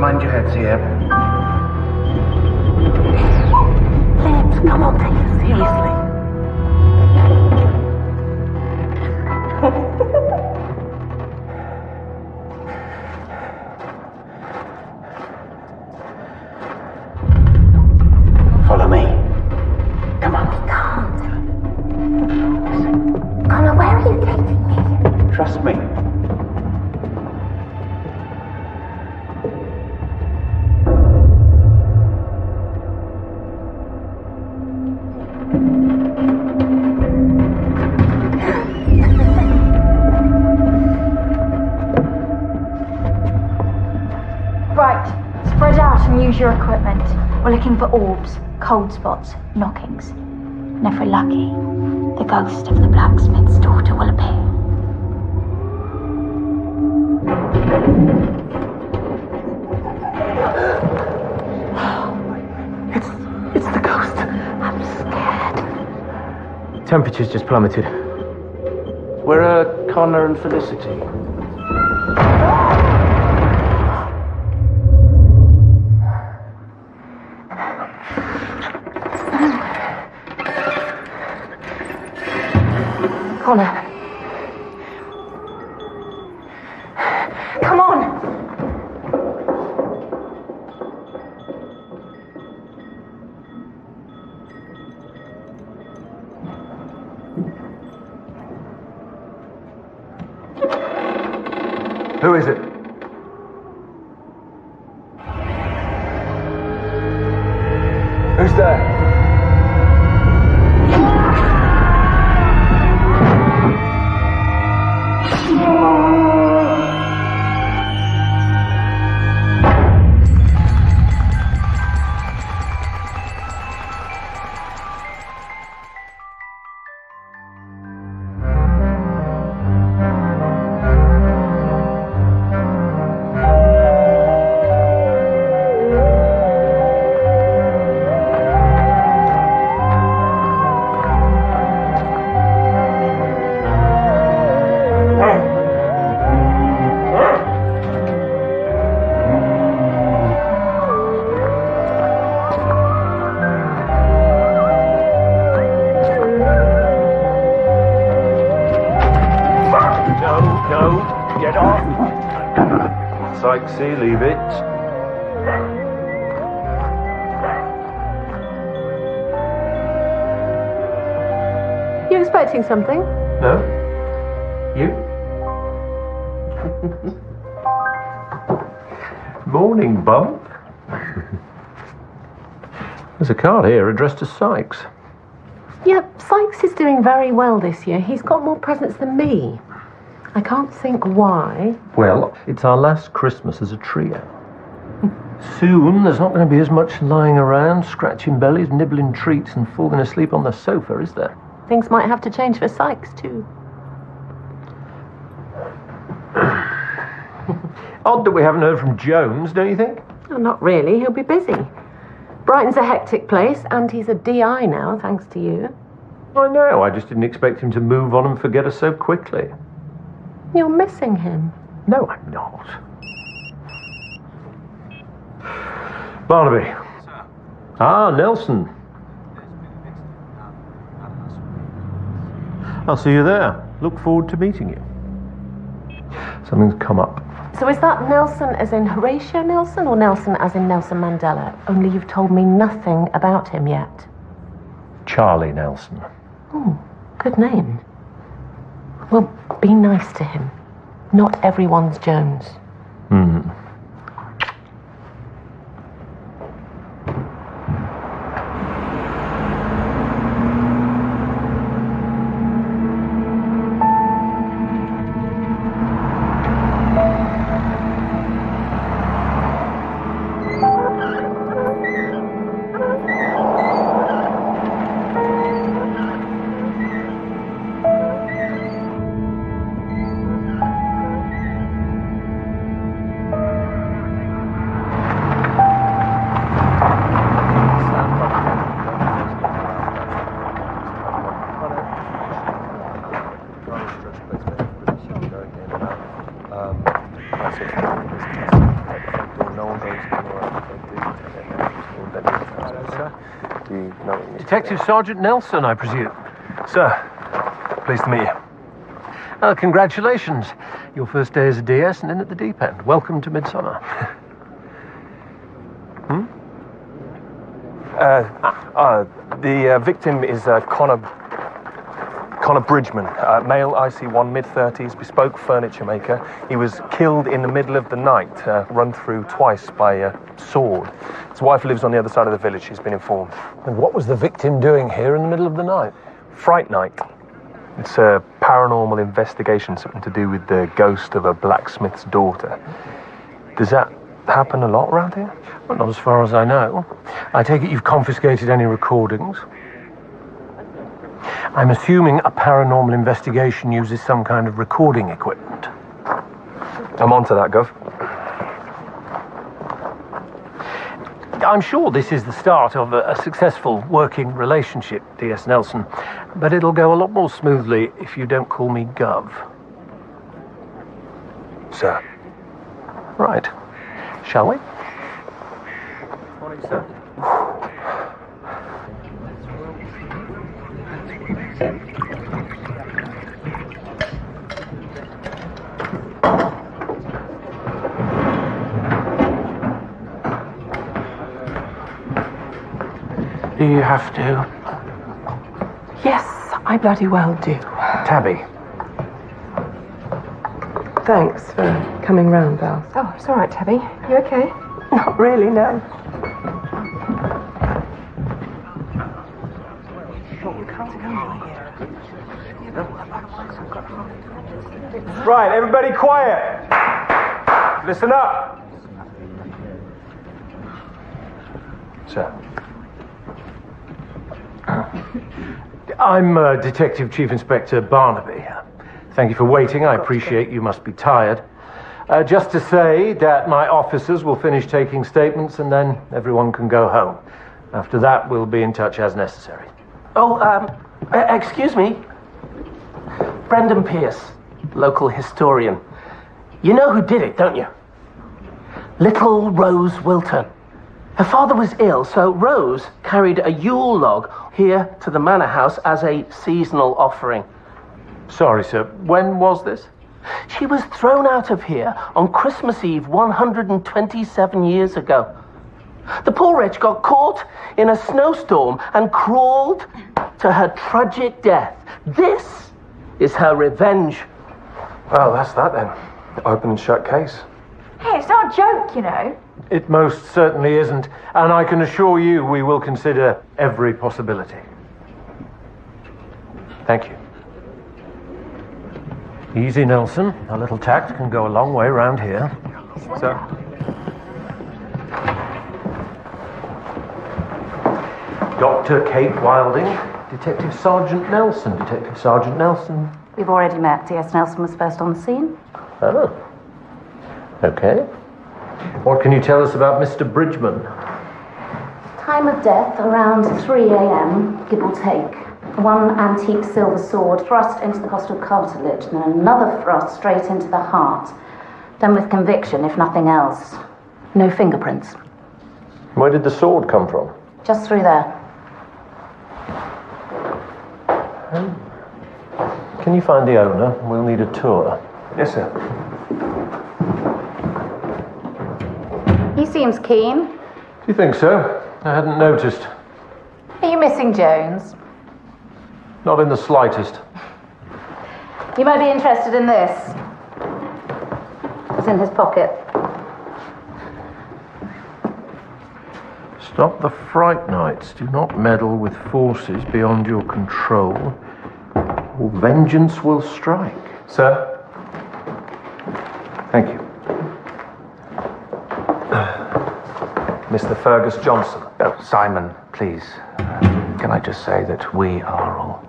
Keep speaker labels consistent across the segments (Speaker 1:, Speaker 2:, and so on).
Speaker 1: Mind your heads here.
Speaker 2: Liz, come on, take it seriously.
Speaker 1: Follow me. Come on.
Speaker 2: I can't. Connor, where are you taking me?
Speaker 1: Trust me.
Speaker 3: Right, spread out and use your equipment. We're looking for orbs, cold spots, knockings. And if we're lucky, the ghost of the blacksmith's daughter will appear.
Speaker 1: It's the ghost.
Speaker 2: I'm scared.
Speaker 1: Temperature's just plummeted. Where are Connor and Felicity?
Speaker 3: Connor. Come on!
Speaker 1: Who is it? Who's there? No, get off. Sykesy, leave it.
Speaker 2: You expecting something?
Speaker 1: No? You? Morning, Bump. There's a card here addressed to Sykes.
Speaker 2: Yep, Sykes is doing very well this year. He's got more presents than me. I can't think why.
Speaker 1: Well, it's our last Christmas as a trio. Soon there's not going to be as much lying around, scratching bellies, nibbling treats and falling asleep on the sofa, is there?
Speaker 2: Things might have to change for Sykes too.
Speaker 1: Odd that we haven't heard from Jones, don't you think?
Speaker 2: Oh, not really, he'll be busy. Brighton's a hectic place, and he's a DI now, thanks to you.
Speaker 1: I know, I just didn't expect him to move on and forget us so quickly.
Speaker 2: You're missing him.
Speaker 1: No, I'm not. Barnaby.
Speaker 4: Sir.
Speaker 1: Ah, Nelson. I'll see you there. Look forward to meeting you. Something's come up.
Speaker 2: So is that Nelson as in Horatio Nelson, or Nelson as in Nelson Mandela? Only you've told me nothing about him yet.
Speaker 1: Charlie Nelson.
Speaker 2: Oh, good name. Well, be nice to him. Not everyone's Jones.
Speaker 1: Detective Sergeant Nelson, I presume.
Speaker 4: Sir, pleased to meet you.
Speaker 1: Congratulations. Your first day as a DS and in at the deep end. Welcome to Midsomer.
Speaker 4: The victim is Connor Bridgman, male, IC1, mid-30s, bespoke furniture maker. He was killed in the middle of the night, run through twice by a sword. His wife lives on the other side of the village, she's been informed.
Speaker 1: And what was the victim doing here in the middle of the night?
Speaker 4: Fright night. It's a paranormal investigation, something to do with the ghost of a blacksmith's daughter. Does that happen a lot around here?
Speaker 1: Well, not as far as I know. I take it you've confiscated any recordings. I'm assuming a paranormal investigation uses some kind of recording equipment.
Speaker 4: I'm onto that, Gov.
Speaker 1: I'm sure this is the start of a successful working relationship, DS Nelson, but it'll go a lot more smoothly if you don't call me Gov.
Speaker 4: Sir.
Speaker 1: Right. Shall we?
Speaker 4: Morning, sir.
Speaker 1: Do you have to?
Speaker 2: Yes, I bloody well do.
Speaker 1: Tabby.
Speaker 2: Thanks for coming round, Val.
Speaker 5: Oh, it's all right, Tabby. You okay?
Speaker 2: Not really, no.
Speaker 4: Right, everybody quiet. Listen up. Sir.
Speaker 1: I'm Detective Chief Inspector Barnaby. Thank you for waiting. I appreciate you must be tired. Just to say that my officers will finish taking statements and then everyone can go home. After that, we'll be in touch as necessary.
Speaker 6: Oh, excuse me. Brendan Pierce, local historian. You know who did it, don't you? Little Rose Wilton. Her father was ill, so Rose carried a Yule log here to the manor house as a seasonal offering.
Speaker 1: Sorry, sir. When was this?
Speaker 6: She was thrown out of here on Christmas Eve 127 years ago. The poor wretch got caught in a snowstorm and crawled to her tragic death. This is her revenge.
Speaker 4: Well, that's that then. Open and shut case.
Speaker 3: Hey, it's not a joke, you know.
Speaker 1: It most certainly isn't, and I can assure you we will consider every possibility. Thank you. Easy, Nelson. A little tact can go a long way round here.
Speaker 4: Sir.
Speaker 1: Dr. Kate Wilding, Detective Sergeant Nelson. Detective Sergeant Nelson.
Speaker 7: We've already met. DS Nelson was first on the scene.
Speaker 1: Oh. Okay. What can you tell us about Mr. Bridgman?
Speaker 7: Time of death around 3 a.m., give or take. One antique silver sword thrust into the costal cartilage, and then another thrust straight into the heart. Done with conviction, if nothing else. No fingerprints.
Speaker 1: Where did the sword come from?
Speaker 7: Just through there.
Speaker 1: Can you find the owner? We'll need a tour.
Speaker 4: Yes, sir.
Speaker 7: He seems keen.
Speaker 1: Do you think so? I hadn't noticed.
Speaker 7: Are you missing Jones?
Speaker 1: Not in the slightest.
Speaker 7: You might be interested in this. It's in his pocket.
Speaker 1: Stop the fright nights. Do not meddle with forces beyond your control, or vengeance will strike.
Speaker 4: Sir.
Speaker 1: Thank you.
Speaker 4: Mr. Fergus Johnson.
Speaker 8: Oh, Simon, please. Can I just say that we are all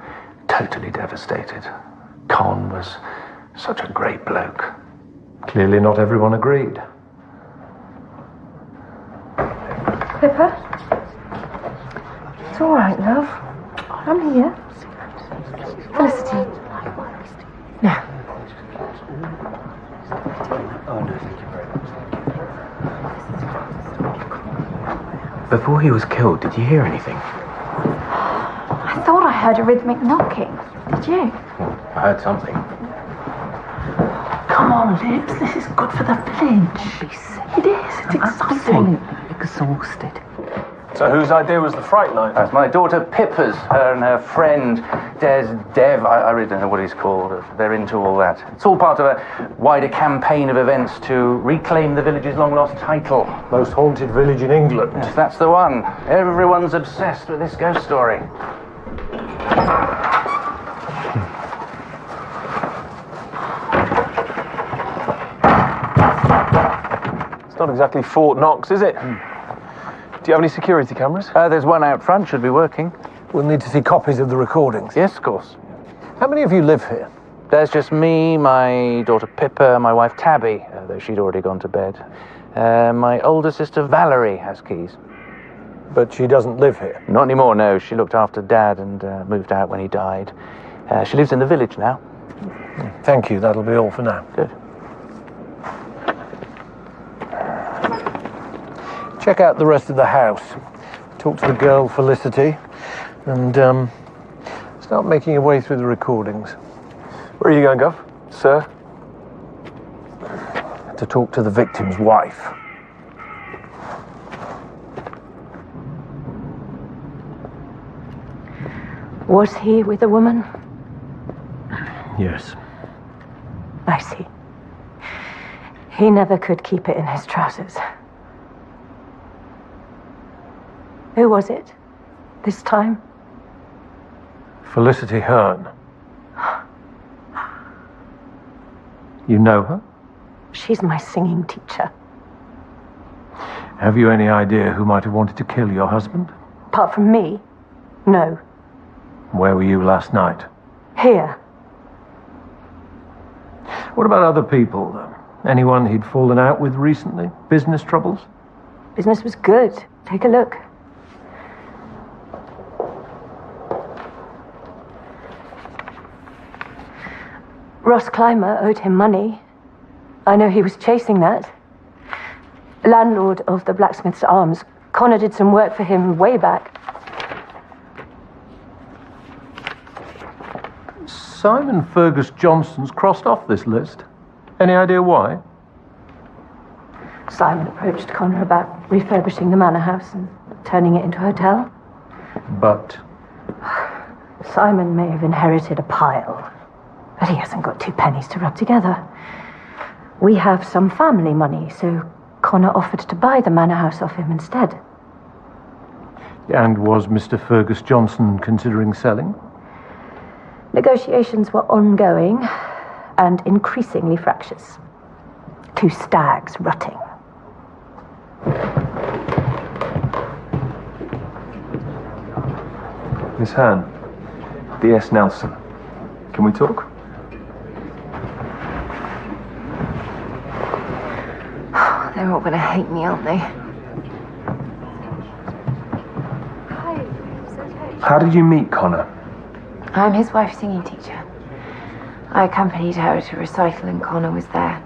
Speaker 8: totally devastated. Con was such a great bloke.
Speaker 1: Clearly not everyone agreed.
Speaker 5: Pippa? It's all right, love. I'm here. Felicity. No.
Speaker 8: Oh, no, thank you very much. Before he was killed, did you hear anything?
Speaker 3: I thought I heard a rhythmic knocking. Did you?
Speaker 8: I heard something.
Speaker 6: Come on, Lips. This is good for the village. It is. It's exciting.
Speaker 5: Exhausted.
Speaker 4: So whose idea was the fright night?
Speaker 8: That's my daughter Pippa's. Her and her friend Dev. I really don't know what he's called. They're into all that. It's all part of a wider campaign of events to reclaim the village's long-lost title.
Speaker 1: Most haunted village in England.
Speaker 8: Yes, that's the one. Everyone's obsessed with this ghost story.
Speaker 4: It's not exactly Fort Knox, is it? Do you have any security cameras?
Speaker 8: There's one out front, should be working.
Speaker 1: We'll need to see copies of the recordings.
Speaker 8: Yes, of course.
Speaker 1: How many of you live here?
Speaker 8: There's just me, my daughter Pippa, my wife Tabby, though she'd already gone to bed. My older sister Valerie has keys.
Speaker 1: But she doesn't live here.
Speaker 8: Not anymore, no. She looked after Dad and moved out when he died. She lives in the village now.
Speaker 1: Thank you. That'll be all for now.
Speaker 8: Good.
Speaker 1: Check out the rest of the house. Talk to the girl, Felicity, and start making your way through the recordings.
Speaker 4: Where are you going, Gov? Sir?
Speaker 1: To talk to the victim's wife.
Speaker 2: Was he with a woman?
Speaker 1: Yes.
Speaker 2: I see. He never could keep it in his trousers. Who was it this time?
Speaker 1: Felicity Hearn. You know her?
Speaker 2: She's my singing teacher.
Speaker 1: Have you any idea who might have wanted to kill your husband?
Speaker 2: Apart from me, no.
Speaker 1: Where were you last night?
Speaker 2: Here.
Speaker 1: What about other people? Anyone he'd fallen out with recently? Business troubles?
Speaker 2: Business was good. Take a look. Ross Clymer owed him money. I know he was chasing that. Landlord of the Blacksmith's Arms. Connor did some work for him way back.
Speaker 1: Simon Fergus Johnson's crossed off this list. Any idea why?
Speaker 2: Simon approached Connor about refurbishing the manor house and turning it into a hotel.
Speaker 1: But
Speaker 2: Simon may have inherited a pile, but he hasn't got 2 pennies to rub together. We have some family money, so Connor offered to buy the manor house off him instead.
Speaker 1: And was Mr. Fergus Johnson considering selling?
Speaker 2: Negotiations were ongoing and increasingly fractious. 2 stags rutting.
Speaker 4: Miss Hearn. D.S. Nelson. Can we talk?
Speaker 5: They're all going to hate me, aren't they?
Speaker 4: How did you meet Connor?
Speaker 5: I'm his wife's singing teacher. I accompanied her to a recital and Connor was there.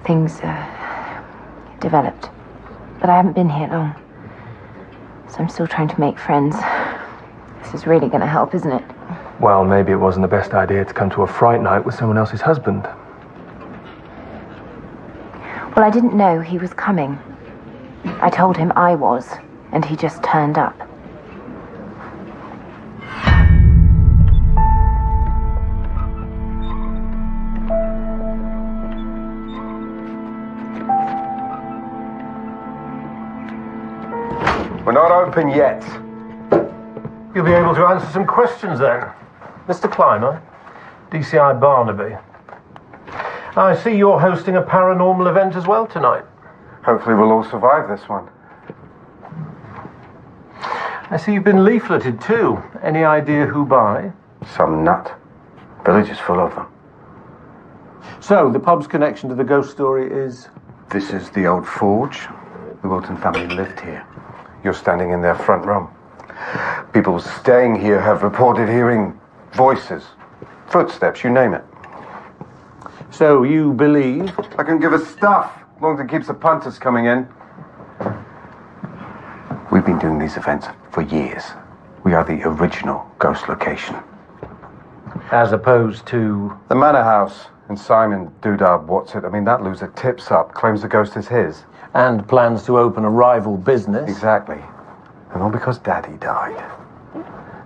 Speaker 5: Things developed. But I haven't been here long. So I'm still trying to make friends. This is really going to help, isn't it?
Speaker 4: Well, maybe it wasn't the best idea to come to a fright night with someone else's husband.
Speaker 5: Well, I didn't know he was coming. I told him I was, and he just turned up.
Speaker 9: We're not open yet.
Speaker 1: You'll be able to answer some questions then. Mr. Clymer, DCI Barnaby. I see you're hosting a paranormal event as well tonight.
Speaker 9: Hopefully we'll all survive this one.
Speaker 1: I see you've been leafleted too. Any idea who by?
Speaker 9: Some nut. Village is full of them.
Speaker 1: So, the pub's connection to the ghost story is?
Speaker 9: This is the old forge. The Wilton family lived here. You're standing in their front room. People staying here have reported hearing voices, footsteps, you name it.
Speaker 1: So, you believe?
Speaker 9: I can give us stuff. As long as it keeps the punters coming in. We've been doing these events for years. We are the original ghost location.
Speaker 1: As opposed to...
Speaker 9: The Manor House and Simon Doodah What's-It. I mean, that loser tips up, claims the ghost is his.
Speaker 1: And plans to open a rival business.
Speaker 9: Exactly. And all because Daddy died.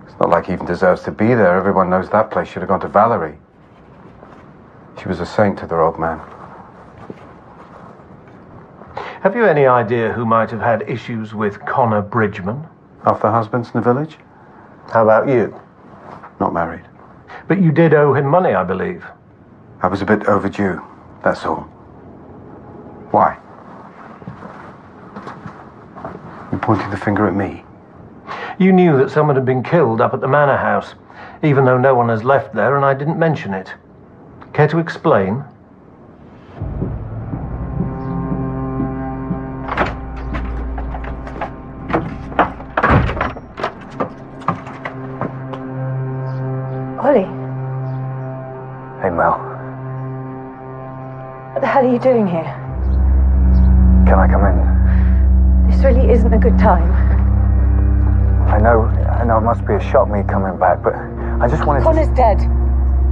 Speaker 9: It's not like he even deserves to be there. Everyone knows that place should have gone to Valerie. She was a saint to their old man.
Speaker 1: Have you any idea who might have had issues with Connor Bridgman?
Speaker 9: Half the husbands in the village?
Speaker 1: How about you?
Speaker 9: Not married.
Speaker 1: But you did owe him money, I believe.
Speaker 9: I was a bit overdue, that's all. Why? You're pointing the finger at me.
Speaker 1: You knew that someone had been killed up at the Manor House, even though no one has left there and I didn't mention it. Care to explain?
Speaker 2: Ollie,
Speaker 10: Hey, Mel.
Speaker 2: what the hell are you doing here?
Speaker 10: Can I come in?
Speaker 2: This really isn't a good time.
Speaker 10: I know it must be a shock me coming back, but I just wanted
Speaker 2: Connor's dead.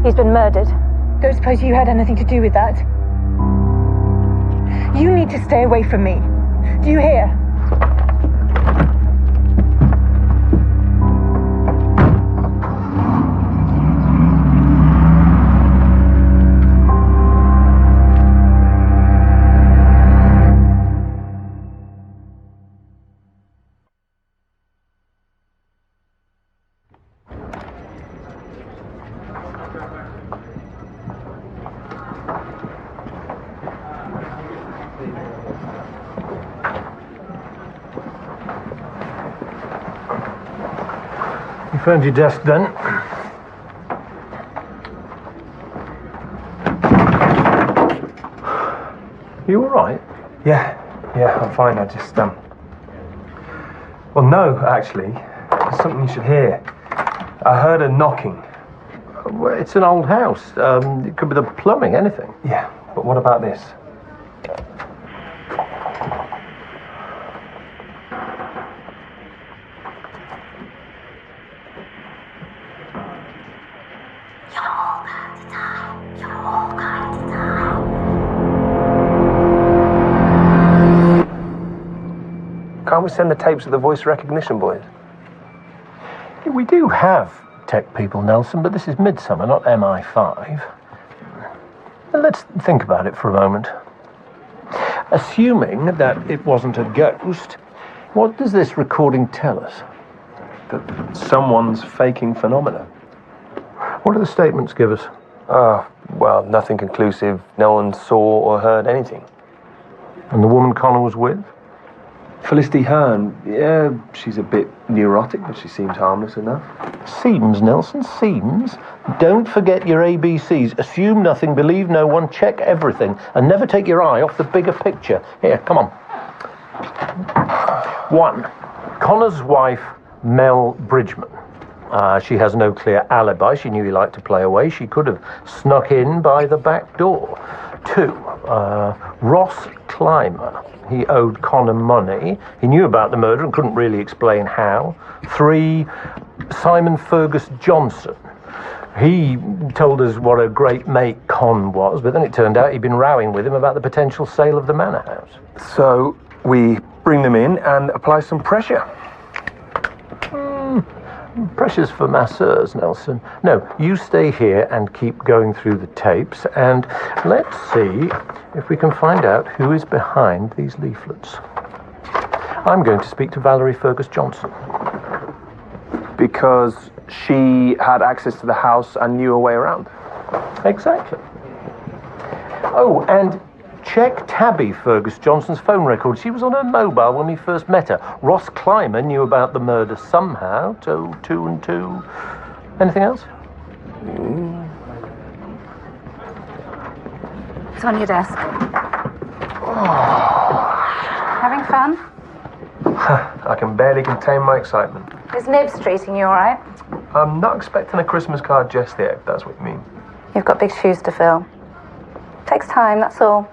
Speaker 2: He's been murdered. Don't suppose you had anything to do with that? You need to stay away from me. Do you hear?
Speaker 1: You found your desk then? You all right?
Speaker 4: Yeah, I'm fine. I just, Well, no, actually. There's something you should hear. I heard a knocking.
Speaker 1: Well, it's an old house. It could be the plumbing, anything.
Speaker 4: Yeah, but what about this? Can't we send the tapes to the voice recognition boys?
Speaker 1: We do have tech people, Nelson, but this is Midsomer, not MI5. Let's think about it for a moment. Assuming that it wasn't a ghost, what does this recording tell us?
Speaker 4: That someone's faking phenomena.
Speaker 1: What do the statements give us?
Speaker 4: Well, nothing conclusive. No one saw or heard anything.
Speaker 1: And the woman Connor was with?
Speaker 4: Felicity Hearn, yeah, she's a bit neurotic, but she seems harmless enough.
Speaker 1: Seems, Nelson, seems. Don't forget your ABCs. Assume nothing, believe no one, check everything, and never take your eye off the bigger picture. Here, come on. 1. Connor's wife, Mel Bridgman. She has no clear alibi. She knew he liked to play away. She could have snuck in by the back door. 2. Ross Clymer. He owed Connor money. He knew about the murder and couldn't really explain how. 3. Simon Fergus Johnson. He told us what a great mate Con was, but then it turned out he'd been rowing with him about the potential sale of the manor house.
Speaker 4: So we bring them in and apply some pressure.
Speaker 1: Pressure's for masseurs, Nelson. No, you stay here and keep going through the tapes, and let's see if we can find out who is behind these leaflets. I'm going to speak to Valerie Fergus Johnson.
Speaker 4: Because she had access to the house and knew her way around.
Speaker 1: Exactly. Oh, and check Tabby Fergus Johnson's phone record. She was on her mobile when we first met her. Ross Clymer knew about the murder somehow. 2 and 2. Anything else?
Speaker 7: It's on your desk. Having fun?
Speaker 4: I can barely contain my excitement.
Speaker 7: Is Nibs treating you all right?
Speaker 4: I'm not expecting a Christmas card just yet, if that's what you mean.
Speaker 7: You've got big shoes to fill. Takes time, that's all.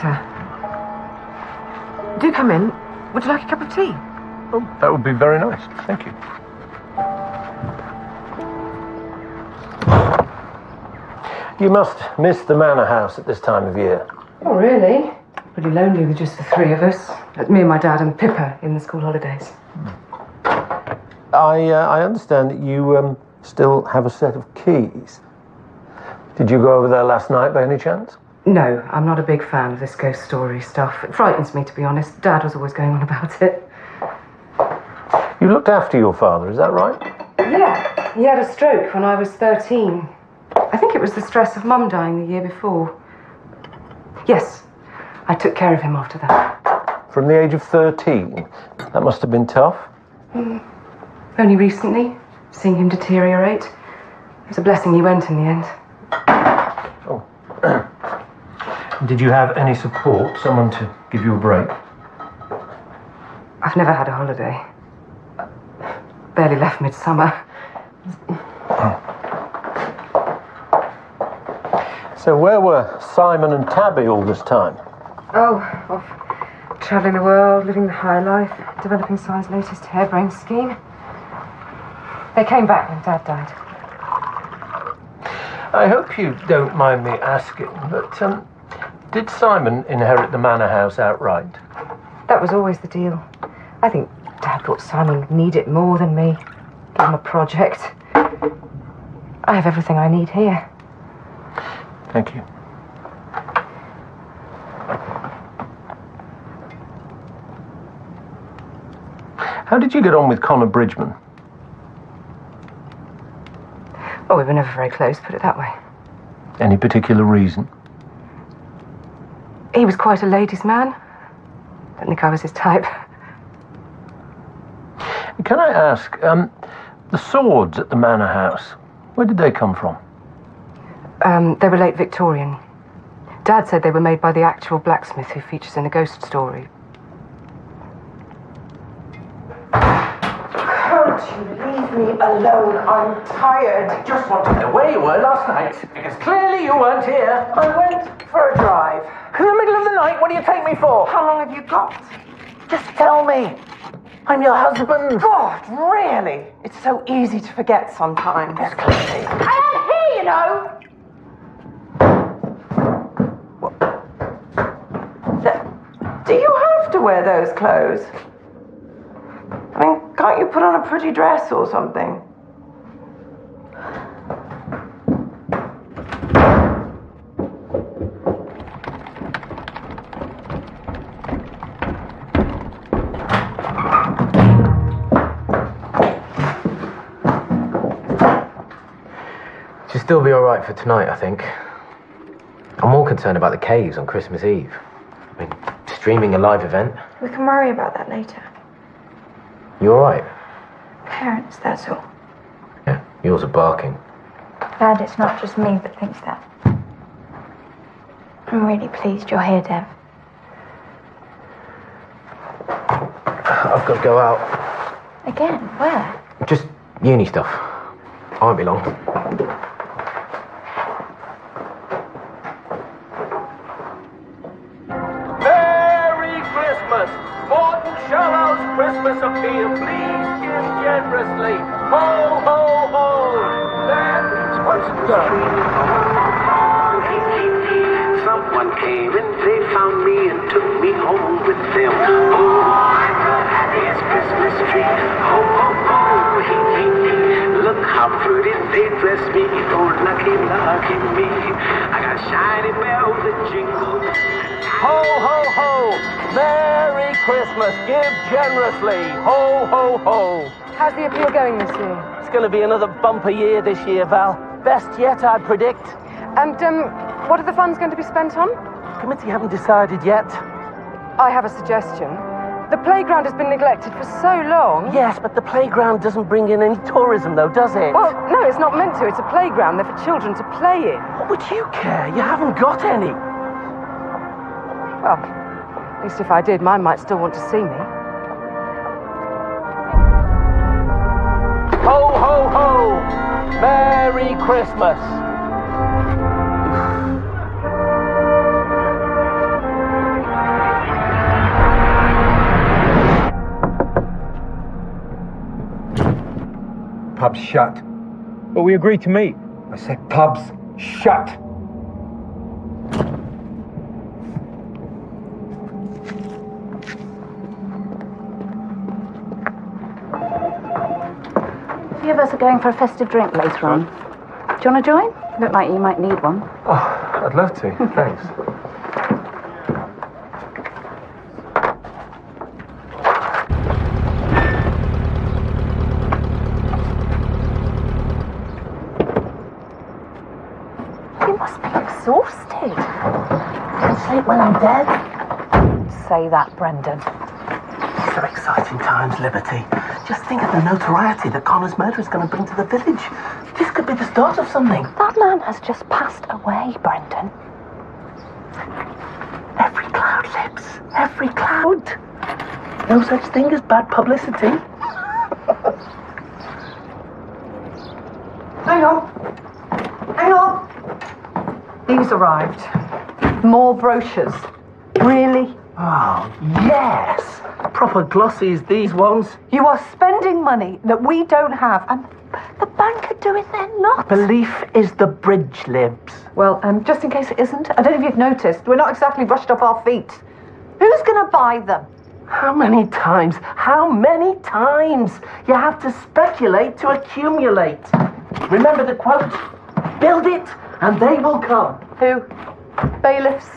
Speaker 11: Victor. Do come in. Would you like a cup of tea?
Speaker 1: Oh, that would be very nice. Thank you. You must miss the manor house at this time of year.
Speaker 11: Oh, really? Pretty lonely with just the three of us. Me and my dad and Pippa in the school holidays.
Speaker 1: I understand that you still have a set of keys. Did you go over there last night by any chance?
Speaker 11: No, I'm not a big fan of this ghost story stuff. It frightens me, to be honest. Dad was always going on about it.
Speaker 1: You looked after your father, is that right?
Speaker 11: Yeah, he had a stroke when I was 13. I think it was the stress of Mum dying the year before. Yes, I took care of him after that.
Speaker 1: From the age of 13? That must have been tough.
Speaker 11: Only recently, seeing him deteriorate. It was a blessing he went in the end.
Speaker 1: Oh. Did you have any support? Someone to give you a break?
Speaker 11: I've never had a holiday. Barely left Midsomer.
Speaker 1: So where were Simon and Tabby all this time?
Speaker 11: Oh, off travelling the world, living the high life, developing Simon's latest harebrained scheme. They came back when Dad died.
Speaker 1: I hope you don't mind me asking, but did Simon inherit the manor house outright?
Speaker 11: That was always the deal. I think Dad thought Simon would need it more than me. Give him a project. I have everything I need here.
Speaker 1: Thank you. How did you get on with Connor Bridgman?
Speaker 11: Oh, we were never very close, put it that way.
Speaker 1: Any particular reason?
Speaker 11: He was quite a ladies' man. Don't think I was his type.
Speaker 1: Can I ask, the swords at the manor house, where did they come from?
Speaker 11: They were late Victorian. Dad said they were made by the actual blacksmith who features in a ghost story.
Speaker 6: Can't you leave me alone? I'm tired. I just want to know where you were last night, because clearly you weren't here. I went for a drive. In the middle of the night, what do you take me for? How long have you got? Just tell me. I'm your husband.
Speaker 12: God, really? It's so easy to forget sometimes.
Speaker 6: Yes, clearly.
Speaker 3: I am here, you know!
Speaker 12: Do you have to wear those clothes? I mean, can't you put on a pretty dress or something?
Speaker 13: She'll still be alright for tonight, I think. I'm more concerned about the caves on Christmas Eve. I mean, streaming a live event.
Speaker 3: We can worry about that later.
Speaker 13: You alright?
Speaker 3: Parents, that's all.
Speaker 13: Yeah, yours are barking.
Speaker 3: Glad it's not just me that thinks that. I'm really pleased you're here, Dev.
Speaker 13: I've got to go out.
Speaker 3: Again? Where?
Speaker 13: Just uni stuff. I won't be long.
Speaker 6: Merry Christmas! Morton Shallow's Christmas appeal. Please give generously. Ho, ho, ho! What's done?
Speaker 14: Someone came and they found me and took me home with them. Oh, I'm the happiest Christmas tree. Ho, ho, ho, hee, hee, hee. Look how pretty they dress me. Oh, lucky, lucky me. I got shiny bells that jingle.
Speaker 6: Ho, ho, ho! Merry Christmas! Give generously! Ho, ho, ho!
Speaker 11: How's the appeal going this year?
Speaker 6: It's going to be another bumper year this year, Val. Best yet, I'd predict.
Speaker 11: And, what are the funds going to be spent on?
Speaker 6: Committee haven't decided yet.
Speaker 11: I have a suggestion. The playground has been neglected for so long.
Speaker 6: Yes, but the playground doesn't bring in any tourism, though, does it?
Speaker 11: Well, no, it's not meant to. It's a playground. They're for children to play in.
Speaker 6: What would you care? You haven't got any.
Speaker 11: Well, at least if I did, mine might still want to see me.
Speaker 6: Ho, ho, ho! Merry Christmas!
Speaker 9: pub's shut.
Speaker 13: But we agreed to meet.
Speaker 9: I said pub's shut.
Speaker 7: A few of us are going for a festive drink later on. Do you want to join? Look like you might need one.
Speaker 4: Oh, I'd love to. Thanks.
Speaker 7: You must be exhausted. Can't sleep when I'm dead. Don't say that, Brendan.
Speaker 6: These are exciting times, Liberty. Just think of the notoriety that Connor's murder is going to bring to the village. This could be the start of something.
Speaker 7: That man has just passed away, Brendan.
Speaker 6: Every cloud, Libs. Every cloud. No such thing as bad publicity.
Speaker 11: Hang on. Hang on. These arrived. More brochures. Really?
Speaker 6: Oh, yes. Proper glossies, these ones.
Speaker 11: You are spending money that we don't have, and the bank are doing their lot.
Speaker 6: Belief is the bridge, Libs.
Speaker 11: Well, just in case it isn't, I don't know if you've noticed, we're not exactly rushed off our feet. Who's going to buy them?
Speaker 6: How many times? How many times? You have to speculate to accumulate. Remember the quote? Build it, and they will come.
Speaker 11: Who? Bailiffs?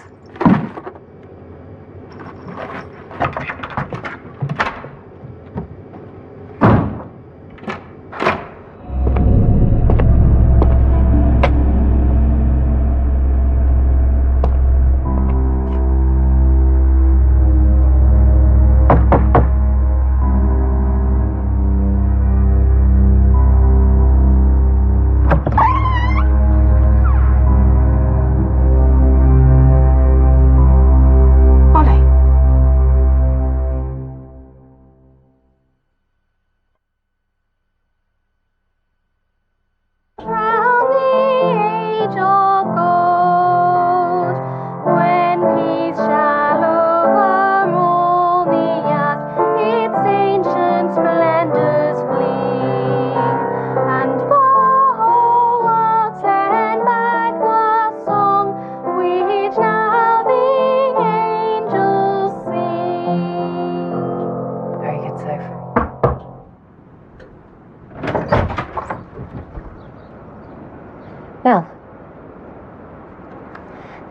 Speaker 5: Mel.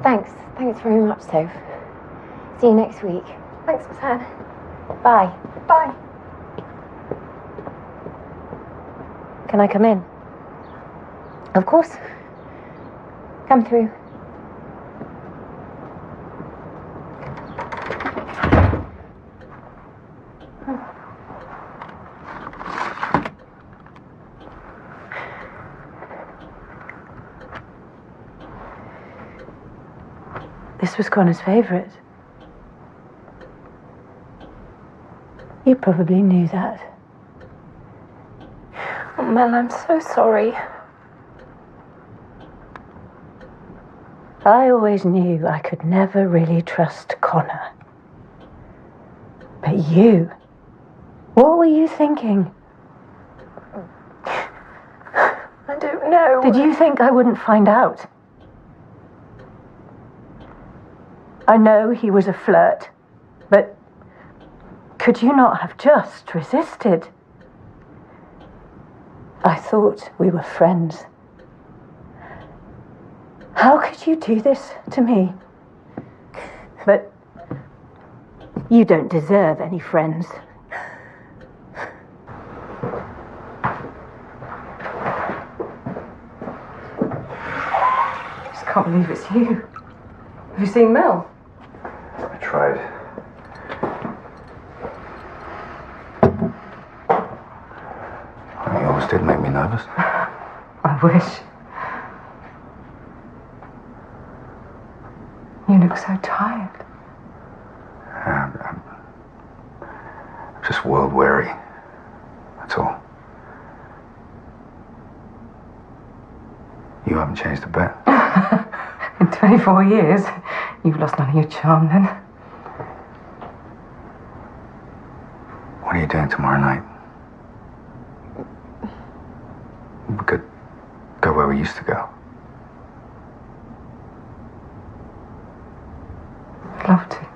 Speaker 5: Thanks. Thanks very much, Soph. See you next week.
Speaker 2: Thanks, Miss Anne.
Speaker 5: Bye.
Speaker 2: Bye.
Speaker 5: Can I come in? Of course. Come through.
Speaker 2: This was Connor's favourite. You probably knew that.
Speaker 5: Oh, Mel, I'm so sorry.
Speaker 2: I always knew I could never really trust Connor. But you, what were you thinking?
Speaker 5: I don't know.
Speaker 2: Did you think I wouldn't find out? I know he was a flirt, but could you not have just resisted? I thought we were friends. How could you do this to me? But you don't deserve any friends.
Speaker 11: I just can't believe it's you. Have you seen Mel?
Speaker 9: I tried. You always did make me nervous.
Speaker 11: I wish. You look so tired.
Speaker 9: I'm just world weary. That's all. You haven't changed a bit.
Speaker 11: In 24 years, you've lost none of your charm then.
Speaker 9: What are you doing tomorrow night? we used to go?
Speaker 11: I'd love to.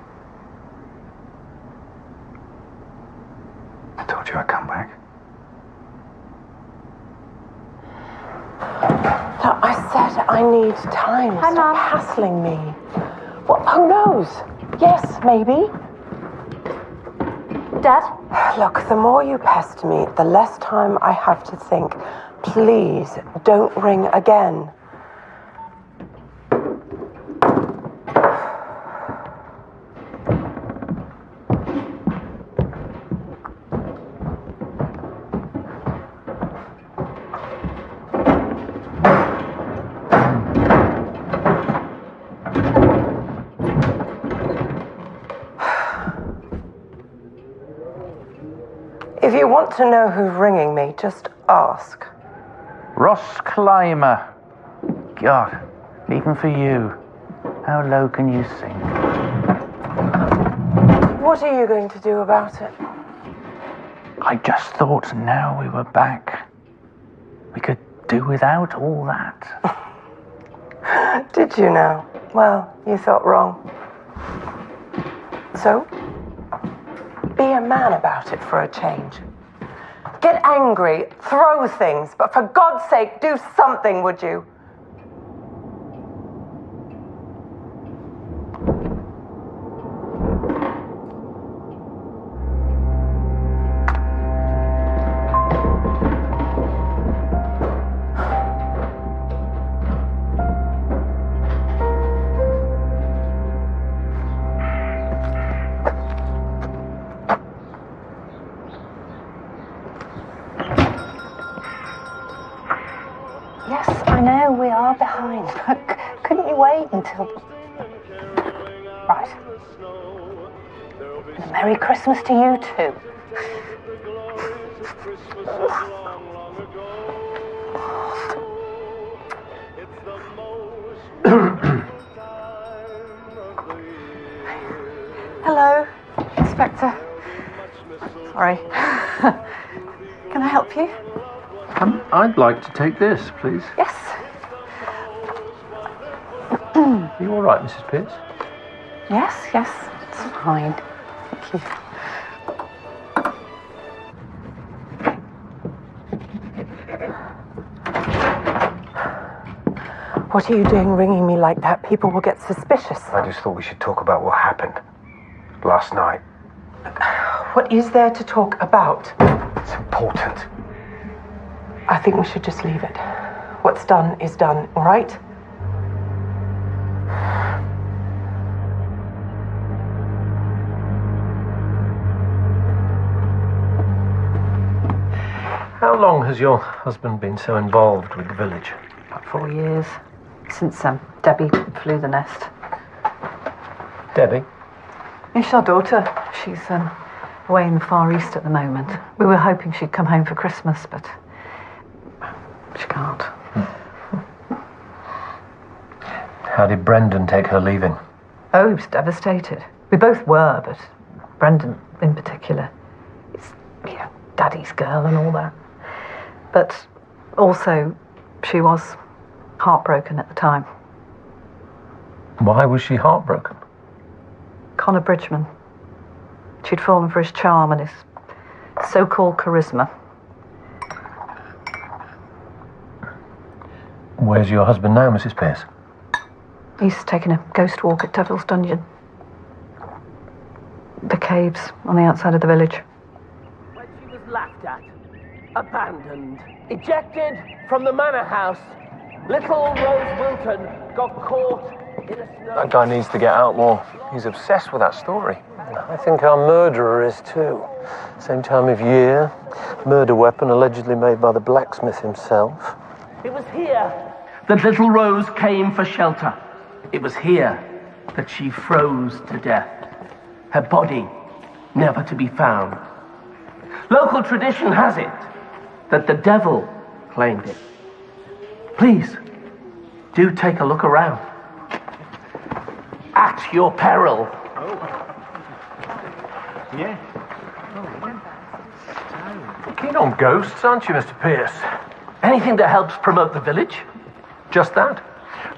Speaker 9: I told you I'd come back.
Speaker 12: No, I said I need time.
Speaker 3: Hi,
Speaker 12: Stop
Speaker 3: Mum.
Speaker 12: hassling me. Well, who knows? Yes, maybe.
Speaker 3: Dad?
Speaker 12: Look, the more you pester me, the less time I have to think. Please, don't ring again. If you want to know who's ringing me, just ask.
Speaker 8: Ross Clymer. God, even for you. How low can you sink?
Speaker 12: What are you going to do about it?
Speaker 8: I just thought now we were back, we could do without all that.
Speaker 12: Did you now? Well, you thought wrong. So, be a man about it for a change. Get angry, throw things, but for God's sake, do something, would you?
Speaker 2: Yes, I know we are behind, but couldn't you wait until... Right. And a Merry Christmas to you too.
Speaker 11: Hello, Inspector. Sorry. Can I help you?
Speaker 1: I'd like to take this, please.
Speaker 11: Yes.
Speaker 1: Are you all right, Mrs. Pierce?
Speaker 11: Yes, it's fine. Thank you.
Speaker 12: What are you doing ringing me like that? People will get suspicious.
Speaker 9: I just thought we should talk about what happened last night.
Speaker 12: What is there to talk about?
Speaker 9: It's important.
Speaker 12: I think we should just leave it. What's done is done, all right?
Speaker 1: How long has your husband been so involved with the village?
Speaker 11: About 4 years. Since Debbie flew the nest.
Speaker 1: Debbie?
Speaker 11: It's our daughter. She's away in the Far East at the moment. We were hoping she'd come home for Christmas, but she can't.
Speaker 1: How did Brendan take her leaving?
Speaker 11: Oh, he was devastated. We both were, but Brendan in particular. It's, Daddy's girl and all that. But also, she was heartbroken at the time.
Speaker 1: Why was she heartbroken?
Speaker 11: Connor Bridgman. She'd fallen for his charm and his so-called charisma.
Speaker 1: Where's your husband now, Mrs. Pierce?
Speaker 11: He's taking a ghost walk at Devil's Dungeon. The caves on the outside of the village.
Speaker 6: When she was laughed at, abandoned, ejected from the manor house, little Rose Wilton got caught in a snow...
Speaker 4: That guy needs to get out more. He's obsessed with that story.
Speaker 1: I think our murderer is too. Same time of year. Murder weapon allegedly made by the blacksmith himself.
Speaker 6: It was here that little Rose came for shelter. It was here that she froze to death. Her body never to be found. Local tradition has it that the devil claimed it. Please, do take a look around. At your peril.
Speaker 1: Yeah. Keen on ghosts, aren't you, Mr. Pierce?
Speaker 6: Anything that helps promote the village.
Speaker 1: Just that?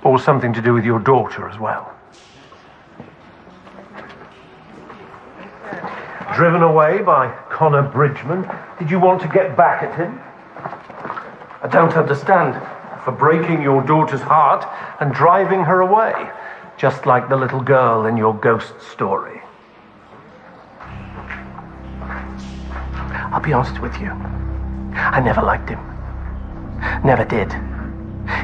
Speaker 1: Or something to do with your daughter as well? Driven away by Connor Bridgman, did you want to get back at him?
Speaker 6: I don't understand.
Speaker 1: For breaking your daughter's heart and driving her away, just like the little girl in your ghost story.
Speaker 6: I'll be honest with you. I never liked him. Never did.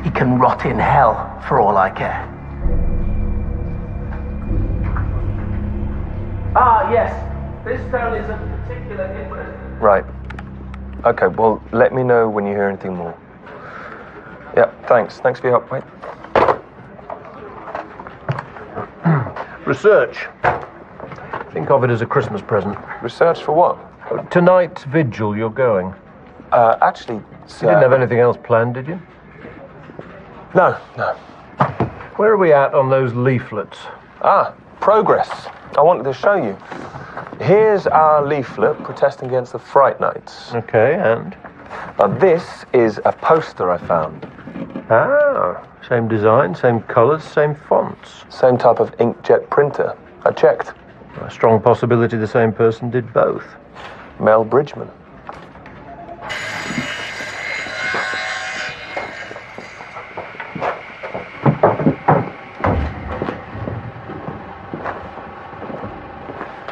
Speaker 6: He can rot in hell for all I care. Ah, yes. This stone is of particular interest.
Speaker 4: Right. Okay, well, let me know when you hear anything more. Yeah, thanks. Thanks for your help, mate.
Speaker 1: Research. Think of it as a Christmas present.
Speaker 4: Research for what?
Speaker 1: Tonight's vigil, you're going.
Speaker 4: Actually,
Speaker 1: You didn't have anything else planned, did you?
Speaker 4: No.
Speaker 1: Where are we at on those leaflets?
Speaker 4: Progress. I wanted to show you. Here's our leaflet protesting against the Fright Nights.
Speaker 1: Okay, and?
Speaker 4: This is a poster I found.
Speaker 1: Ah, same design, same colours, same fonts.
Speaker 4: Same type of inkjet printer. I checked.
Speaker 1: A strong possibility the same person did both.
Speaker 4: Mel Bridgman.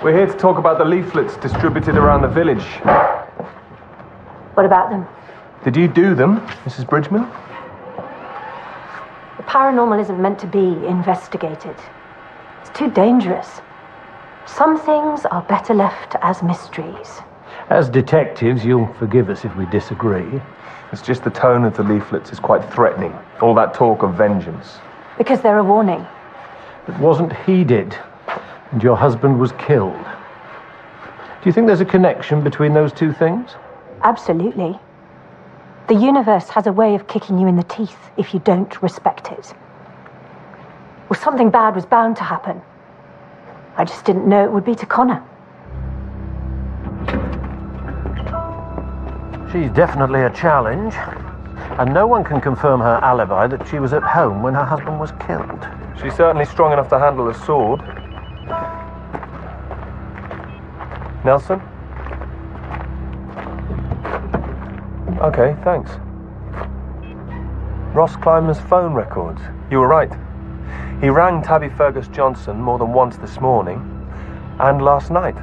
Speaker 15: We're here to talk about the leaflets distributed around the village.
Speaker 2: What about them?
Speaker 15: Did you do them, Mrs. Bridgman?
Speaker 2: The paranormal isn't meant to be investigated. It's too dangerous. Some things are better left as mysteries.
Speaker 1: As detectives, you'll forgive us if we disagree.
Speaker 15: It's just the tone of the leaflets is quite threatening. All that talk of vengeance.
Speaker 2: Because they're a warning.
Speaker 1: It wasn't heeded, and your husband was killed. Do you think there's a connection between those two things?
Speaker 2: Absolutely. The universe has a way of kicking you in the teeth if you don't respect it. Well, something bad was bound to happen. I just didn't know it would be to Connor.
Speaker 1: She's definitely a challenge, and no one can confirm her alibi that she was at home when her husband was killed.
Speaker 4: She's certainly strong enough to handle a sword. Nelson? Okay, thanks. Ross Clymer's phone records. You were right. He rang Tabby Fergus Johnson more than once this morning and last night.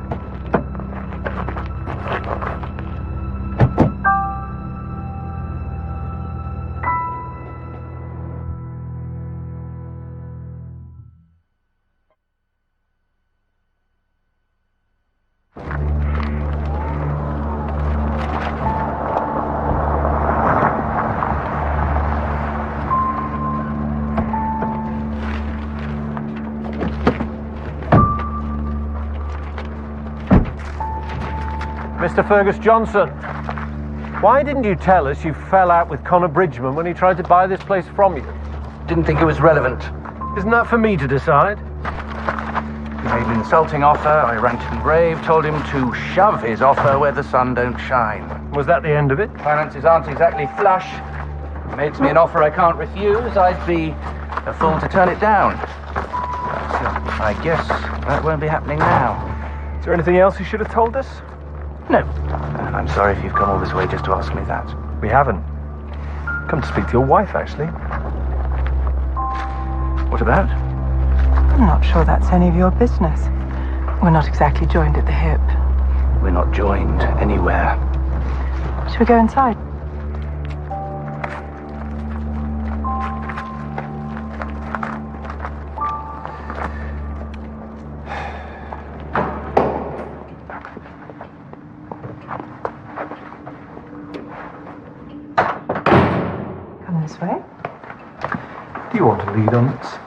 Speaker 1: Mr. Fergus Johnson, why didn't you tell us you fell out with Connor Bridgman when he tried to buy this place from you?
Speaker 8: Didn't think it was relevant.
Speaker 1: Isn't that for me to decide?
Speaker 8: He made an insulting offer. I ranted and raved, told him to shove his offer where the sun don't shine.
Speaker 1: Was that the end of it?
Speaker 8: Finances aren't exactly flush. He makes me an offer I can't refuse. I'd be a fool to turn it down. So I guess that won't be happening now.
Speaker 4: Is there anything else you should have told us?
Speaker 8: No. And I'm sorry if you've come all this way just to ask me that.
Speaker 4: We haven't. Come to speak to your wife, actually.
Speaker 8: What about?
Speaker 12: I'm not sure that's any of your business. We're not exactly joined at the hip.
Speaker 8: We're not joined anywhere.
Speaker 12: Should we go inside? Come this way.
Speaker 1: Do you want to lead on this?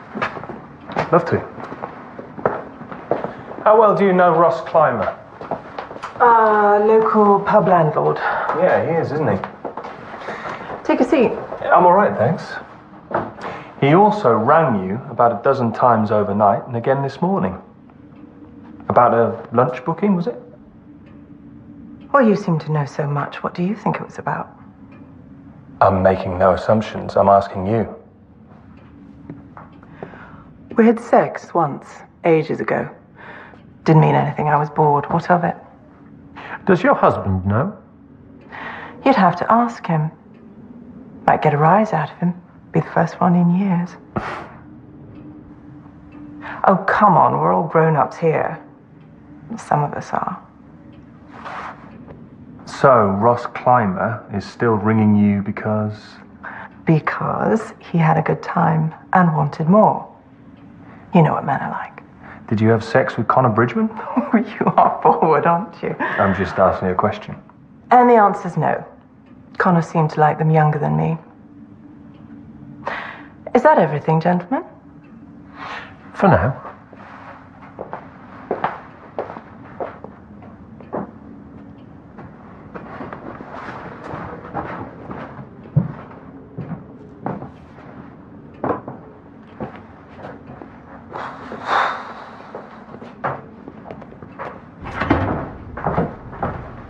Speaker 4: Love to. How well do you know Ross Clymer?
Speaker 12: Local pub landlord.
Speaker 4: Yeah, he is, isn't he?
Speaker 12: Take a seat.
Speaker 4: I'm all right, thanks. He also rang you about a dozen times overnight and again this morning. About a lunch booking, was it?
Speaker 12: Well, you seem to know so much. What do you think it was about?
Speaker 4: I'm making no assumptions. I'm asking you.
Speaker 12: We had sex once, ages ago. Didn't mean anything, I was bored. What of it?
Speaker 1: Does your husband know?
Speaker 12: You'd have to ask him. Might get a rise out of him. Be the first one in years. Oh, come on, we're all grown-ups here. Some of us are.
Speaker 4: So, Ross Clymer is still ringing you because...
Speaker 12: Because he had a good time and wanted more. You know what men are like.
Speaker 4: Did you have sex with Connor Bridgman?
Speaker 12: You are forward, aren't you?
Speaker 4: I'm just asking you a question.
Speaker 12: And the answer's no. Connor seemed to like them younger than me. Is that everything, gentlemen?
Speaker 1: For now.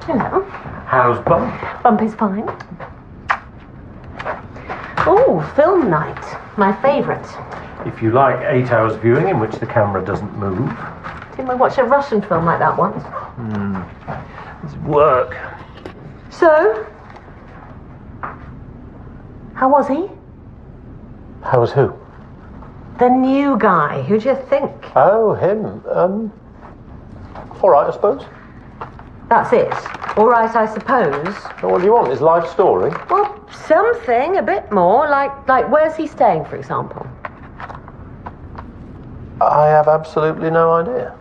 Speaker 2: Hello.
Speaker 1: How's Bump?
Speaker 2: Bump is fine. Oh, film night. My favourite.
Speaker 1: If you like 8 hours viewing in which the camera doesn't move.
Speaker 2: Didn't we watch a Russian film like that once?
Speaker 1: It's work.
Speaker 2: So? How was he?
Speaker 1: How was who?
Speaker 2: The new guy. Who do you think?
Speaker 1: Oh, him. All right, I suppose.
Speaker 2: That's it. All right, I suppose.
Speaker 1: What do you want? His life story?
Speaker 2: Well, something, a bit more. Like where's he staying, for example?
Speaker 1: I have absolutely no idea.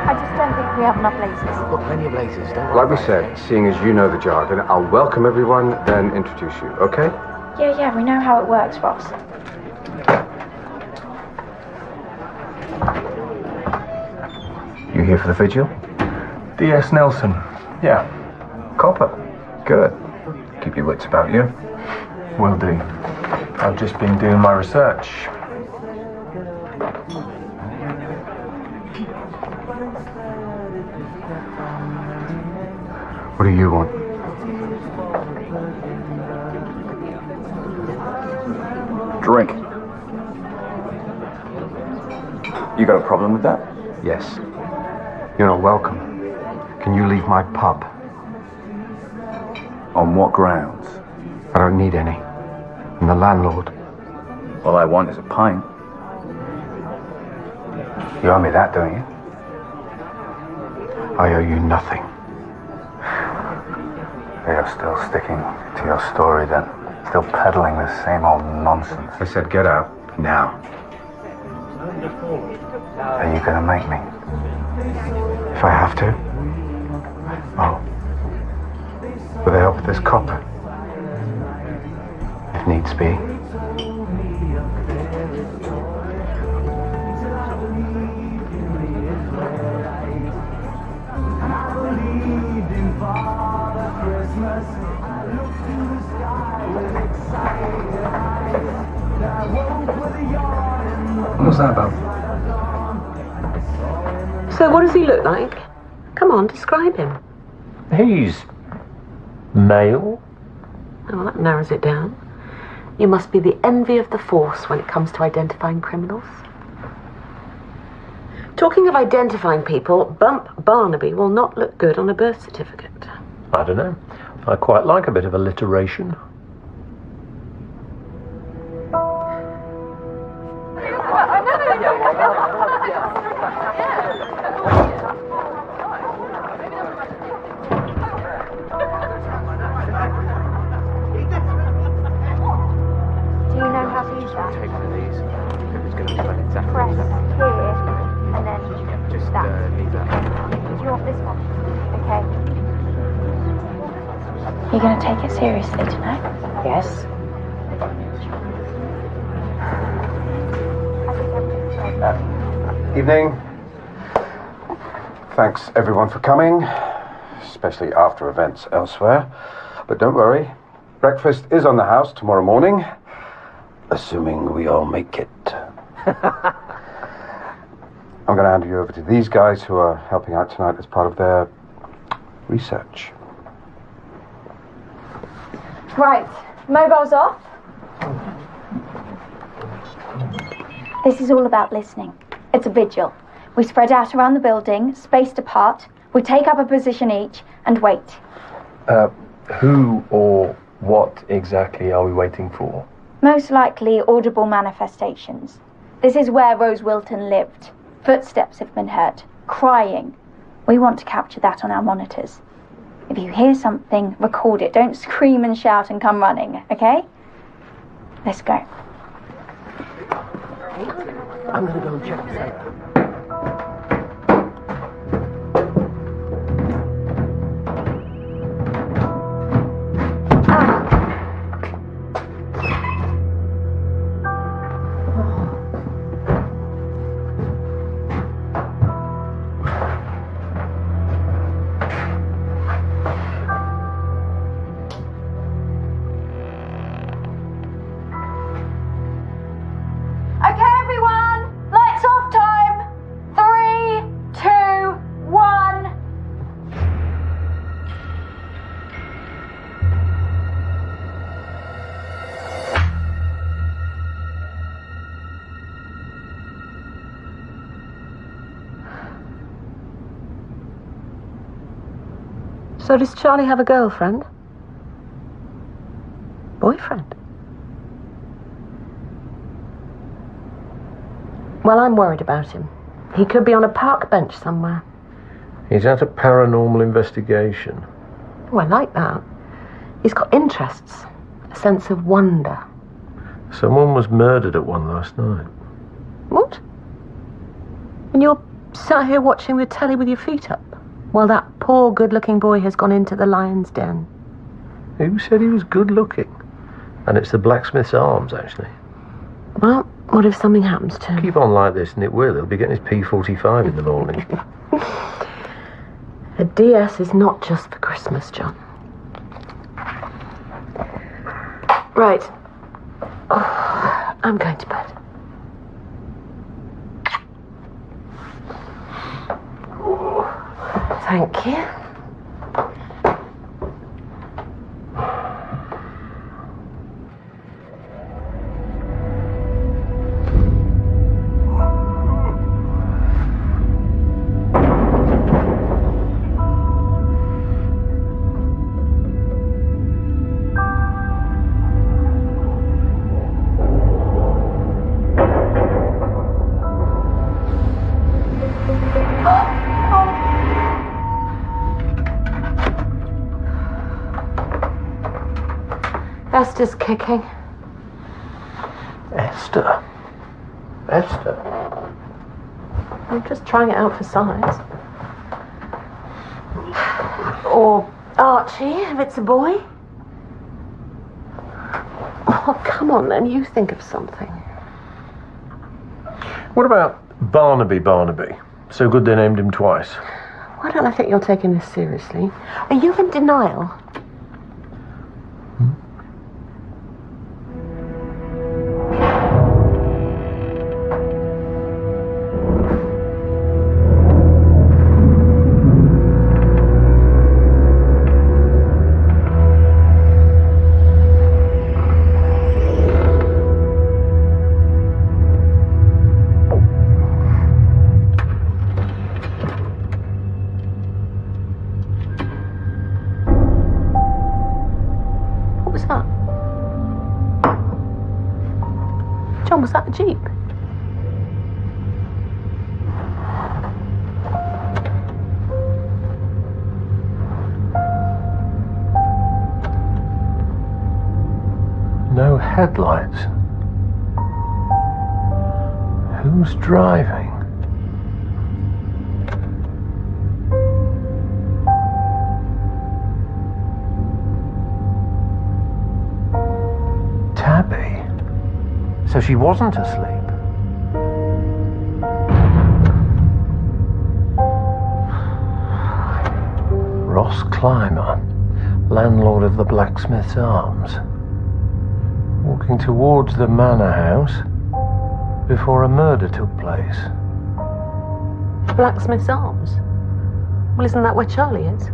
Speaker 3: I just don't think we have enough places.
Speaker 13: We've got plenty of places, don't we?
Speaker 9: Like we said, seeing as you know the jargon, I'll welcome everyone, then introduce you, okay?
Speaker 3: Yeah, we know how it works, Ross.
Speaker 10: You here for the vigil?
Speaker 4: D.S. Nelson. Yeah.
Speaker 10: Copper. Good. Keep your wits about you.
Speaker 4: Will do. I've just been doing my research.
Speaker 9: What do you want?
Speaker 10: Drink. You got a problem with that?
Speaker 9: Yes. You're not welcome. Can you leave my pub?
Speaker 10: On what grounds?
Speaker 9: I don't need any. I'm the landlord.
Speaker 10: All I want is a pint. You owe me that, don't you?
Speaker 9: I owe you nothing.
Speaker 10: You're still sticking to your story then. Still peddling the same old nonsense.
Speaker 9: I said get out. Now.
Speaker 10: Are you gonna make me?
Speaker 9: If I have to. Oh. With the help of this copper. If needs be.
Speaker 10: What was that about?
Speaker 2: So what does he look like? Come on, describe him.
Speaker 1: He's male.
Speaker 2: Oh, that narrows it down. You must be the envy of the force when it comes to identifying criminals. Talking of identifying people, Bump Barnaby will not look good on a birth certificate.
Speaker 1: I don't know. I quite like a bit of alliteration.
Speaker 3: Do you know how to use that?
Speaker 13: Take one of these. It's going to be like exactly
Speaker 3: Press
Speaker 13: that.
Speaker 3: here, and then
Speaker 13: Just
Speaker 3: that.
Speaker 13: leave that.
Speaker 3: Do you want this one? Okay. You're going to take it seriously tonight?
Speaker 2: Yes.
Speaker 9: Evening. Thanks everyone for coming, especially after events elsewhere. But don't worry, breakfast is on the house tomorrow morning. Assuming we all make it. I'm going to hand you over to these guys who are helping out tonight as part of their research.
Speaker 3: Right, mobile's off. This is all about listening. It's a vigil. We spread out around the building, spaced apart. We take up a position each and wait.
Speaker 4: Who or what exactly are we waiting for?
Speaker 3: Most likely audible manifestations. This is where Rose Wilton lived. Footsteps have been heard. Crying. We want to capture that on our monitors. If you hear something, record it. Don't scream and shout and come running, okay? Let's go.
Speaker 6: I'm gonna go and check this out.
Speaker 3: Okay, everyone! Lights off time! 3, 2, 1.
Speaker 11: So does Charlie have a girlfriend? Boyfriend? Well, I'm worried about him. He could be on a park bench somewhere.
Speaker 1: He's at a paranormal investigation.
Speaker 11: Oh, I like that. He's got interests, a sense of wonder.
Speaker 1: Someone was murdered at one last night.
Speaker 11: What? And you're sat here watching the telly with your feet up, while that poor good-looking boy has gone into the lion's den.
Speaker 1: Who said he was good-looking? And it's the Blacksmith's Arms, actually.
Speaker 11: Well, what if something happens to him?
Speaker 1: Keep on like this and it will. He'll be getting his P45 in the morning.
Speaker 11: A DS is not just for Christmas, John. Right. Oh, I'm going to bed. Thank you. Esther's kicking.
Speaker 1: Esther? Esther?
Speaker 11: I'm just trying it out for size. Or Archie, if it's a boy. Oh, come on then, you think of something.
Speaker 1: What about Barnaby? So good they named him twice.
Speaker 11: Why don't I think you're taking this seriously? Are you in denial? John, was that a Jeep?
Speaker 1: No headlights. Who's driving? Tabby. So she wasn't asleep. Ross Clymer, landlord of the Blacksmith's Arms. walking towards the manor house before a murder took place.
Speaker 16: Blacksmith's Arms? Well, isn't that where Charlie is?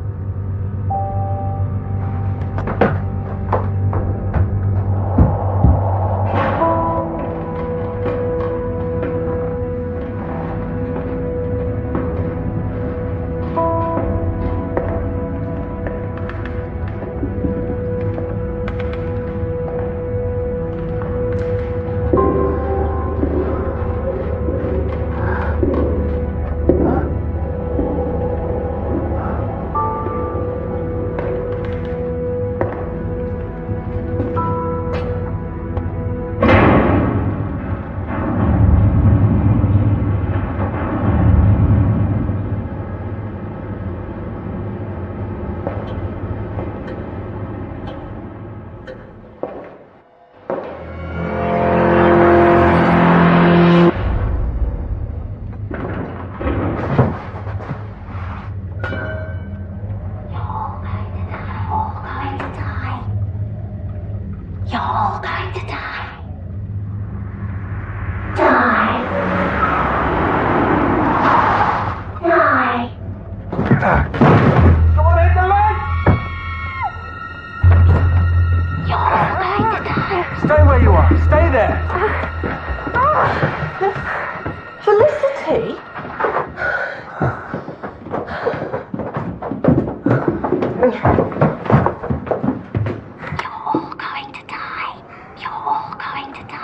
Speaker 12: Felicity?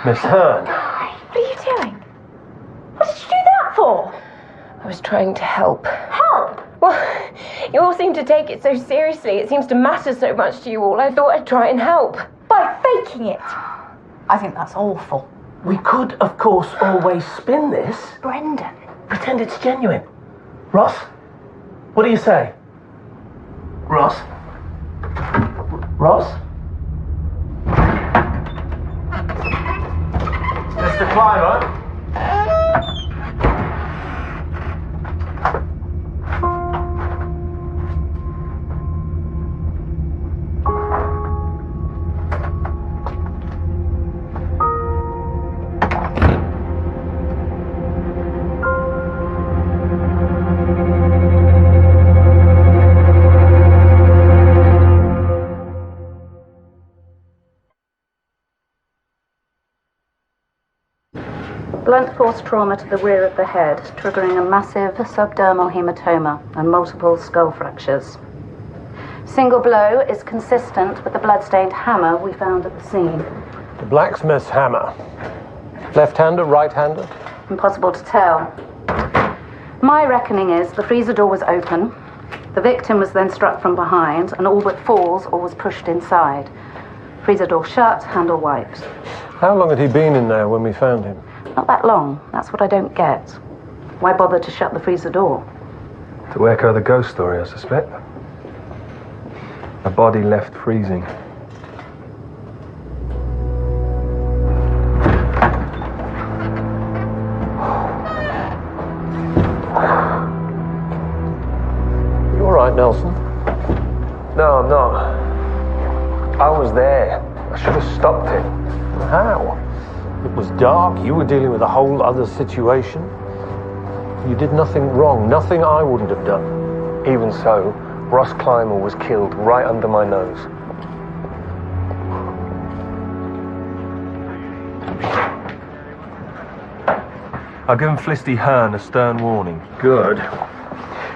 Speaker 1: Miss Hearn.
Speaker 12: What are you doing? What did you do that for?
Speaker 17: I was trying to help.
Speaker 12: Help?
Speaker 17: Well, you all seem to take it so seriously. It seems to matter so much to you all. I thought I'd try and help.
Speaker 12: By faking it. I think that's awful. We could, of course, always spin this.
Speaker 17: Brendan.
Speaker 12: Pretend it's genuine. Ross? What do you say? Ross? Ross?
Speaker 1: Mr. Clymer?
Speaker 7: Blunt force trauma to the rear of the head, triggering a massive subdermal hematoma and multiple skull fractures. Single blow is consistent with the blood-stained hammer we found at the scene.
Speaker 1: The blacksmith's hammer. Left-hander, right-hander?
Speaker 7: Impossible to tell. My reckoning is the freezer door was open, the victim was then struck from behind, and all but falls or was pushed inside. Freezer door shut, handle wiped.
Speaker 1: How long had he been in there when we found him?
Speaker 7: Not that long. That's what I don't get. Why bother to shut the freezer door?
Speaker 4: To echo the ghost story, I suspect. A body left freezing.
Speaker 1: You all right, Nelson?
Speaker 4: No, I'm not. I was there. I should have stopped it.
Speaker 1: How? It was dark. You were dealing with a whole other situation. You did nothing wrong. Nothing I wouldn't have done.
Speaker 4: Even so, Ross Clymer was killed right under my nose. I've given Felicity Hearn a stern warning.
Speaker 1: Good.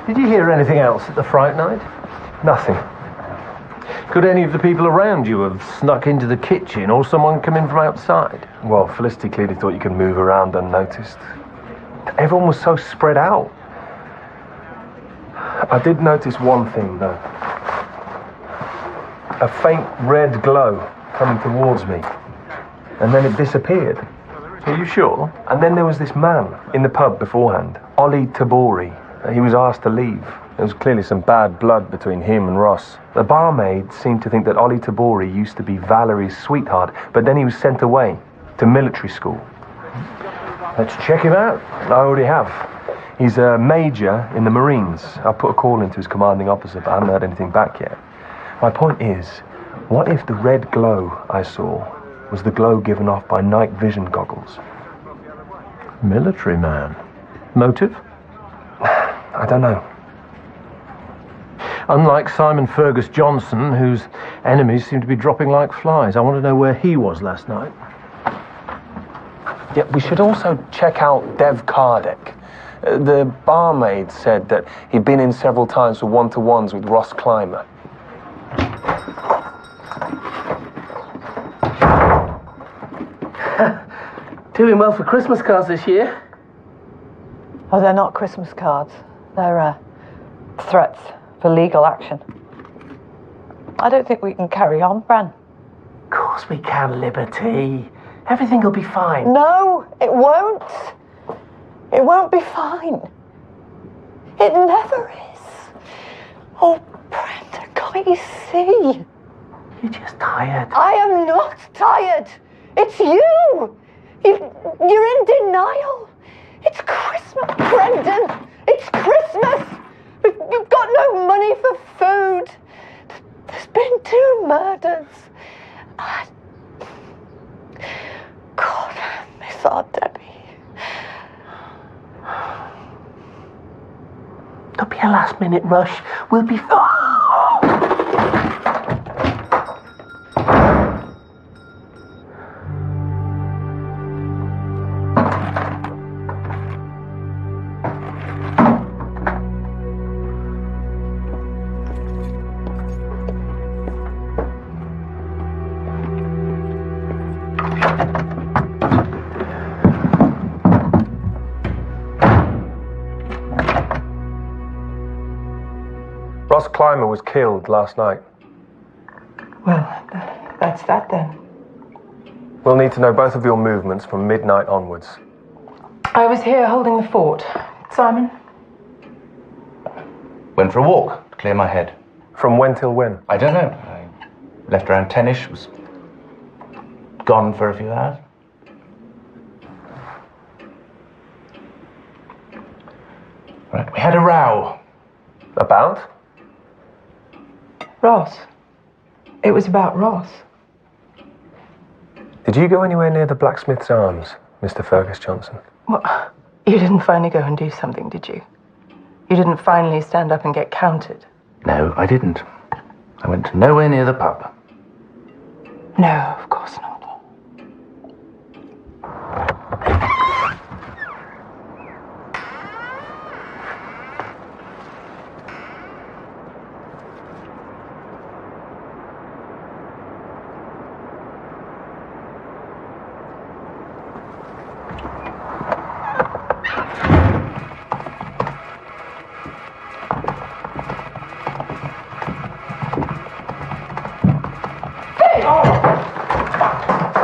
Speaker 1: Did you hear anything else at the Fright Night?
Speaker 4: Nothing.
Speaker 1: Could any of the people around you have snuck into the kitchen or someone come in from outside?
Speaker 4: Well, Felicity clearly thought you could move around unnoticed. Everyone was so spread out. I did notice one thing, though. A faint red glow coming towards me. And then it disappeared.
Speaker 1: Are you sure?
Speaker 4: And then there was this man in the pub beforehand, Ollie Tabori. He was asked to leave. There was clearly some bad blood between him and Ross. The barmaid seemed to think that Ollie Tabori used to be Valerie's sweetheart, but then he was sent away to military school.
Speaker 1: Let's check him out.
Speaker 4: I already have. He's a major in the Marines. I put a call into his commanding officer, but I haven't heard anything back yet. My point is, what if the red glow I saw was the glow given off by night vision goggles.
Speaker 1: Military man. Motive?
Speaker 4: I don't know.
Speaker 1: Unlike Simon Fergus Johnson, whose enemies seem to be dropping like flies. I want to know where he was last night.
Speaker 4: Yeah, we should also check out Dev Kardec. The barmaid said that he'd been in several times for one-to-ones with Ross Clymer.
Speaker 6: Doing well for Christmas cards this year.
Speaker 11: Oh, they're not Christmas cards. They're threats for legal action. I don't think we can carry on, Bran.
Speaker 6: Of course we can, Liberty. Everything will be fine.
Speaker 11: No, it won't. It won't be fine. It never is. Oh, Brenda, can't you see?
Speaker 6: You're just tired.
Speaker 11: I am not tired. It's you. You're in denial. It's Christmas, Brendan. It's Christmas. We've got no money for food. There's been 2 murders. God, I miss our Debbie.
Speaker 6: Don't be a last-minute rush. We'll be fine.
Speaker 4: Ross Clymer was killed last night.
Speaker 11: Well, that's that then.
Speaker 4: We'll need to know both of your movements from midnight onwards.
Speaker 11: I was here holding the fort. Simon?
Speaker 8: Went for a walk to clear my head.
Speaker 4: From when till when?
Speaker 8: I don't know. I left around 10ish, was gone for a few hours. Right, we had a row.
Speaker 4: About?
Speaker 11: Ross. It was about Ross.
Speaker 4: Did you go anywhere near the Blacksmith's Arms, Mr. Fergus Johnson?
Speaker 11: What? You didn't finally go and do something, did you? You didn't finally stand up and get counted?
Speaker 8: No, I didn't. I went nowhere near the pub.
Speaker 11: No, of course not.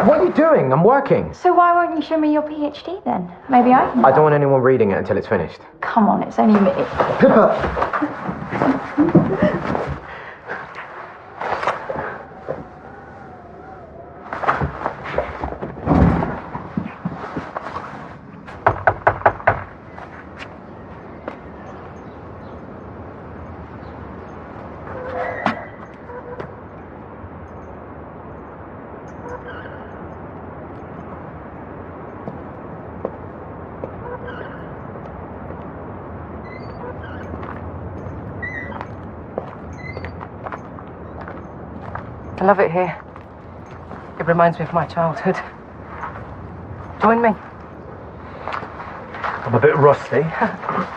Speaker 13: What are you doing? I'm working.
Speaker 3: So why won't you show me your PhD then? Maybe I can.
Speaker 13: I don't want anyone reading it until it's finished.
Speaker 3: Come on, it's only me.
Speaker 13: Pippa!
Speaker 11: I love it here. It reminds me of my childhood. Join me.
Speaker 1: I'm a bit rusty.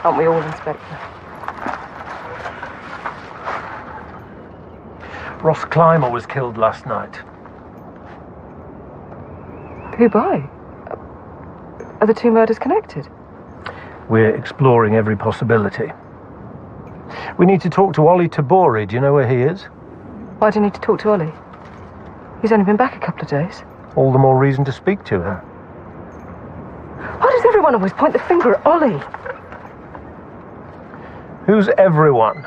Speaker 11: Aren't we all, Inspector?
Speaker 1: Ross Clymer was killed last night.
Speaker 11: Who by? Are the 2 murders connected?
Speaker 1: We're exploring every possibility. We need to talk to Ollie Tabori. Do you know where he is?
Speaker 11: Why do you need to talk to Ollie? He's only been back a couple of days.
Speaker 1: All the more reason to speak to him.
Speaker 11: Why does everyone always point the finger at Ollie?
Speaker 1: Who's everyone?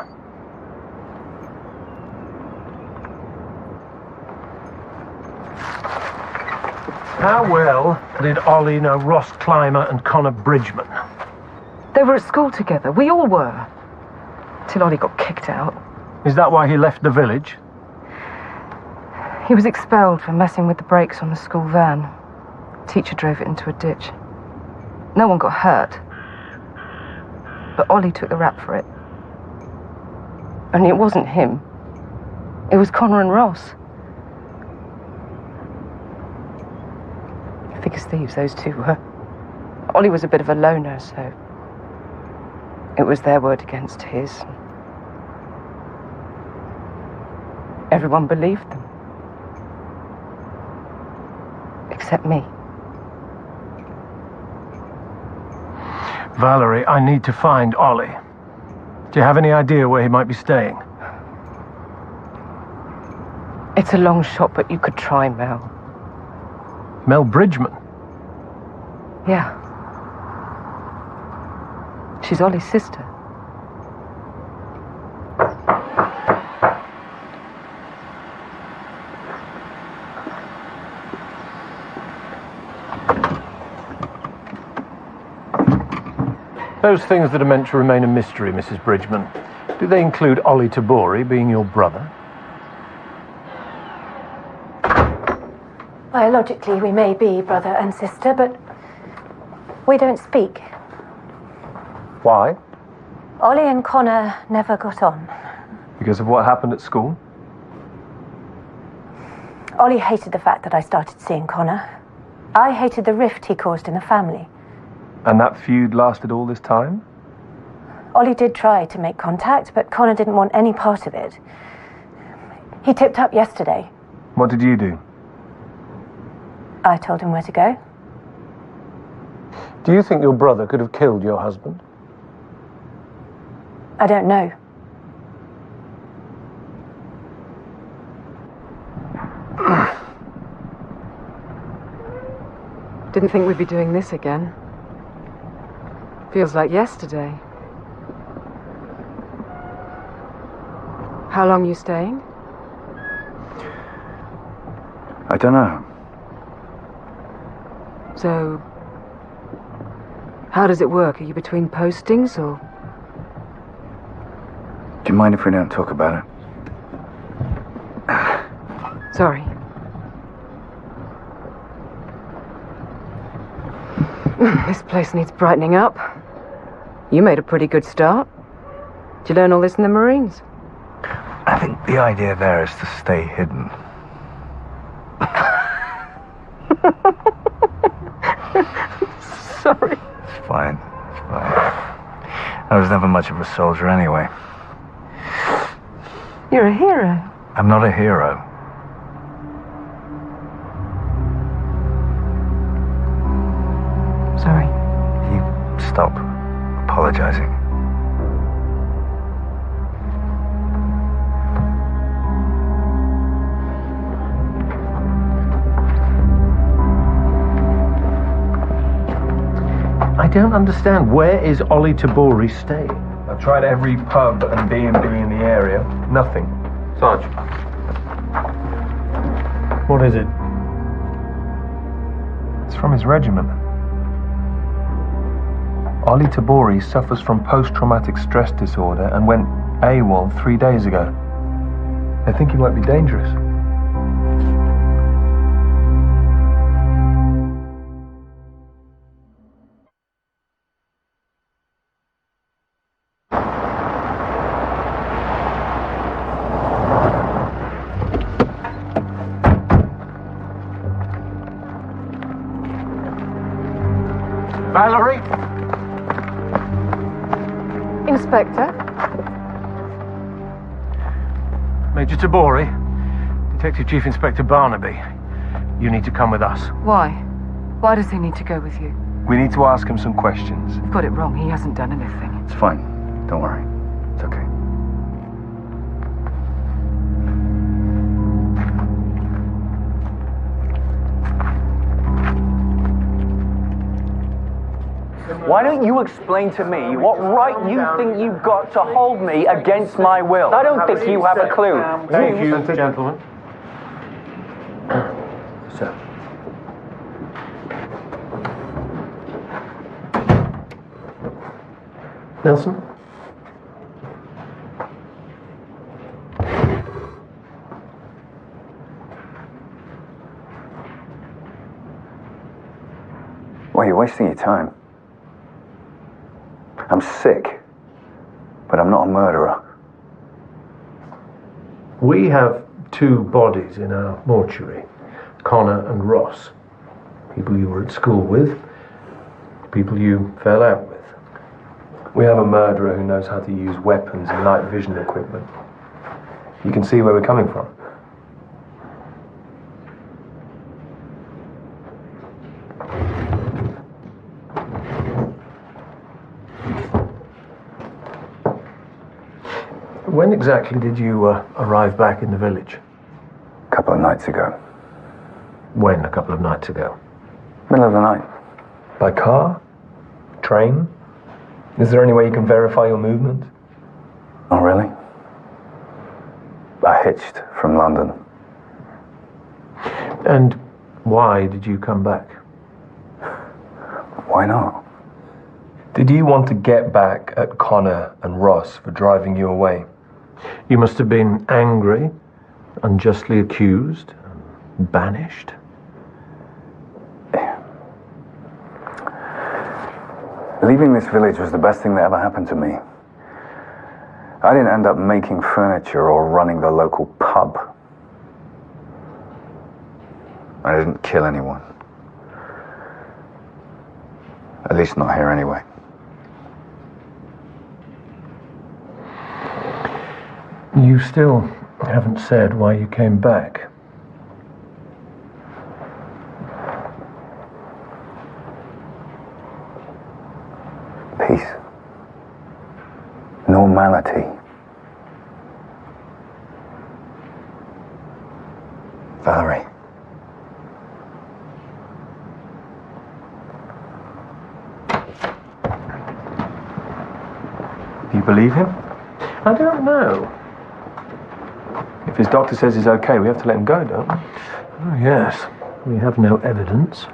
Speaker 1: How well did Ollie know Ross Clymer and Connor Bridgman?
Speaker 11: They were at school together. We all were. Till Ollie got kicked out.
Speaker 1: Is that why he left the village?
Speaker 18: He was expelled for messing with the brakes on the school van. Teacher drove it into a ditch. No one got hurt. But Ollie took the rap for it. Only it wasn't him. It was Connor and Ross. Thick as thieves, those two were. Ollie was a bit of a loner, so it was their word against his. Everyone believed them. Except me.
Speaker 1: Valerie, I need to find Ollie. Do you have any idea where he might be staying?
Speaker 18: It's a long shot, but you could try Mel.
Speaker 1: Mel Bridgman?
Speaker 18: Yeah. She's Ollie's sister.
Speaker 1: Those things that are meant to remain a mystery, Mrs. Bridgman, do they include Ollie Tabori being your brother?
Speaker 2: Biologically, we may be brother and sister, but we don't speak.
Speaker 4: Why?
Speaker 2: Ollie and Connor never got on.
Speaker 4: Because of what happened at school?
Speaker 2: Ollie hated the fact that I started seeing Connor. I hated the rift he caused in the family.
Speaker 4: And that feud lasted all this time?
Speaker 2: Ollie did try to make contact, but Connor didn't want any part of it. He tipped up yesterday.
Speaker 4: What did you do?
Speaker 2: I told him where to go.
Speaker 1: Do you think your brother could have killed your husband?
Speaker 2: I don't know.
Speaker 18: Didn't think we'd be doing this again. Feels like yesterday. How long you staying?
Speaker 10: I don't know.
Speaker 18: So, how does it work? Are you between postings, or...?
Speaker 10: Do you mind if we don't talk about it?
Speaker 18: Sorry. This place needs brightening up. You made a pretty good start. Did you learn all this in the Marines?
Speaker 10: I think the idea there is to stay hidden.
Speaker 18: Sorry.
Speaker 10: It's fine. It's fine. I was never much of a soldier anyway.
Speaker 18: You're a hero.
Speaker 10: I'm not a hero.
Speaker 18: Sorry.
Speaker 10: You stop apologizing.
Speaker 1: I don't understand. Where is Ollie Tabori staying?
Speaker 4: I've tried every pub and B&B in the area. Nothing.
Speaker 13: Sarge.
Speaker 1: What is it?
Speaker 4: It's from his regiment. Ollie Tabori suffers from post-traumatic stress disorder and went AWOL 3 days ago. They think he might be dangerous.
Speaker 1: Valerie?
Speaker 18: Inspector?
Speaker 1: Major Tabori, Detective Chief Inspector Barnaby. You need to come with us.
Speaker 18: Why? Why does he need to go with you?
Speaker 4: We need to ask him some questions.
Speaker 18: You've got it wrong. He hasn't done anything.
Speaker 10: It's fine. Don't worry. It's okay.
Speaker 19: Why don't you explain to me what right you think you've got to hold me against my will? I don't think you have a clue.
Speaker 1: Thank you, gentlemen. Sir. Nelson?
Speaker 10: Well, you're wasting your time. I'm sick, but I'm not a murderer.
Speaker 1: We have 2 bodies in our mortuary, Connor and Ross. People you were at school with, people you fell out with.
Speaker 4: We have a murderer who knows how to use weapons and night vision equipment. You can see where we're coming from.
Speaker 1: When exactly did you arrive back in the village?
Speaker 10: A couple of nights ago.
Speaker 1: When, a couple of nights ago?
Speaker 10: Middle of the night.
Speaker 4: By car? Train? Is there any way you can verify your movement?
Speaker 10: Oh, really? I hitched from London.
Speaker 1: And why did you come back?
Speaker 10: Why not?
Speaker 4: Did you want to get back at Connor and Ross for driving you away?
Speaker 1: You must have been angry, unjustly accused, banished.
Speaker 10: Leaving this village was the best thing that ever happened to me. I didn't end up making furniture or running the local pub. I didn't kill anyone. At least not here anyway.
Speaker 1: You still haven't said why you came back.
Speaker 10: Peace. Normality. Valerie.
Speaker 4: Do you believe him?
Speaker 1: I don't know.
Speaker 4: If his doctor says he's okay, we have to let him go, don't we?
Speaker 1: Oh, yes. We have no evidence.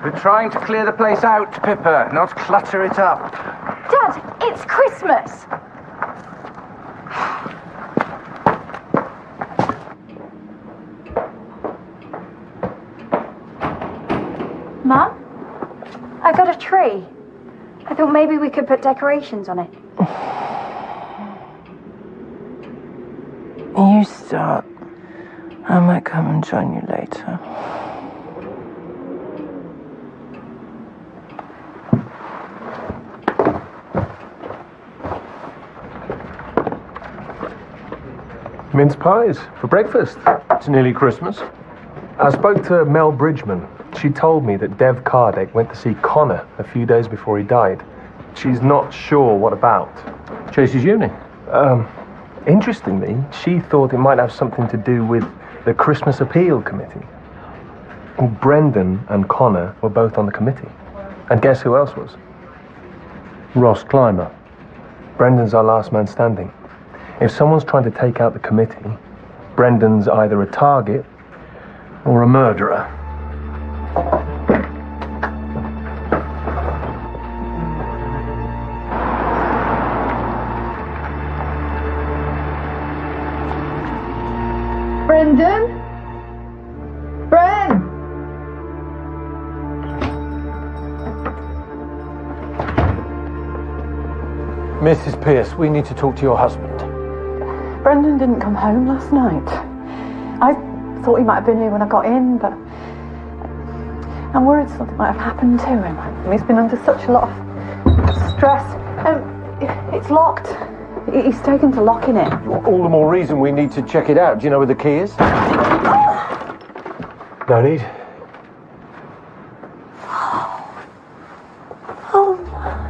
Speaker 8: We're trying to clear the place out, Pippa, not clutter it up.
Speaker 3: Dad, it's Christmas! Mum? I got a tree. I thought maybe we could put decorations on it.
Speaker 20: You start. I might come and join you later.
Speaker 4: Mince pies for breakfast.
Speaker 1: It's nearly Christmas.
Speaker 4: I spoke to Mel Bridgman. She told me that Dev Kardec went to see Connor a few days before he died. She's not sure what about.
Speaker 1: Chase's uni.
Speaker 4: Interestingly, she thought it might have something to do with the Christmas Appeal Committee. Brendan and Connor were both on the committee. And guess who else was?
Speaker 1: Ross Clymer.
Speaker 4: Brendan's our last man standing. If someone's trying to take out the committee, Brendan's either a target
Speaker 1: or a murderer.
Speaker 18: Brendan? Bren!
Speaker 1: Mrs. Pierce, we need to talk to your husband.
Speaker 12: Brendan didn't come home last night. I thought he might have been here when I got in, but I'm worried something might have happened to him. He's been under such a lot of stress. It's locked. He's taken to locking it.
Speaker 1: All the more reason we need to check it out. Do you know where the key is?
Speaker 4: No need.
Speaker 12: Oh my.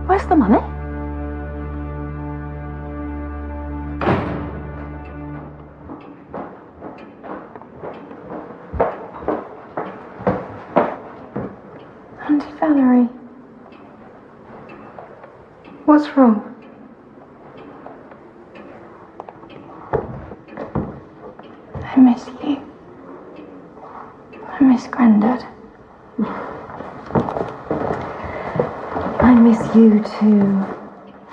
Speaker 12: Where's the money?
Speaker 3: Auntie Valerie. What's wrong? I miss you. I miss Grandad.
Speaker 2: I miss you too.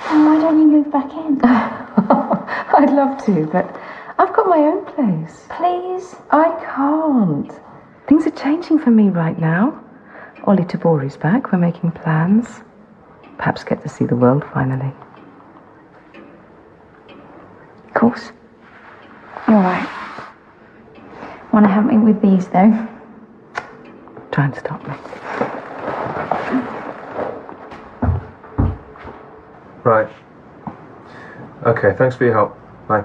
Speaker 7: Why don't you move back in?
Speaker 2: I'd love to, but I've got my own place.
Speaker 7: Please?
Speaker 2: I can't. Things are changing for me right now. Ollie Tabori's back. We're making plans. Perhaps get to see the world finally.
Speaker 3: Of course. You're right. Want to help me with these, though?
Speaker 2: Try and stop me.
Speaker 4: Right. Okay, thanks for your help. Bye.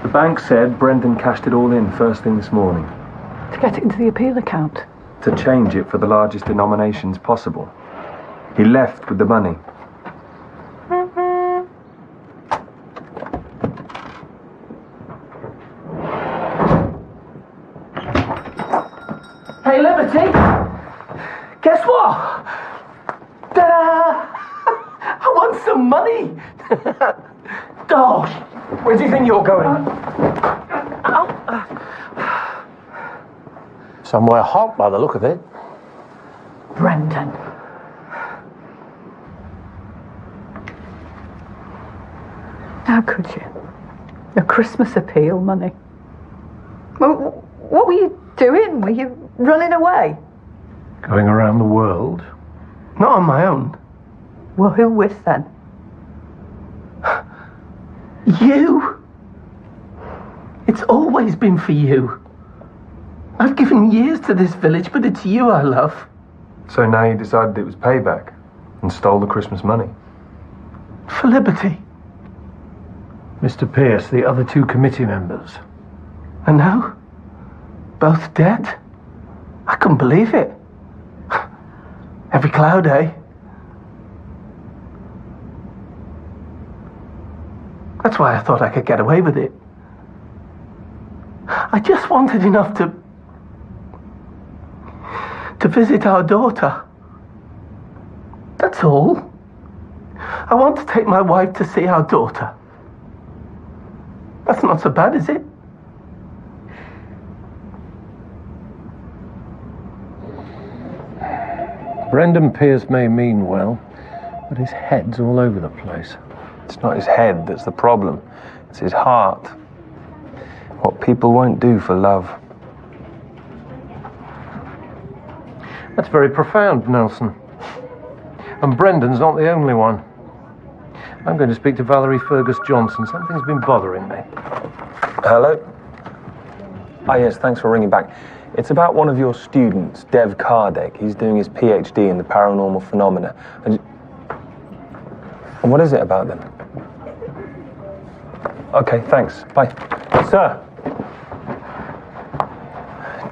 Speaker 4: The bank said Brendan cashed it all in first thing this morning.
Speaker 12: To get it into the appeal account.
Speaker 4: To change it for the largest denominations possible. He left with the money.
Speaker 6: Hey, Liberty! Guess what? Ta-da! I won some money! Gosh!
Speaker 1: Where do you think you're going? Somewhere hot by the look of it.
Speaker 12: Brendan. How could you? A Christmas appeal money. Well, what were you doing? Were you running away?
Speaker 1: Going around the world?
Speaker 6: Not on my own.
Speaker 12: Well, who with then?
Speaker 6: You! It's always been for you. I've given years to this village, but it's you I love.
Speaker 4: So now you decided it was payback and stole the Christmas money.
Speaker 6: For Liberty.
Speaker 1: Mr. Pierce, the other two committee members.
Speaker 6: And now? Both dead? I couldn't believe it. Every cloud, eh? That's why I thought I could get away with it. I just wanted enough to visit our daughter. That's all. I want to take my wife to see our daughter. That's not so bad, is it?
Speaker 1: Brendan Pierce may mean well, but his head's all over the place.
Speaker 4: It's not his head that's the problem. It's his heart. What people won't do for love.
Speaker 1: That's very profound, Nelson. And Brendan's not the only one. I'm going to speak to Valerie Fergus Johnson. Something's been bothering me.
Speaker 4: Hello? Ah, yes, thanks for ringing back. It's about one of your students, Dev Kardec. He's doing his PhD in the paranormal phenomena. And what is it about then? Okay, thanks. Bye. Sir!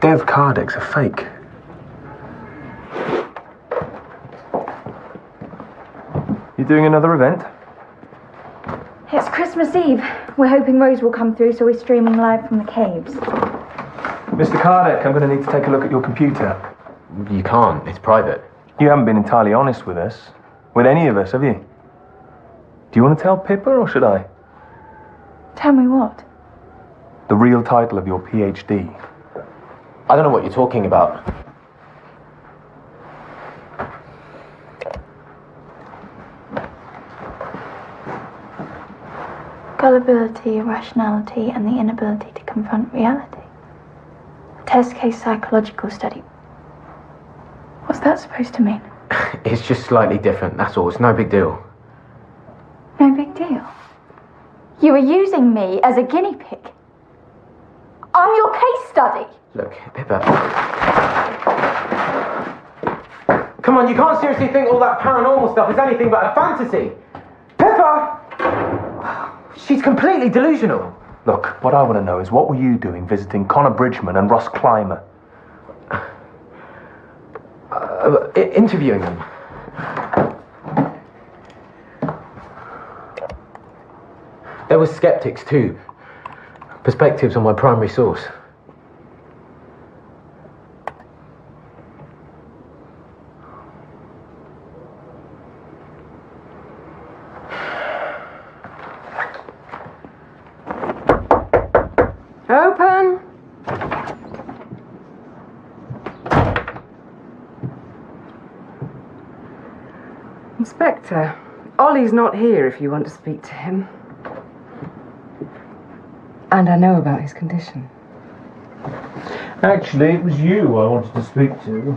Speaker 4: Dev Kardec's a fake. You doing another event?
Speaker 3: It's Christmas Eve. We're hoping Rose will come through, so we're streaming live from the caves.
Speaker 4: Mr. Kardec, I'm going to need to take a look at your computer.
Speaker 13: You can't. It's private.
Speaker 4: You haven't been entirely honest with us. With any of us, have you? Do you want to tell Pippa, or should I?
Speaker 3: Tell me what?
Speaker 4: The real title of your PhD.
Speaker 13: I don't know what you're talking about.
Speaker 3: Gullibility, irrationality, and the inability to confront reality. A test case psychological study. What's that supposed to mean?
Speaker 13: It's just slightly different, that's all. It's no big deal.
Speaker 3: No big deal. You were using me as a guinea pig. I'm your case study.
Speaker 13: Look, Pippa.
Speaker 1: Come on, you can't seriously think all that paranormal stuff is anything but a fantasy. Pippa! She's completely delusional.
Speaker 4: Look, what I want to know is what were you doing visiting Connor Bridgman and Ross Clymer?
Speaker 13: Interviewing them. There were skeptics too. Perspectives on my primary source.
Speaker 18: Open! Inspector, Ollie's not here if you want to speak to him. And I know about his condition.
Speaker 1: Actually, it was you I wanted to speak to.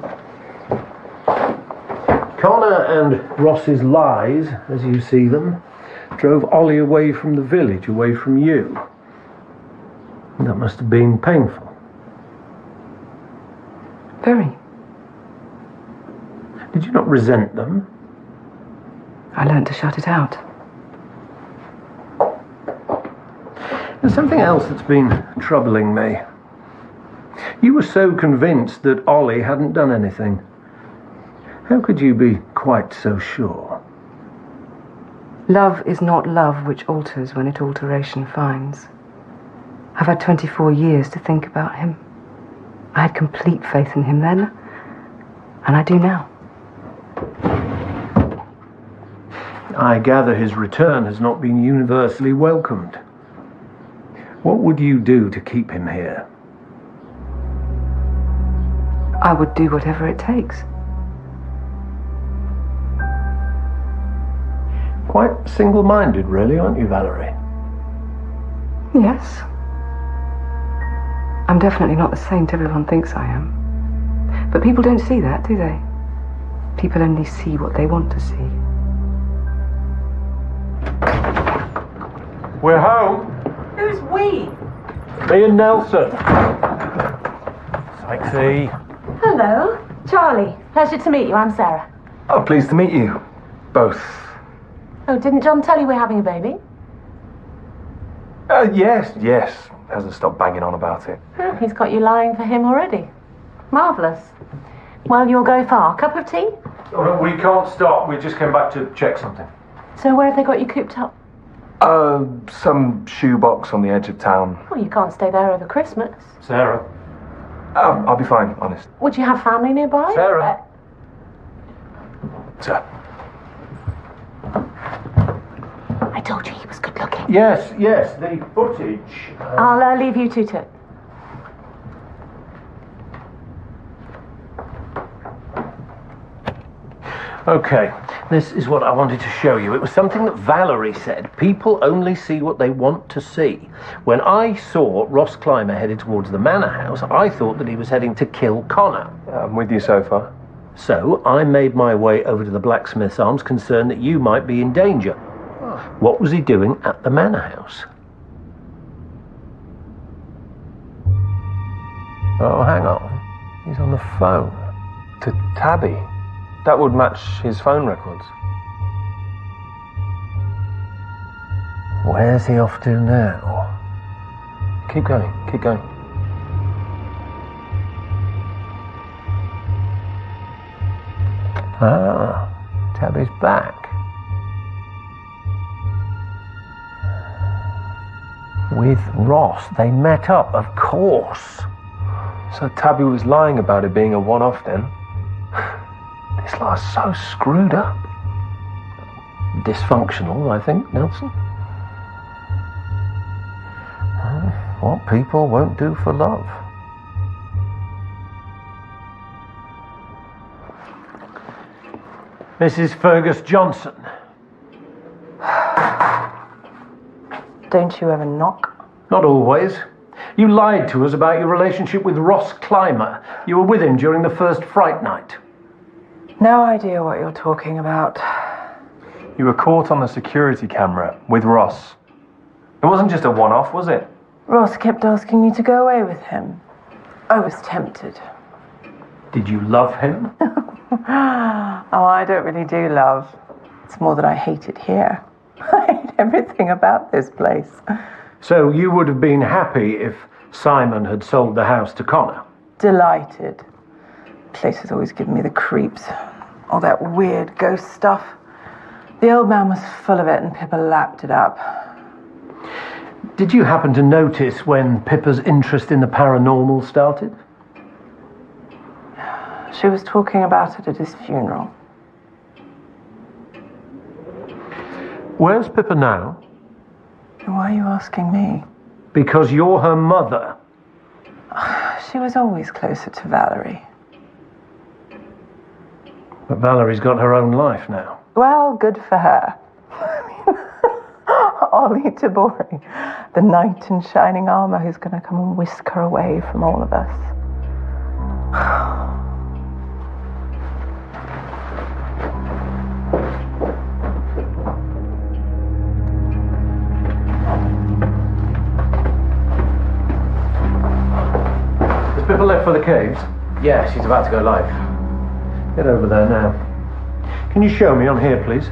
Speaker 1: Connor and Ross's lies, as you see them, drove Ollie away from the village, away from you. That must have been painful.
Speaker 18: Very.
Speaker 1: Did you not resent them?
Speaker 18: I learned to shut it out.
Speaker 1: There's something else that's been troubling me. You were so convinced that Ollie hadn't done anything. How could you be quite so sure?
Speaker 18: Love is not love which alters when it alteration finds. I've had 24 years to think about him. I had complete faith in him then, and I do now.
Speaker 1: I gather his return has not been universally welcomed. What would you do to keep him here?
Speaker 18: I would do whatever it takes.
Speaker 1: Quite single-minded, really, aren't you, Valerie?
Speaker 18: Yes. I'm definitely not the saint everyone thinks I am. But people don't see that, do they? People only see what they want to see.
Speaker 1: We're home.
Speaker 16: Who's we?
Speaker 1: Me and Nelson. Sexy.
Speaker 16: Hello. Charlie. Pleasure to meet you. I'm Sarah.
Speaker 4: Oh, pleased to meet you. Both.
Speaker 16: Oh, didn't John tell you we're having a baby?
Speaker 4: Yes. Hasn't stopped banging on about it.
Speaker 16: He's got you lying for him already. Marvellous. Well, you'll go far. Cup of tea?
Speaker 1: Oh, we can't stop. We just came back to check something.
Speaker 16: So where have they got you cooped up?
Speaker 4: Some shoebox on the edge of town.
Speaker 16: Well, you can't stay there over Christmas.
Speaker 1: Sarah.
Speaker 4: I'll be fine, honest.
Speaker 16: Would you have family nearby?
Speaker 1: Sarah.
Speaker 4: Sir.
Speaker 16: I told you he was good looking.
Speaker 1: Yes, the footage.
Speaker 16: I'll leave you two to it.
Speaker 1: Okay, this is what I wanted to show you. It was something that Valerie said. People only see what they want to see. When I saw Ross Clymer headed towards the manor house, I thought that he was heading to kill Connor.
Speaker 4: I'm with you so far.
Speaker 1: So I made my way over to the Blacksmith's Arms, concerned that you might be in danger. What was he doing at the manor house? Oh, hang on. He's on the phone.
Speaker 4: To Tabby. That would match his phone records.
Speaker 1: Where's he off to now?
Speaker 4: Keep going.
Speaker 1: Ah, Tabby's back. With Ross. They met up, of course.
Speaker 4: So Tabby was lying about it being a one-off then? This lot's so screwed up.
Speaker 1: Dysfunctional, I think, Nelson. What people won't do for love. Mrs. Fergus Johnson.
Speaker 12: Don't you ever knock?
Speaker 1: Not always. You lied to us about your relationship with Ross Clymer. You were with him during the first fright night.
Speaker 12: No idea what you're talking about.
Speaker 4: You were caught on the security camera with Ross. It wasn't just a one-off, was it?
Speaker 12: Ross kept asking me to go away with him. I was tempted.
Speaker 1: Did you love him?
Speaker 12: Oh, I don't really do love. It's more that I hate it here. I hate everything about this place.
Speaker 1: So you would have been happy if Simon had sold the house to Connor?
Speaker 12: Delighted. Place has always given me the creeps. All that weird ghost stuff. The old man was full of it and Pippa lapped it up.
Speaker 1: Did you happen to notice when Pippa's interest in the paranormal started?
Speaker 12: She was talking about it at his funeral.
Speaker 1: Where's Pippa now?
Speaker 12: Why are you asking me?
Speaker 1: Because you're her mother.
Speaker 12: She was always closer to Valerie.
Speaker 1: But Valerie's got her own life now.
Speaker 20: Well, good for her. Ollie Tabori, the knight in shining armour who's going to come and whisk her away from all of us.
Speaker 1: There's people left for the caves.
Speaker 13: Yeah, she's about to go live.
Speaker 1: Get over there now. Can you show me on here, please?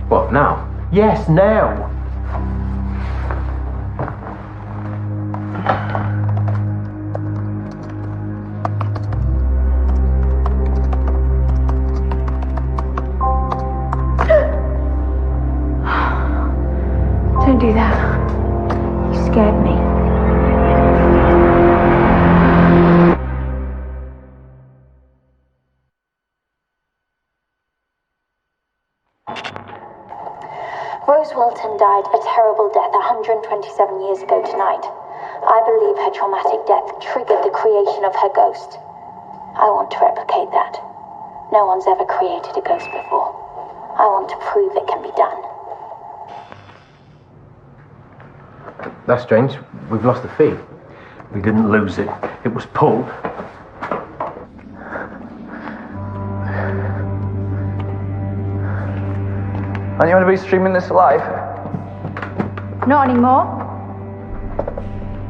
Speaker 13: What, now?
Speaker 1: Yes, now.
Speaker 3: Don't do that. You scared me.
Speaker 21: Rose Wilton died a terrible death 127 years ago tonight. I believe her traumatic death triggered the creation of her ghost. I want to replicate that. No one's ever created a ghost before. I want to prove it can be done.
Speaker 13: That's strange. We've lost the fee.
Speaker 1: We didn't lose it. It was pulled.
Speaker 19: Aren't you going to be streaming this live?
Speaker 3: Not anymore.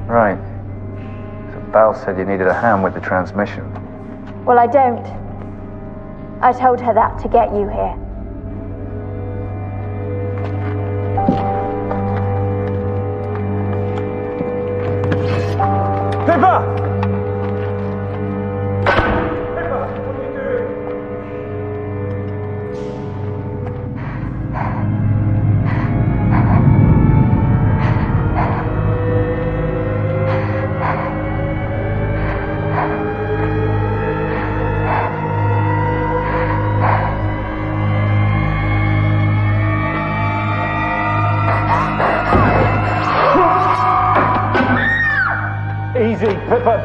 Speaker 10: Right. So Val said you needed a hand with the transmission.
Speaker 3: Well, I don't. I told her that to get you here.
Speaker 4: Pippa!
Speaker 1: Easy, Pippa.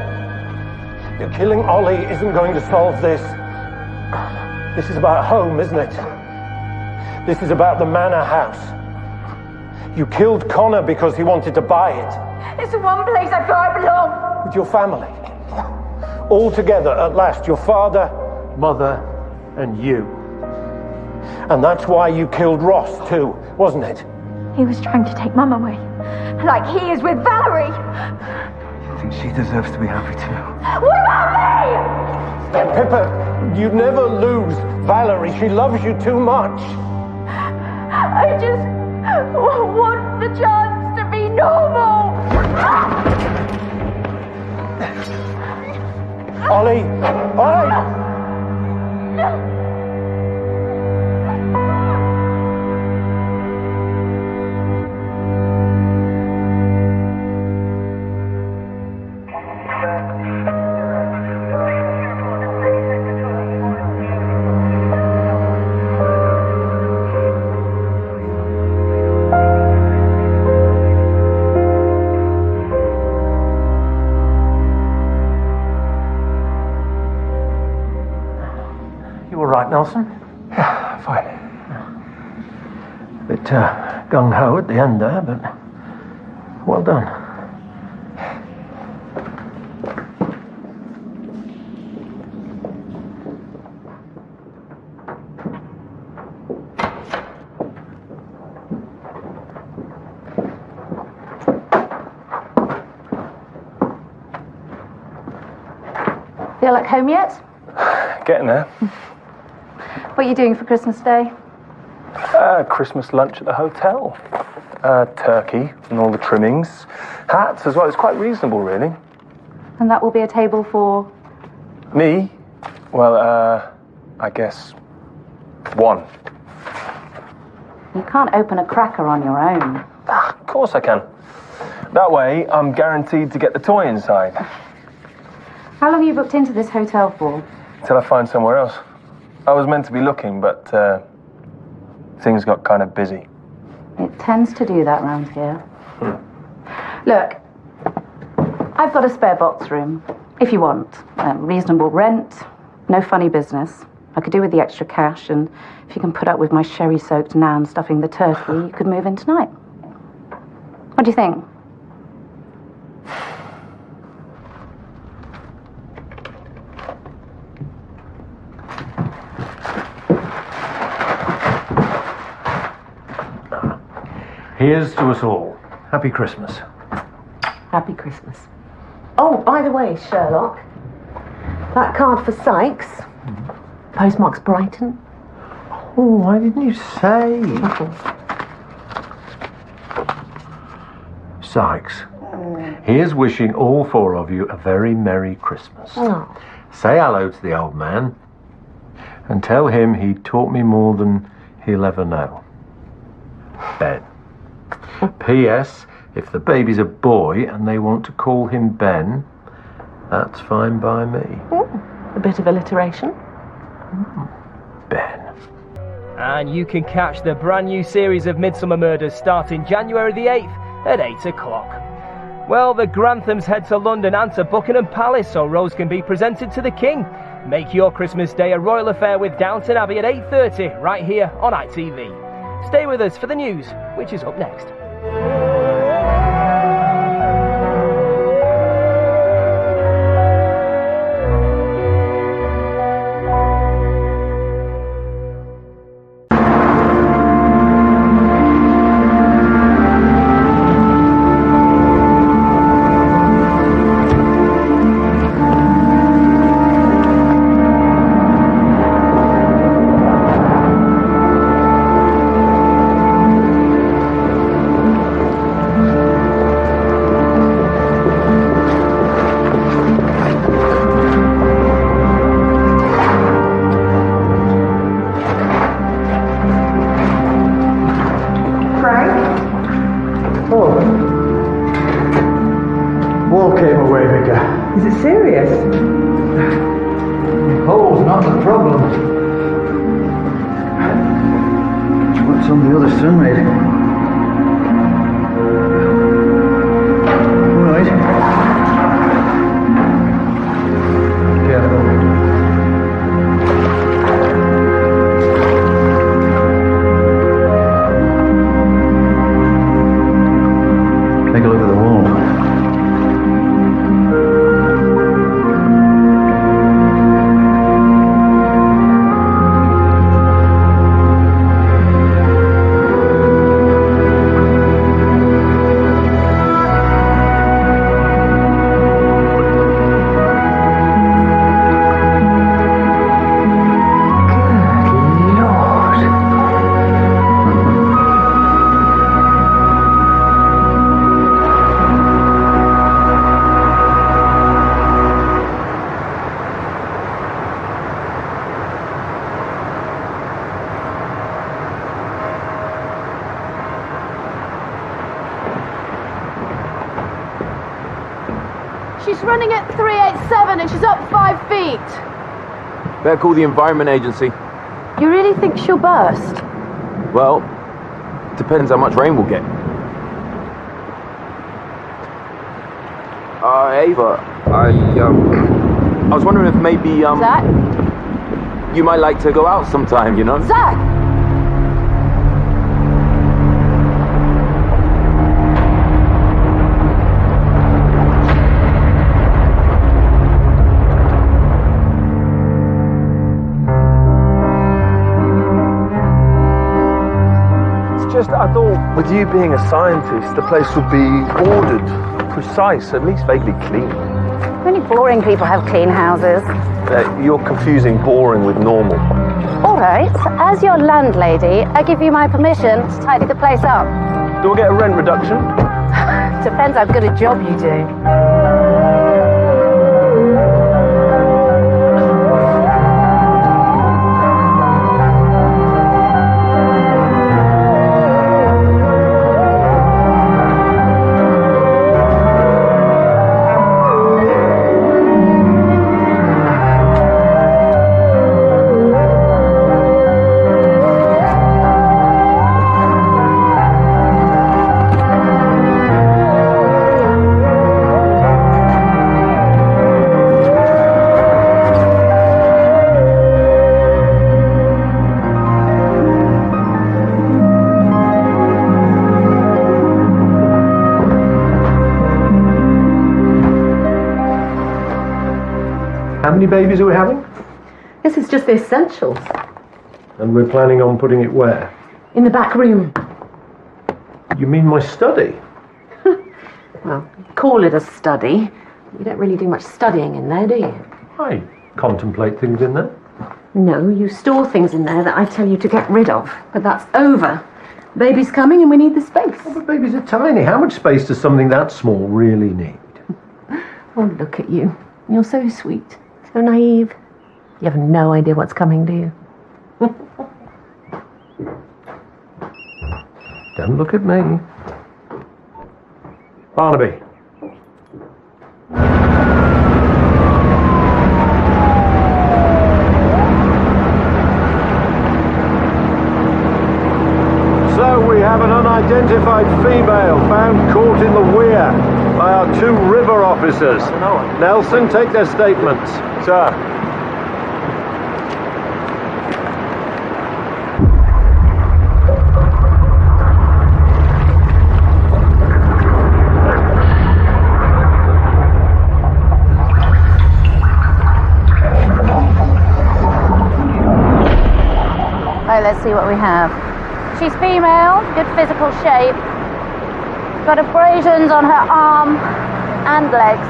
Speaker 1: You're killing Ollie isn't going to solve this. This is about home, isn't it? This is about the manor house. You killed Connor because he wanted to buy it.
Speaker 3: It's the one place I feel I belong.
Speaker 1: With your family. All together at last, your father, mother, and you. And that's why you killed Ross too, wasn't it?
Speaker 3: He was trying to take Mum away. Like he is with Valerie.
Speaker 10: I think she deserves to be happy too.
Speaker 3: What about me?
Speaker 1: Pippa, you never lose Valerie. She loves you too much.
Speaker 3: I just want the chance to be normal.
Speaker 1: Ollie! Ollie! Nelson?
Speaker 4: Yeah, fine.
Speaker 1: Bit gung-ho at the end there, but well done.
Speaker 7: Feel like home yet?
Speaker 4: Getting there.
Speaker 7: What are you doing for Christmas Day?
Speaker 4: Christmas lunch at the hotel. Turkey and all the trimmings. Hats as well. It's quite reasonable, really.
Speaker 7: And that will be a table for?
Speaker 4: Me? Well, I guess one.
Speaker 7: You can't open a cracker on your own.
Speaker 4: Of course I can. That way, I'm guaranteed to get the toy inside.
Speaker 7: How long have you booked into this hotel for?
Speaker 4: Till I find somewhere else. I was meant to be looking, but things got kind of busy.
Speaker 7: It tends to do that round here. Look, I've got a spare box room, if you want. Reasonable rent, no funny business. I could do with the extra cash, and if you can put up with my sherry-soaked nan stuffing the turkey, you could move in tonight. What do you think?
Speaker 1: Here's to us all. Happy Christmas.
Speaker 16: Happy Christmas. Oh, by the way, Sherlock, that card for Sykes, postmark's Brighton.
Speaker 1: Oh, why didn't you say? Sykes, here's wishing all four of you a very Merry Christmas.
Speaker 16: Oh.
Speaker 1: Say hello to the old man and tell him he taught me more than he'll ever know. Ben. P.S. If the baby's a boy and they want to call him Ben, that's fine by me.
Speaker 16: A bit of alliteration.
Speaker 1: Ben.
Speaker 14: And you can catch the brand new series of Midsomer Murders starting January the 8th at 8 o'clock. Well, the Granthams head to London and to Buckingham Palace so Rose can be presented to the King. Make your Christmas Day a royal affair with Downton Abbey at 8:30 right here on ITV. Stay with us for the news, which is up next.
Speaker 11: Is it serious?
Speaker 1: Hole's not the problem. What's on the other side? Right. Careful. Take a look at the wall.
Speaker 22: She's running at 387 and she's up 5 feet.
Speaker 13: Better call the Environment Agency.
Speaker 2: You really think she'll burst?
Speaker 13: Well, depends how much rain we'll get. Ava, I was wondering if maybe,
Speaker 22: Zach?
Speaker 13: you might like to go out sometime, you know?
Speaker 22: Zach!
Speaker 4: Just, I thought, with you being a scientist, the place would be ordered, precise, at least vaguely clean.
Speaker 7: Only boring people have clean houses.
Speaker 4: You're confusing boring with normal.
Speaker 7: All right, as your landlady, I give you my permission to tidy the place up.
Speaker 4: Do I get a rent reduction?
Speaker 7: Depends how good a job you do.
Speaker 1: many babies are we having?
Speaker 16: This is just the essentials.
Speaker 1: And we're planning on putting it where?
Speaker 16: In the back room.
Speaker 1: You mean my study?
Speaker 16: Well, call it a study. You don't really do much studying in there, do you?
Speaker 1: I contemplate things in there.
Speaker 16: No, you store things in there that I tell you to get rid of. But that's over. Baby's coming and we need the space.
Speaker 1: Oh, but babies are tiny. How much space does something that small really need?
Speaker 16: Oh, look at you. You're so sweet. So naive. You have no idea what's coming, do you?
Speaker 1: Don't look at me. Barnaby. So we have an unidentified female found caught in the weir by our 2 river officers. Nelson, take their statements. Sir.
Speaker 22: Let's see what we have. She's female, good physical shape. Got abrasions on her arm and legs.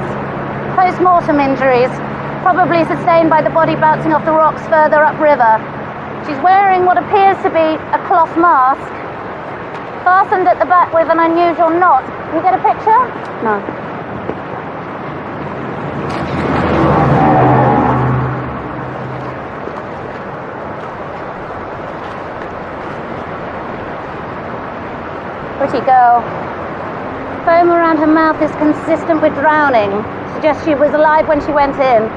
Speaker 22: Post-mortem injuries, probably sustained by the body bouncing off the rocks further upriver. She's wearing what appears to be a cloth mask, fastened at the back with an unusual knot. Can you get a picture? No. Pretty girl. Foam around her mouth is consistent with drowning. Suggests she was alive when she went in.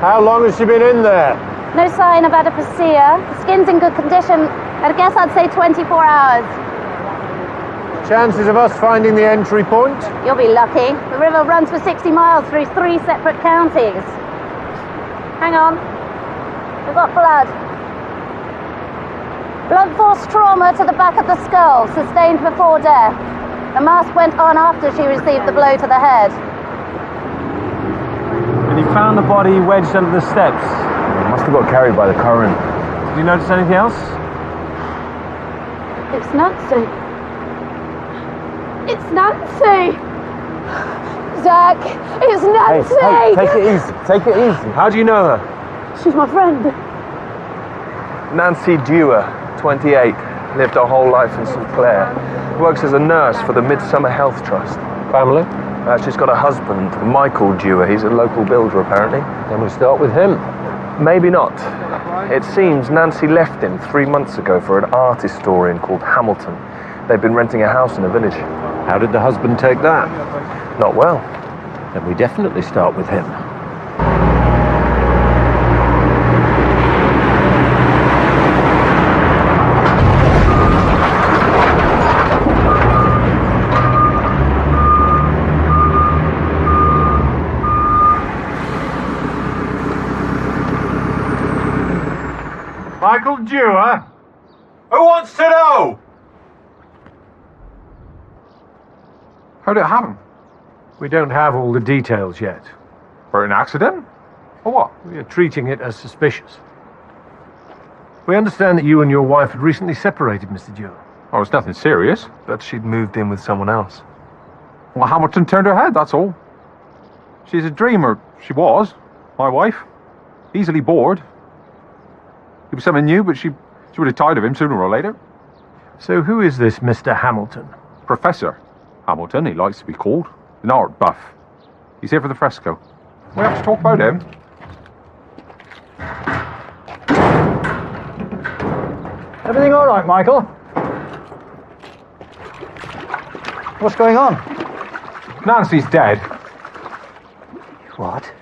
Speaker 1: How long has she been in there?
Speaker 22: No sign of adipocia. The skin's in good condition. I guess I'd say 24 hours.
Speaker 1: Chances of us finding the entry point?
Speaker 22: You'll be lucky. The river runs for 60 miles through 3 separate counties. Hang on. We've got blood. Blunt force trauma to the back of the skull, sustained before death. The mask went on after she received the blow to the head.
Speaker 5: And he found the body wedged under the steps.
Speaker 10: Must have got carried by the current.
Speaker 5: Did you notice anything else?
Speaker 22: It's Nancy. It's Nancy! Zach, it's Nancy!
Speaker 5: Hey, take it easy. Take it easy. How do you know her?
Speaker 22: She's my friend.
Speaker 4: Nancy Dewar, 28, lived her whole life in St. Clair. Works as a nurse for the Midsomer Health Trust.
Speaker 1: Family?
Speaker 4: She's got a husband, Michael Dewar. He's a local builder, apparently.
Speaker 1: Then we start with him.
Speaker 4: Maybe not. It seems Nancy left him 3 months ago for an art historian called Hamilton. They've been renting a house in a village.
Speaker 1: How did the husband take that?
Speaker 4: Not well.
Speaker 1: Then we definitely start with him. Michael Dewar? Who wants to know?
Speaker 15: How did it happen?
Speaker 1: We don't have all the details yet.
Speaker 15: For an accident? Or what?
Speaker 1: We are treating it as suspicious. We understand that you and your wife had recently separated, Mr. Dewar.
Speaker 15: Oh, it's nothing serious.
Speaker 4: But she'd moved in with someone else.
Speaker 15: Well, Hamilton turned her head, that's all. She's a dreamer. She was. My wife. Easily bored. He was something new, but she would have tired of him sooner or later.
Speaker 1: So who is this Mr. Hamilton?
Speaker 15: Professor Hamilton, he likes to be called. An art buff. He's here for the fresco. We have to talk about him.
Speaker 23: Everything all right, Michael? What's going on?
Speaker 15: Nancy's dead.
Speaker 23: What?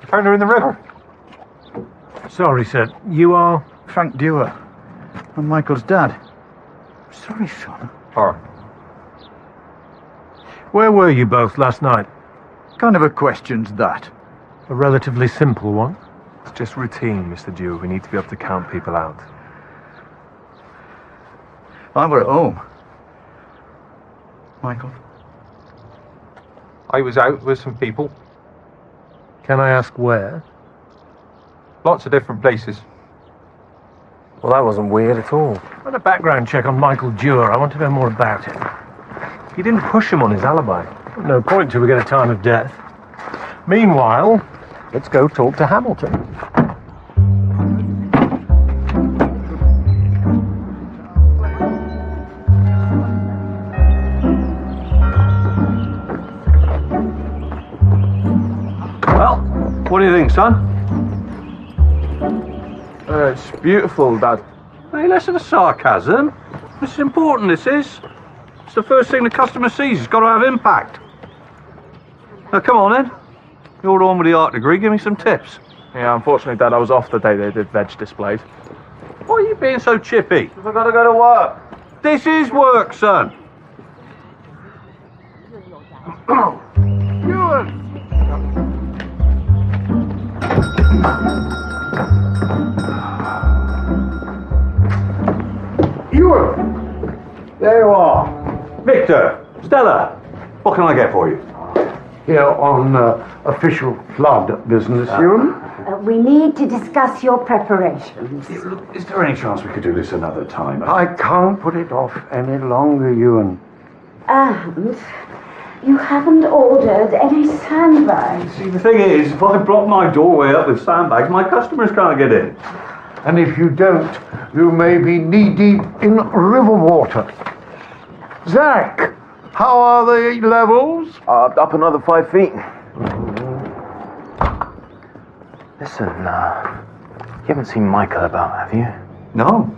Speaker 15: I found her in the river.
Speaker 1: Sorry, sir. You are?
Speaker 23: Frank Dewar. I'm Michael's dad. Sorry, son.
Speaker 15: Her.
Speaker 1: Where were you both last night?
Speaker 23: Kind of a question's that?
Speaker 1: A relatively simple one.
Speaker 4: It's just routine, Mr. Dewar. We need to be able to count people out.
Speaker 23: I were at home. Michael?
Speaker 15: I was out with some people.
Speaker 1: Can I ask where?
Speaker 15: Lots of different places.
Speaker 13: Well, that wasn't weird at all.
Speaker 1: Run a background check on Michael Dewar. I want to know more about him.
Speaker 4: You didn't push him on his alibi.
Speaker 1: No point till we get a time of death. Meanwhile, let's go talk to Hamilton.
Speaker 8: Well, what do you think, son?
Speaker 5: It's beautiful, Dad.
Speaker 8: Hey, less of a sarcasm. This is important, this is. It's the first thing the customer sees. It's got to have impact. Now, come on, then. You're the one with the art degree. Give me some tips.
Speaker 5: Yeah, unfortunately, Dad, I was off the day they did veg displays.
Speaker 8: Why are you being so chippy?
Speaker 5: I've got to go to work.
Speaker 8: This is work, son.
Speaker 9: Ewan! There you are.
Speaker 8: Victor, Stella, what can I get for you?
Speaker 9: Here on official flood business, Ewan.
Speaker 17: We need to discuss your preparations.
Speaker 8: Is there any chance we could do this another time?
Speaker 9: I can't put it off any longer, Ewan.
Speaker 17: And you haven't ordered any sandbags.
Speaker 8: See, the thing is, if I block my doorway up with sandbags, my customers can't get in.
Speaker 9: And if you don't, you may be knee-deep in river water. Zach, how are the levels?
Speaker 5: Up another 5 feet. Listen, you haven't seen Michael about, have you?
Speaker 8: No.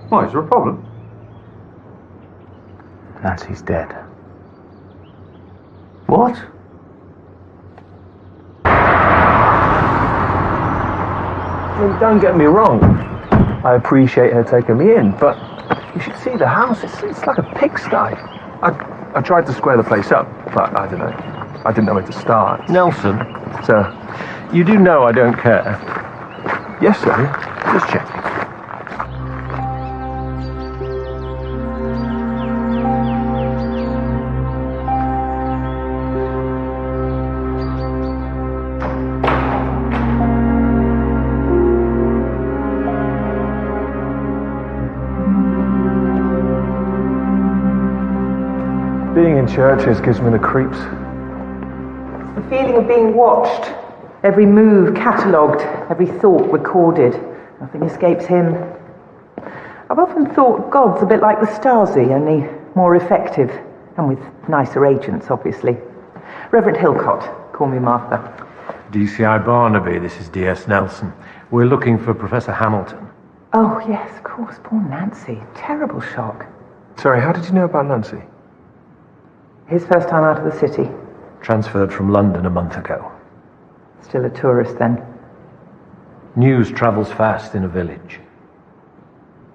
Speaker 8: Why, is there a problem?
Speaker 5: Nancy's dead.
Speaker 8: What?
Speaker 5: I mean, don't get me wrong. I appreciate her taking me in, but you should see the house. It's like a pigsty. I tried to square the place up, but I don't know. I didn't know where to start.
Speaker 1: Nelson,
Speaker 5: Sir.
Speaker 1: you do know I don't care.
Speaker 5: Yes, sir.
Speaker 1: Just checking.
Speaker 5: Being in churches gives me the creeps.
Speaker 11: The feeling of being watched. Every move catalogued, every thought recorded. Nothing escapes him. I've often thought God's a bit like the Stasi, only more effective, and with nicer agents, obviously. Reverend Hillcott, call me Martha.
Speaker 1: DCI Barnaby, this is DS Nelson. We're looking for Professor Hamilton.
Speaker 11: Oh, yes, of course, poor Nancy. Terrible shock.
Speaker 5: Sorry, how did you know about Nancy?
Speaker 11: His first time out of the city.
Speaker 1: Transferred from London a month ago.
Speaker 11: Still a tourist then.
Speaker 1: News travels fast in a village.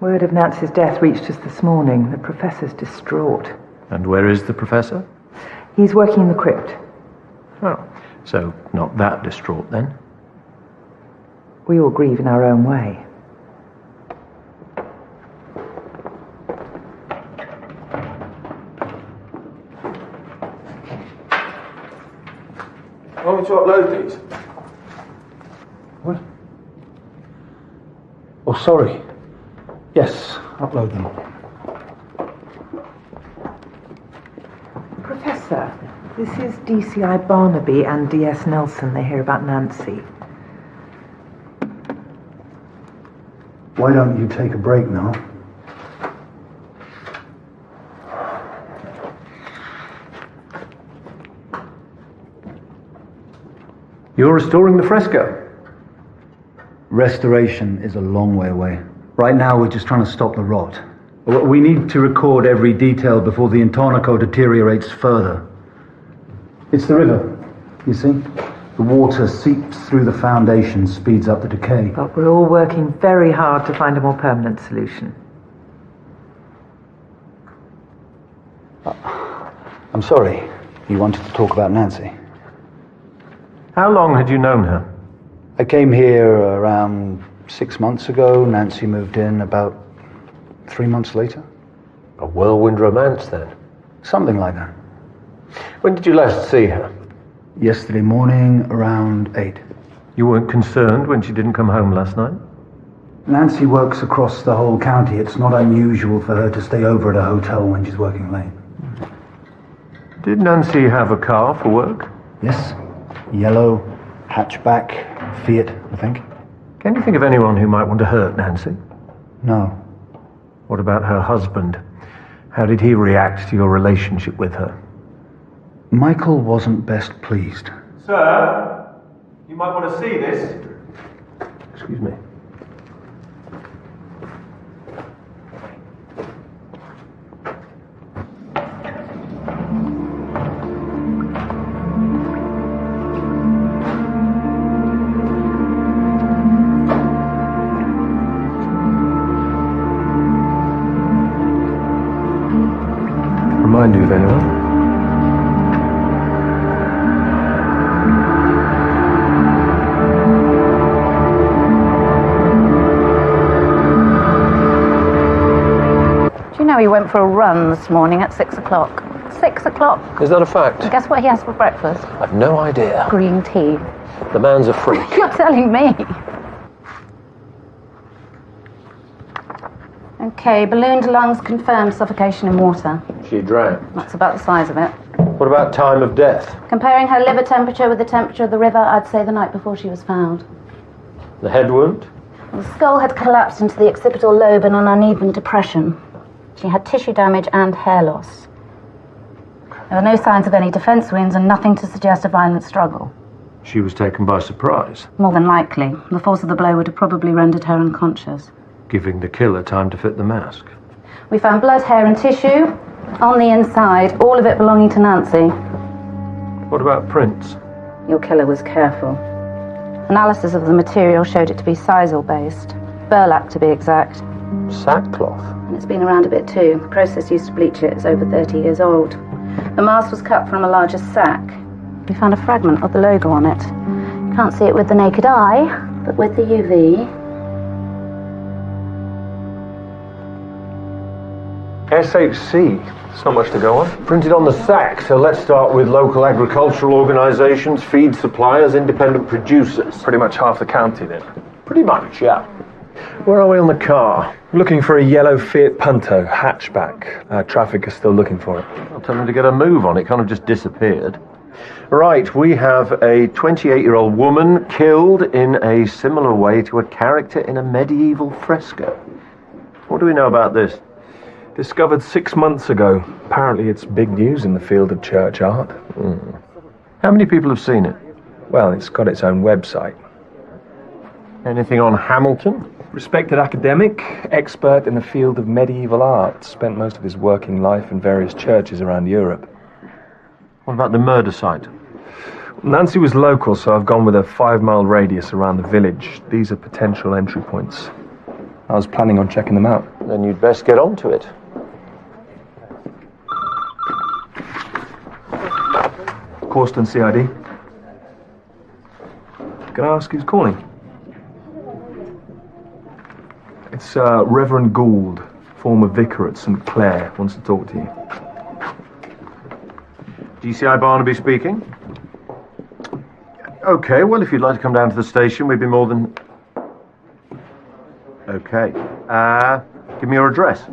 Speaker 11: Word of Nancy's death reached us this morning. The professor's distraught.
Speaker 1: And where is the professor?
Speaker 11: He's working in the crypt.
Speaker 1: Oh, so not that distraught then?
Speaker 11: We all grieve in our own way.
Speaker 5: Want me to upload these?
Speaker 9: What? Oh, sorry. Yes, upload them.
Speaker 11: Professor, this is DCI Barnaby and DS Nelson. They hear about Nancy.
Speaker 9: Why don't you take a break now?
Speaker 1: You're restoring the fresco?
Speaker 23: Restoration is a long way away. Right now, we're just trying to stop the rot. We need to record every detail before the intonaco deteriorates further. It's the river, you see? The water seeps through the foundation, speeds up the decay.
Speaker 11: But we're all working very hard to find a more permanent solution.
Speaker 23: I'm sorry. You wanted to talk about Nancy.
Speaker 1: How long had you known her?
Speaker 23: I came here around 6 months ago. Nancy moved in about 3 months later.
Speaker 13: A whirlwind romance, then?
Speaker 23: Something like that.
Speaker 13: When did you last see her?
Speaker 23: Yesterday morning, around 8.
Speaker 1: You weren't concerned when she didn't come home last night?
Speaker 23: Nancy works across the whole county. It's not unusual for her to stay over at a hotel when she's working late.
Speaker 1: Did Nancy have a car for work?
Speaker 23: Yes. Yellow, hatchback, Fiat, I think.
Speaker 1: Can you think of anyone who might want to hurt Nancy?
Speaker 23: No.
Speaker 1: What about her husband? How did he react to your relationship with her?
Speaker 23: Michael wasn't best pleased.
Speaker 4: Sir, you might want to see this.
Speaker 1: Excuse me.
Speaker 4: Remind you of anyone?
Speaker 22: Do you know he went for a run this morning at 6 o'clock? 6 o'clock.
Speaker 1: Is that a fact?
Speaker 22: And guess what he has for breakfast?
Speaker 1: I've no idea.
Speaker 22: Green tea.
Speaker 1: The man's a freak.
Speaker 22: You're telling me. Okay, ballooned lungs confirmed suffocation in water.
Speaker 1: She drowned.
Speaker 22: That's about the size of it.
Speaker 1: What about time of death?
Speaker 22: Comparing her liver temperature with the temperature of the river, I'd say the night before she was found.
Speaker 1: The head wound?
Speaker 22: The skull had collapsed into the occipital lobe in an uneven depression. She had tissue damage and hair loss. There were no signs of any defense wounds and nothing to suggest a violent struggle.
Speaker 1: She was taken by surprise,
Speaker 22: More than likely. The force of the blow would have probably rendered her unconscious.
Speaker 1: giving the killer time to fit the mask.
Speaker 22: We found blood, hair and tissue on the inside, all of it belonging to Nancy.
Speaker 1: What about prints?
Speaker 22: Your killer was careful. Analysis of the material showed it to be sisal-based. Burlap, to be exact.
Speaker 1: Sackcloth?
Speaker 22: And it's been around a bit too. The process used to bleach it is over 30 years old. The mask was cut from a larger sack. We found a fragment of the logo on it. You can't see it with the naked eye, but with the UV...
Speaker 4: SHC. There's not much to go on.
Speaker 1: Printed on the sack, so let's start with local agricultural organisations, feed suppliers, independent producers.
Speaker 4: Pretty much half the county then.
Speaker 1: Pretty much, yeah. Where are we on the car?
Speaker 4: Looking for a yellow Fiat Punto hatchback. Traffic is still looking for it.
Speaker 1: I'll tell them to get a move on. It kind of just disappeared. Right, we have a 28-year-old woman killed in a similar way to a character in a medieval fresco. What do we know about this?
Speaker 4: Discovered 6 months ago. Apparently it's big news in the field of church art.
Speaker 1: How many people have seen it?
Speaker 4: Well, it's got its own website.
Speaker 1: Anything on Hamilton?
Speaker 4: Respected academic, expert in the field of medieval art. Spent most of his working life in various churches around Europe.
Speaker 1: What about the murder site?
Speaker 4: Nancy was local, so I've gone with a 5-mile radius around the village. These are potential entry points. I was planning on checking them out.
Speaker 1: Then you'd best get on to it.
Speaker 4: Corston CID. Can I ask who's calling? It's Reverend Gould, former vicar at St. Clair, wants to talk to you.
Speaker 1: DCI Barnaby speaking. Okay, well, if you'd like to come down to the station, we'd be more than... Okay. Give me your address.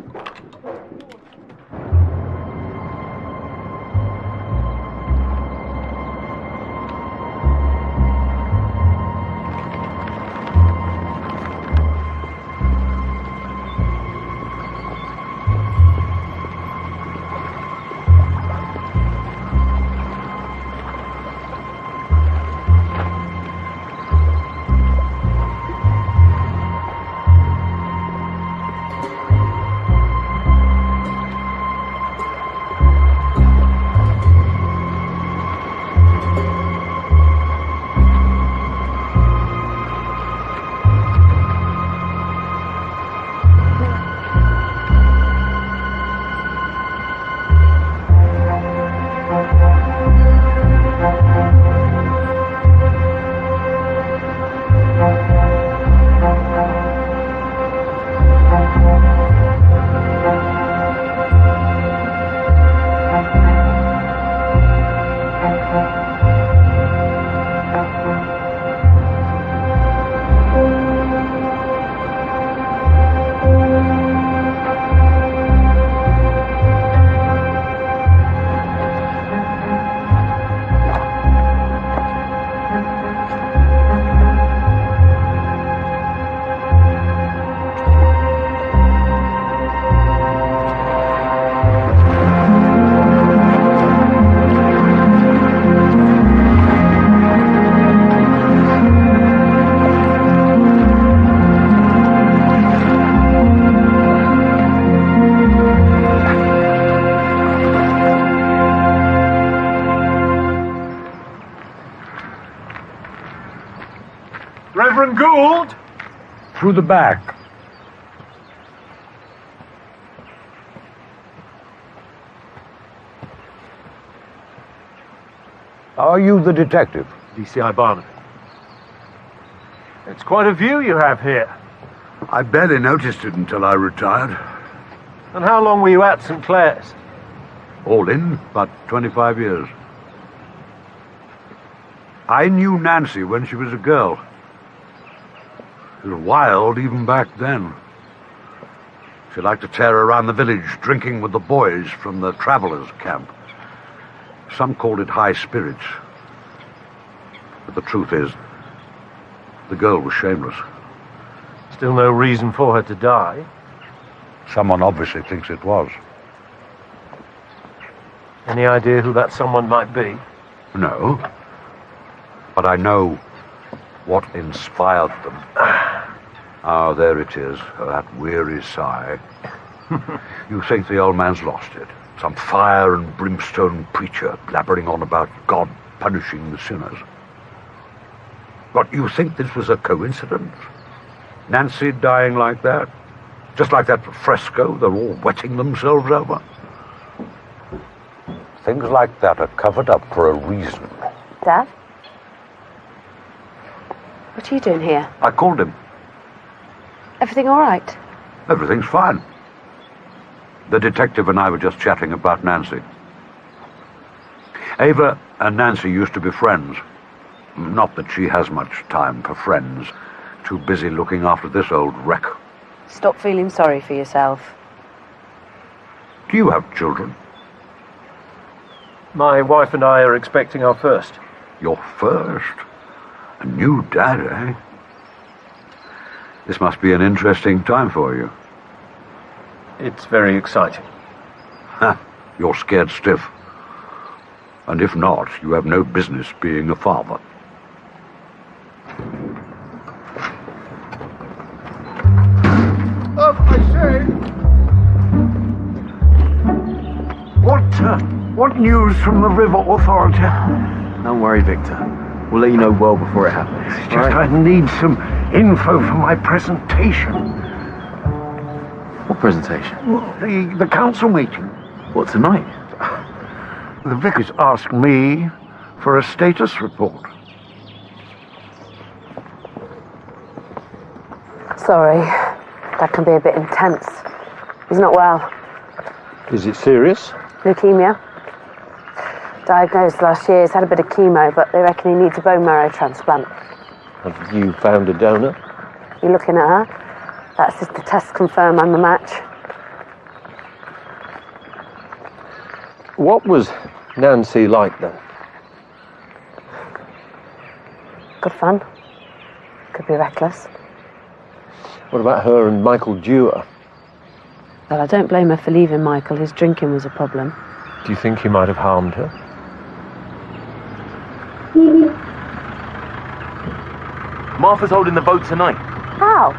Speaker 9: Captain Gould! Through the back. Are you the detective?
Speaker 1: DCI Barnaby. It's quite a view you have here.
Speaker 9: I barely noticed it until I retired.
Speaker 1: And how long were you at St. Clair's?
Speaker 9: All in, about 25 years. I knew Nancy when she was a girl. She was wild even back then. She liked to tear around the village, drinking with the boys from the travellers' camp. Some called it high spirits. But the truth is, the girl was shameless.
Speaker 1: Still no reason for her to die.
Speaker 9: Someone obviously thinks it was.
Speaker 1: Any idea who that someone might be?
Speaker 9: No. But I know what inspired them. Ah, there it is, that weary sigh. You think the old man's lost it? Some fire and brimstone preacher blabbering on about God punishing the sinners. What, you think this was a coincidence? Nancy dying like that? Just like that fresco they're all wetting themselves over? Things like that are covered up for a reason.
Speaker 16: Dad? What are you doing here?
Speaker 9: I called him.
Speaker 16: Everything all right?
Speaker 9: Everything's fine. The detective and I were just chatting about Nancy. Ava and Nancy used to be friends. Not that she has much time for friends. Too busy looking after this old wreck.
Speaker 16: Stop feeling sorry for yourself.
Speaker 9: Do you have children?
Speaker 1: My wife and I are expecting our first.
Speaker 9: Your first? A new dad, eh? This must be an interesting time for you.
Speaker 1: It's very exciting.
Speaker 9: Ha! You're scared stiff. And if not, you have no business being a father. I say... What news from the River Authority?
Speaker 6: Don't worry, Victor. We'll let you know well before it happens.
Speaker 9: It's just I need some info for my presentation.
Speaker 6: What presentation?
Speaker 9: The council meeting.
Speaker 6: What, tonight?
Speaker 9: The vicar's asked me for a status report.
Speaker 16: Sorry. That can be a bit intense. He's not well.
Speaker 1: Is it serious?
Speaker 16: Leukemia. Diagnosed last year. He's had a bit of chemo, but they reckon he needs a bone marrow transplant.
Speaker 1: Have you found a donor?
Speaker 16: You looking at her? That's just the tests confirm I'm the match.
Speaker 1: What was Nancy like then?
Speaker 16: Good fun. Could be reckless.
Speaker 1: What about her and Michael Dewar?
Speaker 16: Well, I don't blame her for leaving Michael. His drinking was a problem.
Speaker 1: Do you think he might have harmed her?
Speaker 6: Martha's holding the vote tonight.
Speaker 16: How?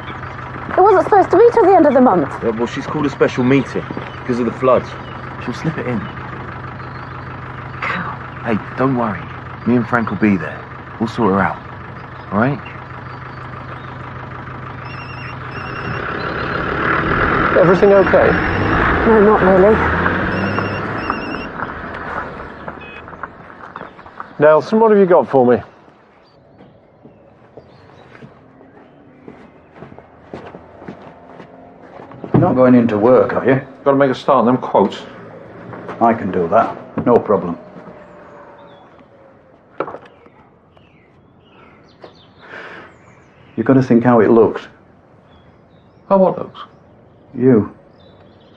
Speaker 16: It wasn't supposed to be till the end of the month.
Speaker 6: Yeah, well, she's called a special meeting because of the floods. She'll slip it in. Hey, don't worry. Me and Frank will be there. We'll sort her out. All right?
Speaker 1: Everything okay?
Speaker 16: No, not really.
Speaker 1: Nelson, what have you got for me?
Speaker 23: You're not going into work, are you?
Speaker 15: Got to make a start on them quotes.
Speaker 23: I can do that. No problem. You've got to think how it looks.
Speaker 15: How what looks?
Speaker 23: You,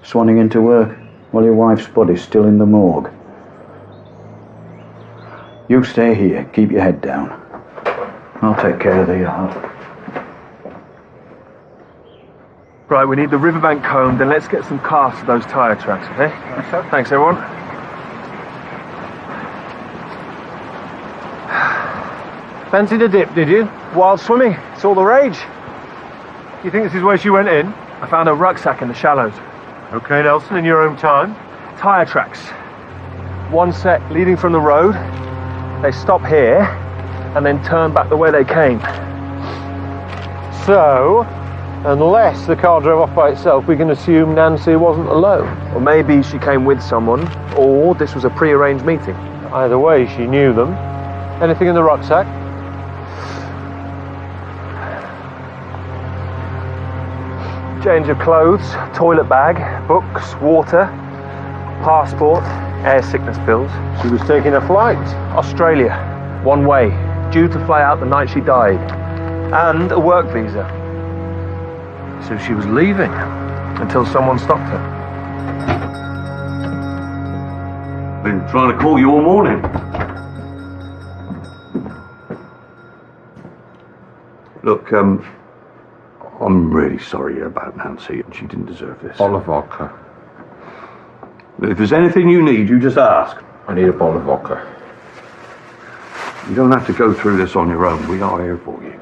Speaker 23: swanning into work while your wife's body's still in the morgue. You stay here, keep your head down. I'll take care of the yard.
Speaker 4: Right, we need the riverbank combed, then let's get some casts of those tyre tracks, okay? Thanks, everyone.
Speaker 1: Fancied a dip, did you?
Speaker 4: Wild swimming, it's all the rage. You think this is where she went in? I found her rucksack in the shallows.
Speaker 1: Okay, Nelson, in your own time.
Speaker 4: Tyre tracks. One set leading from the road. They stop here and then turn back the way they came.
Speaker 1: So, unless the car drove off by itself, we can assume Nancy wasn't alone.
Speaker 4: Or maybe she came with someone, or this was a pre-arranged meeting.
Speaker 1: Either way, she knew them. Anything in the rucksack?
Speaker 4: Change of clothes, toilet bag, books, water, passport, air sickness pills.
Speaker 1: She was taking a flight.
Speaker 4: Australia, one way, due to fly out the night she died. And a work visa.
Speaker 1: So she was leaving.
Speaker 4: Until someone stopped her.
Speaker 9: Been trying to call you all morning. Look, I'm really sorry about Nancy. She didn't deserve this.
Speaker 15: Bottle of vodka.
Speaker 9: If there's anything you need, you just ask.
Speaker 15: I need a bottle of vodka.
Speaker 9: You don't have to go through this on your own. We are here for you.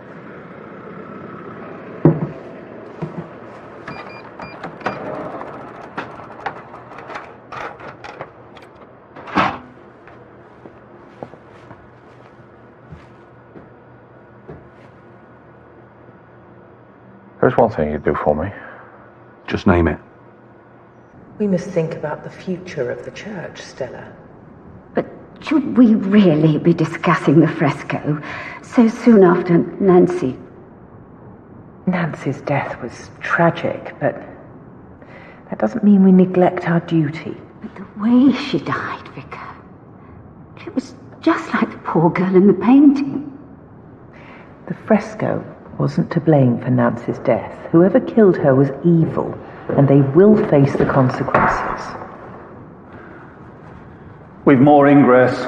Speaker 15: There's one thing you'd do for me.
Speaker 9: Just name it.
Speaker 11: We must think about the future of the church, Stella.
Speaker 17: But should we really be discussing the fresco so soon after Nancy?
Speaker 11: Nancy's death was tragic, but that doesn't mean we neglect our duty.
Speaker 17: But the way she died, Vicar, it was just like the poor girl in the painting.
Speaker 11: The fresco wasn't to blame for Nancy's death. Whoever killed her was evil, and they will face the consequences.
Speaker 23: We've more ingress.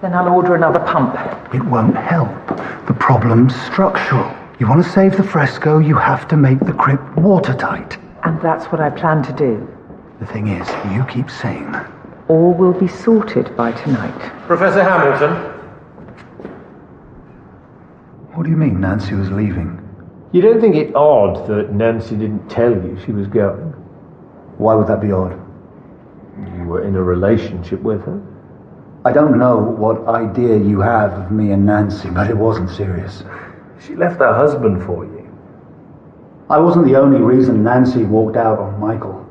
Speaker 11: Then I'll order another pump.
Speaker 23: It won't help. The problem's structural. You want to save the fresco, you have to make the crypt watertight.
Speaker 11: And that's what I plan to do.
Speaker 23: The thing is, you keep saying that.
Speaker 11: All will be sorted by tonight.
Speaker 1: Professor Hamilton.
Speaker 23: What do you mean Nancy was leaving?
Speaker 1: You don't think it odd that Nancy didn't tell you she was going?
Speaker 23: Why would that be odd?
Speaker 1: You were in a relationship with her.
Speaker 23: I don't know what idea you have of me and Nancy, but it wasn't serious.
Speaker 1: She left her husband for you.
Speaker 23: I wasn't the only reason Nancy walked out on Michael.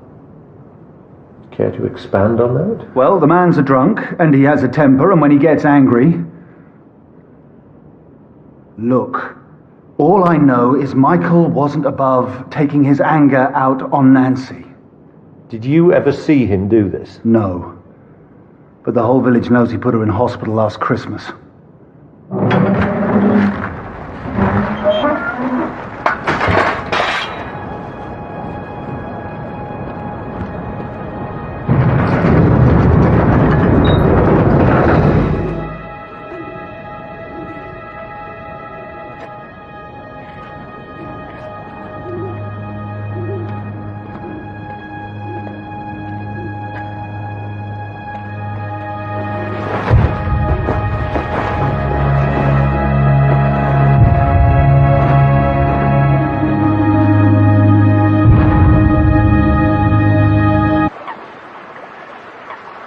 Speaker 1: Care to expand on that?
Speaker 23: Well, the man's a drunk, and he has a temper, and when he gets angry... Look, all I know is Michael wasn't above taking his anger out on Nancy.
Speaker 1: Did you ever see him do this?
Speaker 23: No. But the whole village knows he put her in hospital last Christmas.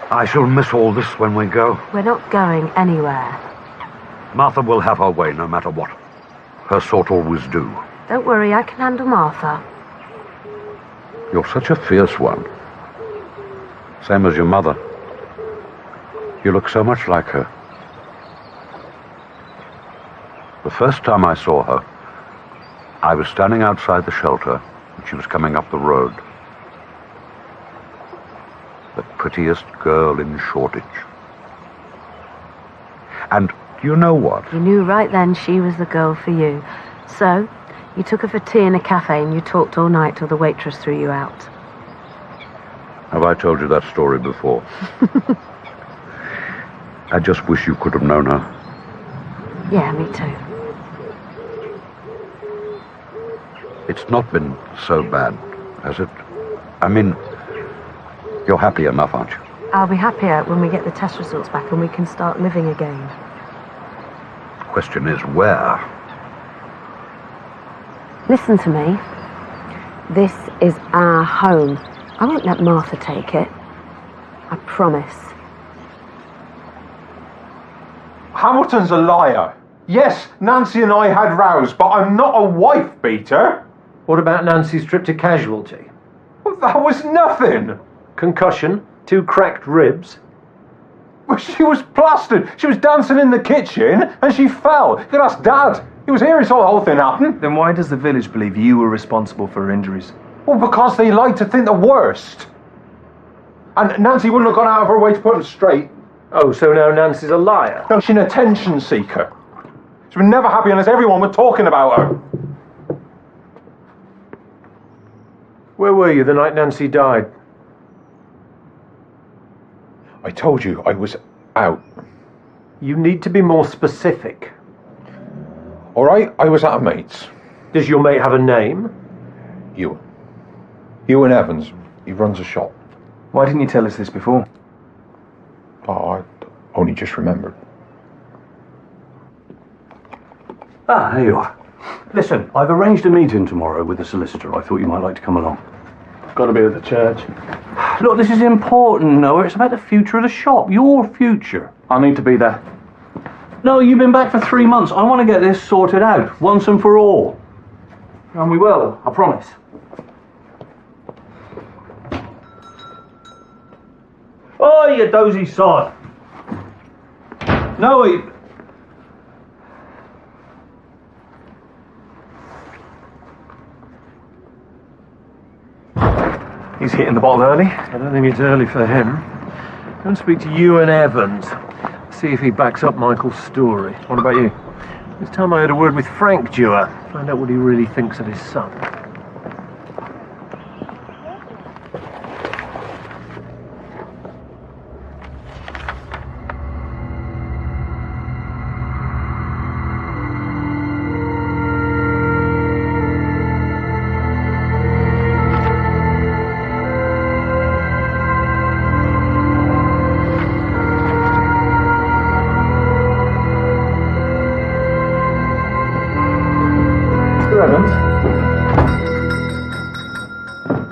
Speaker 9: I shall miss all this when we go.
Speaker 22: We're not going anywhere.
Speaker 9: Martha will have her way no matter what. Her sort always do.
Speaker 22: Don't worry, I can handle Martha.
Speaker 9: You're such a fierce one. Same as your mother. You look so much like her. The first time I saw her, I was standing outside the shelter and she was coming up the road. The prettiest girl in Shoreditch. And you know what?
Speaker 22: You knew right then she was the girl for you. So, you took her for tea in a cafe and you talked all night till the waitress threw you out.
Speaker 9: Have I told you that story before? I just wish you could have known her.
Speaker 22: Yeah, me too.
Speaker 9: It's not been so bad, has it? I mean, you're happy enough, aren't you?
Speaker 22: I'll be happier when we get the test results back and we can start living again.
Speaker 9: The question is where?
Speaker 22: Listen to me. This is our home. I won't let Martha take it. I promise.
Speaker 15: Hamilton's a liar. Yes, Nancy and I had rows, but I'm not a wife beater.
Speaker 1: What about Nancy's trip to casualty?
Speaker 15: Well, that was nothing.
Speaker 1: Concussion, 2 cracked ribs.
Speaker 15: Well, she was plastered. She was dancing in the kitchen and she fell. You could ask Dad. He was here, he saw the whole thing happen.
Speaker 5: Then why does the village believe you were responsible for her injuries?
Speaker 15: Well, because they like to think the worst. And Nancy wouldn't have gone out of her way to put them straight.
Speaker 1: Oh, so now Nancy's a liar?
Speaker 15: No, she's an attention seeker. She was never happy unless everyone was talking about her.
Speaker 1: Where were you the night Nancy died?
Speaker 15: I told you I was out.
Speaker 1: You need to be more specific.
Speaker 15: All right, I was at a mate's.
Speaker 1: Does your mate have a name?
Speaker 15: Ewan Evans. He runs a shop.
Speaker 5: Why didn't you tell us this before?
Speaker 15: Oh, I only just remembered.
Speaker 8: Ah, here you are. Listen, I've arranged a meeting tomorrow with the solicitor. I thought you might like to come along.
Speaker 5: Got to be at the church.
Speaker 8: Look, this is important, Noah. It's about the future of the shop. Your future.
Speaker 5: I need to be there.
Speaker 8: No, you've been back for 3 months. I want to get this sorted out, once and for all.
Speaker 5: And we will, I promise.
Speaker 8: Oh, you dozy sod. Noah...
Speaker 5: He's hitting the bottle early.
Speaker 1: I don't think it's early for him. Go and speak to Ewan Evans. See if he backs up Michael's story.
Speaker 5: What about you?
Speaker 1: This time I had a word with Frank Dewar. Find out what he really thinks of his son.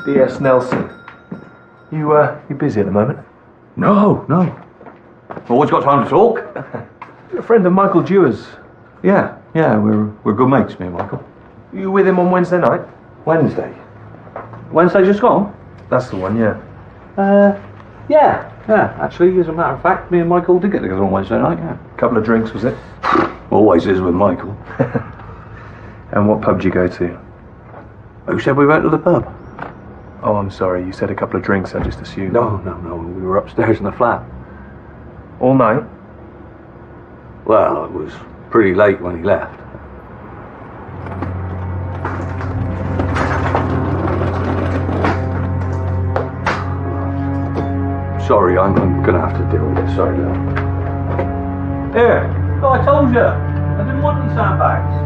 Speaker 5: D.S. Nelson. You busy at the moment?
Speaker 8: No. Always got time to talk.
Speaker 5: You're a friend of Michael Dewar's.
Speaker 8: Yeah, we're good mates, me and Michael.
Speaker 5: You were with him on Wednesday night?
Speaker 8: Wednesday just gone?
Speaker 5: That's the one, yeah.
Speaker 8: Yeah. Actually, as a matter of fact, me and Michael did get together on Wednesday night, yeah.
Speaker 5: Couple of drinks, was it?
Speaker 8: Always is with Michael.
Speaker 5: And what pub did you go to?
Speaker 8: Who said we went to the pub?
Speaker 5: Oh, I'm sorry, you said a couple of drinks, I just assumed.
Speaker 8: No, we were upstairs in the flat.
Speaker 5: All night?
Speaker 8: Well, it was pretty late when he left. Sorry, I'm gonna have to deal with it, sorry, Lil. Here, oh, I told you, I didn't want any sandbags.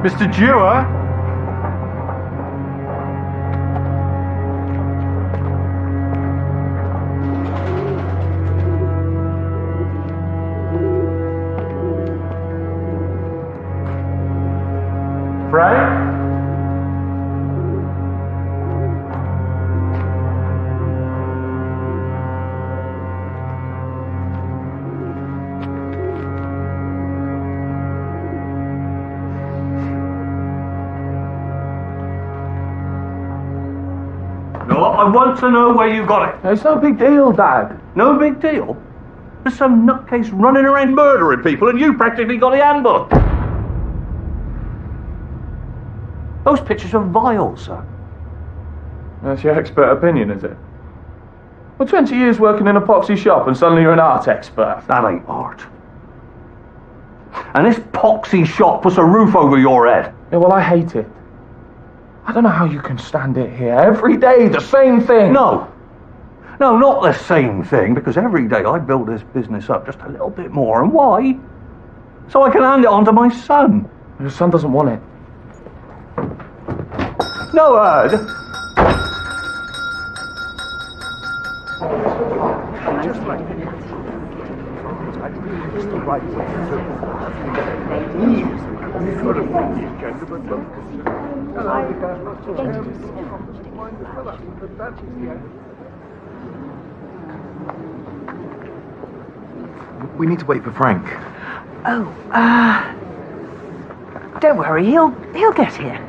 Speaker 15: Mr. Dewar? Frank?
Speaker 8: I want to know where you got it.
Speaker 5: It's no big deal, Dad.
Speaker 8: No big deal? There's some nutcase running around murdering people and you practically got the handbook. Those pictures are vile, sir.
Speaker 5: That's your expert opinion, is it? Well, 20 years working in a poxy shop and suddenly you're an art expert.
Speaker 8: That ain't art. And this poxy shop puts a roof over your head.
Speaker 5: Yeah, well, I hate it. I don't know how you can stand it here. Every day, the same thing.
Speaker 8: No, not the same thing, because every day I build this business up just a little bit more. And why? So I can hand it on to my son.
Speaker 5: Your son doesn't want it.
Speaker 8: No, Ed.
Speaker 6: We need to wait for Frank.
Speaker 12: Oh, don't worry, he'll get here.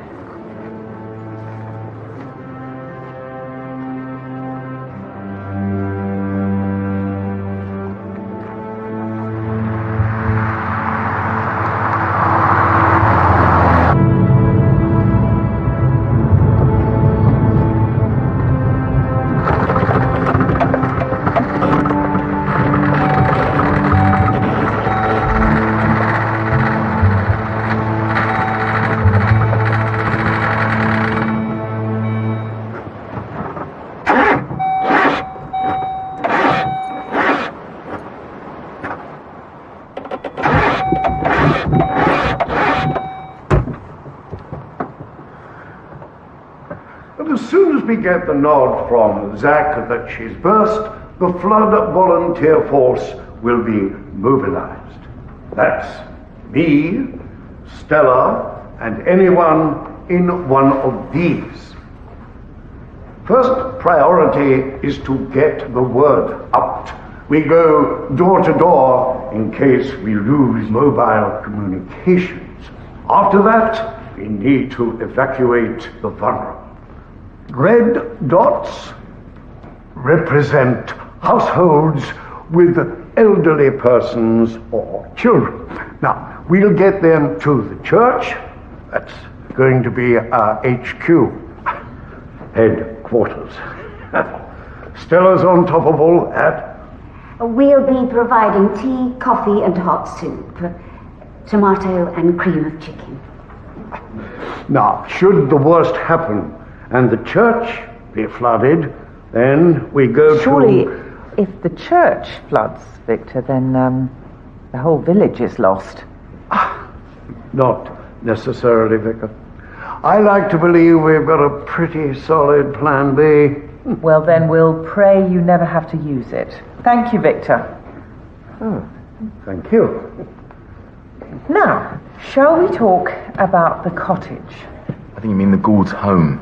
Speaker 18: As soon as we get the nod from Zach that she's burst, the flood volunteer force will be mobilized. That's me, Stella, and anyone in one of these. First priority is to get the word out. We go door to door in case we lose mobile communications. After that, we need to evacuate the vulnerable. Red dots represent households with elderly persons or children. Now, we'll get them to the church. That's going to be our HQ, headquarters. Stella's on top of all that.
Speaker 17: We'll be providing tea, coffee, and hot soup. Tomato and cream of chicken.
Speaker 18: Now, should the worst happen and the church be flooded, then we go
Speaker 12: Surely,
Speaker 18: to...
Speaker 12: if the church floods, Victor, then the whole village is lost.
Speaker 18: Not necessarily, Vicar. I like to believe we've got a pretty solid plan B.
Speaker 12: Well, then we'll pray you never have to use it. Thank you, Victor.
Speaker 18: Oh, thank you.
Speaker 12: Now, shall we talk about the cottage?
Speaker 6: I think you mean the Gould's home.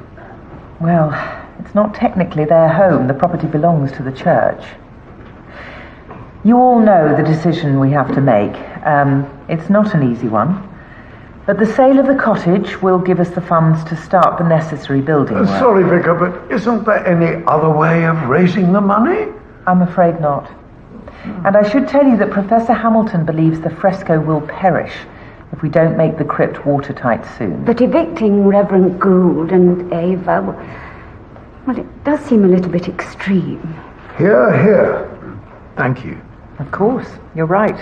Speaker 12: Well, it's not technically their home. The property belongs to the church. You all know the decision we have to make. It's not an easy one. But the sale of the cottage will give us the funds to start the necessary building work.
Speaker 18: Sorry, Vicar, but isn't there any other way of raising the money?
Speaker 12: I'm afraid not. And I should tell you that Professor Hamilton believes the fresco will perish if we don't make the crypt watertight soon.
Speaker 17: But evicting Reverend Gould and Ava, well, it does seem a little bit extreme.
Speaker 18: Hear, hear.
Speaker 6: Thank you.
Speaker 12: Of course, you're right.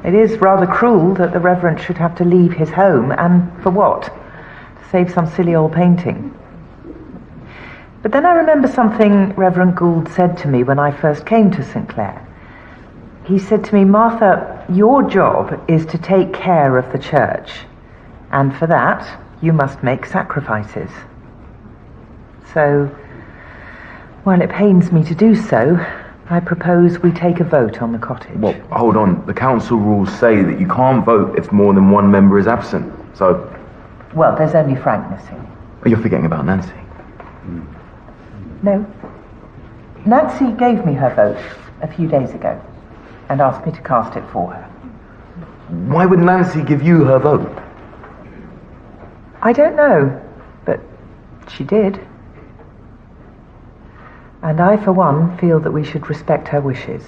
Speaker 12: It is rather cruel that the Reverend should have to leave his home, and for what? To save some silly old painting. But then I remember something Reverend Gould said to me when I first came to St. Clair. He said to me, Martha, your job is to take care of the church, and for that you must make sacrifices. So, while it pains me to do so, I propose we take a vote on the cottage.
Speaker 6: Well, hold on. The council rules say that you can't vote if more than one member is absent. So...
Speaker 12: Well, there's only Frank missing.
Speaker 6: You're forgetting about Nancy.
Speaker 12: No. Nancy gave me her vote a few days ago and asked me to cast it for her.
Speaker 6: Why would Nancy give you her vote?
Speaker 12: I don't know, but she did. And I, for one, feel that we should respect her wishes.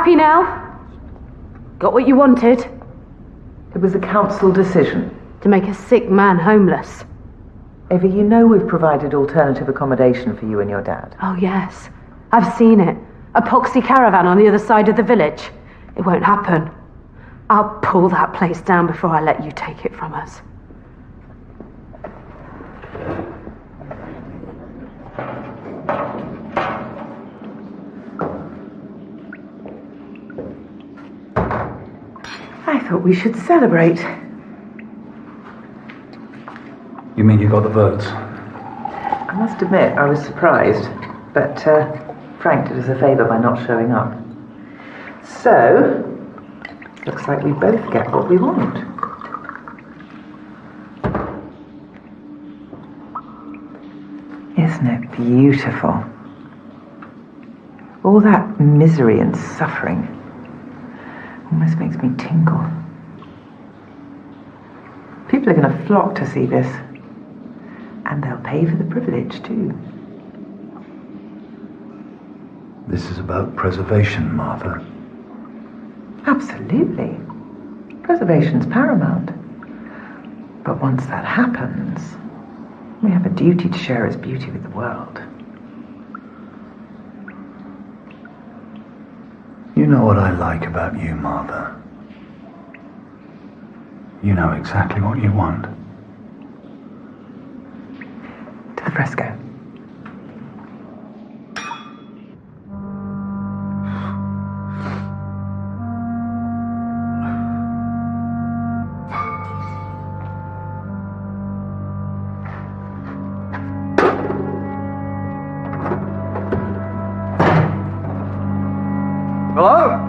Speaker 16: Happy now? Got what you wanted?
Speaker 12: It was a council decision.
Speaker 16: To make a sick man homeless.
Speaker 12: Evie, you know we've provided alternative accommodation for you and your dad.
Speaker 16: Oh, yes. I've seen it. A poxy caravan on the other side of the village. It won't happen. I'll pull that place down before I let you take it from us.
Speaker 12: I thought we should celebrate.
Speaker 23: You mean you got the votes?
Speaker 12: I must admit, I was surprised, but Frank did us a favour by not showing up. So, looks like we both get what we want. Isn't it beautiful? All that misery and suffering almost makes me tingle. People are going to flock to see this. And they'll pay for the privilege, too.
Speaker 23: This is about preservation, Martha.
Speaker 12: Absolutely. Preservation's paramount. But once that happens, we have a duty to share its beauty with the world.
Speaker 23: You know what I like about you, Martha. You know exactly what you want.
Speaker 12: To the fresco.
Speaker 8: Hello?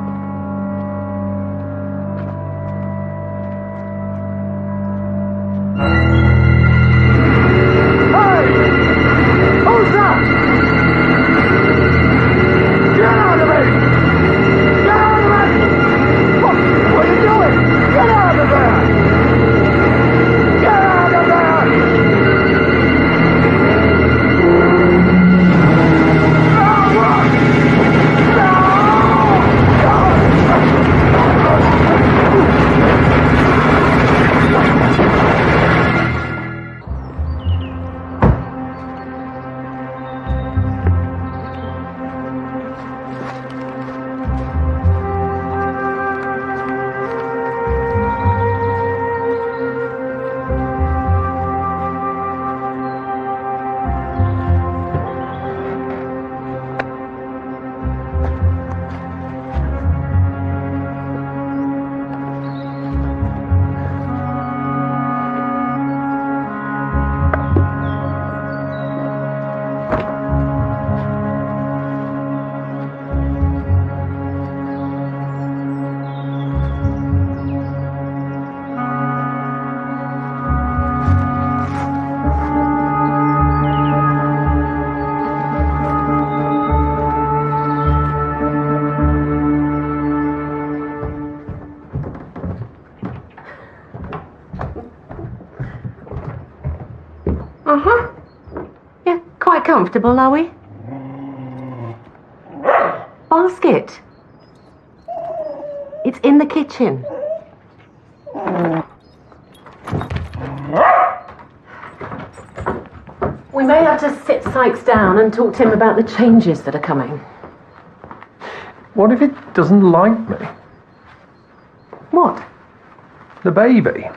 Speaker 16: Uh-huh. Yeah, quite comfortable, are we? Basket. It's in the kitchen. We may have to sit Sykes down and talk to him about the changes that are coming.
Speaker 1: What if it doesn't like me?
Speaker 16: What?
Speaker 1: The baby.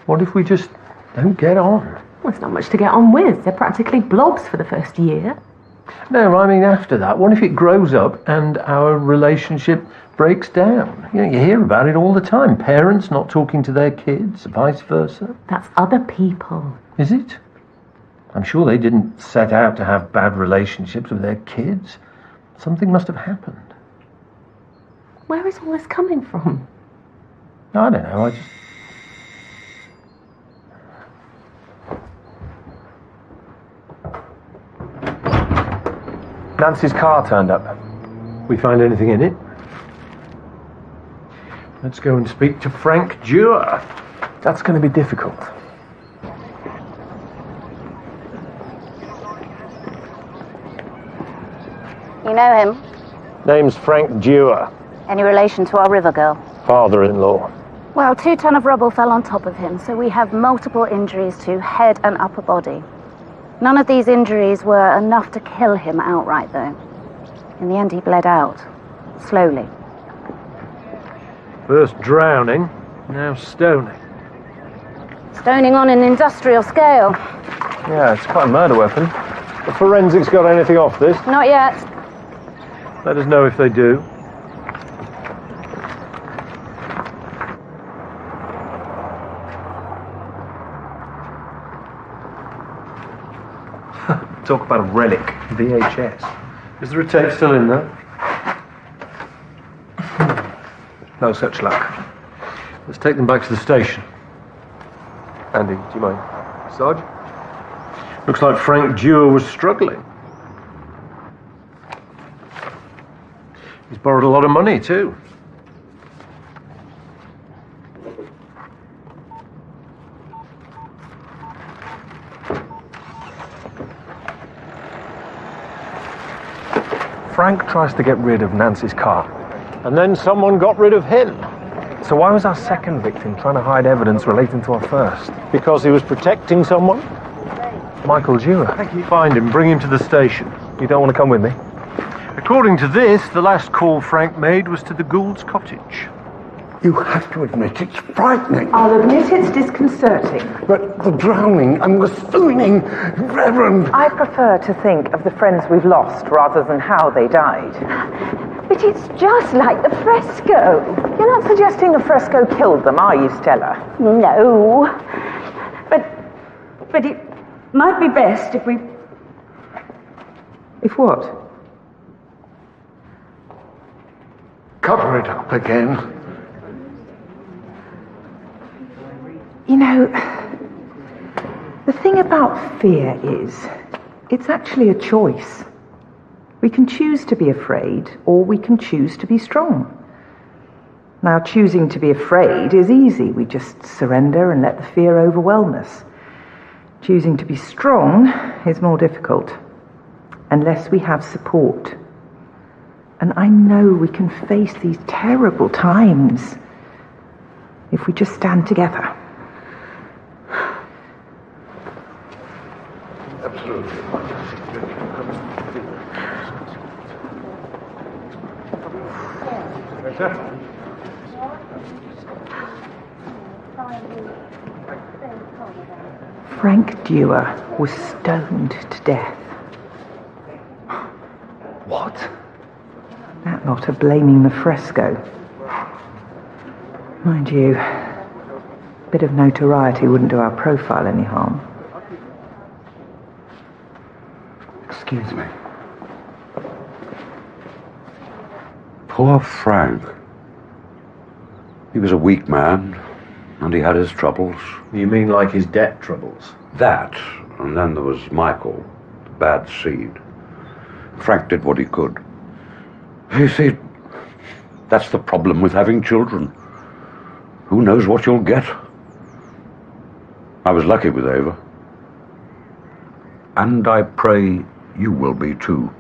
Speaker 1: What if we just don't get on?
Speaker 16: Well, it's not much to get on with. They're practically blobs for the first year.
Speaker 1: No, I mean after that. What if it grows up and our relationship breaks down? You know, you hear about it all the time. Parents not talking to their kids, vice versa.
Speaker 16: That's other people.
Speaker 1: Is it? I'm sure they didn't set out to have bad relationships with their kids. Something must have happened.
Speaker 16: Where is all this coming from?
Speaker 1: I don't know, I just...
Speaker 4: Nancy's car turned up.
Speaker 1: We find anything in it? Let's go and speak to Frank Dewar.
Speaker 4: That's going to be difficult.
Speaker 22: You know him?
Speaker 1: Name's Frank Dewar.
Speaker 22: Any relation to our river girl?
Speaker 1: Father-in-law.
Speaker 22: Well, 2 ton of rubble fell on top of him, so we have multiple injuries to head and upper body. None of these injuries were enough to kill him outright, though. In the end, he bled out. Slowly.
Speaker 1: First drowning, now stoning.
Speaker 22: Stoning on an industrial scale.
Speaker 4: Yeah, it's quite a murder weapon.
Speaker 1: The forensics got anything off this?
Speaker 22: Not yet.
Speaker 1: Let us know if they do.
Speaker 4: Talk about a relic. VHS.
Speaker 1: Is there a tape still in there?
Speaker 4: No such luck.
Speaker 1: Let's take them back to the station.
Speaker 4: Andy, do you mind? Sarge?
Speaker 1: Looks like Frank Dewar was struggling. He's borrowed a lot of money, too.
Speaker 4: Frank tries to get rid of Nancy's car.
Speaker 1: And then someone got rid of him.
Speaker 4: So why was our second victim trying to hide evidence relating to our first?
Speaker 1: Because he was protecting someone?
Speaker 4: Michael Dewar.
Speaker 1: Find him, bring him to the station.
Speaker 4: You don't want to come with me?
Speaker 1: According to this, the last call Frank made was to the Gould's cottage.
Speaker 18: You have to admit it's frightening.
Speaker 12: I'll admit it's disconcerting.
Speaker 18: But the drowning and the swooning, Reverend...
Speaker 12: I prefer to think of the friends we've lost rather than how they died. But it's just like the fresco. You're not suggesting the fresco killed them, are you, Stella?
Speaker 17: No. But it might be best if we...
Speaker 12: If what?
Speaker 18: Cover it up again.
Speaker 12: You know, the thing about fear is, it's actually a choice. We can choose to be afraid, or we can choose to be strong. Now, choosing to be afraid is easy. We just surrender and let the fear overwhelm us. Choosing to be strong is more difficult, unless we have support. And I know we can face these terrible times if we just stand together.
Speaker 18: Absolutely.
Speaker 12: Frank Dewar was stoned to death.
Speaker 4: What?
Speaker 12: That lot are blaming the fresco. Mind you, a bit of notoriety wouldn't do our profile any harm.
Speaker 18: Excuse me.
Speaker 9: Poor Frank. He was a weak man, and he had his troubles.
Speaker 1: You mean like his debt troubles?
Speaker 9: That, and then there was Michael, the bad seed. Frank did what he could. You see, that's the problem with having children. Who knows what you'll get? I was lucky with Ava. And I pray you will be too,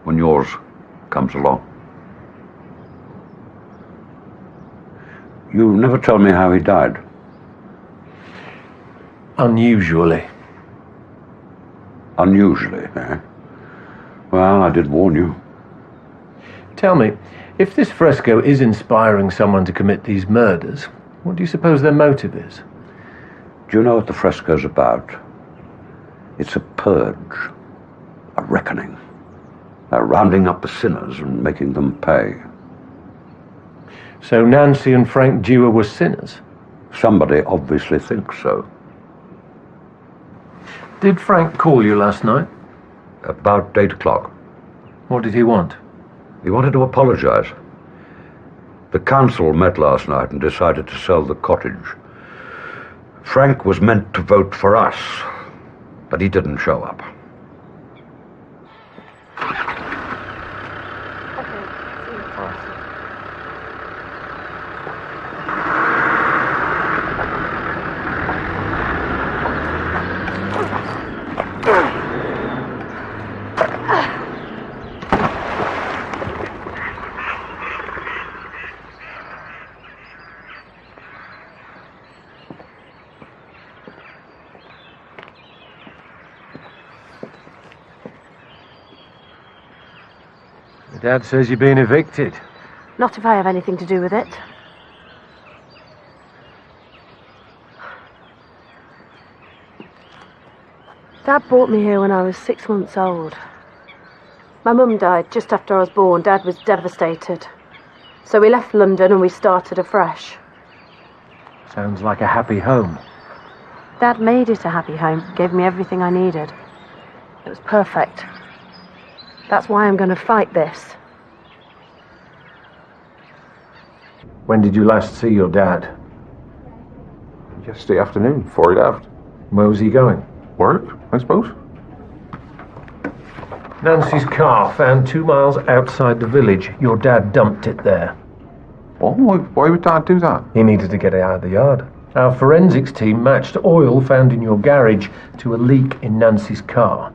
Speaker 9: when yours comes along. You never tell me how he died.
Speaker 1: Unusually.
Speaker 9: Unusually, eh? Well, I did warn you.
Speaker 1: Tell me, if this fresco is inspiring someone to commit these murders, what do you suppose their motive is?
Speaker 9: Do you know what the fresco's about? It's a purge, a reckoning. They're rounding up the sinners and making them pay.
Speaker 1: So Nancy and Frank Dewar were sinners?
Speaker 9: Somebody obviously thinks so.
Speaker 1: Did Frank call you last night?
Speaker 9: About 8 o'clock.
Speaker 1: What did he want?
Speaker 9: He wanted to apologize. The council met last night and decided to sell the cottage. Frank was meant to vote for us, but he didn't show up.
Speaker 1: Dad says you've been evicted.
Speaker 16: Not if I have anything to do with it. Dad brought me here when I was 6 months old. My mum died just after I was born. Dad was devastated. So we left London and we started afresh.
Speaker 1: Sounds like a happy home.
Speaker 16: Dad made it a happy home, gave me everything I needed. It was perfect. That's why I'm going to fight this.
Speaker 1: When did you last see your dad?
Speaker 5: Yesterday afternoon, before he left.
Speaker 1: Where was he going?
Speaker 5: Work, I suppose.
Speaker 1: Nancy's car found 2 miles outside the village. Your dad dumped it there.
Speaker 5: Oh, why would Dad do that?
Speaker 4: He needed to get it out of the yard.
Speaker 1: Our forensics team matched oil found in your garage to a leak in Nancy's car.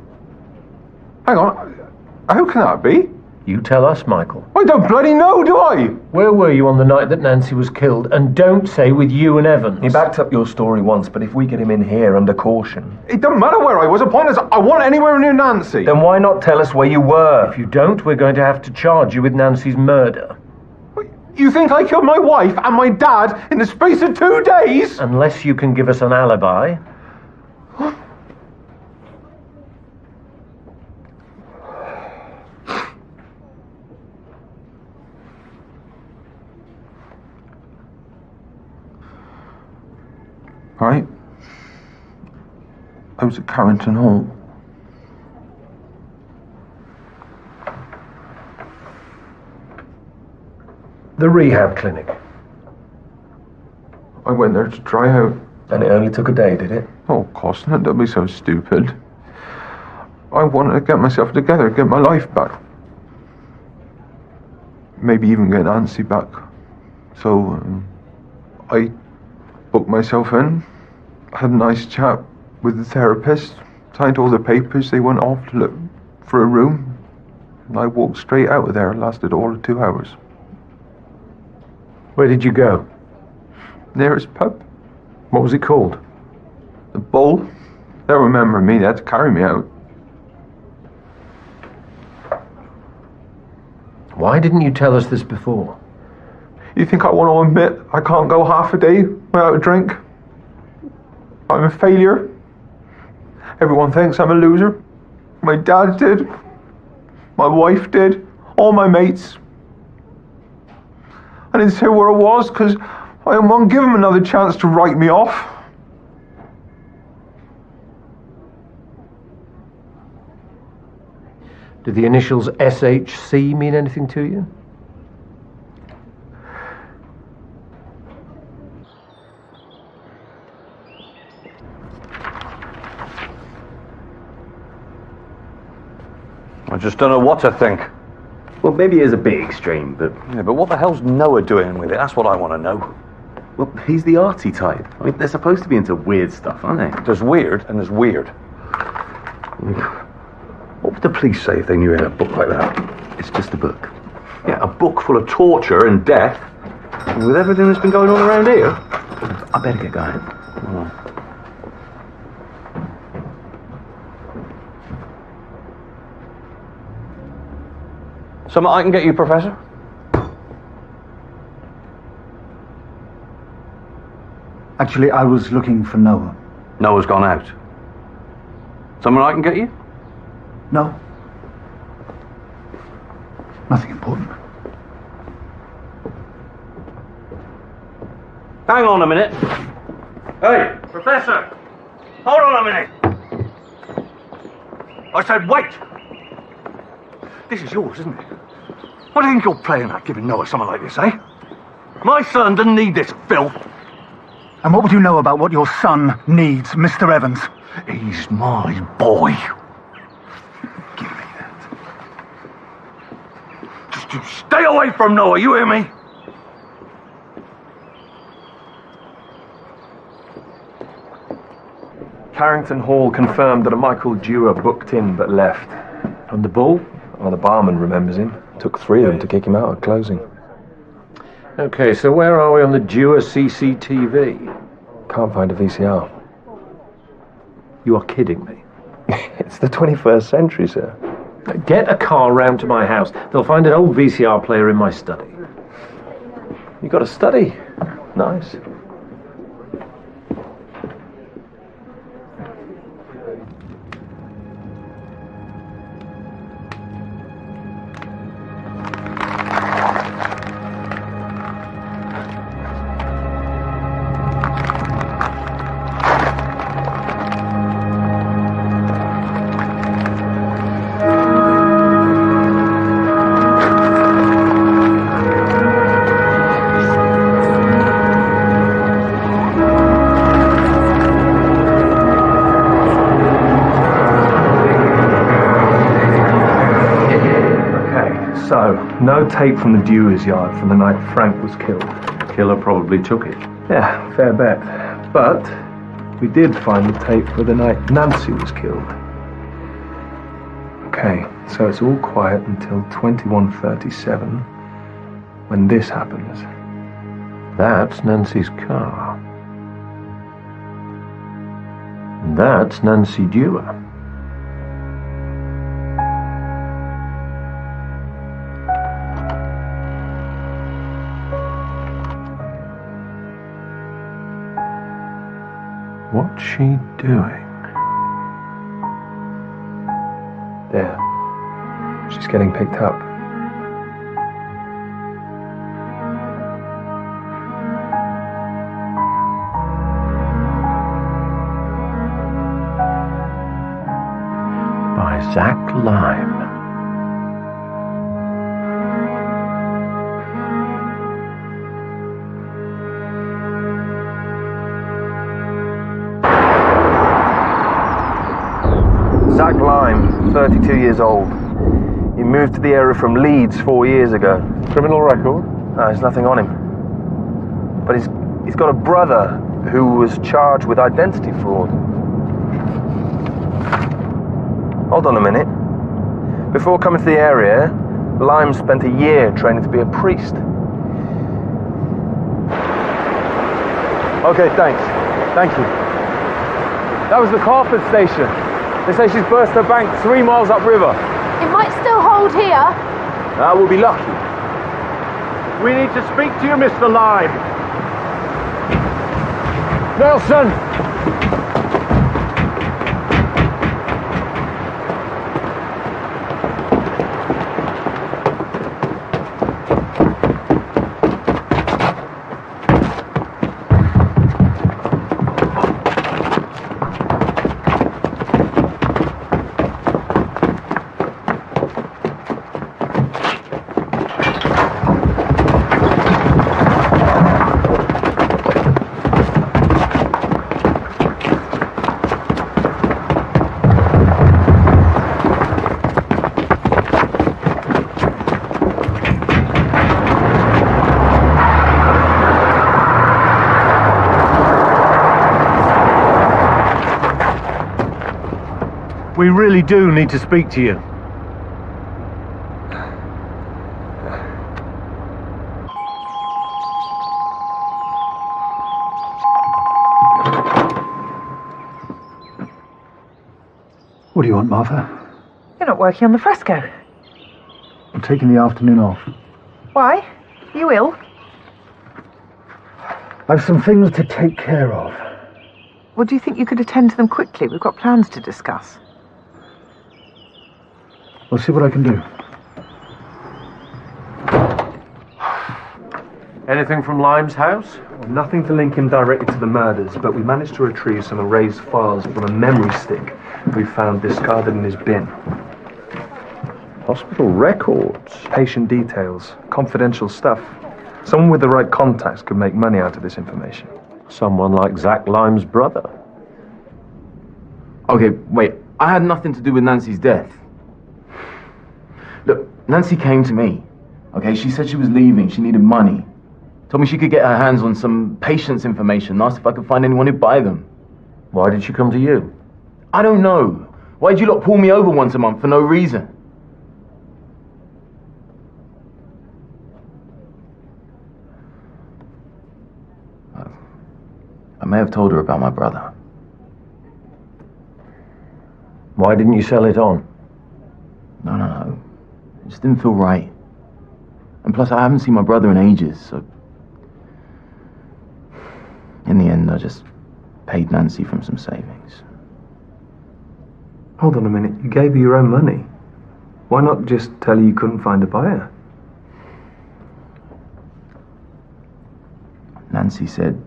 Speaker 5: Hang on, how can that be?
Speaker 1: You tell us, Michael.
Speaker 5: I don't bloody know, do I?
Speaker 1: Where were you on the night that Nancy was killed? And don't say with you and Evans.
Speaker 4: He backed up your story once, but if we get him in here under caution...
Speaker 5: It doesn't matter where I was. The point is, I wasn't anywhere near Nancy.
Speaker 4: Then why not tell us where you were?
Speaker 1: If you don't, we're going to have to charge you with Nancy's murder.
Speaker 5: You think I killed my wife and my dad in the space of 2 days?
Speaker 1: Unless you can give us an alibi.
Speaker 5: Right. I was at Carrington Hall.
Speaker 1: The rehab clinic.
Speaker 5: I went there to try out.
Speaker 4: And it only took a day, did it?
Speaker 5: Oh, of course not. Don't be so stupid. I wanted to get myself together, get my life back. Maybe even get Nancy back. So, I booked myself in, had a nice chat with the therapist, signed all the papers. They went off to look for a room. And I walked straight out of there. It lasted all of 2 hours.
Speaker 1: Where did you go?
Speaker 5: Nearest pub.
Speaker 1: What was it called?
Speaker 5: The Bull. They'll remember me. They had to carry me out.
Speaker 1: Why didn't you tell us this before?
Speaker 5: You think I want to admit I can't go half a day without a drink? I'm a failure. Everyone thinks I'm a loser. My dad did. My wife did. All my mates. I didn't say where I was because I didn't want to give them another chance to write me off.
Speaker 1: Did the initials SHC mean anything to you?
Speaker 8: I just don't know what to think.
Speaker 6: Well, maybe it is a bit extreme, but...
Speaker 8: Yeah, but what the hell's Noah doing with it? That's what I want to know.
Speaker 6: Well, he's the arty type. I mean, they're supposed to be into weird stuff, aren't they?
Speaker 8: There's weird and there's weird. What would the police say if they knew he had a book like that?
Speaker 6: It's just a book.
Speaker 8: Yeah, a book full of torture and death. And with everything that's been going on around here.
Speaker 6: I better get going.
Speaker 8: Oh. Something I can get you, Professor?
Speaker 23: Actually, I was looking for Noah.
Speaker 8: Noah's gone out. Something I can get you?
Speaker 23: No. Nothing important.
Speaker 8: Hang on a minute. Hey, Professor! Hold on a minute! I said wait! This is yours, isn't it? What do you think you're playing at, giving Noah something like this, eh? My son doesn't need this filth.
Speaker 23: And what would you know about what your son needs, Mr. Evans?
Speaker 8: He's my boy.
Speaker 23: Give me that.
Speaker 8: Just stay away from Noah, you hear me?
Speaker 4: Carrington Hall confirmed that a Michael Dewar booked in but left.
Speaker 1: And the Bull?
Speaker 4: Well, the barman remembers him. Took 3 of them to kick him out at closing.
Speaker 1: Okay, so where are we on the Dewar CCTV?
Speaker 4: Can't find a VCR.
Speaker 1: You are kidding me.
Speaker 4: It's the 21st century, sir.
Speaker 1: Get a car round to my house. They'll find an old VCR player in my study.
Speaker 4: You got a study? Nice. So, no tape from the Dewar's yard from the night Frank was killed.
Speaker 1: Killer probably took it.
Speaker 4: Yeah, fair bet. But we did find the tape for the night Nancy was killed. Okay, so it's all quiet until 21:37, when this happens.
Speaker 1: That's Nancy's car. That's Nancy Dewar. What's she doing?
Speaker 4: There. She's getting picked up.
Speaker 1: By Zach Lime.
Speaker 4: Zach Lime, 32 years old. He moved to the area from Leeds 4 years ago.
Speaker 15: Criminal record?
Speaker 4: No, there's nothing on him. But he's got a brother who was charged with identity fraud. Hold on a minute. Before coming to the area, Lime spent a year training to be a priest.
Speaker 5: Okay, thanks. Thank you. That was the Carpet station. They say she's burst her bank 3 miles upriver.
Speaker 16: It might still hold here.
Speaker 5: We'll be lucky.
Speaker 18: We need to speak to you, Mr. Lime.
Speaker 5: Nelson!
Speaker 1: We really do need to speak to you.
Speaker 23: What do you want, Martha?
Speaker 11: You're not working on the fresco.
Speaker 23: I'm taking the afternoon off.
Speaker 11: Why? You ill?
Speaker 23: I've some things to take care of.
Speaker 11: Well, do you think you could attend to them quickly? We've got plans to discuss.
Speaker 23: I'll see what I can do.
Speaker 1: Anything from Lime's house?
Speaker 4: Nothing to link him directly to the murders, but we managed to retrieve some erased files from a memory stick we found discarded in his bin.
Speaker 1: Hospital records?
Speaker 4: Patient details, confidential stuff. Someone with the right contacts could make money out of this information.
Speaker 1: Someone like Zach Lime's brother.
Speaker 6: Okay, wait. I had nothing to do with Nancy's death. Look, Nancy came to me. Okay, she said she was leaving. She needed money. Told me she could get her hands on some patient's information. Asked if I could find anyone who'd buy them.
Speaker 1: Why did she come to you?
Speaker 6: I don't know. Why'd you lot pull me over once a month for no reason? I may have told her about my brother.
Speaker 1: Why didn't you sell it on?
Speaker 6: No. It just didn't feel right. And plus, I haven't seen my brother in ages, so... In the end, I just paid Nancy from some savings.
Speaker 5: Hold on a minute, you gave her your own money. Why not just tell her you couldn't find a buyer?
Speaker 6: Nancy said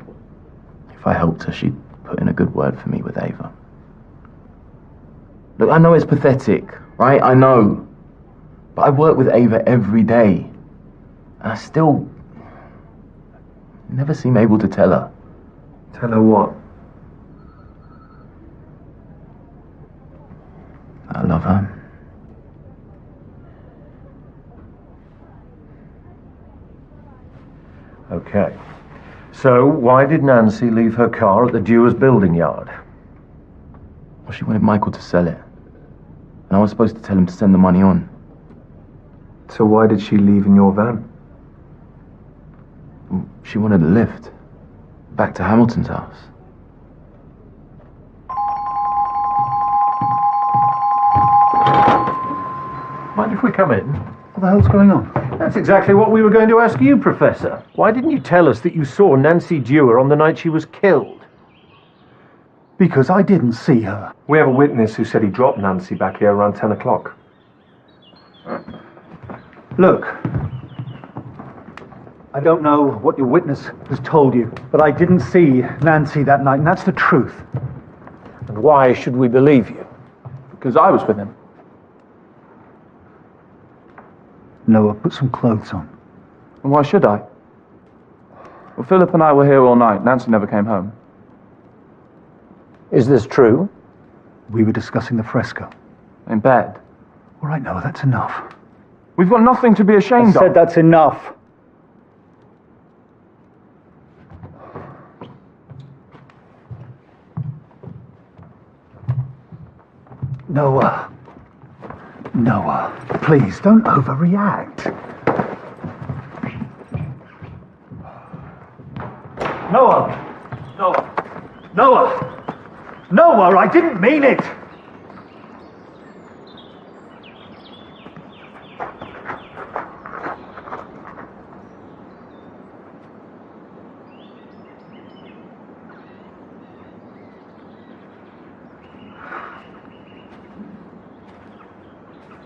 Speaker 6: if I helped her, she'd put in a good word for me with Ava. Look, I know it's pathetic, right? I know. But I work with Ava every day. And I still never seem able to tell her.
Speaker 5: Tell her what?
Speaker 6: I love her.
Speaker 1: Okay. So, why did Nancy leave her car at the Dewars building yard?
Speaker 6: Well, she wanted Michael to sell it. And I was supposed to tell him to send the money on.
Speaker 5: So why did she leave in your van?
Speaker 6: She wanted a lift. Back to Hamilton's house.
Speaker 1: Mind if we come in?
Speaker 23: What the hell's going on?
Speaker 1: That's exactly what we were going to ask you, Professor. Why didn't you tell us that you saw Nancy Dewar on the night she was killed?
Speaker 23: Because I didn't see her.
Speaker 5: We have a witness who said he dropped Nancy back here around 10 o'clock.
Speaker 23: Look, I don't know what your witness has told you, but I didn't see Nancy that night, and that's the truth.
Speaker 1: And why should we believe you?
Speaker 23: Because I was with him. Noah, put some clothes on.
Speaker 19: And why should I? Well, Philip and I were here all night. Nancy never came home.
Speaker 1: Is this true?
Speaker 23: We were discussing the fresco.
Speaker 19: In bed.
Speaker 23: All right, Noah, that's enough.
Speaker 19: We've got nothing to be ashamed of.
Speaker 23: I said that's enough. Noah. Noah, please don't overreact. Noah! Noah, I didn't mean it!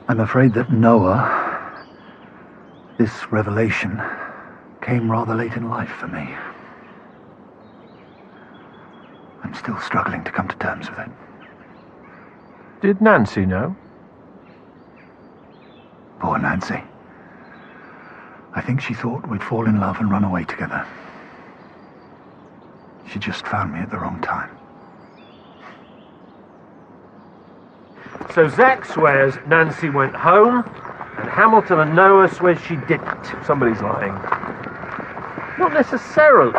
Speaker 23: I'm afraid that Noah, this revelation, came rather late in life for me. I'm still struggling to come to terms with it.
Speaker 1: Did Nancy know?
Speaker 23: Poor Nancy. I think she thought we'd fall in love and run away together. She just found me at the wrong time.
Speaker 1: So Zach swears Nancy went home, and Hamilton and Noah swears she didn't.
Speaker 5: Somebody's lying.
Speaker 1: Not necessarily.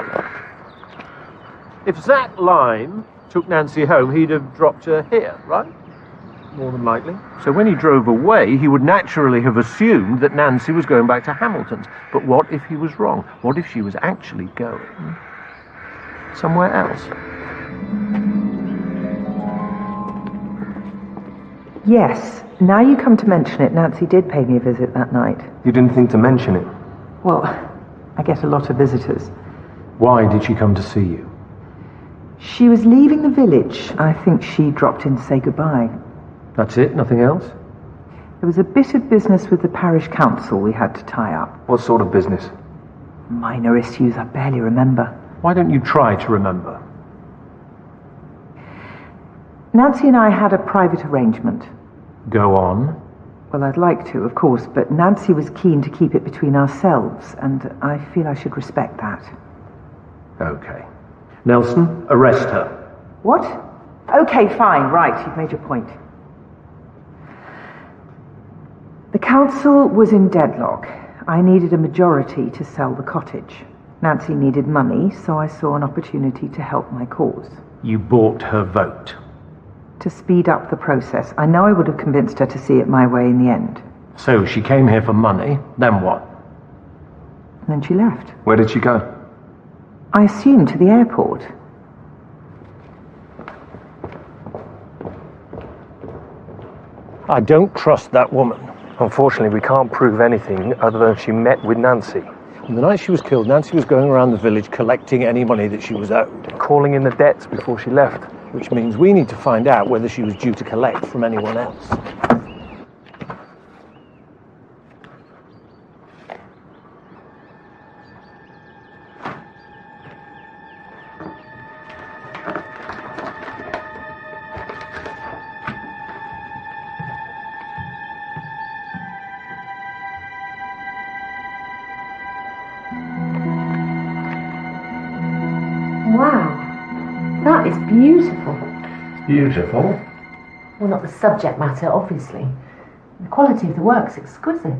Speaker 1: If Zach Lyme took Nancy home, he'd have dropped her here, right?
Speaker 5: More than likely.
Speaker 1: So when he drove away, he would naturally have assumed that Nancy was going back to Hamilton's. But what if he was wrong? What if she was actually going somewhere else?
Speaker 11: Yes, now you come to mention it, Nancy did pay me a visit that night.
Speaker 5: You didn't think to mention it?
Speaker 11: Well, I get a lot of visitors.
Speaker 1: Why did she come to see you?
Speaker 11: She was leaving the village. I think she dropped in to say goodbye.
Speaker 1: That's it? Nothing else?
Speaker 11: There was a bit of business with the parish council we had to tie up.
Speaker 5: What sort of business?
Speaker 11: Minor issues I barely remember.
Speaker 1: Why don't you try to remember?
Speaker 11: Nancy and I had a private arrangement.
Speaker 1: Go on.
Speaker 11: Well, I'd like to, of course, but Nancy was keen to keep it between ourselves, and I feel I should respect that.
Speaker 1: Okay. Nelson, arrest her.
Speaker 11: What? Okay, fine, right, you've made your point. The council was in deadlock. I needed a majority to sell the cottage. Nancy needed money, so I saw an opportunity to help my cause.
Speaker 1: You bought her vote.
Speaker 11: To speed up the process. I know I would have convinced her to see it my way in the end.
Speaker 1: So she came here for money, then what?
Speaker 11: And then she left.
Speaker 5: Where did she go?
Speaker 11: I assumed to the airport.
Speaker 1: I don't trust that woman.
Speaker 4: Unfortunately, we can't prove anything other than she met with Nancy.
Speaker 1: On the night she was killed, Nancy was going around the village collecting any money that she was owed.
Speaker 4: Calling in the debts before she left.
Speaker 1: Which means we need to find out whether she was due to collect from anyone else.
Speaker 3: Wow, that is beautiful.
Speaker 18: Beautiful.
Speaker 3: Well, not the subject matter, obviously. The quality of the work's exquisite.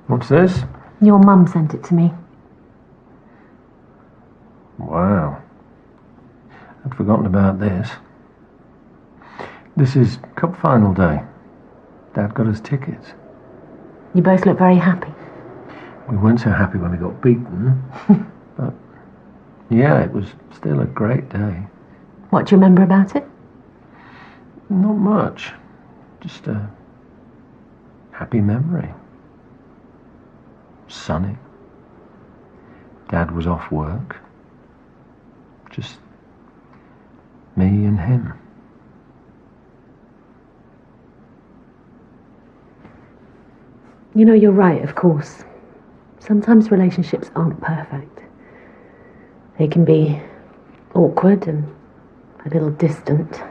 Speaker 1: What's this?
Speaker 3: Your mum sent it to me.
Speaker 1: Wow. I'd forgotten about this. This is cup final day. Dad got us tickets.
Speaker 3: You both look very happy.
Speaker 1: We weren't so happy when we got beaten, but yeah, it was still a great day.
Speaker 3: What do you remember about it?
Speaker 1: Not much. Just a happy memory. Sunny. Dad was off work. Just me and him.
Speaker 3: You know, you're right, of course. Sometimes relationships aren't perfect. They can be awkward and a little distant.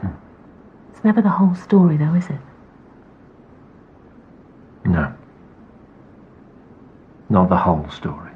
Speaker 3: It's never the whole story, though, is it?
Speaker 1: No. Not the whole story.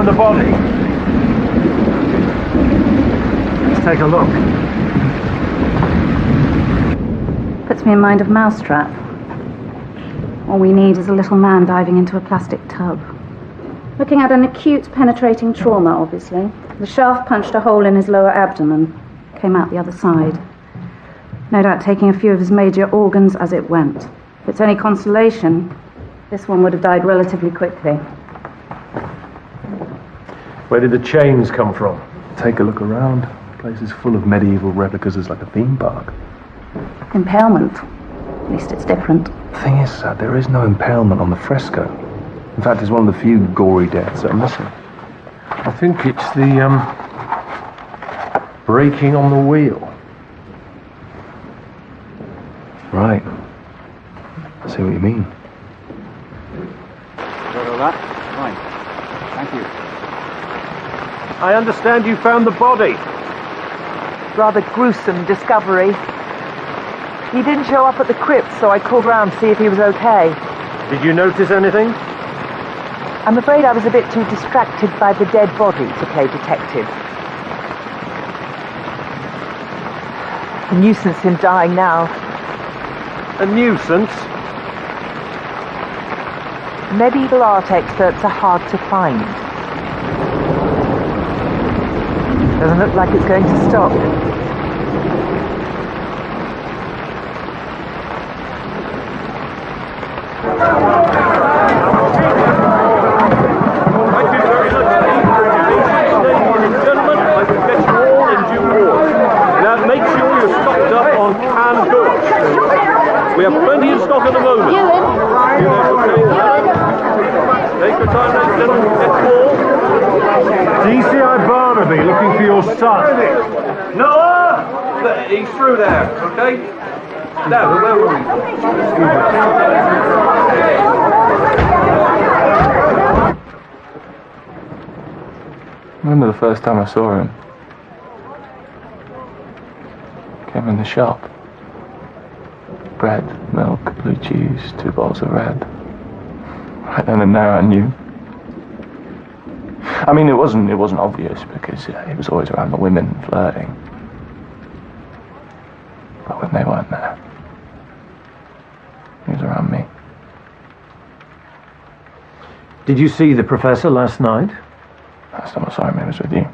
Speaker 1: The body. Let's take a look.
Speaker 7: Puts me in mind of Mousetrap. All we need is a little man diving into a plastic tub. Looking at an acute penetrating trauma, obviously. The shaft punched a hole in his lower abdomen. Came out the other side. No doubt taking a few of his major organs as it went. If it's any consolation, this one would have died relatively quickly.
Speaker 1: Where did the chains come from?
Speaker 5: Take a look around. The place is full of medieval replicas. It's like a theme park.
Speaker 7: Impalement. At least it's different.
Speaker 5: The thing is, there is no impalement on the fresco. In fact, it's one of the few gory deaths that are missing.
Speaker 1: I think it's the, breaking on the wheel.
Speaker 5: Right. I see what you mean.
Speaker 18: Got all that? Fine. Thank you.
Speaker 1: I understand you found the body.
Speaker 12: Rather gruesome discovery. He didn't show up at the crypt, so I called round to see if he was okay.
Speaker 1: Did you notice anything?
Speaker 12: I'm afraid I was a bit too distracted by the dead body to play detective. A nuisance him dying now.
Speaker 1: A nuisance?
Speaker 12: Medieval art experts are hard to find. Doesn't look like it's going to stop.
Speaker 1: Now make sure you're stocked up on canned goods. We have plenty in stock at the moment. Take your time, ladies and gentlemen. Get more. DCI Barnaby looking for your son.
Speaker 8: Noah! He's through there, okay? Now, where were
Speaker 19: I remember the first time I saw him. Came in the shop. Bread, milk, blue cheese, 2 bottles of red. Right then and there I knew. I mean, it wasn't obvious because he was always around the women flirting. But when they weren't there, he was around me.
Speaker 1: Did you see the professor last night?
Speaker 19: Last time I saw him, he was with you.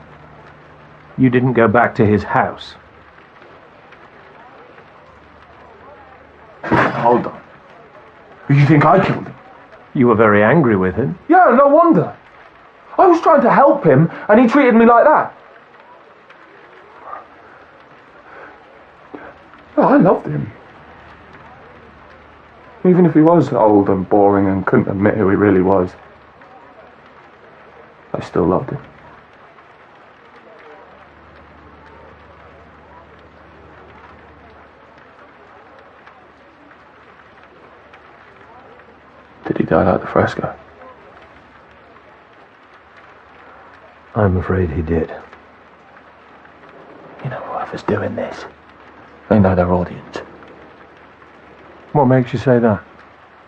Speaker 1: You didn't go back to his house?
Speaker 19: Hold on. You think I killed him?
Speaker 1: You were very angry with him.
Speaker 19: Yeah, no wonder. I was trying to help him, and he treated me like that. No, I loved him. Even if he was old and boring and couldn't admit who he really was, I still loved him. Did he die like the fresco?
Speaker 1: I'm afraid he did.
Speaker 19: You know, whoever's doing this, they know their audience.
Speaker 1: What makes you say that?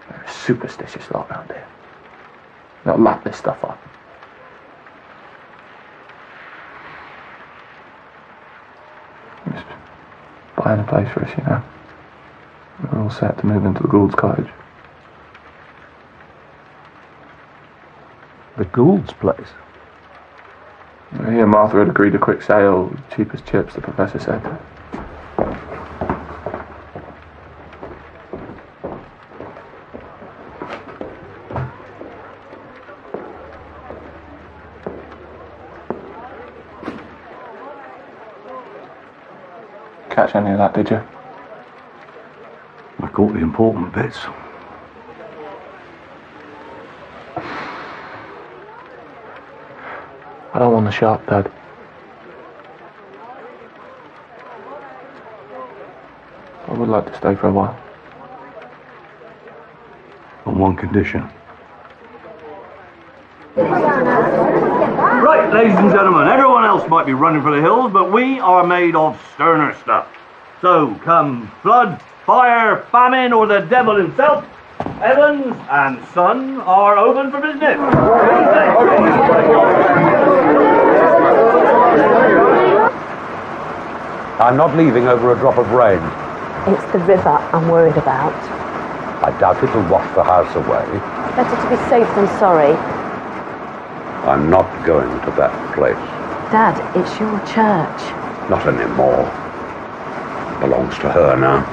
Speaker 19: They're a superstitious lot around here. They'll lap this stuff up. Just buying a place for us, you know. We're all set to move into the Gould's cottage.
Speaker 1: The Gould's place?
Speaker 19: He and Martha had agreed a quick sale, cheap as chips, the professor said. Catch any of that, did you?
Speaker 18: I caught the important bits.
Speaker 19: I don't want the shop, Dad. I would like to stay for a while.
Speaker 18: On one condition.
Speaker 8: Right, ladies and gentlemen, everyone else might be running for the hills, but we are made of sterner stuff. So, come flood, fire, famine, or the devil himself, heavens and sun are open for business.
Speaker 9: I'm not leaving over a drop of rain.
Speaker 3: It's the river I'm worried about.
Speaker 9: I doubt it'll wash the house away.
Speaker 3: Better to be safe than sorry.
Speaker 9: I'm not going to that place.
Speaker 3: Dad, it's your church.
Speaker 9: Not anymore. Belongs to her now.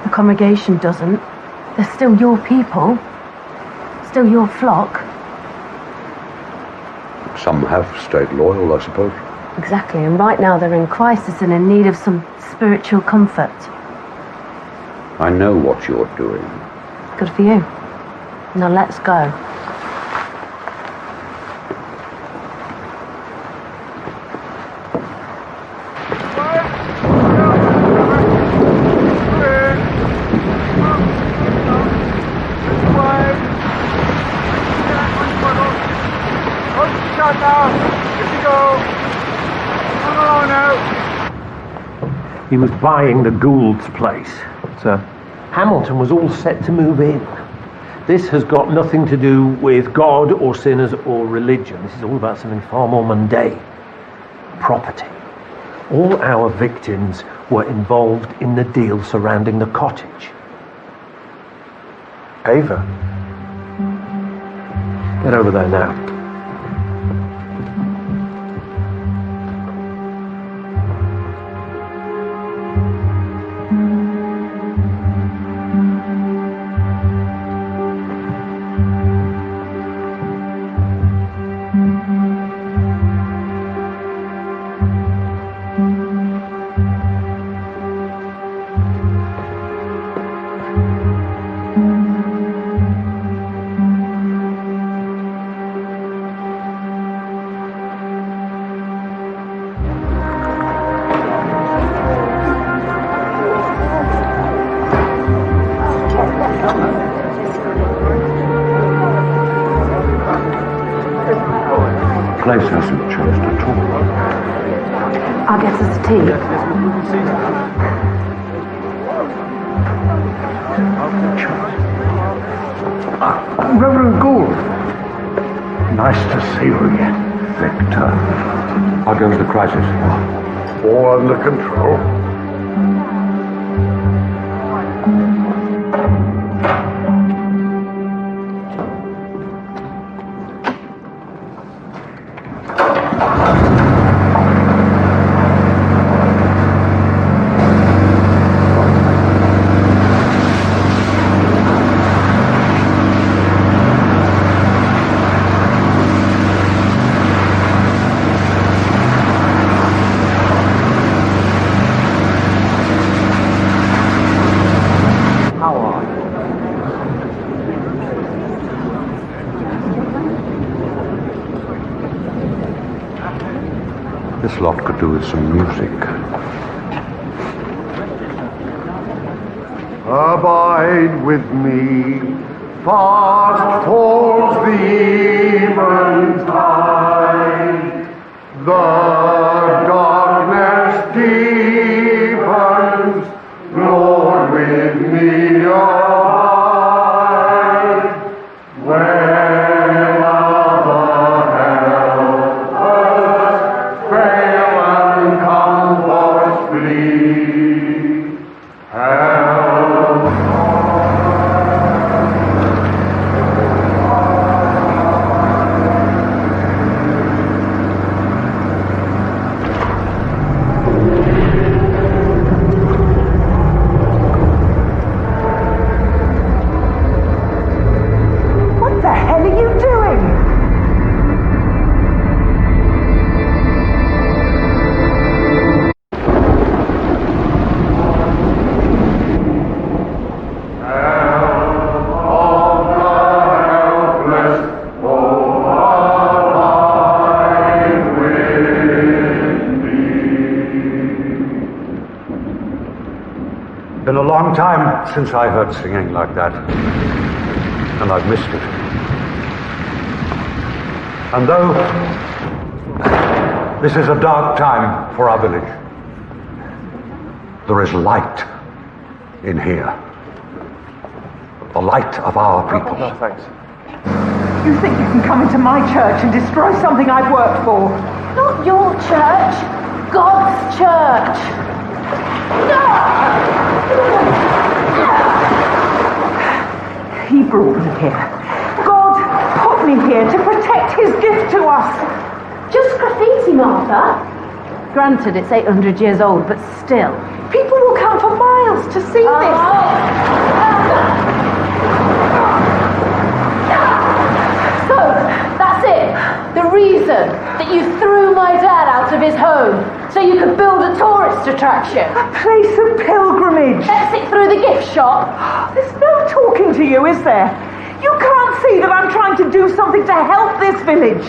Speaker 3: The congregation doesn't. They're still your people. Still your flock.
Speaker 9: Some have stayed loyal, I suppose.
Speaker 3: Exactly, and right now they're in crisis and in need of some spiritual comfort.
Speaker 9: I know what you're doing.
Speaker 3: Good for you. Now let's go.
Speaker 1: He was buying the Gould's place. So Hamilton was all set to move in. This has got nothing to do with God or sinners or religion. This is all about something far more mundane. Property. All our victims were involved in the deal surrounding the cottage.
Speaker 4: Ava?
Speaker 1: Get over there now.
Speaker 9: place hasn't changed at all.
Speaker 2: I'll get us tea.
Speaker 18: Reverend Gould. Nice to see you again, Victor.
Speaker 9: How goes the crisis?
Speaker 18: All under control.
Speaker 9: This lot could do with some music.
Speaker 18: Abide with me, fast falls the eventide. The darkness deepens, Lord, with me abide. When other helpers fail and comforts flee, help.
Speaker 12: What the hell are you doing?
Speaker 9: Been a long time since I heard singing like that, and I've missed it. And though this is a dark time for our village, there is light in here. The light of our people.
Speaker 4: No, thanks.
Speaker 12: You think you can come into my church and destroy something I've worked for?
Speaker 22: Not your church, God's church.
Speaker 12: He brought me here. God put me here to protect his gift to us.
Speaker 22: Just graffiti, Martha. Granted, it's 800 years old, but still.
Speaker 12: People will come for miles to see this.
Speaker 22: So, that's it. The reason that you threw my dad out of his home, so you could build a tourist attraction.
Speaker 12: A place of pilgrimage.
Speaker 22: Exit through the gift shop.
Speaker 12: There's no talking to you, is there? You can't see that I'm trying to do something to help this village.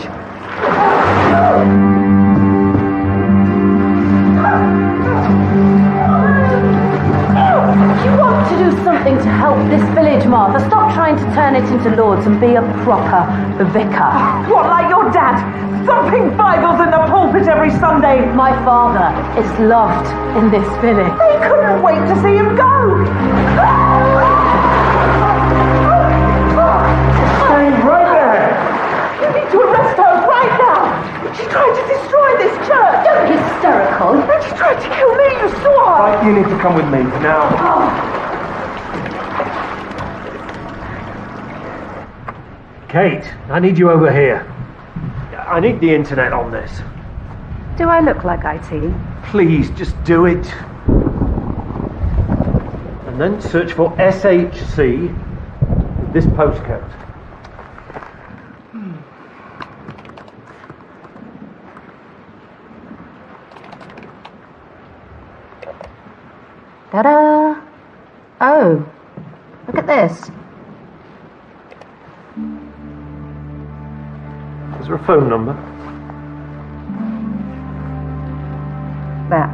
Speaker 22: If you want to do something to help this village, Martha, stop trying to turn it into Lourdes and be a proper vicar.
Speaker 12: What, like your dad? Thumping Bibles in the pulpit every Sunday?
Speaker 22: My father is loved in this village.
Speaker 12: They couldn't wait to see him go.
Speaker 18: Stay right there.
Speaker 12: You need to arrest her right now. She tried to destroy this church.
Speaker 22: Don't be hysterical.
Speaker 12: And she tried to kill me. You saw her.
Speaker 4: Right, you need to come with me now.
Speaker 1: Kate, I need you over here. I need the internet on this.
Speaker 2: Do I look like IT?
Speaker 1: Please, just do it. And then search for SHC with this postcode.
Speaker 22: Ta-da! Oh, look at this.
Speaker 1: Is there a phone number?
Speaker 22: There.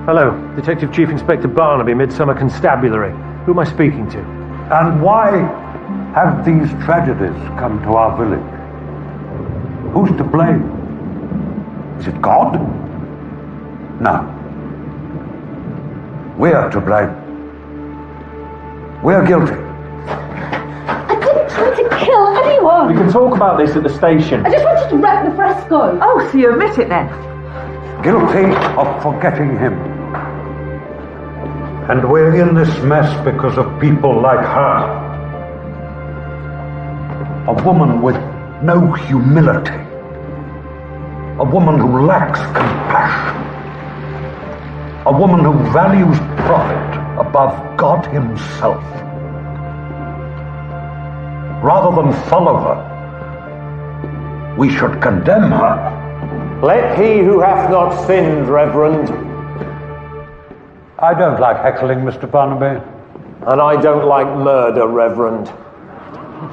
Speaker 1: Hello, Detective Chief Inspector Barnaby, Midsomer Constabulary. Who am I speaking to?
Speaker 14: And why have these tragedies come to our village? Who's to blame? Is it God? No. We're to blame. We're guilty.
Speaker 16: I didn't try to kill anyone.
Speaker 5: We can talk about this at the station.
Speaker 16: I just wanted to wreck the fresco.
Speaker 12: Oh, so you admit it then?
Speaker 14: Guilty of forgetting him. And we're in this mess because of people like her. A woman with no humility. A woman who lacks compassion. A woman who values profit above God himself. Rather than follow her, we should condemn her.
Speaker 1: Let he who hath not sinned, Reverend.
Speaker 14: I don't like heckling, Mr. Barnaby.
Speaker 1: And I don't like murder, Reverend.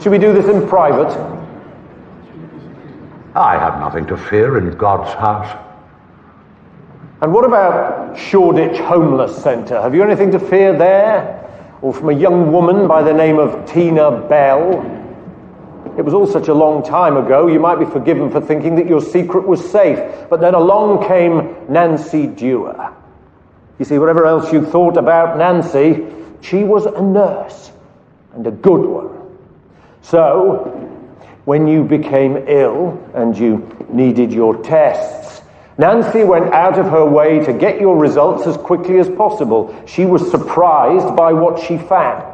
Speaker 1: Should we do this in private?
Speaker 14: I have nothing to fear in God's house.
Speaker 1: And what about Shoreditch Homeless Centre? Have you anything to fear there? Or from a young woman by the name of Tina Bell? It was all such a long time ago, you might be forgiven for thinking that your secret was safe. But then along came Nancy Dewar. You see, whatever else you thought about Nancy, she was a nurse, and a good one. So, when you became ill and you needed your tests, Nancy went out of her way to get your results as quickly as possible. She was surprised by what she found.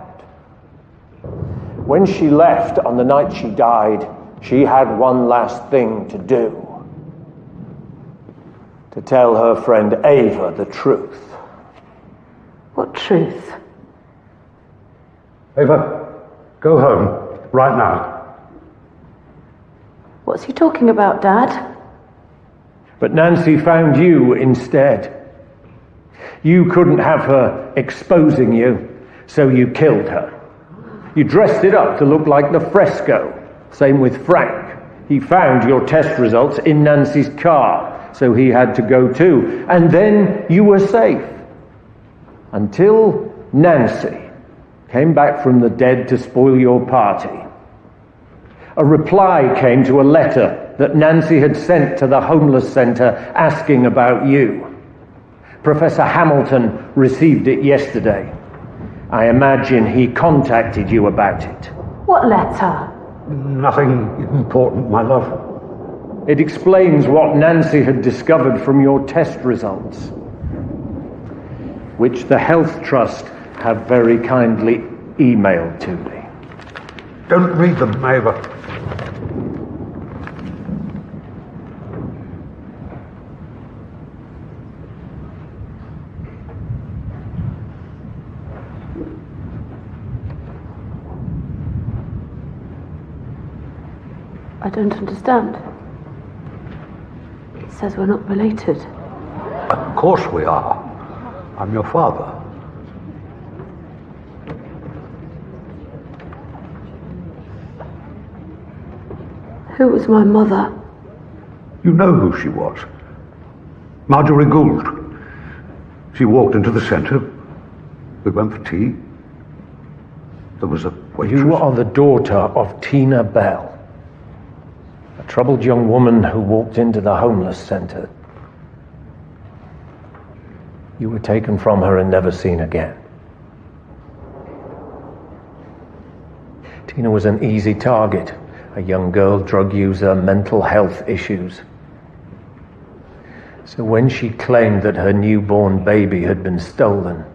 Speaker 1: When she left on the night she died, she had one last thing to do. To tell her friend Ava the truth.
Speaker 16: What truth?
Speaker 14: Ava, go home, right now.
Speaker 16: What's he talking about, Dad?
Speaker 1: But Nancy found you instead. You couldn't have her exposing you, so you killed her. You dressed it up to look like the fresco. Same with Frank. He found your test results in Nancy's car, so he had to go too. And then you were safe. Until Nancy came back from the dead to spoil your party. A reply came to a letter that Nancy had sent to the homeless centre asking about you. Professor Hamilton received it yesterday. I imagine he contacted you about it.
Speaker 16: What letter?
Speaker 14: Nothing important, my love.
Speaker 1: It explains what Nancy had discovered from your test results, which the Health Trust have very kindly emailed to me.
Speaker 14: Don't read them, Ava.
Speaker 16: I don't understand. It says we're not related.
Speaker 14: Of course we are. I'm your father.
Speaker 16: Who was my mother?
Speaker 14: You know who she was. Marjorie Gould. She walked into the centre. We went for tea. There was a waitress.
Speaker 1: You are the daughter of Tina Bell, a troubled young woman who walked into the homeless centre. You were taken from her and never seen again. Tina was an easy target. A young girl, drug user, mental health issues. So when she claimed that her newborn baby had been stolen,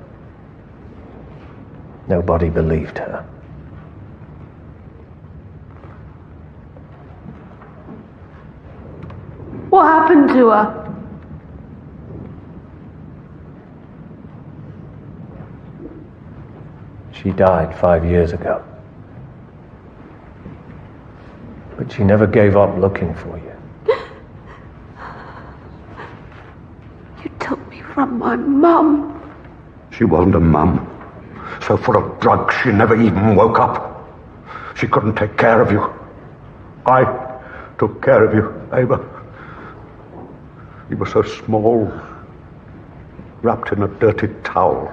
Speaker 1: nobody believed her.
Speaker 16: What happened to her?
Speaker 1: She died 5 years ago. But she never gave up looking for you.
Speaker 16: You took me from my mum.
Speaker 14: She wasn't a mum. So full of drugs, she never even woke up. She couldn't take care of you. I took care of you, Ava. You were so small, wrapped in a dirty towel.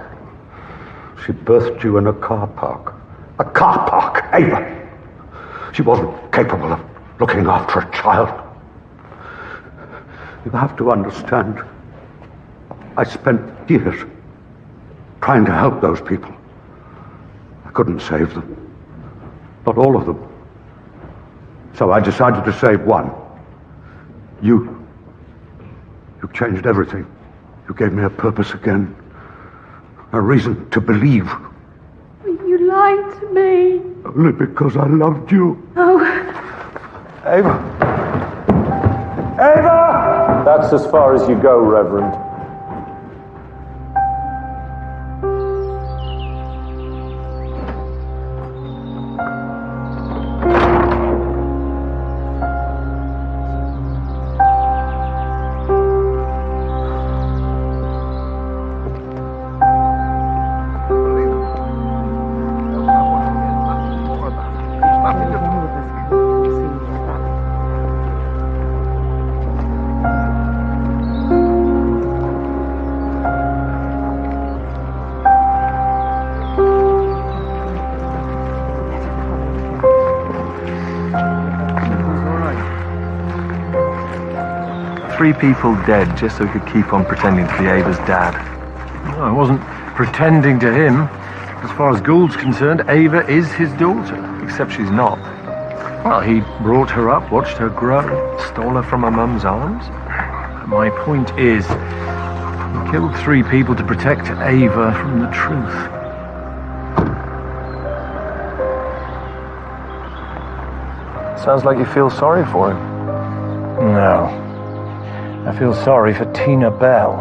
Speaker 14: She birthed you in a car park. A car park, Ava! She wasn't capable of looking after a child. You have to understand, I spent years trying to help those people. I couldn't save them. Not all of them. So I decided to save one. You changed everything. You gave me a purpose again. A reason to believe.
Speaker 16: You lied to me.
Speaker 14: Only because I loved you.
Speaker 16: Oh.
Speaker 1: Ava! Ava! That's as far as you go, Reverend.
Speaker 4: Three people dead just so he could keep on pretending to be Ava's dad.
Speaker 1: Well, I wasn't pretending to him. As far as Gould's concerned, Ava is his daughter.
Speaker 4: Except she's not.
Speaker 1: Well, he brought her up, watched her grow.
Speaker 4: Stole her from her mum's arms?
Speaker 1: My point is, he killed three people to protect Ava from the truth.
Speaker 4: Sounds like you feel sorry for him.
Speaker 1: No. I feel sorry for Tina Bell.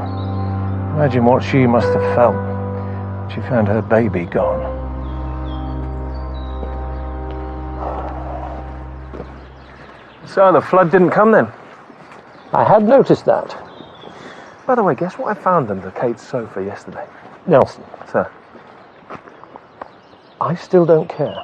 Speaker 1: Imagine what she must have felt when she found her baby gone.
Speaker 4: So the flood didn't come then?
Speaker 1: I had noticed that.
Speaker 4: By the way, guess what I found under Kate's sofa yesterday?
Speaker 1: Nelson.
Speaker 4: Sir.
Speaker 1: I still don't care.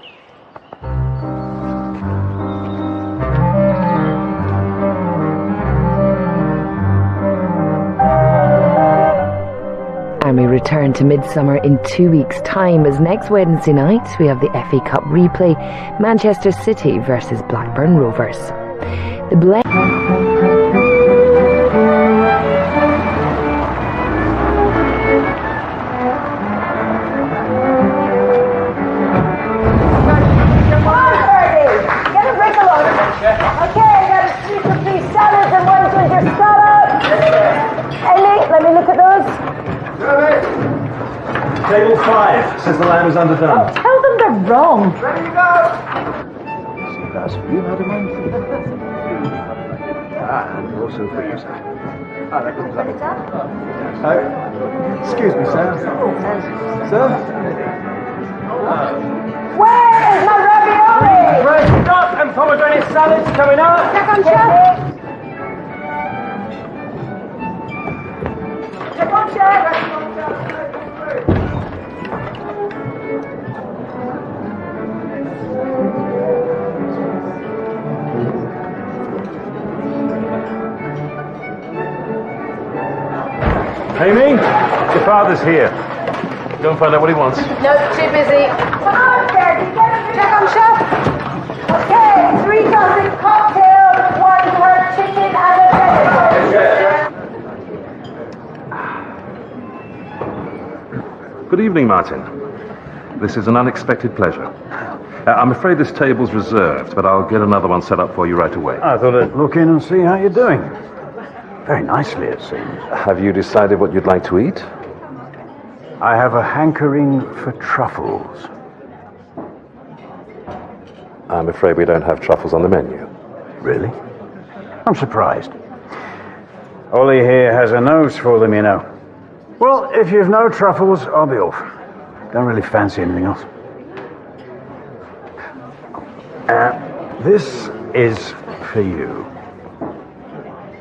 Speaker 10: And we return to Midsomer in 2 weeks' time, as next Wednesday night we have the FA Cup replay, Manchester City versus Blackburn Rovers. The
Speaker 5: Table 5 says the lamb is underdone.
Speaker 2: Tell them they're wrong.
Speaker 5: Ready to go!
Speaker 1: That's for you, madam. And also for you, sir.
Speaker 5: Excuse me, sir. Sir?
Speaker 16: Where is my ravioli?
Speaker 5: Fresh duck and pomegranate salads coming up.
Speaker 16: Check on chef. Check on chef.
Speaker 5: Amy, your father's here. Go and find out what he wants.
Speaker 16: No, too busy. Come on, Daddy. Check on chef. Okay, 3 dozen cocktails, 1 per chicken and a vegetable.
Speaker 20: Good evening, Martin. This is an unexpected pleasure. I'm afraid this table's reserved, but I'll get another one set up for you right away.
Speaker 23: I thought I'd look in and see how you're doing. Very nicely, it seems.
Speaker 20: Have you decided what you'd like to eat?
Speaker 23: I have a hankering for truffles.
Speaker 20: I'm afraid we don't have truffles on the menu.
Speaker 23: Really? I'm surprised. Ollie here has a nose for them, you know. Well, if you've no truffles, I'll be off. Don't really fancy anything else. This is for you.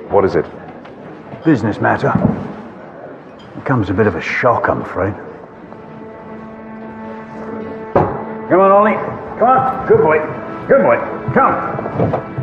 Speaker 20: What is it?
Speaker 23: Business matter. It comes a bit of a shock, I'm afraid. Come on, Ollie. Come on. Good boy. Good boy. Come.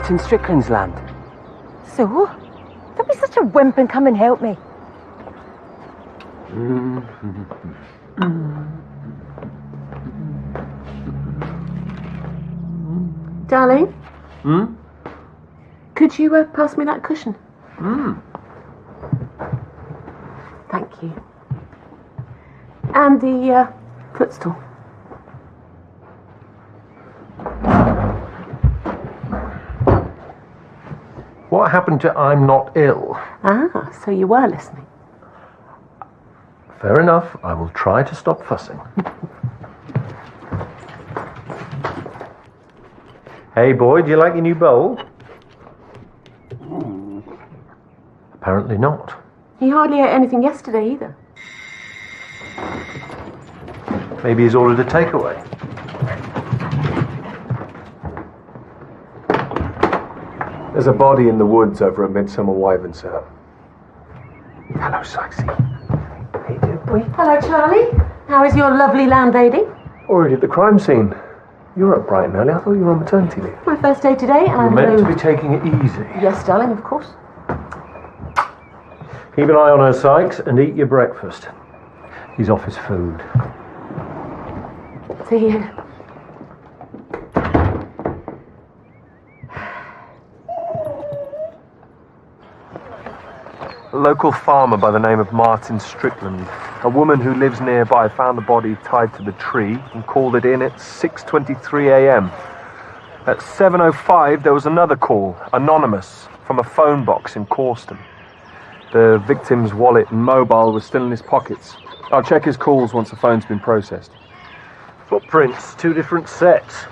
Speaker 13: Martin Strickland's land.
Speaker 2: So? Don't be such a wimp and come and help me.
Speaker 3: Darling,
Speaker 1: Hmm?
Speaker 3: could you pass me that cushion?
Speaker 1: Hmm.
Speaker 3: Thank you. And the footstool.
Speaker 1: What happened to I'm not ill?
Speaker 3: Ah, so you were listening.
Speaker 1: Fair enough. I will try to stop fussing. Hey, boy, do you like your new bowl? Apparently not.
Speaker 3: He hardly ate anything yesterday either.
Speaker 1: Maybe he's ordered a takeaway.
Speaker 5: There's a body in the woods over at Midsomer Wyvern, sir. Hello, Sykesy. Hey, dear boy.
Speaker 3: Hello, Charlie. How is your lovely landlady?
Speaker 5: Already at the crime scene. You're up bright and early. I thought you were on maternity leave.
Speaker 3: My first day today, and
Speaker 1: You're
Speaker 3: I'm
Speaker 1: meant to be taking it easy.
Speaker 3: Yes, darling, of course.
Speaker 1: Keep an eye on her, Sykes, and eat your breakfast. He's off his food.
Speaker 3: See you.
Speaker 4: A local farmer by the name of Martin Strickland, a woman who lives nearby, found the body tied to the tree and called it in at 6:23 a.m. At 7:05 there was another call, anonymous, from a phone box in Corston. The victim's wallet and mobile were still in his pockets. I'll check his calls once the phone's been processed.
Speaker 1: Footprints, 2 different sets.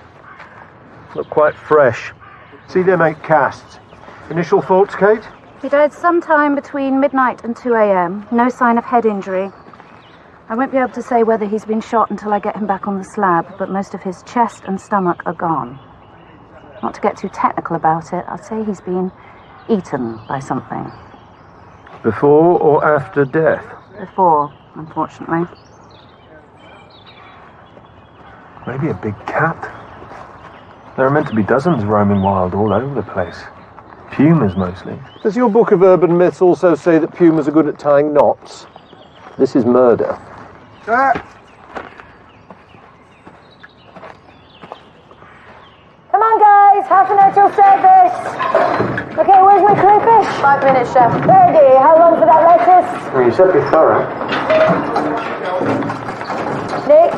Speaker 1: Look quite fresh. See, they make casts. Initial thoughts, Kate?
Speaker 22: He died sometime between midnight and 2 a.m. No sign of head injury. I won't be able to say whether he's been shot until I get him back on the slab, but most of his chest and stomach are gone. Not to get too technical about it, I'd say he's been eaten by something.
Speaker 1: Before or after death?
Speaker 22: Before, unfortunately.
Speaker 4: Maybe a big cat. There are meant to be dozens roaming wild all over the place. Pumas mostly.
Speaker 1: Does your book of urban myths also say that pumas are good at tying knots? This is murder.
Speaker 2: Come on, guys, half an hour till service. Okay, where's my crayfish?
Speaker 11: 5 minutes, chef.
Speaker 2: Ready. How long for that lettuce?
Speaker 5: Well, you said be thorough.
Speaker 2: Nick?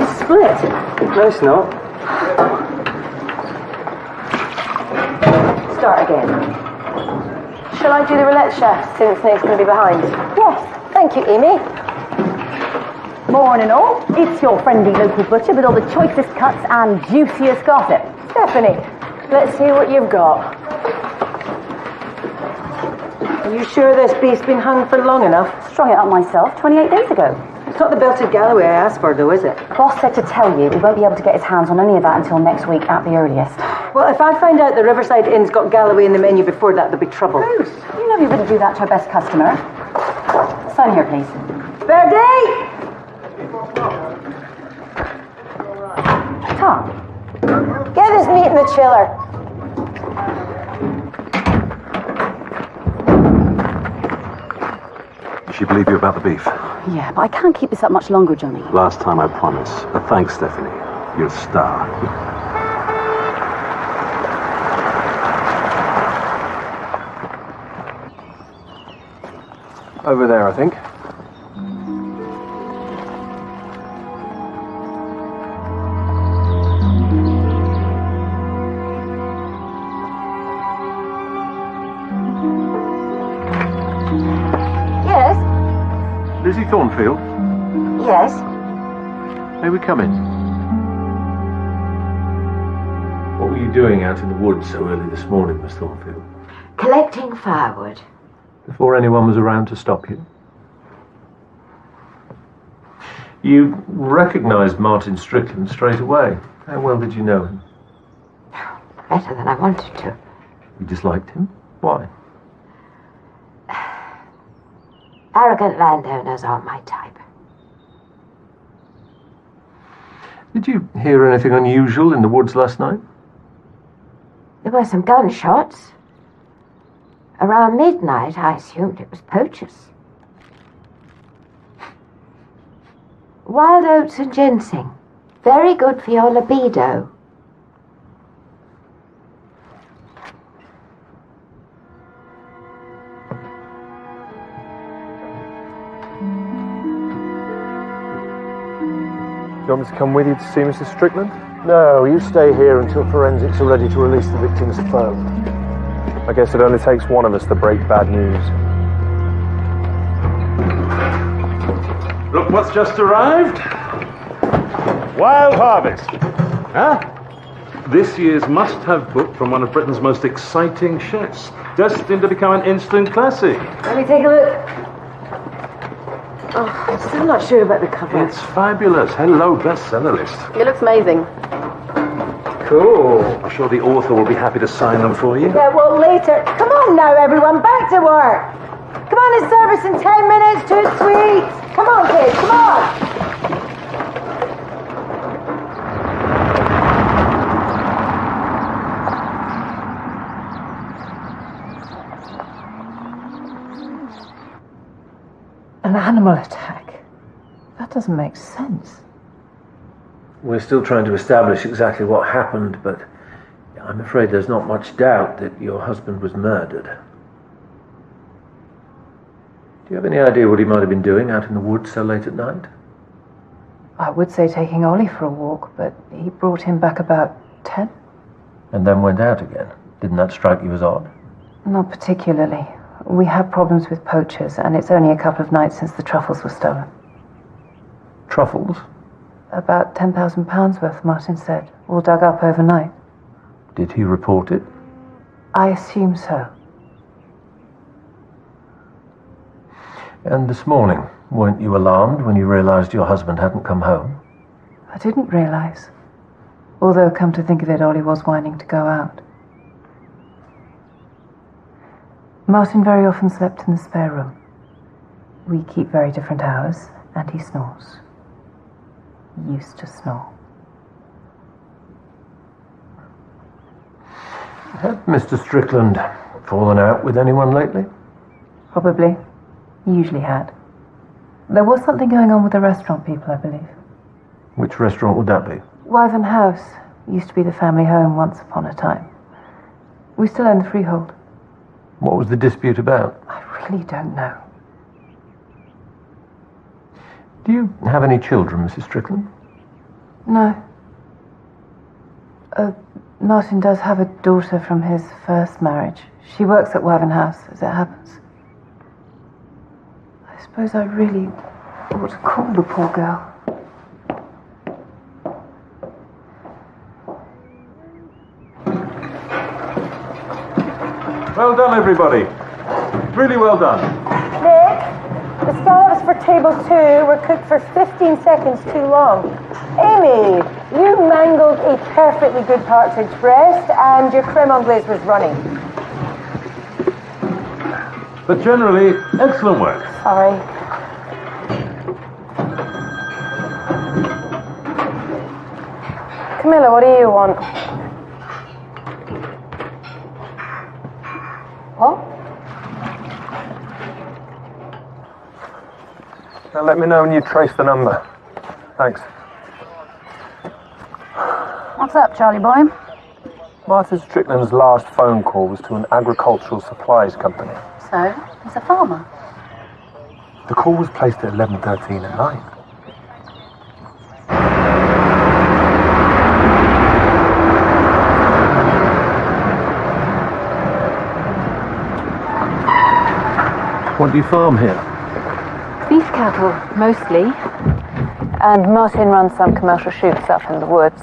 Speaker 13: It's split.
Speaker 5: No, it's not.
Speaker 2: Start again.
Speaker 11: Shall I do the roulette, chef, since Nick's going to be behind?
Speaker 2: Yes, thank you, Amy. Morning all. It's your friendly local butcher with all the choicest cuts and juiciest gossip. Stephanie, let's see what you've got.
Speaker 12: Are you sure this beef's been hung for long enough?
Speaker 7: Strung it up myself 28 days ago.
Speaker 12: It's not the belted Galloway I asked for, though, is it?
Speaker 7: Boss said to tell you he won't be able to get his hands on any of that until next week at the earliest.
Speaker 12: Well, if I find out the Riverside Inn's got Galloway in the menu before that, there'll be trouble.
Speaker 7: Bruce, you know you wouldn't do that to our best customer. Sign here, please.
Speaker 12: Fair day!
Speaker 2: Tom, get his meat in the chiller.
Speaker 20: Does she believe you about the beef?
Speaker 7: Yeah, but I can't keep this up much longer, Johnny.
Speaker 20: Last time, I promise. Thanks, Stephanie. You're a star.
Speaker 5: Over there, I think.
Speaker 2: Yes?
Speaker 1: Lizzie Thornfield,
Speaker 2: Yes?
Speaker 1: may we come in? What were you doing out in the woods so early this morning, Miss Thornfield?
Speaker 17: Collecting firewood.
Speaker 1: Before anyone was around to stop you? You recognised Martin Strickland straight away. How well did you know him?
Speaker 17: Better than I wanted to.
Speaker 1: You disliked him? Why?
Speaker 17: Arrogant landowners aren't my type.
Speaker 1: Did you hear anything unusual in the woods last night?
Speaker 17: There were some gunshots. Around midnight, I assumed it was poachers. Wild oats and ginseng. Very good for your libido.
Speaker 4: Do you want me to come with you to see Mrs. Strickland?
Speaker 1: No, you stay here until forensics are ready to release the victim's phone.
Speaker 4: I guess it only takes one of us to break bad news.
Speaker 20: Look what's just arrived. Wild Harvest. Huh? This year's must-have book from one of Britain's most exciting chefs, destined to become an instant classic.
Speaker 11: Let me take a look. Oh, I'm still not sure about the cover.
Speaker 20: It's fabulous. Hello, bestseller list.
Speaker 11: It looks amazing.
Speaker 20: Cool. I'm sure the author will be happy to sign them for you.
Speaker 6: Yeah, well, later. Come on now, everyone, back to work. Come on, it's service in 10 minutes, 2 sweets. Come on, kids, come on.
Speaker 11: An animal attack? That doesn't make sense.
Speaker 1: We're still trying to establish exactly what happened, but I'm afraid there's not much doubt that your husband was murdered. Do you have any idea what he might have been doing out in the woods so late at night?
Speaker 11: I would say taking Ollie for a walk, but he brought him back about 10.
Speaker 1: And then went out again. Didn't that strike you as odd?
Speaker 11: Not particularly. We have problems with poachers, and it's only a couple of nights since the truffles were stolen.
Speaker 1: Truffles?
Speaker 11: About £10,000 worth, Martin said, all dug up overnight.
Speaker 1: Did he report it?
Speaker 11: I assume so.
Speaker 1: And this morning, weren't you alarmed when you realized your husband hadn't come home?
Speaker 11: I didn't realize. Although, come to think of it, Ollie was whining to go out. Martin very often slept in the spare room. We keep very different hours, and he snores. He used to snore.
Speaker 1: Had Mr. Strickland fallen out with anyone lately?
Speaker 11: Probably. He usually had. There was something going on with the restaurant people, I believe.
Speaker 1: Which restaurant would that be?
Speaker 11: Wyvern House used to be the family home once upon a time. We still own the freehold.
Speaker 1: What was the dispute about?
Speaker 11: I really don't know.
Speaker 1: Do you have any children, Mrs. Strickland?
Speaker 11: No. Martin does have a daughter from his first marriage. She works at Wyvern House, as it happens. I suppose I really ought to call the poor girl.
Speaker 20: Well done, everybody. Really well done.
Speaker 6: Nick, the scallops for table 2 were cooked for 15 seconds too long. Amy, you mangled a perfectly good partridge breast and your creme anglaise was running.
Speaker 20: But generally, excellent work.
Speaker 6: Sorry.
Speaker 16: Camilla, what do you want?
Speaker 6: What?
Speaker 4: Now let me know when you trace the number. Thanks.
Speaker 22: What's up, Charlie boy?
Speaker 4: Martin Strickland's last phone call was to an agricultural supplies company.
Speaker 22: So, he's a farmer.
Speaker 4: The call was placed at 11:13 at night.
Speaker 1: What do you farm here?
Speaker 11: Beef cattle, mostly. And Martin runs some commercial shoots up in the woods.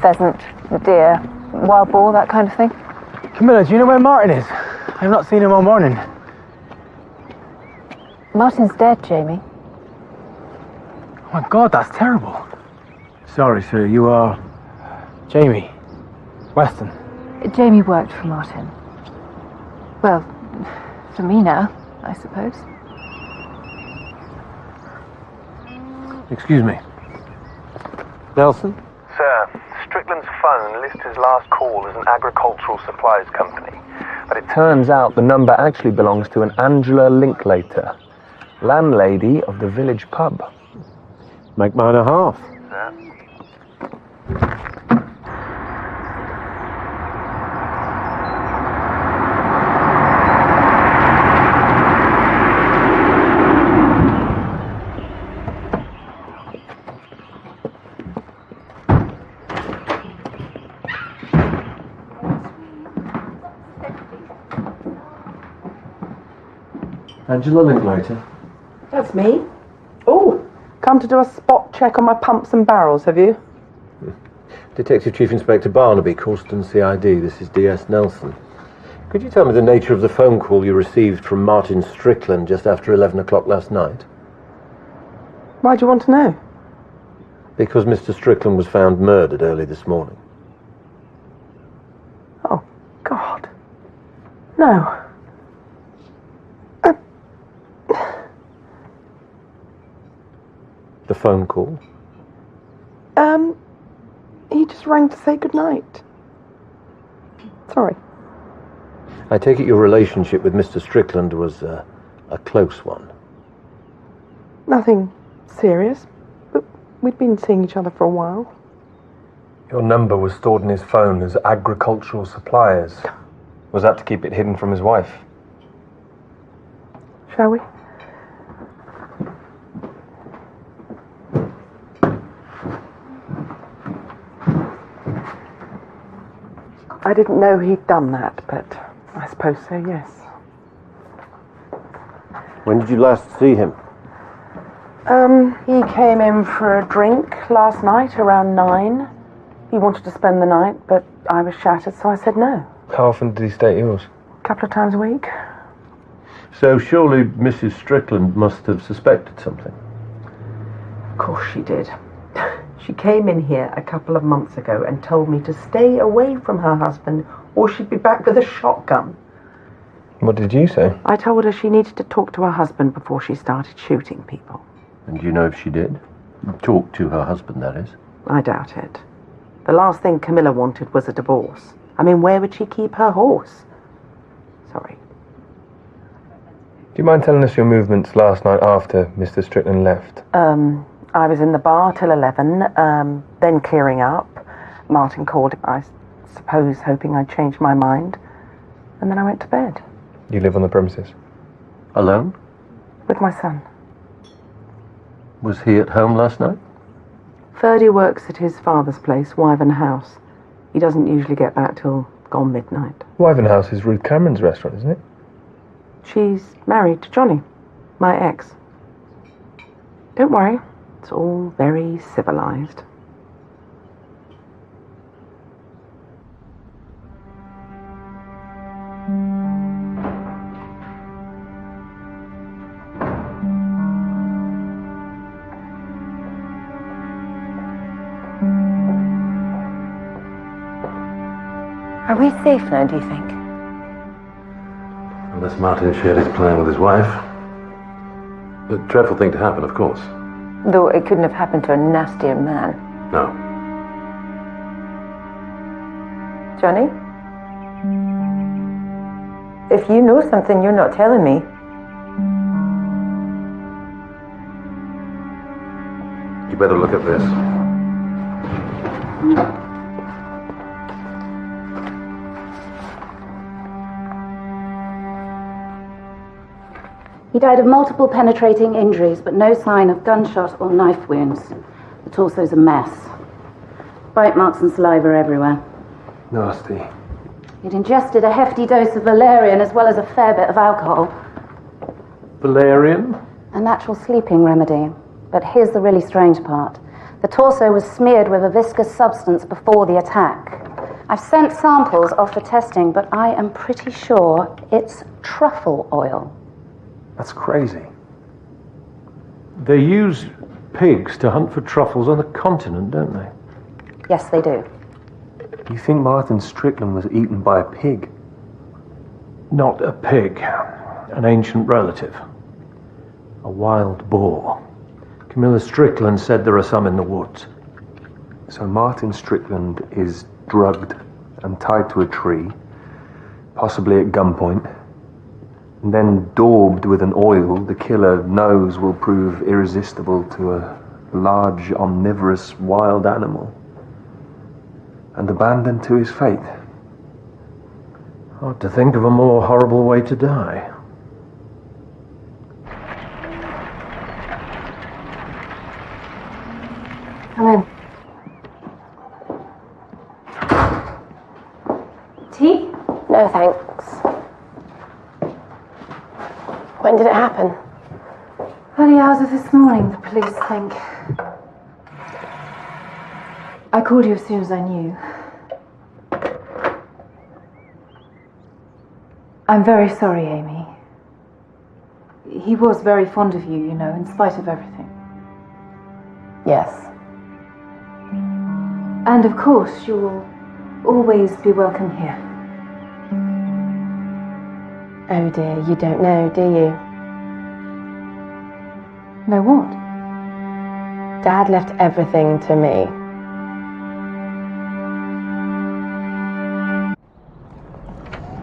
Speaker 11: Pheasant, deer, wild boar, that kind of thing.
Speaker 13: Camilla, do you know where Martin is? I've not seen him all morning.
Speaker 11: Martin's dead, Jamie.
Speaker 13: Oh my God, that's terrible. Sorry, sir, you are... Jamie Weston.
Speaker 11: Jamie worked for Martin. Well, for me now, I suppose.
Speaker 1: Excuse me.
Speaker 4: Nelson?
Speaker 15: Sir, Strickland
Speaker 4: Strickland's phone lists his last call as an agricultural supplies company. But it turns out the number actually belongs to an Angela Linklater, landlady of the village pub.
Speaker 1: Make mine a half. Angela Linklater.
Speaker 12: That's me. Oh, come to do a spot check on my pumps and barrels, have you?
Speaker 1: Detective Chief Inspector Barnaby, Causton CID. This is DS Nelson. Could you tell me the nature of the phone call you received from Martin Strickland just after 11 o'clock last night?
Speaker 12: Why do you want to know?
Speaker 1: Because Mr. Strickland was found murdered early this morning.
Speaker 12: Oh, God. No.
Speaker 1: The phone call?
Speaker 12: He just rang to say goodnight. Sorry.
Speaker 1: I take it your relationship with Mr. Strickland was a close one.
Speaker 12: Nothing serious, but we'd been seeing each other for a while.
Speaker 4: Your number was stored in his phone as agricultural suppliers. Was that to keep it hidden from his wife?
Speaker 12: Shall we? I didn't know he'd done that, but I suppose so, yes.
Speaker 1: When did you last see him?
Speaker 12: He came in for a drink last night around 9. He wanted to spend the night, but I was shattered, so I said no.
Speaker 4: How often did he stay at yours?
Speaker 12: A couple of times a week.
Speaker 1: So surely Mrs. Strickland must have suspected something.
Speaker 12: Of course she did. She came in here a couple of months ago and told me to stay away from her husband or she'd be back with a shotgun.
Speaker 4: What did you say?
Speaker 12: I told her she needed to talk to her husband before she started shooting people.
Speaker 1: And do you know if she did? Talk to her husband, that is.
Speaker 12: I doubt it. The last thing Camilla wanted was a divorce. I mean, where would she keep her horse? Sorry.
Speaker 4: Do you mind telling us your movements last night after Mr. Strickland left?
Speaker 12: I was in the bar till 11, then clearing up. Martin called, I suppose, hoping I'd changed my mind. And then I went to bed.
Speaker 4: You live on the premises?
Speaker 1: Alone?
Speaker 12: With my son.
Speaker 1: Was he at home last night?
Speaker 12: Ferdy works at his father's place, Wyvern House. He doesn't usually get back till gone midnight.
Speaker 4: Wyvern House is Ruth Cameron's restaurant, isn't it?
Speaker 12: She's married to Johnny, my ex. Don't worry, it's all very civilized.
Speaker 6: Are we safe now, do you think?
Speaker 20: Unless Martin shared his plan with his wife. A dreadful thing to happen, of course.
Speaker 6: Though it couldn't have happened to a nastier man.
Speaker 20: No.
Speaker 6: Johnny? If you know something you're not telling me.
Speaker 20: You better look at this.
Speaker 7: He died of multiple penetrating injuries, but no sign of gunshot or knife wounds. The torso's a mess. Bite marks and saliva everywhere.
Speaker 4: Nasty.
Speaker 7: He'd ingested a hefty dose of valerian as well as a fair bit of alcohol.
Speaker 1: Valerian?
Speaker 7: A natural sleeping remedy. But here's the really strange part. The torso was smeared with a viscous substance before the attack. I've sent samples off for testing, but I am pretty sure it's truffle oil.
Speaker 4: That's crazy.
Speaker 1: They use pigs to hunt for truffles on the continent, don't they?
Speaker 7: Yes, they do.
Speaker 4: You think Martin Strickland was eaten by a pig?
Speaker 1: Not a pig. An ancient relative. A wild boar. Camilla Strickland said there are some in the woods.
Speaker 4: So Martin Strickland is drugged and tied to a tree, possibly at gunpoint, and then daubed with an oil the killer knows will prove irresistible to a large, omnivorous wild animal, and abandoned to his fate.
Speaker 1: Hard to think of a more horrible way to die.
Speaker 2: Come in. Tea?
Speaker 22: No, thanks. When did it happen?
Speaker 2: Early hours of this morning, the police think. I called you as soon as I knew. I'm very sorry, Amy. He was very fond of you, you know, in spite of everything.
Speaker 22: Yes.
Speaker 2: And of course, you will always be welcome here.
Speaker 22: Oh dear, you don't know, do you?
Speaker 2: Know what?
Speaker 22: Dad left everything to me.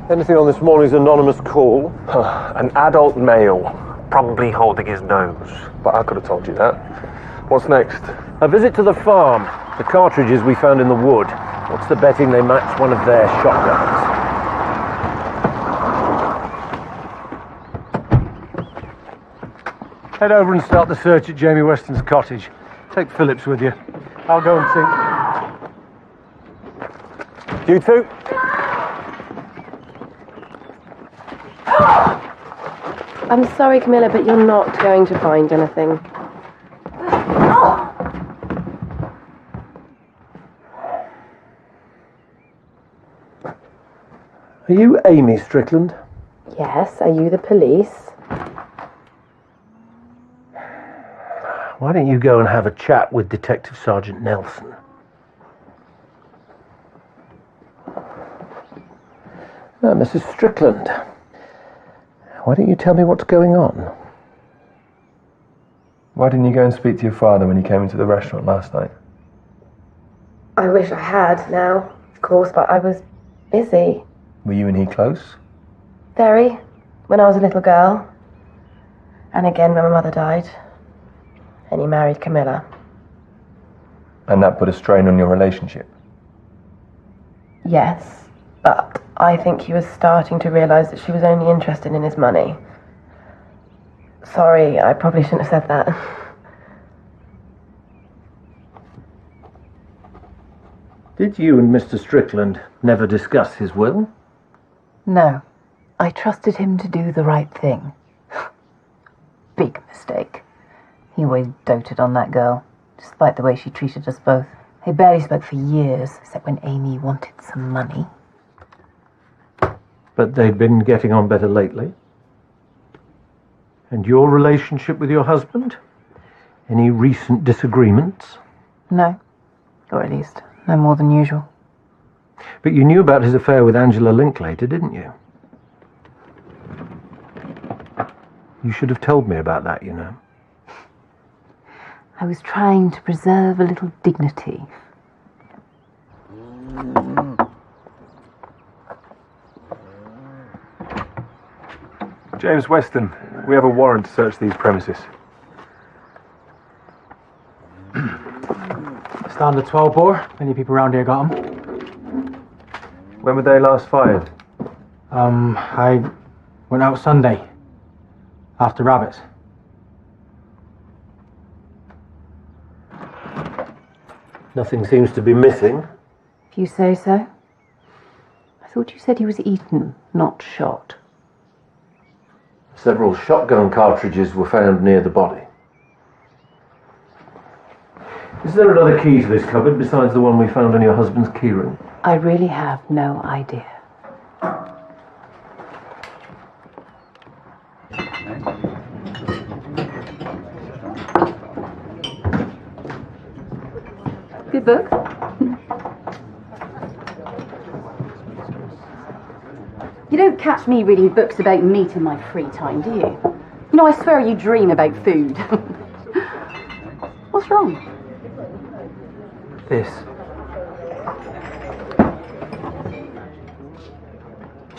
Speaker 1: Anything on this morning's anonymous call?
Speaker 4: An adult male, probably holding his nose. But I could have told you that. What's next?
Speaker 1: A visit to the farm. The cartridges we found in the wood. What's the betting they match one of their shotguns? Head over and start the search at Jamie Weston's cottage. Take Phillips with you. I'll go and see. You two?
Speaker 22: I'm sorry, Camilla, but you're not going to find anything.
Speaker 1: Are you Amy Strickland?
Speaker 22: Yes, are you the police?
Speaker 1: Why don't you go and have a chat with Detective Sergeant Nelson? Mrs. Strickland, why don't you tell me what's going on?
Speaker 4: Why didn't you go and speak to your father when he came into the restaurant last night?
Speaker 22: I wish I had now, of course, but I was busy.
Speaker 4: Were you and he close?
Speaker 22: Very, when I was a little girl. And again when my mother died. And he married Camilla.
Speaker 4: And that put a strain on your relationship?
Speaker 22: Yes, but I think he was starting to realise that she was only interested in his money. Sorry, I probably shouldn't have said that.
Speaker 1: Did you and Mr. Strickland never discuss his will?
Speaker 2: No. I trusted him to do the right thing. Big mistake. He always doted on that girl, despite the way she treated us both. They barely spoke for years, except when Amy wanted some money.
Speaker 1: But they'd been getting on better lately. And your relationship with your husband? Any recent disagreements?
Speaker 2: No. Or at least, no more than usual.
Speaker 1: But you knew about his affair with Angela Linklater, didn't you? You should have told me about that, you know.
Speaker 2: I was trying to preserve a little dignity.
Speaker 4: James Weston, we have a warrant to search these premises.
Speaker 13: Standard 12 bore. Many people around here got them.
Speaker 4: When were they last fired?
Speaker 13: I went out Sunday. After rabbits.
Speaker 1: Nothing seems to be missing.
Speaker 2: If you say so. I thought you said he was eaten, not shot.
Speaker 1: Several shotgun cartridges were found near the body. Is there another key to this cupboard besides the one we found in your husband's keyring?
Speaker 2: I really have no idea. Good book.
Speaker 15: You don't catch me reading books about meat in my free time, do you? You know, I swear you dream about food. What's wrong?
Speaker 8: This.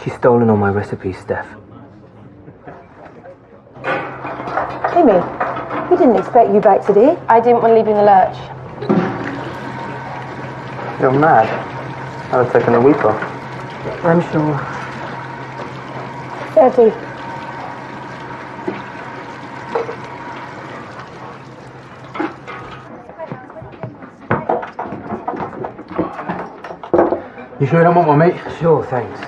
Speaker 8: She's stolen all my recipes, Steph.
Speaker 6: Amy, we didn't expect you back today.
Speaker 15: I didn't want to leave you in the lurch.
Speaker 8: You're mad. I'd have taken a week off.
Speaker 6: I'm sure. 30.
Speaker 13: You sure you don't want one, mate?
Speaker 8: Sure, thanks.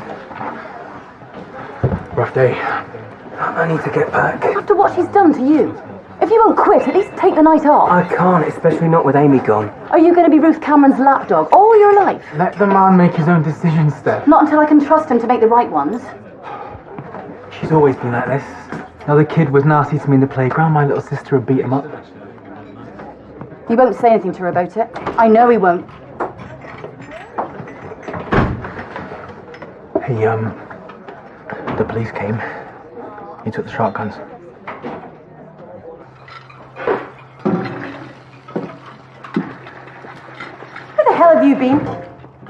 Speaker 13: Rough day.
Speaker 8: I need to get back.
Speaker 15: After what she's done to you. If you won't quit, at least take the night off.
Speaker 8: I can't, especially not with Amy gone.
Speaker 15: Are you going to be Ruth Cameron's lapdog all your life?
Speaker 13: Let the man make his own decisions, Steph.
Speaker 15: Not until I can trust him to make the right ones.
Speaker 13: She's always been like this. Another kid was nasty to me in the playground. My little sister would beat him up.
Speaker 15: You won't say anything to her about it. I know he won't.
Speaker 13: He, the police came. He took the shotguns.
Speaker 6: Where the hell have you been?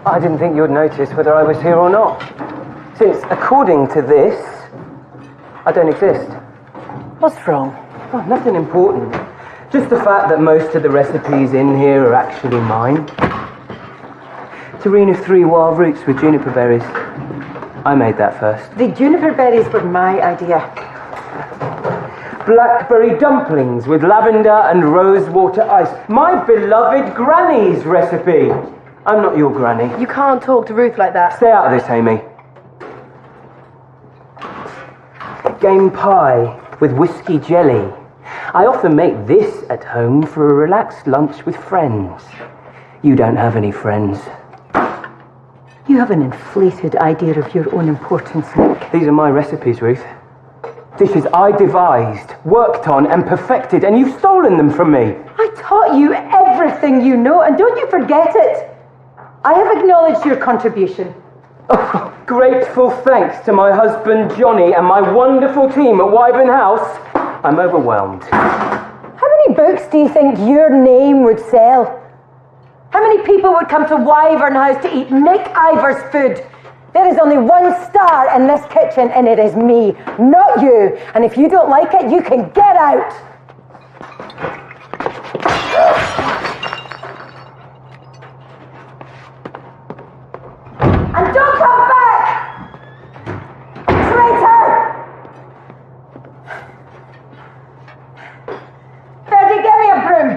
Speaker 8: I didn't think you'd notice whether I was here or not. Since, according to this, I don't exist.
Speaker 6: What's wrong?
Speaker 8: Oh, nothing important. Just the fact that most of the recipes in here are actually mine. Terrine of 3 wild roots with juniper berries. I made that first.
Speaker 6: The juniper berries were my idea.
Speaker 8: Blackberry dumplings with lavender and rosewater ice. My beloved Granny's recipe. I'm not your granny.
Speaker 15: You can't talk to Ruth like that.
Speaker 8: Stay out of this, Amy. Game pie with whiskey jelly. I often make this at home for a relaxed lunch with friends. You don't have any friends.
Speaker 6: You have an inflated idea of your own importance, Nick.
Speaker 8: These are my recipes, Ruth. Dishes I devised, worked on and perfected, and you've stolen them from me.
Speaker 6: I taught you everything you know, and don't you forget it. I have acknowledged your contribution.
Speaker 8: Oh, grateful thanks to my husband Johnny and my wonderful team at Wyvern House. I'm overwhelmed.
Speaker 6: How many books do you think your name would sell? How many people would come to Wyvern House to eat Nick Ivor's food? There is only one star in this kitchen, and it is me, not you. And if you don't like it, you can get out. And don't come back! Traitor! Fergie, give me a broom.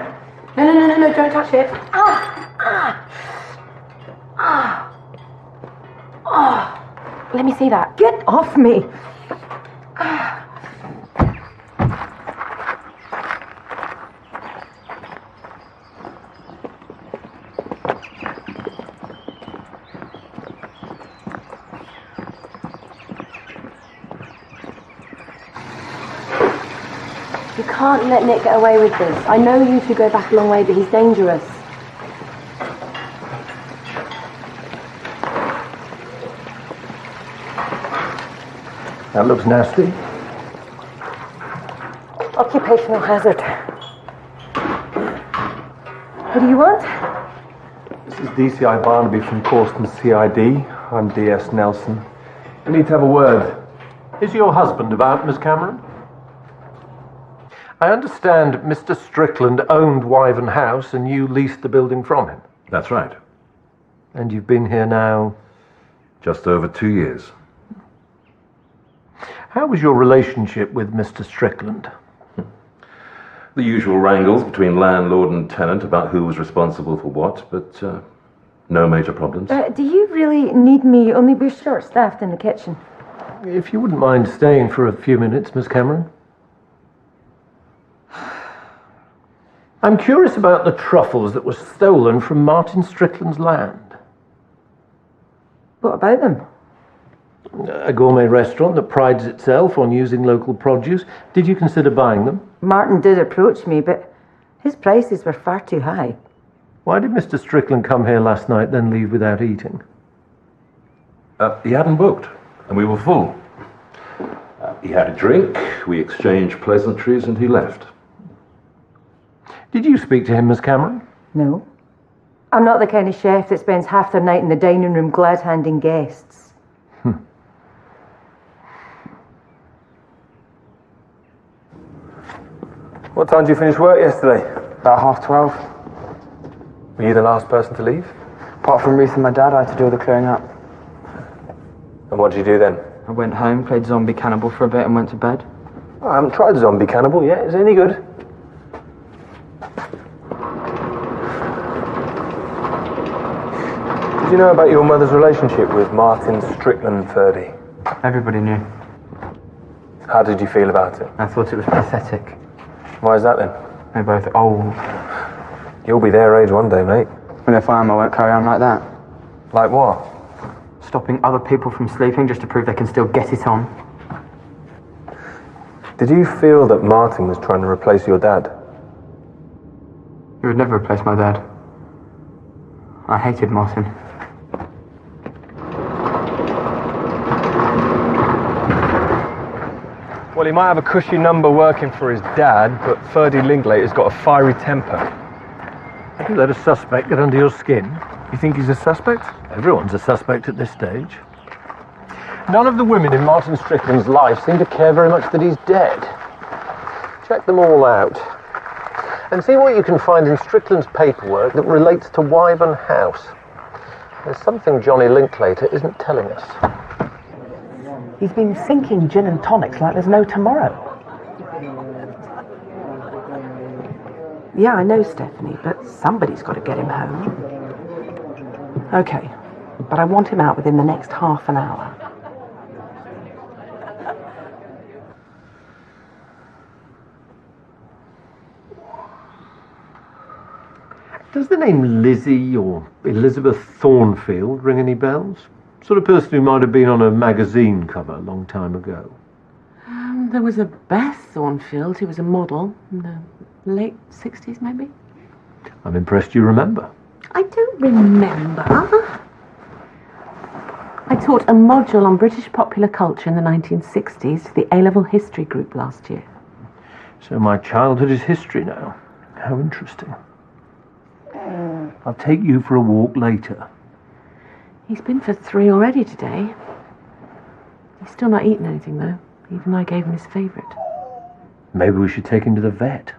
Speaker 15: No, don't touch it. Let me see that.
Speaker 6: Get off me.
Speaker 15: You can't let Nick get away with this. I know you two go back a long way, but he's dangerous.
Speaker 1: That looks nasty.
Speaker 6: Occupational hazard. What do you want?
Speaker 5: This is DCI Barnaby from Causton CID. I'm DS Nelson. We need to have a word.
Speaker 1: Is your husband about, Miss Cameron? I understand Mr. Strickland owned Wyvern House and you leased the building from him.
Speaker 20: That's right.
Speaker 1: And you've been here now?
Speaker 20: Just over 2 years.
Speaker 1: How was your relationship with Mr. Strickland?
Speaker 20: The usual wrangles between landlord and tenant about who was responsible for what, but no major problems.
Speaker 6: Do you really need me? Only we're short-staffed in the kitchen.
Speaker 1: If you wouldn't mind staying for a few minutes, Miss Cameron. I'm curious about the truffles that were stolen from Martin Strickland's land.
Speaker 6: What about them?
Speaker 1: A gourmet restaurant that prides itself on using local produce. Did you consider buying them?
Speaker 6: Martin did approach me, but his prices were far too high.
Speaker 1: Why did Mr. Strickland come here last night, then leave without eating?
Speaker 20: He hadn't booked, and we were full. He had a drink, we exchanged pleasantries, and he left.
Speaker 1: Did you speak to him, Miss Cameron?
Speaker 6: No. I'm not the kind of chef that spends half their night in the dining room glad-handing guests.
Speaker 4: What time did you finish work yesterday?
Speaker 13: About 12:30.
Speaker 4: Were you the last person to leave?
Speaker 13: Apart from Ruth and my dad, I had to do all the clearing up.
Speaker 4: And what did you do then?
Speaker 13: I went home, played zombie cannibal for a bit and went to bed.
Speaker 4: Oh, I haven't tried zombie cannibal yet. Is it any good? Did you know about your mother's relationship with Martin Strickland, Ferdy?
Speaker 13: Everybody knew.
Speaker 4: How did you feel about it?
Speaker 13: I thought it was pathetic.
Speaker 4: Why is that then?
Speaker 13: They're both old.
Speaker 4: You'll be their age one day, mate.
Speaker 13: And if I am, I won't carry on like that.
Speaker 4: Like what?
Speaker 13: Stopping other people from sleeping just to prove they can still get it on.
Speaker 4: Did you feel that Martin was trying to replace your dad?
Speaker 13: He would never replace my dad. I hated Martin.
Speaker 4: Well, he might have a cushy number working for his dad, but Ferdy Linklater's got a fiery temper.
Speaker 1: Have you let a suspect get under your skin?
Speaker 4: You think he's a suspect?
Speaker 1: Everyone's a suspect at this stage. None of the women in Martin Strickland's life seem to care very much that he's dead. Check them all out. And see what you can find in Strickland's paperwork that relates to Wyvern House. There's something Johnny Linklater isn't telling us.
Speaker 12: He's been sinking gin and tonics like there's no tomorrow. Yeah, I know, Stephanie, but somebody's got to get him home. Okay, but I want him out within the next half an hour.
Speaker 1: Does the name Lizzie or Elizabeth Thornfield ring any bells? Sort of person who might have been on a magazine cover a long time ago.
Speaker 3: There was a Beth Thornfield who was a model in the late 60s, maybe.
Speaker 1: I'm impressed you remember.
Speaker 3: I don't remember. I taught a module on British popular culture in the 1960s to the A-level history group last year.
Speaker 1: So my childhood is history now. How interesting. I'll take you for a walk later.
Speaker 3: He's been for 3 already today. He's still not eaten anything, though. Even though I gave him his favourite.
Speaker 1: Maybe we should take him to the vet.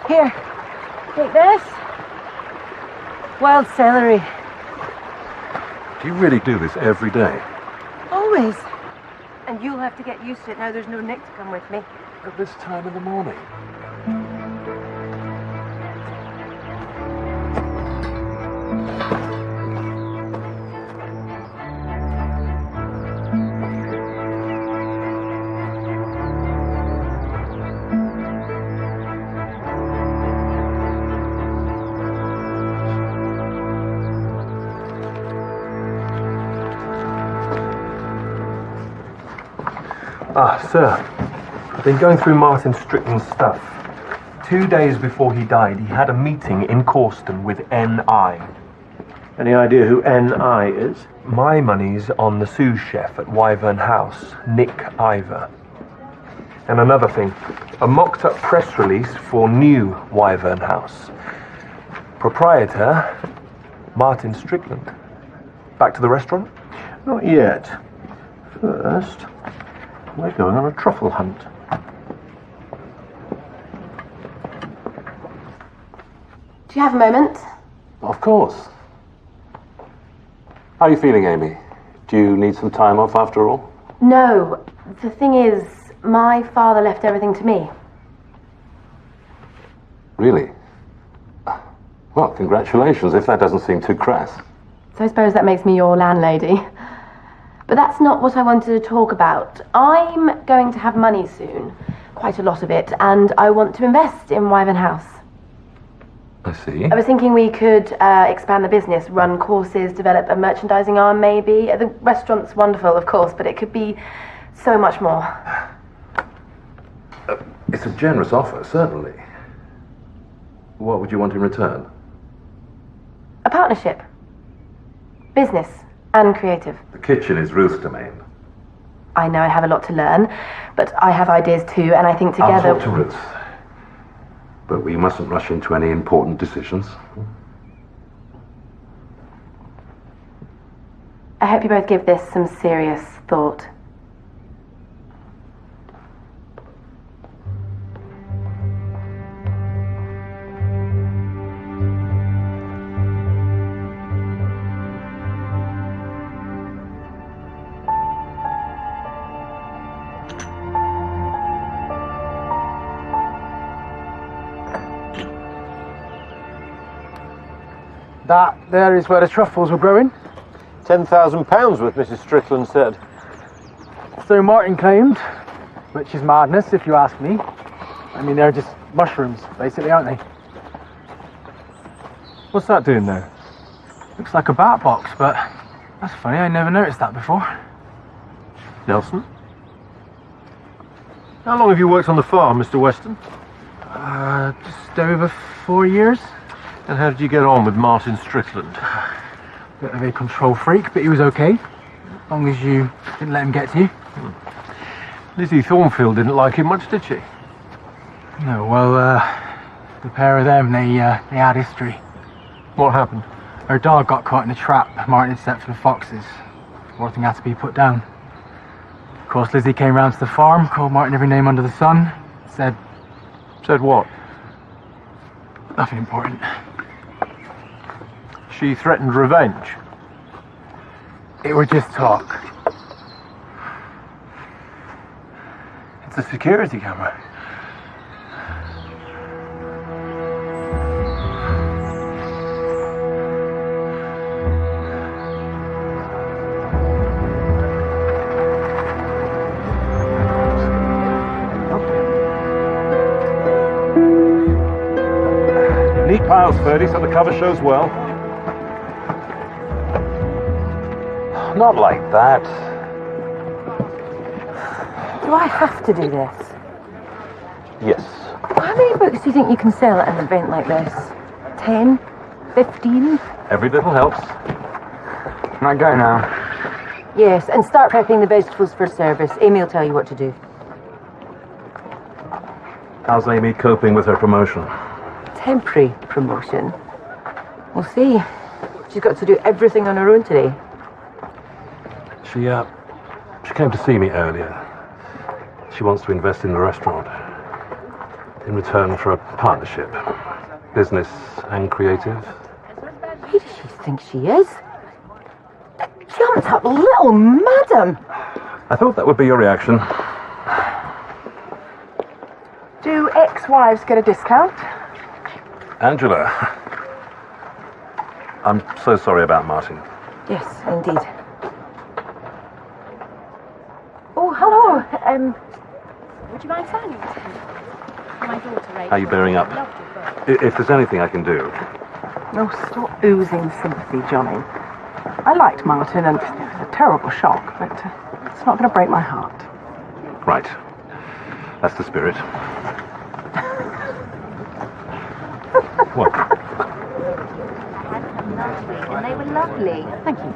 Speaker 6: Here, take this. Wild celery.
Speaker 20: Do you really do this every day?
Speaker 6: Always. And you'll have to get used to it now there's no Nick to come with me.
Speaker 20: At this time of the morning?
Speaker 4: Ah, sir. I've been going through Martin Strickland's stuff. 2 days before he died, he had a meeting in Corston with N.I.
Speaker 1: Any idea who N.I. is?
Speaker 4: My money's on the sous chef at Wyvern House, Nick Ivor. And another thing, a mocked-up press release for new Wyvern House. Proprietor, Martin Strickland. Back to the restaurant?
Speaker 1: Not yet. First, we're going on a truffle hunt.
Speaker 15: Do you have a moment?
Speaker 20: Of course. How are you feeling, Amy? Do you need some time off after all?
Speaker 15: No. The thing is, my father left everything to me.
Speaker 20: Really? Well, congratulations, if that doesn't seem too crass.
Speaker 16: So I suppose that makes me your landlady. But that's not what I wanted to talk about. I'm going to have money soon, quite a lot of it, and I want to invest in Wyvern House.
Speaker 20: I see.
Speaker 16: I was thinking we could expand the business, run courses, develop a merchandising arm maybe. The restaurant's wonderful, of course, but it could be so much more.
Speaker 20: It's a generous offer, certainly. What would you want in return?
Speaker 16: A partnership. Business and creative.
Speaker 20: The kitchen is Ruth's domain.
Speaker 16: I know I have a lot to learn, but I have ideas too, and I think together...
Speaker 20: I'll talk to Ruth. But we mustn't rush into any important decisions.
Speaker 16: I hope you both give this some serious thought.
Speaker 13: That there is where the truffles were growing.
Speaker 1: £10,000 what Mrs. Strickland said.
Speaker 13: So Martin claimed, which is madness if you ask me. I mean, they're just mushrooms, basically, aren't they?
Speaker 4: What's that doing there?
Speaker 13: Looks like a bat box, but that's funny, I never noticed that before.
Speaker 1: Nelson? How long have you worked on the farm, Mr. Weston?
Speaker 13: Just over 4 years.
Speaker 1: And how did you get on with Martin Strickland?
Speaker 13: Bit of a control freak, but he was okay. As long as you didn't let him get to you.
Speaker 1: Lizzie Thornfield didn't like him much, did she?
Speaker 13: No, well, the pair of them, they had history.
Speaker 1: What happened?
Speaker 13: Her dog got caught in a trap Martin had set for the foxes. Poor thing had to be put down. Of course, Lizzie came round to the farm, called Martin every name under the sun, said...
Speaker 1: Said what?
Speaker 13: Nothing important.
Speaker 1: She threatened revenge.
Speaker 13: It were just talk.
Speaker 1: It's a security camera.
Speaker 20: Neat piles, Ferdy, so the cover shows well. Not like that.
Speaker 2: Do I have to do this?
Speaker 20: Yes.
Speaker 2: How many books do you think you can sell at an event like this? 10? 15?
Speaker 20: Every little helps.
Speaker 13: Can I go now?
Speaker 2: Yes, and start prepping the vegetables for service. Amy will tell you what to do.
Speaker 20: How's Amy coping with her promotion?
Speaker 2: Temporary promotion. We'll see. She's got to do everything on her own today.
Speaker 20: She came to see me earlier. She wants to invest in the restaurant. In return for a partnership. Business and creative.
Speaker 2: Who does she think she is? Jumped up little madam!
Speaker 20: I thought that would be your reaction.
Speaker 12: Do ex-wives get a discount?
Speaker 20: Angela. I'm so sorry about Martin.
Speaker 2: Yes, indeed. Oh, hello.
Speaker 15: Would you mind signing this? My daughter, Rachel.
Speaker 20: How are you bearing up? If there's anything I can do.
Speaker 12: No, stop oozing sympathy, Johnny. I liked Martin, and it was a terrible shock, but it's not going to break my heart.
Speaker 20: Right. That's the spirit. What?
Speaker 15: And they were lovely. Thank you.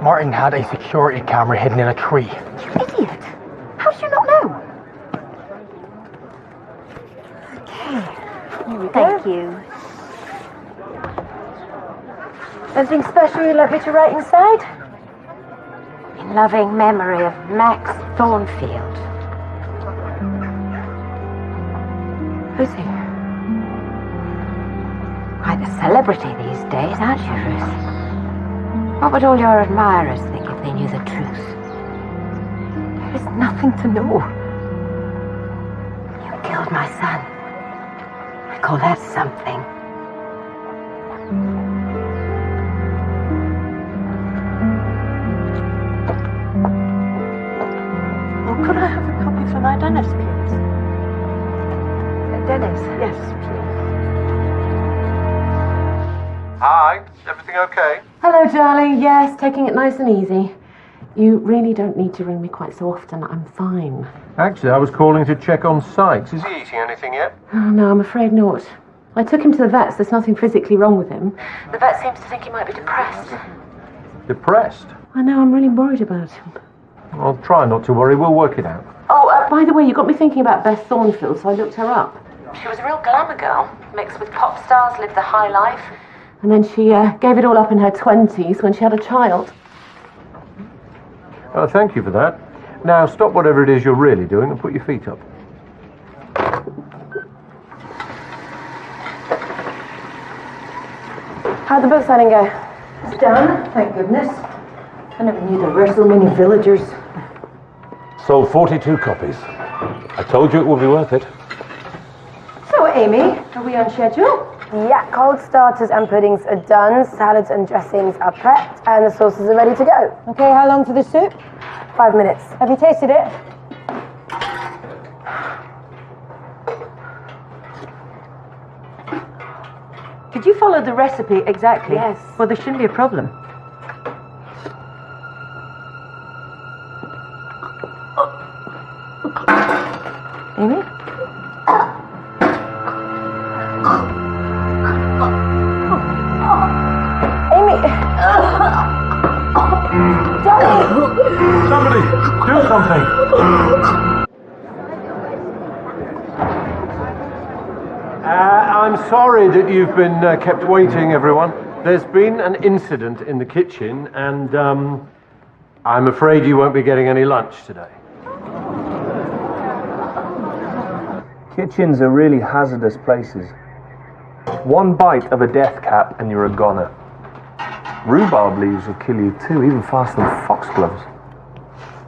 Speaker 13: Martin had a security camera hidden in a tree.
Speaker 15: You idiot! How did you not know?
Speaker 2: Here we go.
Speaker 15: Thank you.
Speaker 2: Anything special you'd like me to write inside?
Speaker 17: In loving memory of Max Thornfield.
Speaker 2: Who's he?
Speaker 17: Quite a celebrity these days, aren't you, Ruth? What would all your admirers think if they knew the truth?
Speaker 2: There is nothing to know.
Speaker 17: You killed my son. I call that something.
Speaker 2: Dennis, please. Dennis, yes, please.
Speaker 1: Hi, everything okay?
Speaker 3: Hello, darling. Yes, taking it nice and easy. You really don't need to ring me quite so often. I'm fine.
Speaker 1: Actually, I was calling to check on Sykes. Is he eating anything yet?
Speaker 3: Oh, no, I'm afraid not. I took him to the vets. There's nothing physically wrong with him. The vet seems to think he might be depressed.
Speaker 1: Depressed?
Speaker 3: I know, I'm really worried about him.
Speaker 1: I'll try not to worry. We'll work it out.
Speaker 3: Oh, by the way, you got me thinking about Beth Thornfield, so I looked her up. She was a real glamour girl, mixed with pop stars, lived the high life. And then she gave it all up in her 20s when she had a child.
Speaker 1: Oh, thank you for that. Now, stop whatever it is you're really doing and put your feet up.
Speaker 2: How'd the book signing go? It's done, thank goodness. I never knew there were so many villagers.
Speaker 20: Sold 42 copies. I told you it would be worth it.
Speaker 2: So, Amy, are we on schedule? Yeah, cold starters and puddings are done, salads and dressings are prepped, and the sauces are ready to go. Okay, how long for the soup? 5 minutes. Have you tasted it?
Speaker 6: Did you follow the recipe exactly?
Speaker 2: Yes.
Speaker 6: Well, there shouldn't be a problem. Amy?
Speaker 1: Somebody, do something! I'm sorry that you've been kept waiting, everyone. There's been an incident in the kitchen, and I'm afraid you won't be getting any lunch today.
Speaker 4: Kitchens are really hazardous places. One bite of a death cap and you're a goner. Rhubarb leaves will kill you too, even faster than foxgloves.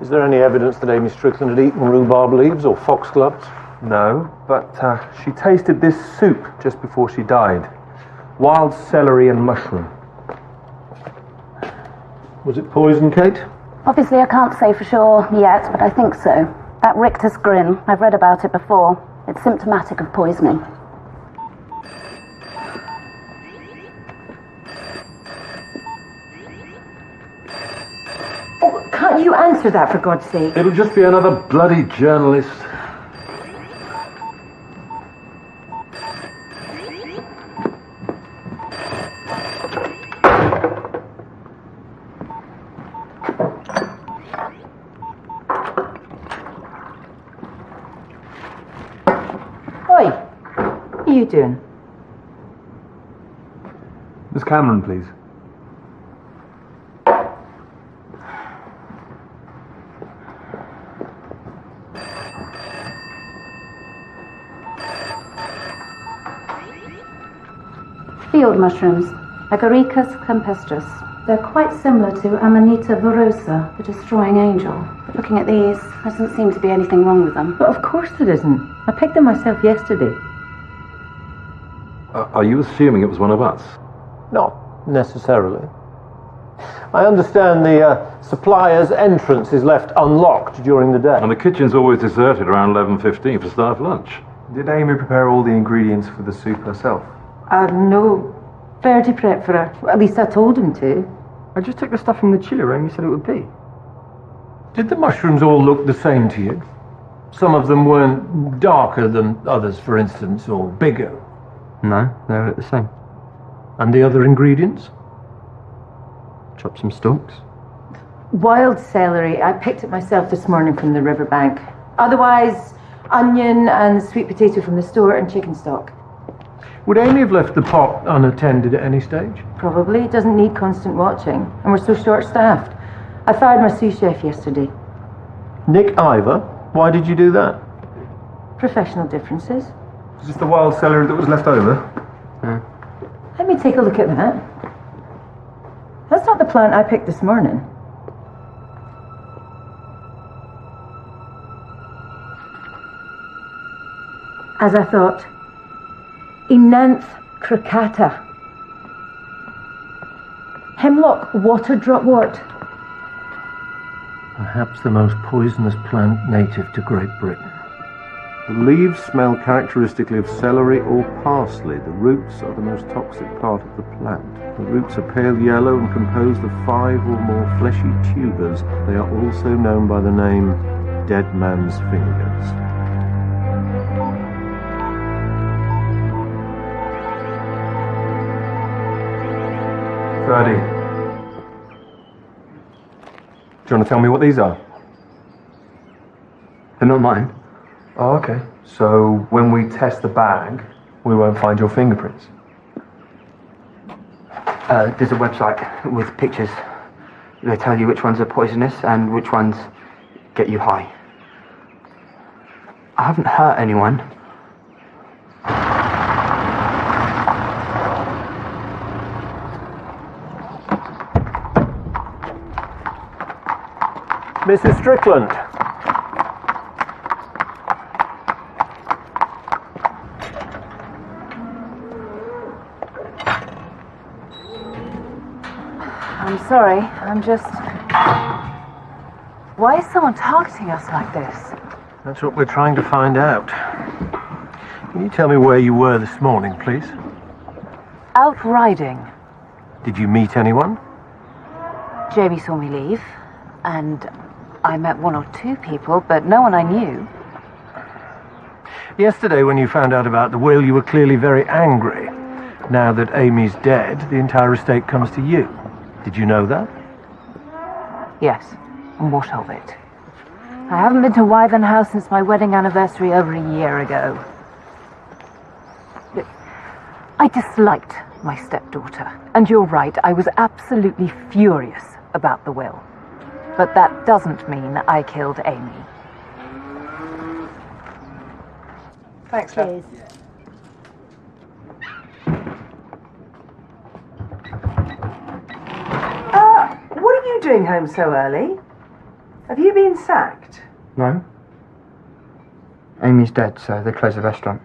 Speaker 1: Is there any evidence that Amy Strickland had eaten rhubarb leaves or foxgloves?
Speaker 4: No, but she tasted this soup just before she died. Wild celery and mushroom.
Speaker 1: Was it poison, Kate?
Speaker 7: Obviously, I can't say for sure yet, but I think so. That rictus grin, I've read about it before. It's symptomatic of poisoning.
Speaker 6: Oh, can't you answer that, for God's sake?
Speaker 20: It'll just be another bloody journalist.
Speaker 6: Oi, what are you doing?
Speaker 5: Miss Cameron, please.
Speaker 7: Field mushrooms, Agaricus campestris. They're quite similar to Amanita virosa, the destroying angel. But looking at these, there doesn't seem to be anything wrong with them.
Speaker 6: But of course there isn't. I picked them myself yesterday.
Speaker 20: Are you assuming it was one of us?
Speaker 1: Not necessarily. I understand the supplier's entrance is left unlocked during the day.
Speaker 20: And the kitchen's always deserted around 11:15 for staff lunch.
Speaker 5: Did Amy prepare all the ingredients for the soup herself?
Speaker 6: No, Verdi prep for her. Well, at least I told him to.
Speaker 8: I just took the stuff from the chiller Amy said it would be.
Speaker 1: Did the mushrooms all look the same to you? Some of them weren't darker than others, for instance, or bigger.
Speaker 8: No, they were the same.
Speaker 1: And the other ingredients?
Speaker 8: Chop some stalks.
Speaker 6: Wild celery. I picked it myself this morning from the riverbank. Otherwise, onion and sweet potato from the store and chicken stock.
Speaker 1: Would Amy have left the pot unattended at any stage?
Speaker 6: Probably. It doesn't need constant watching. And we're so short-staffed. I fired my sous chef yesterday.
Speaker 1: Nick Ivor? Why did you do that?
Speaker 6: Professional differences.
Speaker 5: Is this the wild celery that was left over?
Speaker 6: Let me take a look at that. That's not the plant I picked this morning. As I thought, Enanth crocata. Hemlock water dropwort.
Speaker 1: Perhaps the most poisonous plant native to Great Britain.
Speaker 9: The leaves smell characteristically of celery or parsley. The roots are the most toxic part of the plant. The roots are pale yellow and composed of 5 or more fleshy tubers. They are also known by the name dead man's fingers.
Speaker 4: Ferdy. Do you want to tell me what these are?
Speaker 5: They're not mine.
Speaker 4: Oh, okay. So when we test the bag, we won't find your fingerprints?
Speaker 5: There's a website with pictures. They tell you which ones are poisonous and which ones get you high. I haven't hurt anyone.
Speaker 1: Mrs. Strickland.
Speaker 11: I'm sorry, I'm just... Why is someone targeting us like this?
Speaker 1: That's what we're trying to find out. Can you tell me where you were this morning, please?
Speaker 11: Out riding.
Speaker 1: Did you meet anyone?
Speaker 11: Jamie saw me leave, and I met 1 or 2 people, but no one I knew.
Speaker 1: Yesterday, when you found out about the will, you were clearly very angry. Now that Amy's dead, the entire estate comes to you. Did you know that?
Speaker 11: Yes, and what of it? I haven't been to Wyvern House since my wedding anniversary over a year ago. I disliked my stepdaughter, and you're right, I was absolutely furious about the will. But that doesn't mean I killed Amy. Thanks, Liz.
Speaker 12: What are you doing home so early? Have you been sacked?
Speaker 5: No. Amy's dead, so they closed the restaurant.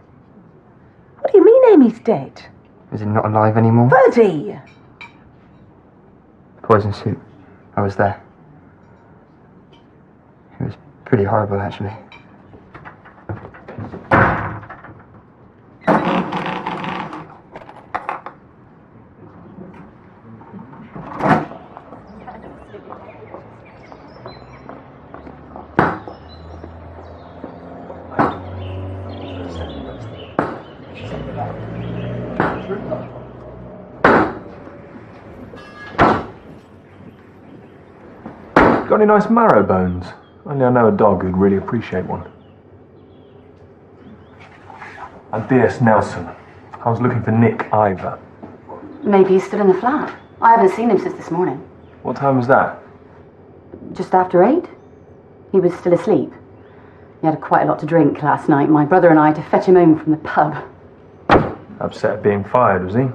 Speaker 12: What do you mean Amy's dead?
Speaker 5: Is it not alive anymore?
Speaker 12: Birdie!
Speaker 5: Poison soup. I was there. It was pretty horrible, actually.
Speaker 4: Got any nice marrow bones? Only I know a dog who'd really appreciate one. And D.S. Nelson. I was looking for Nick Ivor.
Speaker 15: Maybe he's still in the flat. I haven't seen him since this morning.
Speaker 4: What time was that?
Speaker 15: Just after 8. He was still asleep. He had quite a lot to drink last night. My brother and I had to fetch him home from the pub.
Speaker 4: Upset at being fired, was he?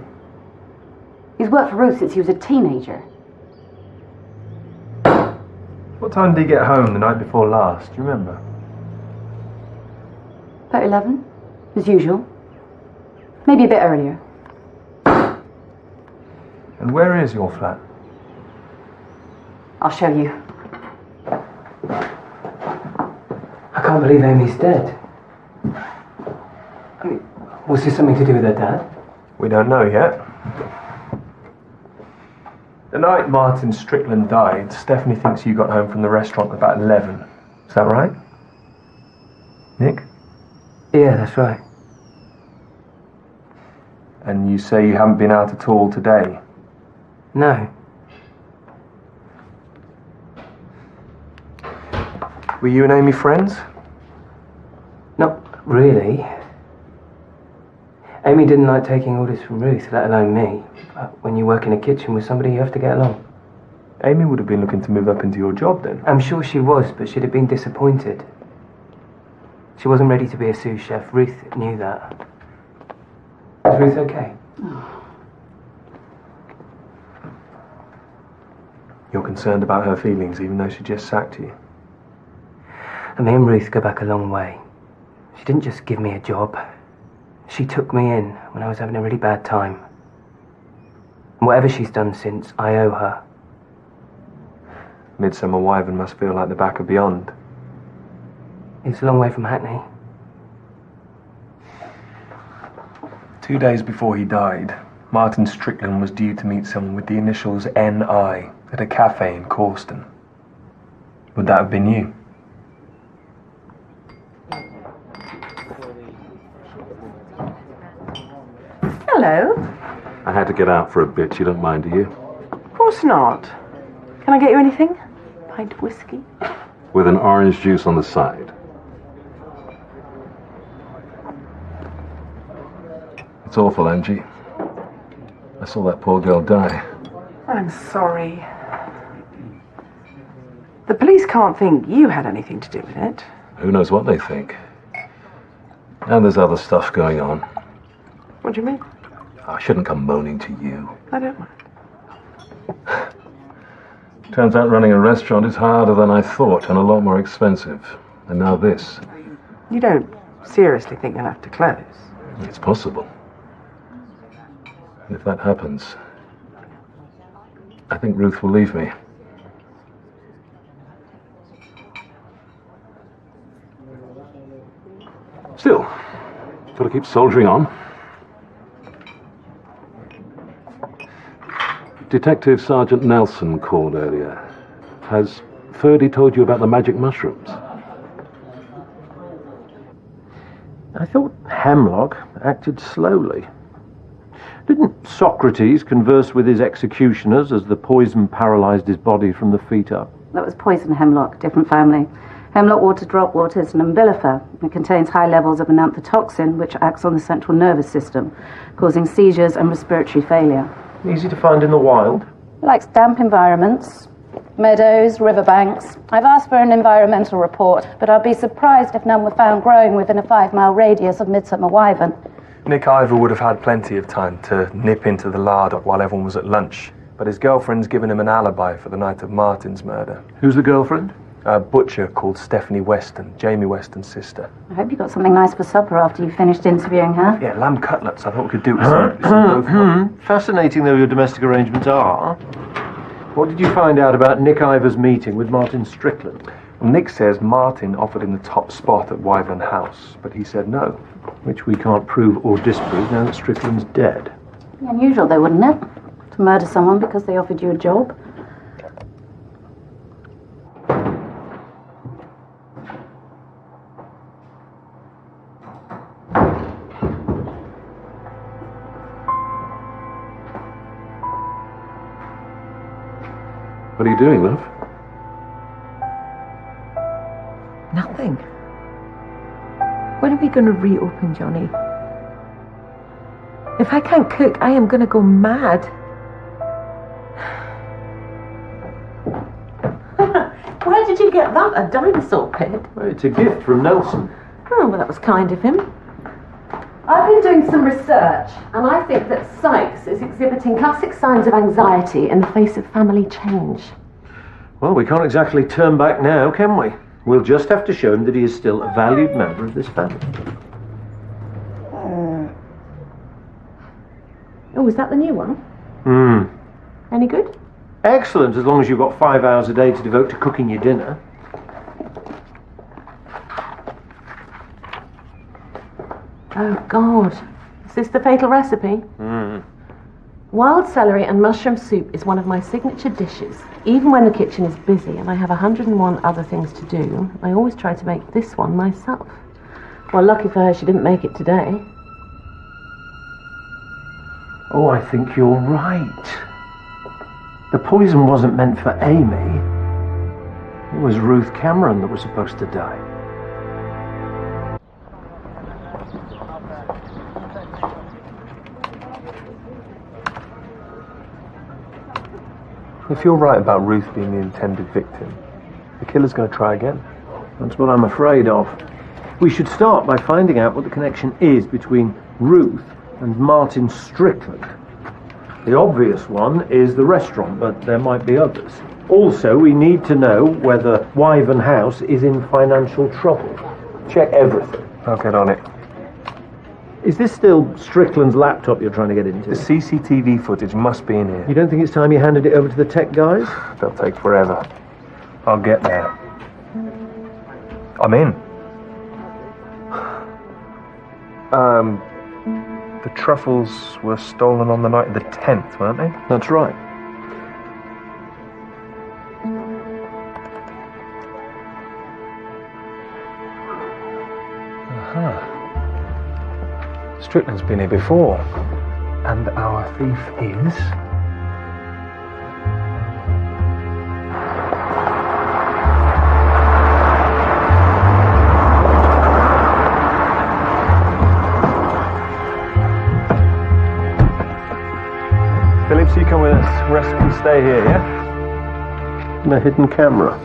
Speaker 15: He's worked for Ruth since he was a teenager.
Speaker 4: What time did he get home the night before last? Do you remember?
Speaker 15: About 11, as usual. Maybe a bit earlier.
Speaker 4: And where is your flat?
Speaker 15: I'll show you.
Speaker 8: I can't believe Amy's dead. I mean, was this something to do with her dad?
Speaker 4: We don't know yet. The night Martin Strickland died, Stephanie thinks you got home from the restaurant about 11. Is that right? Nick?
Speaker 8: Yeah, that's right.
Speaker 4: And you say you haven't been out at all today?
Speaker 8: No.
Speaker 4: Were you and Amy friends?
Speaker 8: Not really. Amy didn't like taking orders from Ruth, let alone me. But when you work in a kitchen with somebody, you have to get along.
Speaker 4: Amy would have been looking to move up into your job then.
Speaker 8: I'm sure she was, but she'd have been disappointed. She wasn't ready to be a sous chef. Ruth knew that. Is Ruth okay?
Speaker 4: You're concerned about her feelings, even though she just sacked you.
Speaker 8: And me and Ruth go back a long way. She didn't just give me a job. She took me in when I was having a really bad time. And whatever she's done since, I owe her.
Speaker 4: Midsomer Wyvern must feel like the back of beyond.
Speaker 8: It's a long way from Hackney.
Speaker 4: 2 days before he died, Martin Strickland was due to meet someone with the initials NI at a cafe in Corston. Would that have been you?
Speaker 12: Hello.
Speaker 20: I had to get out for a bit. You don't mind, do you?
Speaker 12: Of course not. Can I get you anything? Pint of whiskey?
Speaker 20: With an orange juice on the side. It's awful, Angie. I saw that poor girl die.
Speaker 12: I'm sorry. The police can't think you had anything to do with it.
Speaker 20: Who knows what they think? And there's other stuff going on.
Speaker 12: What do you mean?
Speaker 20: I shouldn't come moaning to you.
Speaker 12: I don't mind.
Speaker 20: Turns out running a restaurant is harder than I thought and a lot more expensive. And now this.
Speaker 12: You don't seriously think you'll have to close?
Speaker 20: It's possible. And if that happens, I think Ruth will leave me. Still, gotta keep soldiering on. Detective Sergeant Nelson called earlier. Has Ferdy told you about the magic mushrooms?
Speaker 1: I thought Hemlock acted slowly. Didn't Socrates converse with his executioners as the poison paralyzed his body from the feet up?
Speaker 7: That was poison hemlock, different family. Hemlock water drop water is an umbellifer. It contains high levels of an anthotoxin, which acts on the central nervous system, causing seizures and respiratory failure.
Speaker 1: Easy to find in the wild?
Speaker 7: It likes damp environments, meadows, riverbanks. I've asked for an environmental report, but I'd be surprised if none were found growing within a 5-mile radius of Midsomer Wyvern.
Speaker 4: Nick Ivor would have had plenty of time to nip into the larder while everyone was at lunch, but his girlfriend's given him an alibi for the night of Martin's murder.
Speaker 1: Who's the girlfriend?
Speaker 4: A butcher called Stephanie Weston, Jamie Weston's sister.
Speaker 7: I hope you got something nice for supper after you finished interviewing her.
Speaker 4: Yeah, lamb cutlets. I thought we could do it.
Speaker 1: Fascinating though your domestic arrangements are. What did you find out about Nick Ivor's meeting with Martin Strickland?
Speaker 4: Well, Nick says Martin offered him the top spot at Wyvern House, but he said no.
Speaker 1: Which we can't prove or disprove now that Strickland's dead.
Speaker 7: Unusual though, wouldn't it? To murder someone because they offered you a job.
Speaker 20: What are you doing, love?
Speaker 2: Nothing. When are we going to reopen, Johnny? If I can't cook, I am going to go mad. Where did you get that? A dinosaur pit?
Speaker 1: Well, it's a gift from Nelson.
Speaker 2: Oh, well, that was kind of him. I've been doing some research, and I think that Sykes is exhibiting classic signs of anxiety in the face of family change.
Speaker 1: Well, we can't exactly turn back now, can we? We'll just have to show him that he is still a valued member of this family.
Speaker 2: Oh, is that the new one? Any good?
Speaker 1: Excellent, as long as you've got 5 hours a day to devote to cooking your dinner.
Speaker 3: Oh, God. Is this the fatal recipe? Wild celery and mushroom soup is one of my signature dishes. Even when the kitchen is busy and I have 101 other things to do, I always try to make this one myself. Well, lucky for her, she didn't make it today.
Speaker 1: Oh, I think you're right. The poison wasn't meant for Amy. It was Ruth Cameron that was supposed to die.
Speaker 4: If you're right about Ruth being the intended victim, the killer's going to try again.
Speaker 1: That's what I'm afraid of. We should start by finding out what the connection is between Ruth and Martin Strickland. The obvious one is the restaurant, but there might be others. Also, we need to know whether Wyvern House is in financial trouble. Check everything.
Speaker 4: I'll get on it.
Speaker 1: Is this still Strickland's laptop you're trying to get into?
Speaker 4: The CCTV footage must be in here.
Speaker 1: You don't think it's time you handed it over to the tech guys?
Speaker 4: They'll take forever. I'll get there. I'm in. The truffles were stolen on the night of the 10th, weren't they?
Speaker 1: That's right.
Speaker 4: Strickland's been here before. And our thief is... Phillips, you come with us. Rest and stay here, yeah?
Speaker 1: And a hidden camera.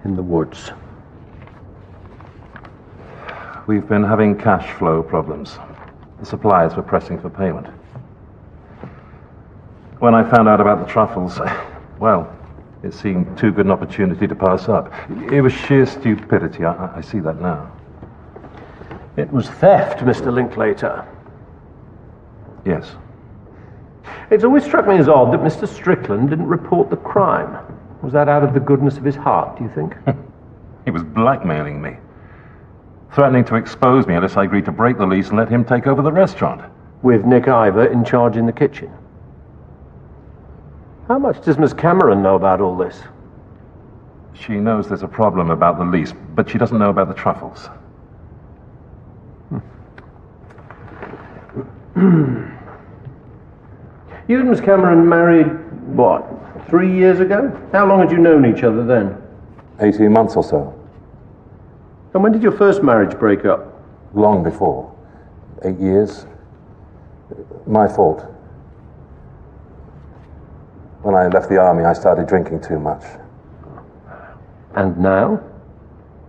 Speaker 1: In the woods.
Speaker 20: We've been having cash flow problems. The suppliers were pressing for payment. When I found out about the truffles, well, it seemed too good an opportunity to pass up. It was sheer stupidity. I see that now.
Speaker 1: It was theft, Mr. Linklater.
Speaker 20: Yes.
Speaker 1: It's always struck me as odd that Mr. Strickland didn't report the crime. Was that out of the goodness of his heart, do you think?
Speaker 20: He was blackmailing me. Threatening to expose me unless I agreed to break the lease and let him take over the restaurant.
Speaker 1: With Nick Ivor in charge in the kitchen. How much does Miss Cameron know about all this?
Speaker 20: She knows there's a problem about the lease, but she doesn't know about the truffles.
Speaker 1: You and Miss Cameron married, what, 3 years ago? How long had you known each other then?
Speaker 20: 18 months or so.
Speaker 1: And when did your first marriage break up?
Speaker 20: Long before. 8 years. My fault. When I left the army, I started drinking too much.
Speaker 1: And now?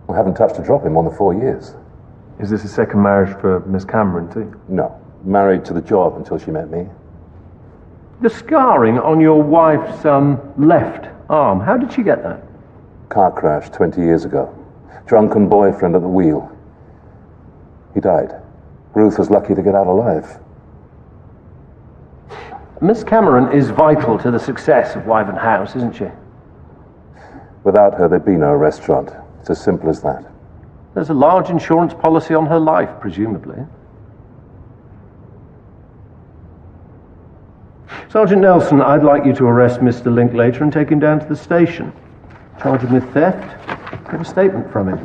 Speaker 20: I haven't touched a drop in more than 4 years.
Speaker 4: Is this a second marriage for Miss Cameron, too?
Speaker 20: No. Married to the job until she met me.
Speaker 1: The scarring on your wife's left arm, how did she get that?
Speaker 20: Car crash 20 years ago. Drunken boyfriend at the wheel. He died. Ruth was lucky to get out alive.
Speaker 1: Miss Cameron is vital to the success of Wyvern House, isn't she?
Speaker 20: Without her, there'd be no restaurant. It's as simple as that.
Speaker 1: There's a large insurance policy on her life, presumably. Sergeant Nelson, I'd like you to arrest Mr. Linklater and take him down to the station. Charge him with theft. Get a statement from him.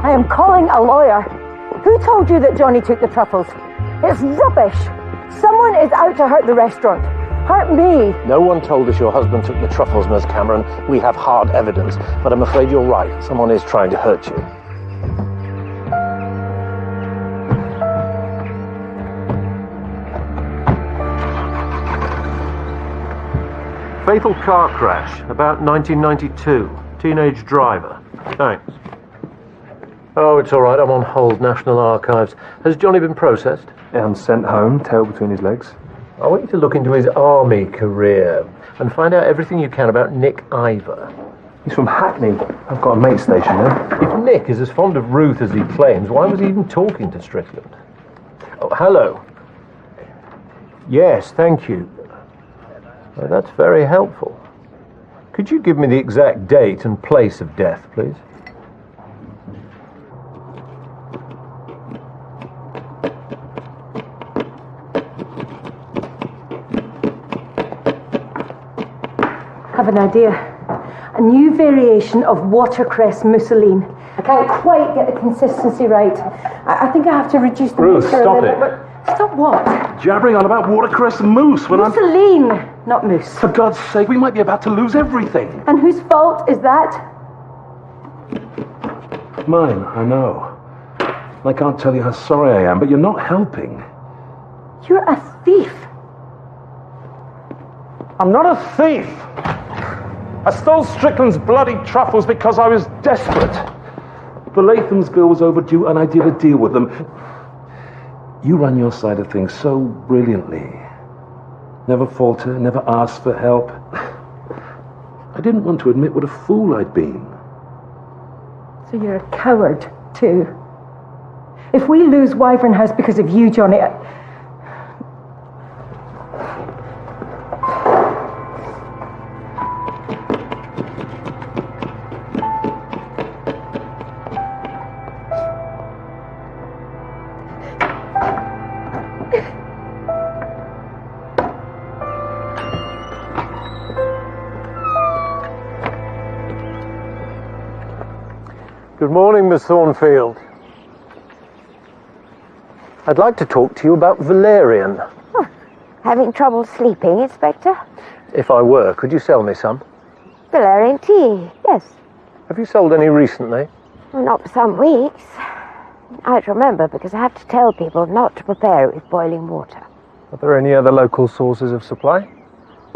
Speaker 6: I am calling a lawyer. Who told you that Johnny took the truffles? It's rubbish. Someone is out to hurt the restaurant. Hurt me.
Speaker 1: No one told us your husband took the truffles, Miss Cameron. We have hard evidence, but I'm afraid you're right. Someone is trying to hurt you. Fatal car crash, about 1992. Teenage driver. Thanks. Oh, it's all right. I'm on hold. National Archives. Has Johnny been processed?
Speaker 4: And sent home, tail between his legs.
Speaker 1: I want you to look into his army career and find out everything you can about Nick Ivor.
Speaker 4: He's from Hackney. I've got a mate stationed there.
Speaker 1: If Nick is as fond of Ruth as he claims, why was he even talking to Strickland? Oh, hello. Yes, thank you. Well, that's very helpful. Could you give me the exact date and place of death, please?
Speaker 6: I have an idea. A new variation of watercress mousseline. I can't quite get the consistency right. I think I have to reduce the
Speaker 20: Ruth,
Speaker 6: mixture
Speaker 20: stop
Speaker 6: a little
Speaker 20: it.
Speaker 6: bit. Stop what?
Speaker 20: Jabbering on about watercress and mousse when
Speaker 6: Mousseline, not mousse.
Speaker 20: For God's sake, we might be about to lose everything.
Speaker 6: And whose fault is that?
Speaker 20: Mine, I know. I can't tell you how sorry I am, but you're not helping.
Speaker 6: You're a thief.
Speaker 20: I'm not a thief. I stole Strickland's bloody truffles because I was desperate. The Latham's bill was overdue and I did a deal with them. You run your side of things so brilliantly. Never falter, never ask for help. I didn't want to admit what a fool I'd been.
Speaker 6: So you're a coward, too. If we lose Wyvern House because of you, Johnny...
Speaker 1: Good morning, Miss Thornfield. I'd like to talk to you about valerian.
Speaker 18: Oh, having trouble sleeping, Inspector?
Speaker 1: If I were, could you sell me some?
Speaker 18: Valerian tea, yes.
Speaker 1: Have you sold any recently?
Speaker 18: Well, not for some weeks. I'd remember because I have to tell people not to prepare it with boiling water.
Speaker 4: Are there any other local sources of supply?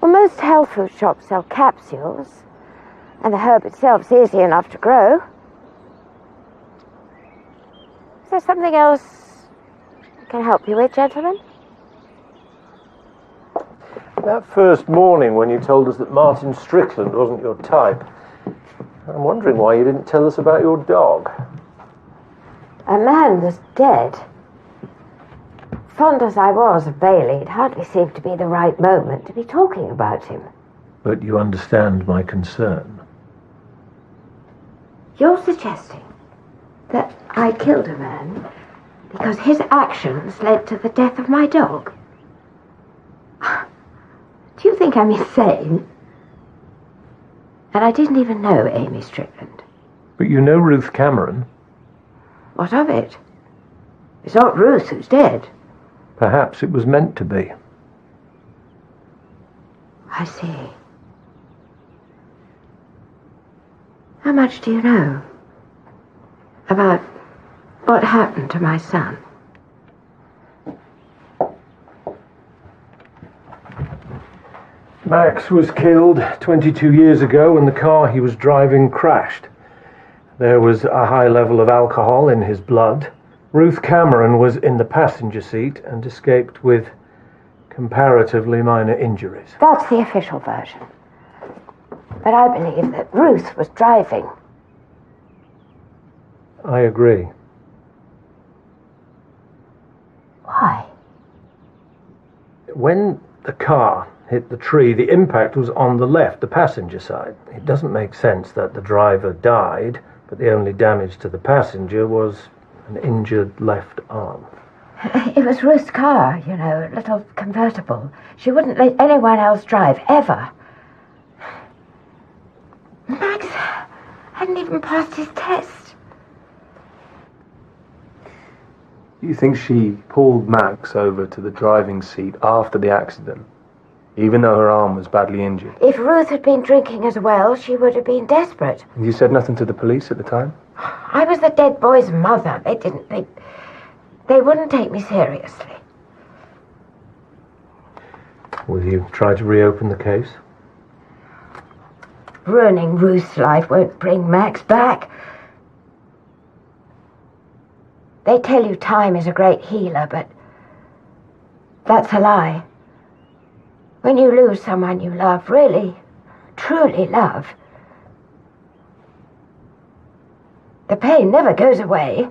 Speaker 18: Well, most health food shops sell capsules, and the herb itself is easy enough to grow. Is there something else I can help you with, gentlemen?
Speaker 1: That first morning when you told us that Martin Strickland wasn't your type, I'm wondering why you didn't tell us about your dog.
Speaker 18: A man was dead. Fond as I was of Bailey, it hardly seemed to be the right moment to be talking about him.
Speaker 1: But you understand my concern.
Speaker 18: You're suggesting that I killed a man because his actions led to the death of my dog? Do you think I'm insane? And I didn't even know Amy Strickland.
Speaker 1: But you know Ruth Cameron.
Speaker 18: What of it? It's not Ruth who's dead.
Speaker 1: Perhaps it was meant to be.
Speaker 18: I see. How much do you know about what happened to my son?
Speaker 1: Max was killed 22 years ago when the car he was driving crashed. There was a high level of alcohol in his blood. Ruth Cameron was in the passenger seat and escaped with comparatively minor injuries.
Speaker 18: That's the official version. But I believe that Ruth was driving.
Speaker 1: I agree.
Speaker 18: Why?
Speaker 1: When the car hit the tree, the impact was on the left, the passenger side. It doesn't make sense that the driver died, but the only damage to the passenger was an injured left arm.
Speaker 18: It was Ruth's car, you know, a little convertible. She wouldn't let anyone else drive, ever. Max hadn't even passed his test.
Speaker 4: You think she pulled Max over to the driving seat after the accident, even though her arm was badly injured?
Speaker 18: If Ruth had been drinking as well, she would have been desperate.
Speaker 4: And you said nothing to the police at the time?
Speaker 18: I was the dead boy's mother. They wouldn't take me seriously.
Speaker 1: Will you try to reopen the case?
Speaker 18: Ruining Ruth's life won't bring Max back. They tell you time is a great healer, but that's a lie. When you lose someone you love, really, truly love, the pain never goes away.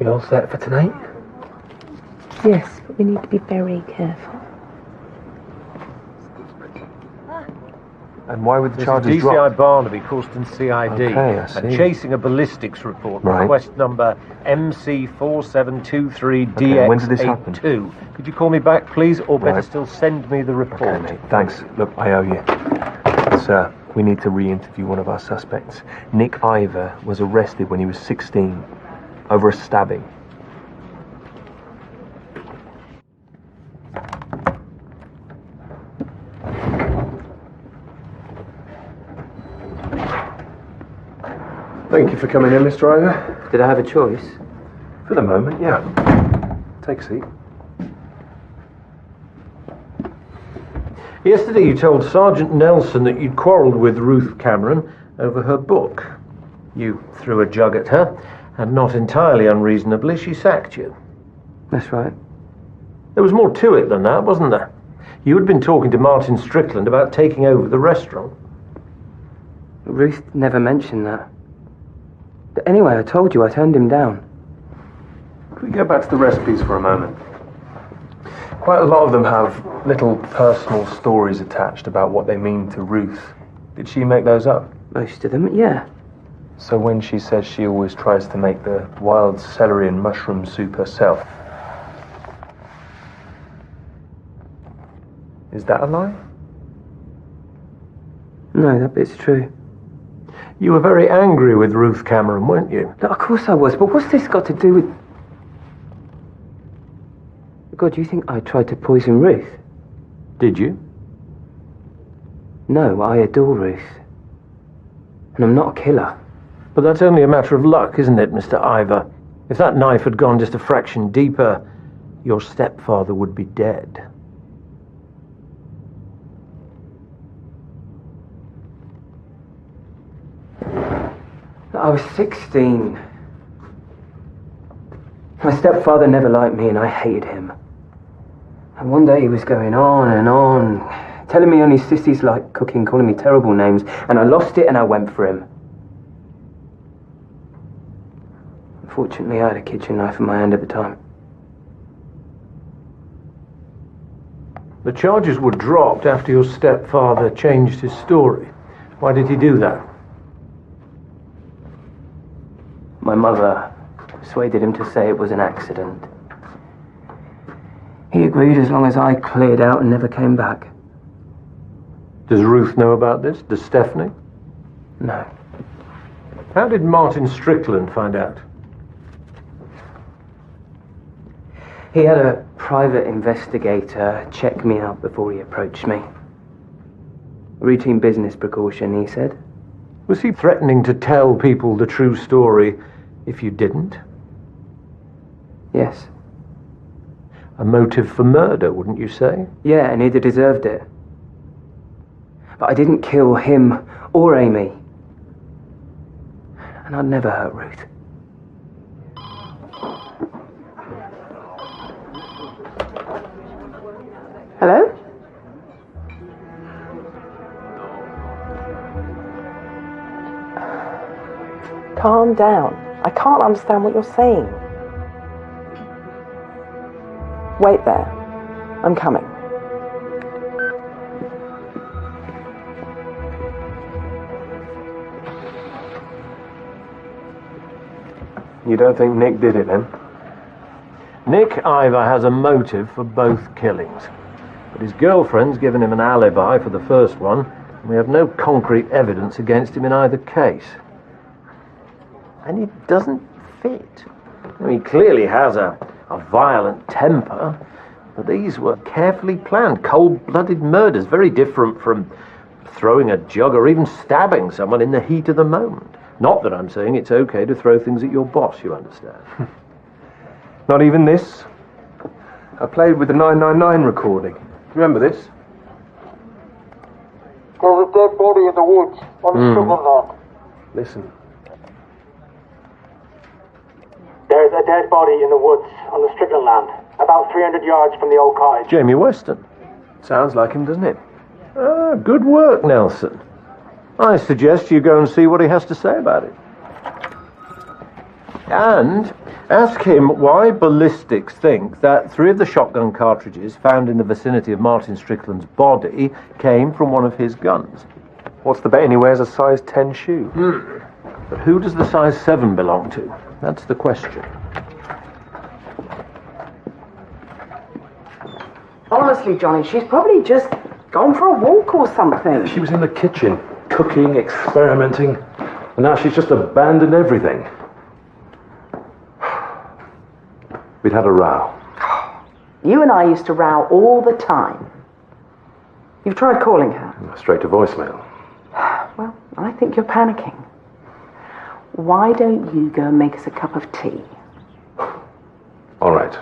Speaker 4: You all set for tonight?
Speaker 3: Yes, but we need to be very careful.
Speaker 4: And why would the
Speaker 1: This
Speaker 4: charges
Speaker 1: is DCI
Speaker 4: drop?
Speaker 1: Barnaby, Corston CID.
Speaker 4: Okay, I see.
Speaker 1: And chasing a ballistics report.
Speaker 4: Right.
Speaker 1: Request number MC4723DX82.
Speaker 4: Okay, when did this happen?
Speaker 1: Could you call me back, please, or better
Speaker 4: Right.
Speaker 1: still send me the report?
Speaker 4: Okay, mate. Thanks. Look, I owe you. Sir, we need to re-interview one of our suspects. Nick Ivor was arrested when he was 16 over a stabbing. Thank you for coming in, Mr. Ivor.
Speaker 8: Did I have a choice?
Speaker 4: For the moment, yeah. Take a seat.
Speaker 1: Yesterday you told Sergeant Nelson that you'd quarrelled with Ruth Cameron over her book. You threw a jug at her, and not entirely unreasonably, she sacked you.
Speaker 8: That's right.
Speaker 1: There was more to it than that, wasn't there? You had been talking to Martin Strickland about taking over the restaurant.
Speaker 8: Ruth never mentioned that. But anyway, I told you I turned him down.
Speaker 4: Can we go back to the recipes for a moment? Quite a lot of them have little personal stories attached about what they mean to Ruth. Did she make those up?
Speaker 8: Most of them, yeah.
Speaker 4: So when she says she always tries to make the wild celery and mushroom soup herself, is that a lie?
Speaker 8: No, that bit's true.
Speaker 1: You were very angry with Ruth Cameron, weren't you?
Speaker 8: No, of course I was, but what's this got to do with... God, do you think I tried to poison Ruth?
Speaker 1: Did you?
Speaker 8: No, I adore Ruth. And I'm not a killer.
Speaker 1: But that's only a matter of luck, isn't it, Mr. Ivor? If that knife had gone just a fraction deeper, your stepfather would be dead.
Speaker 8: I was 16. My stepfather never liked me and I hated him. And one day he was going on, telling me only sissies like cooking, calling me terrible names, and I lost it and I went for him. Unfortunately, I had a kitchen knife in my hand at the time.
Speaker 1: The charges were dropped after your stepfather changed his story. Why did he do that?
Speaker 8: My mother persuaded him to say it was an accident. He agreed as long as I cleared out and never came back.
Speaker 1: Does Ruth know about this? Does Stephanie?
Speaker 8: No.
Speaker 1: How did Martin Strickland find out?
Speaker 8: He had a private investigator check me out before he approached me. Routine business precaution, he said.
Speaker 1: Was he threatening to tell people the true story if you didn't?
Speaker 8: Yes.
Speaker 1: A motive for murder, wouldn't you say?
Speaker 8: Yeah, and he'd have deserved it. But I didn't kill him or Amy. And I'd never hurt Ruth.
Speaker 12: Hello? Calm down. I can't understand what you're saying. Wait there. I'm coming.
Speaker 4: You don't think Nick did it, then?
Speaker 1: Nick Ivor has a motive for both killings. But his girlfriend's given him an alibi for the first one, and we have no concrete evidence against him in either case. And it doesn't fit. I mean, he clearly has a violent temper, but these were carefully planned, cold-blooded murders, very different from throwing a jug or even stabbing someone in the heat of the moment. Not that I'm saying it's okay to throw things at your boss, you understand.
Speaker 4: Not even this? I played with the 999 recording. Remember this?
Speaker 14: There's a dead body in the woods on the Strickland land.
Speaker 4: Listen.
Speaker 14: There's a dead body in the woods on the Strickland land, about 300 yards from the old cottage.
Speaker 1: Jamie Weston.
Speaker 4: Sounds like him, doesn't it?
Speaker 1: Good work, Nelson. I suggest you go and see what he has to say about it. And ask him why ballistics think that 3 of the shotgun cartridges found in the vicinity of Martin Strickland's body came from one of his guns.
Speaker 4: What's the bet? He wears a size 10 shoe.
Speaker 1: But who does the size 7 belong to? That's the question.
Speaker 12: Honestly, Johnny, she's probably just gone for a walk or something.
Speaker 20: She was in the kitchen, cooking, experimenting, and now she's just abandoned everything. We'd had a row.
Speaker 12: You and I used to row all the time. You've tried calling her?
Speaker 20: Straight to voicemail.
Speaker 12: Well, I think you're panicking. Why don't you go and make us a cup of tea?
Speaker 20: All right.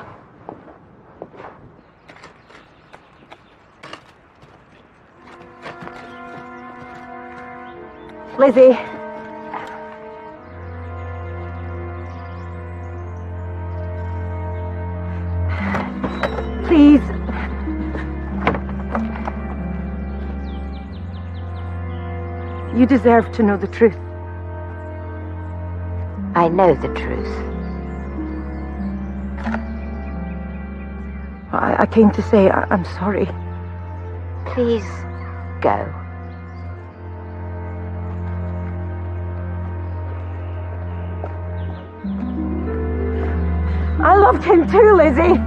Speaker 6: Lizzie. Please. You deserve to know the truth.
Speaker 17: I know the truth.
Speaker 6: I came to say I'm sorry.
Speaker 17: Please go.
Speaker 6: I loved him too, Lizzie.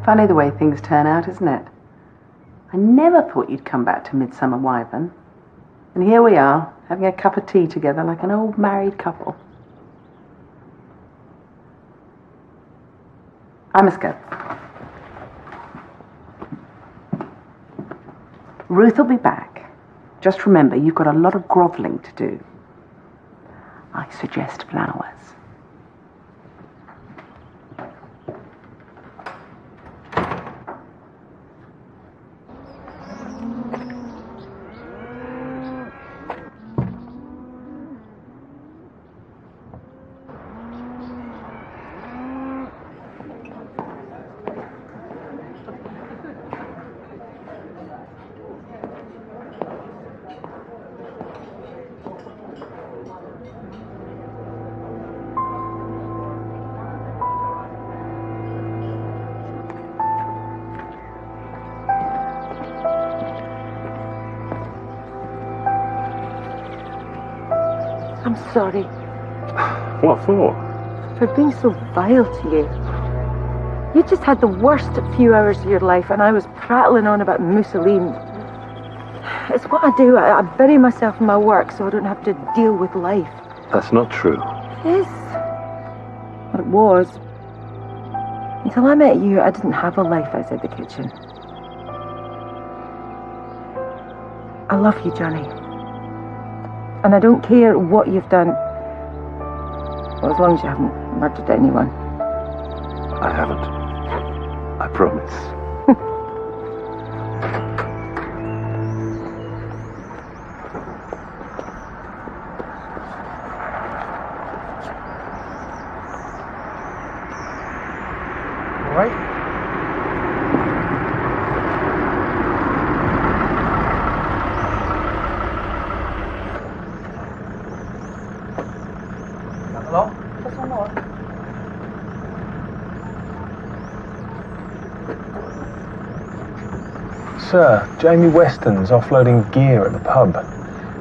Speaker 10: Funny the way things turn out, isn't it? I never thought you'd come back to Midsomer Wyvern. And here we are, having a cup of tea together like an old married couple. I must go. Ruth will be back. Just remember, you've got a lot of grovelling to do. I suggest flowers.
Speaker 6: I'm sorry
Speaker 20: What for?
Speaker 6: for being so vile to you. You just had the worst few hours of your life, and I was prattling on about Mussolini. It's what I do. I bury myself in my work so I don't have to deal with life.
Speaker 20: That's not true.
Speaker 6: It is. But it was. Until I met you, I didn't have a life outside the kitchen. I love you, Johnny. And I don't care what you've done. Well, as long as you haven't murdered anyone.
Speaker 20: I haven't. I promise.
Speaker 1: All right.
Speaker 12: Hello? Just one more.
Speaker 4: Sir, Jamie Weston's offloading gear at the pub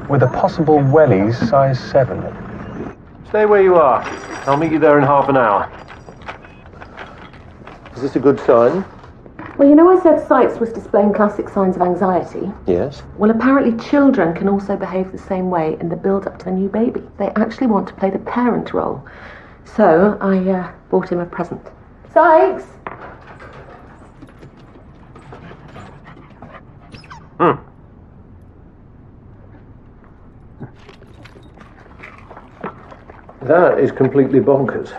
Speaker 4: with a possible wellies size 7.
Speaker 1: Stay where you are. I'll meet you there in half an hour. Is this a good sign?
Speaker 3: Well, you know I said Sykes was displaying classic signs of anxiety?
Speaker 1: Yes.
Speaker 3: Well, apparently children can also behave the same way in the build-up to the new baby. They actually want to play the parent role. So, I bought him a present. Sykes!
Speaker 1: That is completely bonkers.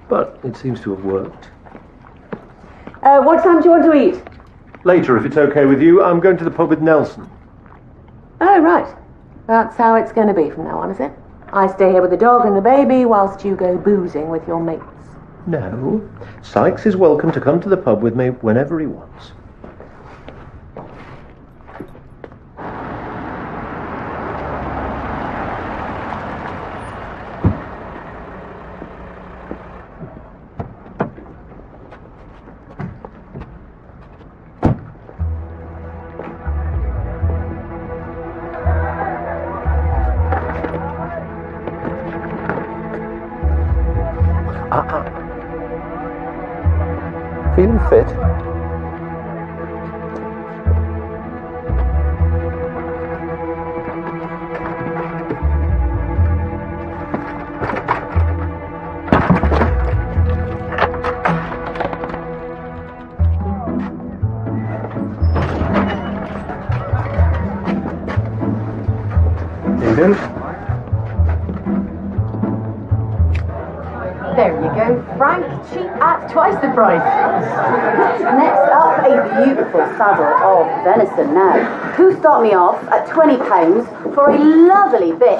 Speaker 1: But it seems to have worked.
Speaker 3: What time do you want to eat?
Speaker 1: Later, if it's okay with you, I'm going to the pub with Nelson.
Speaker 3: Oh, right. That's how it's going to be from now on, is it? I stay here with the dog and the baby whilst you go boozing with your mates.
Speaker 1: No. Sykes is welcome to come to the pub with me whenever he wants.
Speaker 4: Feeling fit?
Speaker 1: Evening.
Speaker 15: There you go, Frank. Cheap at twice the price. Next up, a beautiful saddle of venison now. Who stopped me off at £20 for a lovely bit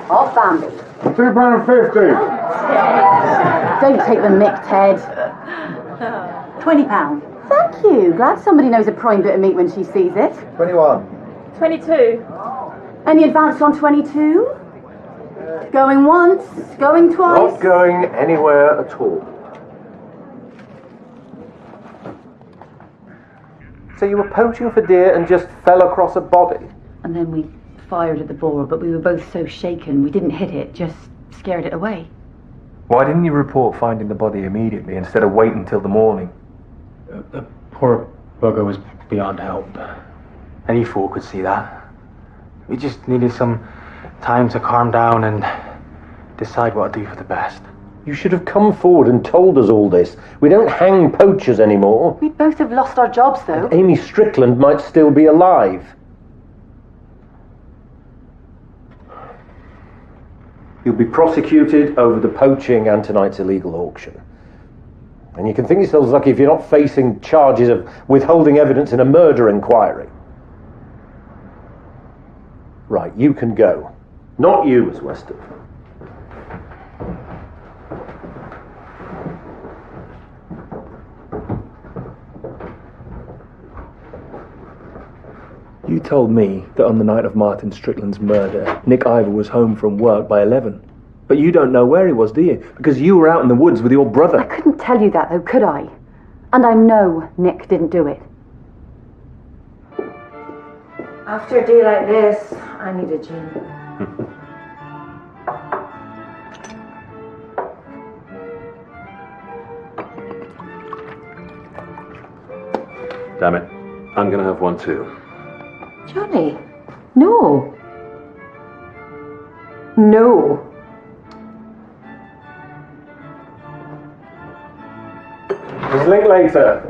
Speaker 15: of Bambi?
Speaker 9: £2.50.
Speaker 15: Don't take the mick, Ted. £20. Thank you. Glad somebody knows a prime bit of meat when she sees it.
Speaker 9: 21.
Speaker 15: 22. Any advance on 22? Going once, going twice.
Speaker 1: Not going anywhere at all. So you were poaching for deer and just fell across a body?
Speaker 15: And then we fired at the boar, but we were both so shaken we didn't hit it, just scared it away.
Speaker 4: Why didn't you report finding the body immediately instead of waiting till the morning?
Speaker 13: The poor bugger was beyond help. Any fool could see that. We just needed some time to calm down and decide what to do for the best.
Speaker 1: You should have come forward and told us all this. We don't hang poachers anymore.
Speaker 15: We'd both have lost our jobs, though.
Speaker 1: And Amy Strickland might still be alive. You'll be prosecuted over the poaching and tonight's illegal auction. And you can think yourselves lucky if you're not facing charges of withholding evidence in a murder inquiry. Right, you can go. Not you, Miss Weston.
Speaker 5: You told me that on the night of Martin Strickland's murder, Nick Ivor was home from work by 11. But you don't know where he was, do you? Because you were out in the woods with your brother.
Speaker 15: I couldn't tell you that, though, could I? And I know Nick didn't do it.
Speaker 6: After a day like this, I need a gin.
Speaker 20: Damn it. I'm going to have one too.
Speaker 6: Johnny, no. No.
Speaker 1: We'll link later.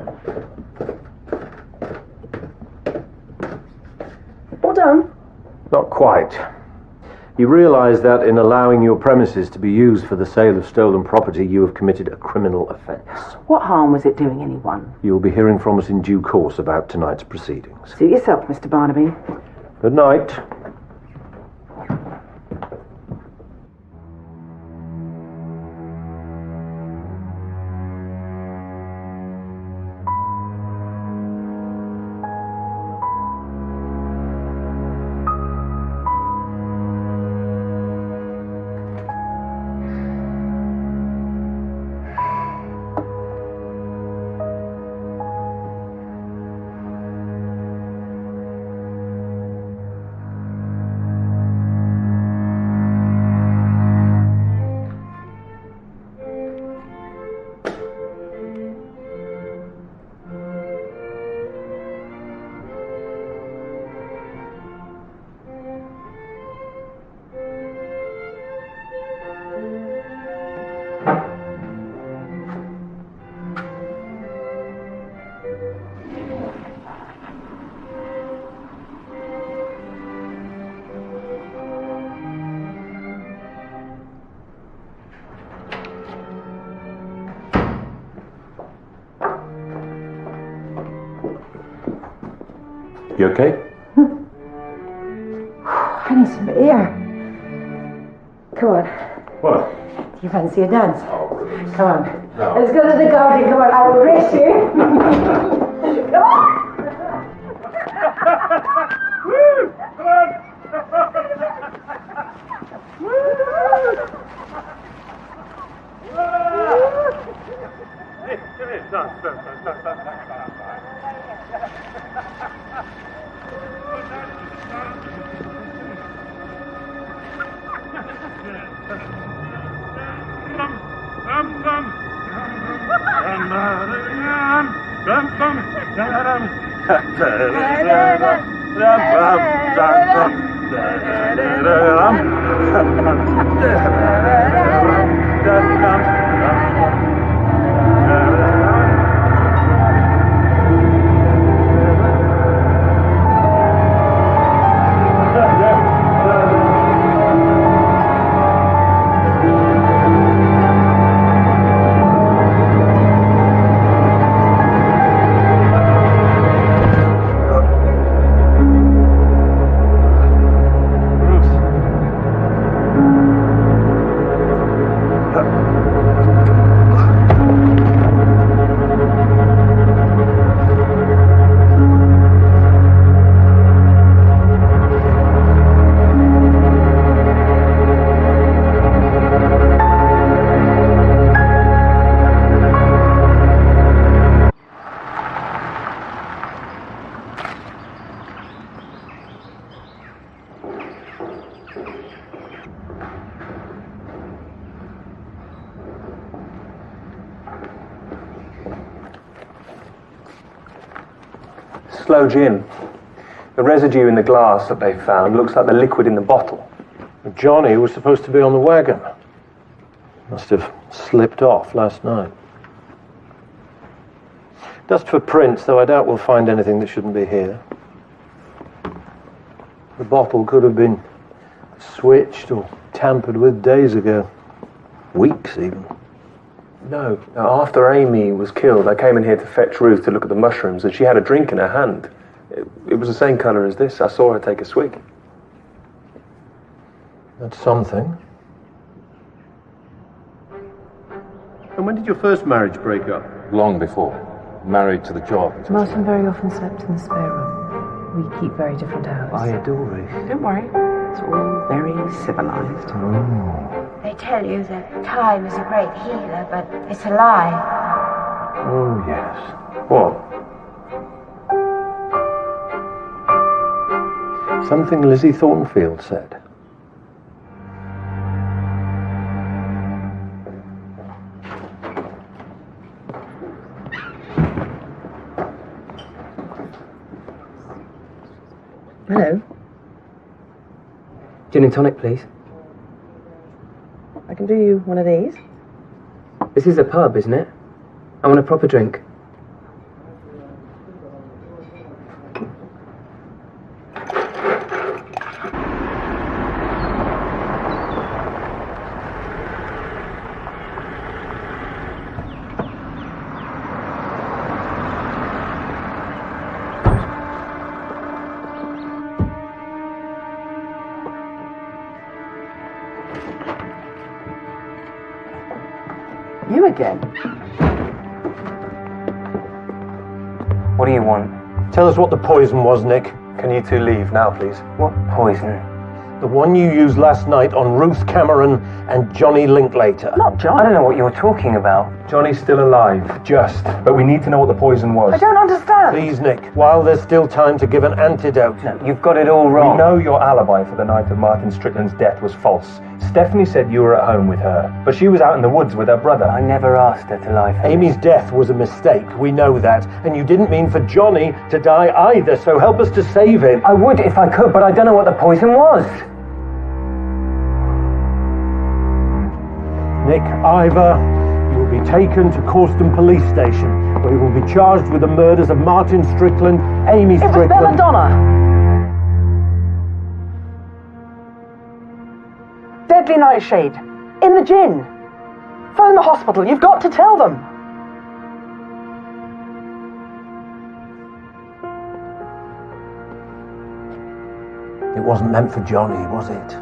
Speaker 6: All done?
Speaker 1: Not quite. You realise that in allowing your premises to be used for the sale of stolen property, you have committed a criminal offence.
Speaker 10: What harm was it doing anyone?
Speaker 1: You'll be hearing from us in due course about tonight's proceedings.
Speaker 10: Suit yourself, Mr. Barnaby.
Speaker 1: Good night. You okay?
Speaker 6: I need some air. Come on.
Speaker 20: What?
Speaker 6: Do you fancy a dance?
Speaker 20: Oh,
Speaker 6: come on.
Speaker 20: No.
Speaker 6: Let's go to the garden. Come on, I will brace you. Come on.
Speaker 20: Woo! Come on! Hey, come here. Stop.
Speaker 4: slow gin. The residue in the glass that they found looks like the liquid in the bottle.
Speaker 1: Johnny was supposed to be on the wagon. Must have slipped off last night. Dust for prints, though I doubt we'll find anything that shouldn't be here. The bottle could have been switched or tampered with days ago. Weeks, even.
Speaker 4: No. After Amy was killed, I came in here to fetch Ruth to look at the mushrooms, and she had a drink in her hand. It was the same colour as this. I saw her take a swig.
Speaker 1: That's something.
Speaker 9: And when did your first marriage break up?
Speaker 19: Long before. Married to the job.
Speaker 11: Martin very often slept in the spare room. We keep very different hours.
Speaker 1: I adore it.
Speaker 10: Don't worry. It's all very civilized.
Speaker 18: They tell you that time is a great healer, but it's a lie.
Speaker 1: Oh, yes.
Speaker 4: What?
Speaker 1: Something Lizzie Thornfield said.
Speaker 8: Hello. Gin and tonic, please.
Speaker 11: I can do you one of these.
Speaker 8: This is a pub, isn't it? I want a proper drink.
Speaker 10: You again?
Speaker 8: What do you want?
Speaker 1: Tell us what the poison was, Nick.
Speaker 4: Can you two leave now, please?
Speaker 8: What poison?
Speaker 1: The one you used last night on Ruth Cameron and Johnny Linklater.
Speaker 10: Not John.
Speaker 8: I don't know what you're talking about.
Speaker 4: Johnny's still alive, just. But we need to know what the poison was.
Speaker 10: I don't understand.
Speaker 1: Please, Nick, while there's still time to give an antidote.
Speaker 8: No, you've got it all wrong.
Speaker 4: We know your alibi for the night of Martin Strickland's death was false. Stephanie said you were at home with her, but she was out in the woods with her brother.
Speaker 8: I never asked her to lie for me.
Speaker 1: Amy's death was a mistake, we know that. And you didn't mean for Johnny to die either, so help us to save him.
Speaker 8: I would if I could, but I don't know what the poison was.
Speaker 1: Nick, either you will be taken to Corston Police Station, where you will be charged with the murders of Martin Strickland, Amy Strickland...
Speaker 10: It was Belladonna! Deadly nightshade. In the gin. Phone the hospital. You've got to tell them.
Speaker 1: It wasn't meant for Johnny, was it?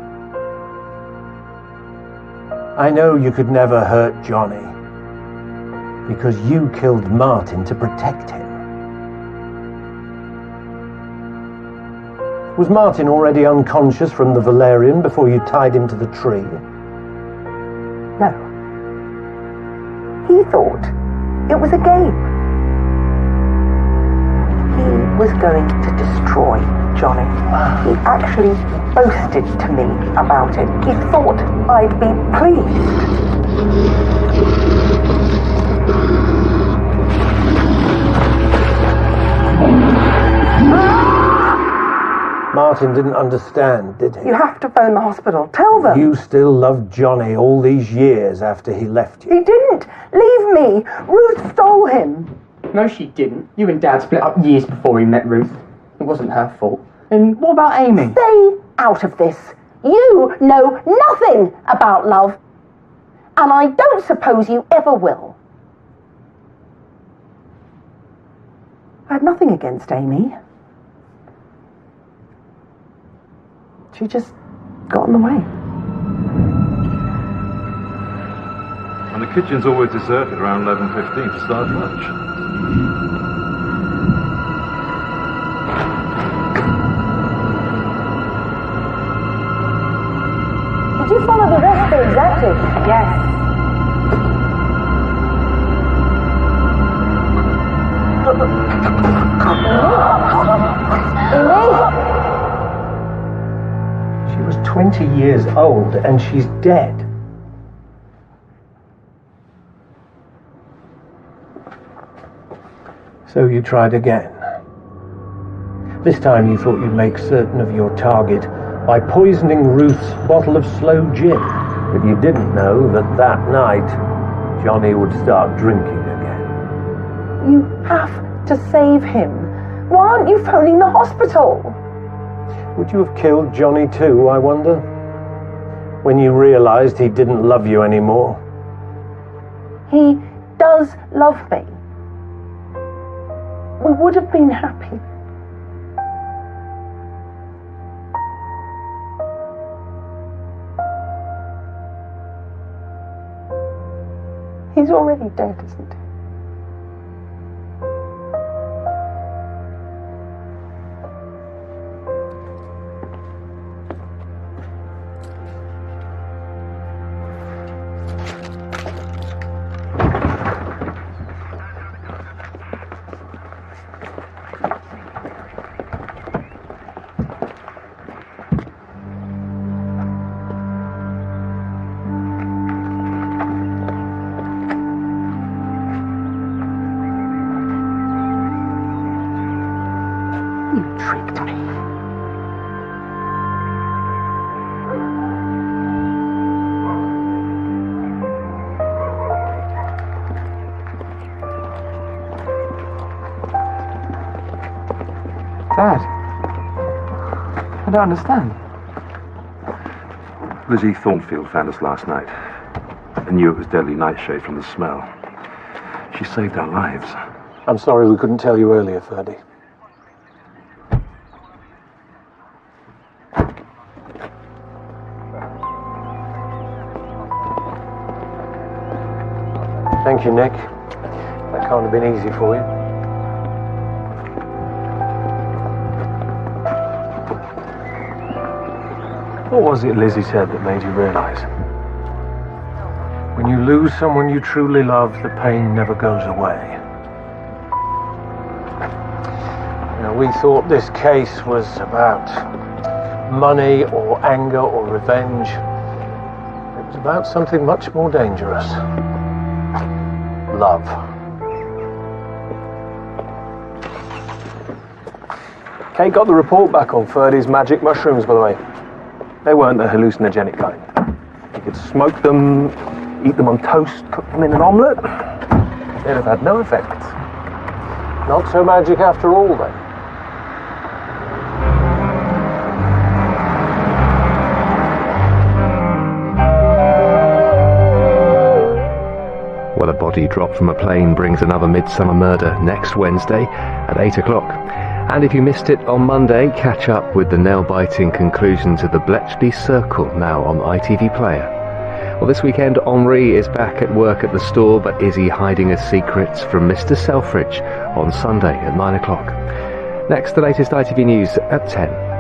Speaker 1: I know you could never hurt Johnny, because you killed Martin to protect him. Was Martin already unconscious from the valerian before you tied him to the tree?
Speaker 10: No. He thought it was a game. He was going to destroy Johnny. He actually boasted to me about it. He thought I'd be pleased.
Speaker 1: Martin didn't understand, did he?
Speaker 10: You have to phone the hospital. Tell them.
Speaker 1: You still loved Johnny all these years after he left you.
Speaker 10: He didn't. Leave me. Ruth stole him.
Speaker 13: No, she didn't. You and Dad split up years before he met Ruth. It wasn't her fault. And what about Amy?
Speaker 15: Stay out of this. You know nothing about love. And I don't suppose you ever will.
Speaker 10: I had nothing against Amy. She just got in the way.
Speaker 20: And the kitchen's always deserted around 11:15 to start lunch.
Speaker 6: Did you follow the recipe exactly?
Speaker 10: Yes.
Speaker 1: She was 20 years old and she's dead. So you tried again. This time you thought you'd make certain of your target by poisoning Ruth's bottle of sloe gin. But you didn't know that that night, Johnny would start drinking again.
Speaker 10: You have to save him. Why aren't you phoning the hospital?
Speaker 1: Would you have killed Johnny too, I wonder? When you realized he didn't love you anymore?
Speaker 10: He does love me. We would have been happy. He's already dead, isn't he?
Speaker 5: Dad, I don't understand.
Speaker 9: Lizzie Thornfield found us last night. I knew it was deadly nightshade from the smell. She saved our lives.
Speaker 1: I'm sorry we couldn't tell you earlier, Ferdy. Thank you, Nick. That can't have been easy for you. What was it Lizzie said that made you realise? When you lose someone you truly love, the pain never goes away. Now, we thought this case was about money or anger or revenge. It was about something much more dangerous. Love.
Speaker 4: Kate got the report back on Ferdy's magic mushrooms, by the way. They weren't the hallucinogenic kind. You could smoke them, eat them on toast, cook them in an omelette. They'd have had no effect.
Speaker 1: Not so magic after all, then.
Speaker 21: Well, a body dropped from a plane brings another Midsomer murder next Wednesday at 8 o'clock. And if you missed it on Monday, catch up with the nail-biting conclusion to the Bletchley Circle now on ITV Player. Well, this weekend, Henri is back at work at the store, but is he hiding his secrets from Mr. Selfridge on Sunday at 9 o'clock? Next, the latest ITV News at 10.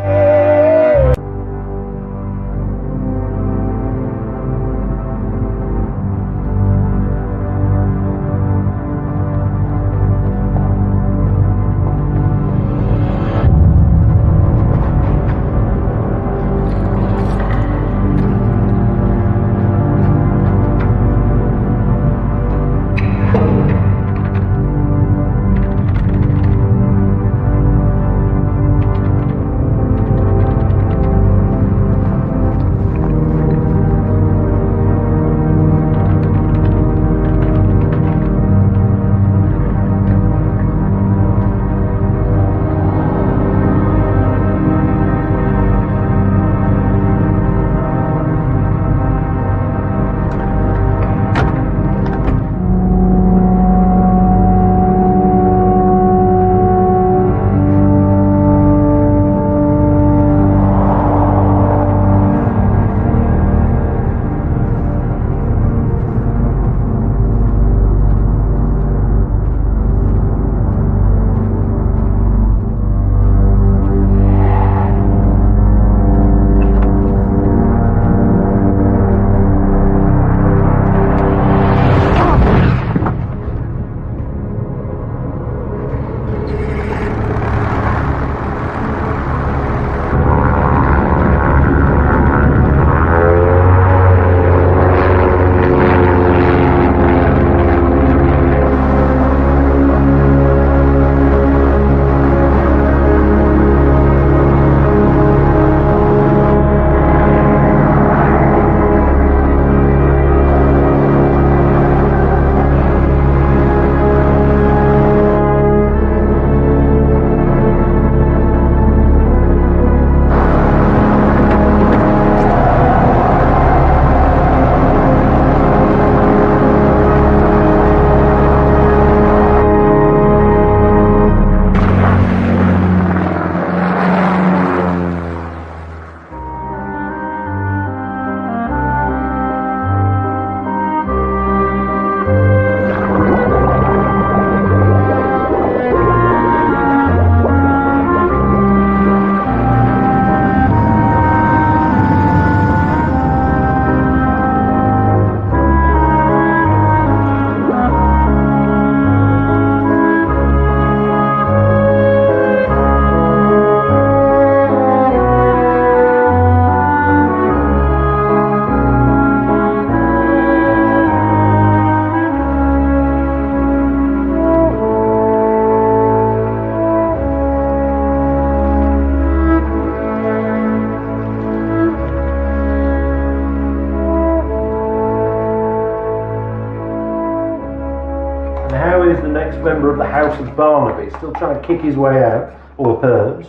Speaker 1: how is the next member of the House of Barnaby? Still trying to kick his way out? Or hers?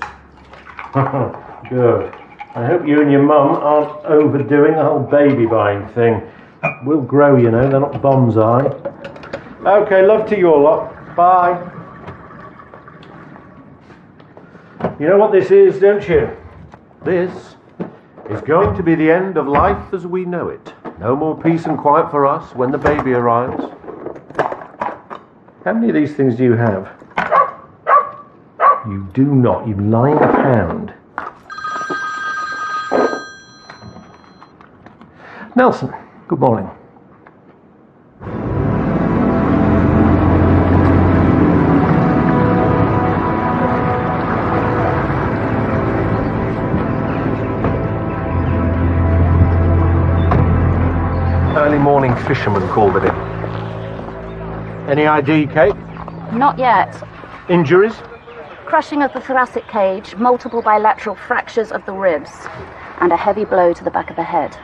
Speaker 1: Good. I hope you and your mum aren't overdoing the whole baby buying thing. We'll grow, you know, they're not bonsai. Okay, love to you all lot. Bye. You know what this is, don't you? This is going to be the end of life as we know it. No more peace and quiet for us when the baby arrives. How many of these things do you have? You do not, you lying hound. Nelson, good morning.
Speaker 4: Early morning fisherman called it in.
Speaker 1: Any ID, Kate?
Speaker 7: Not yet.
Speaker 1: Injuries?
Speaker 7: Crushing of the thoracic cage, multiple bilateral fractures of the ribs, and a heavy blow to the back of the head.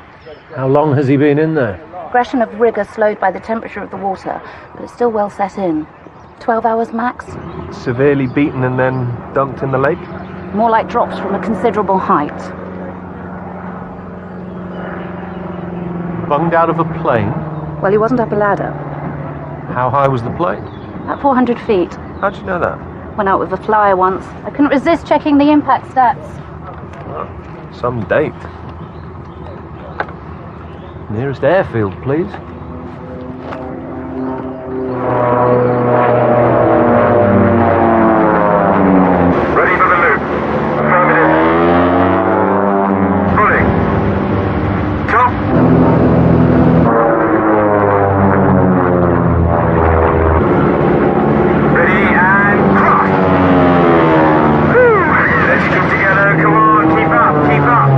Speaker 1: How long has he been in there?
Speaker 7: Aggression of rigour slowed by the temperature of the water, but it's still well set in. 12 hours max?
Speaker 4: Severely beaten and then dumped in the lake?
Speaker 7: More like drops from a considerable height.
Speaker 1: Bunged out of a plane?
Speaker 7: Well, he wasn't up a ladder.
Speaker 1: How high was the plane?
Speaker 7: At 400 feet.
Speaker 4: How'd you know that?
Speaker 7: Went out with a flyer once. I couldn't resist checking the impact stats.
Speaker 4: Oh, some date.
Speaker 1: Nearest airfield, please.
Speaker 16: Ready for the loop. Affirmative. Pulling. Top. Ready and cross. Woo! Let's come together. Come on, keep up, keep up.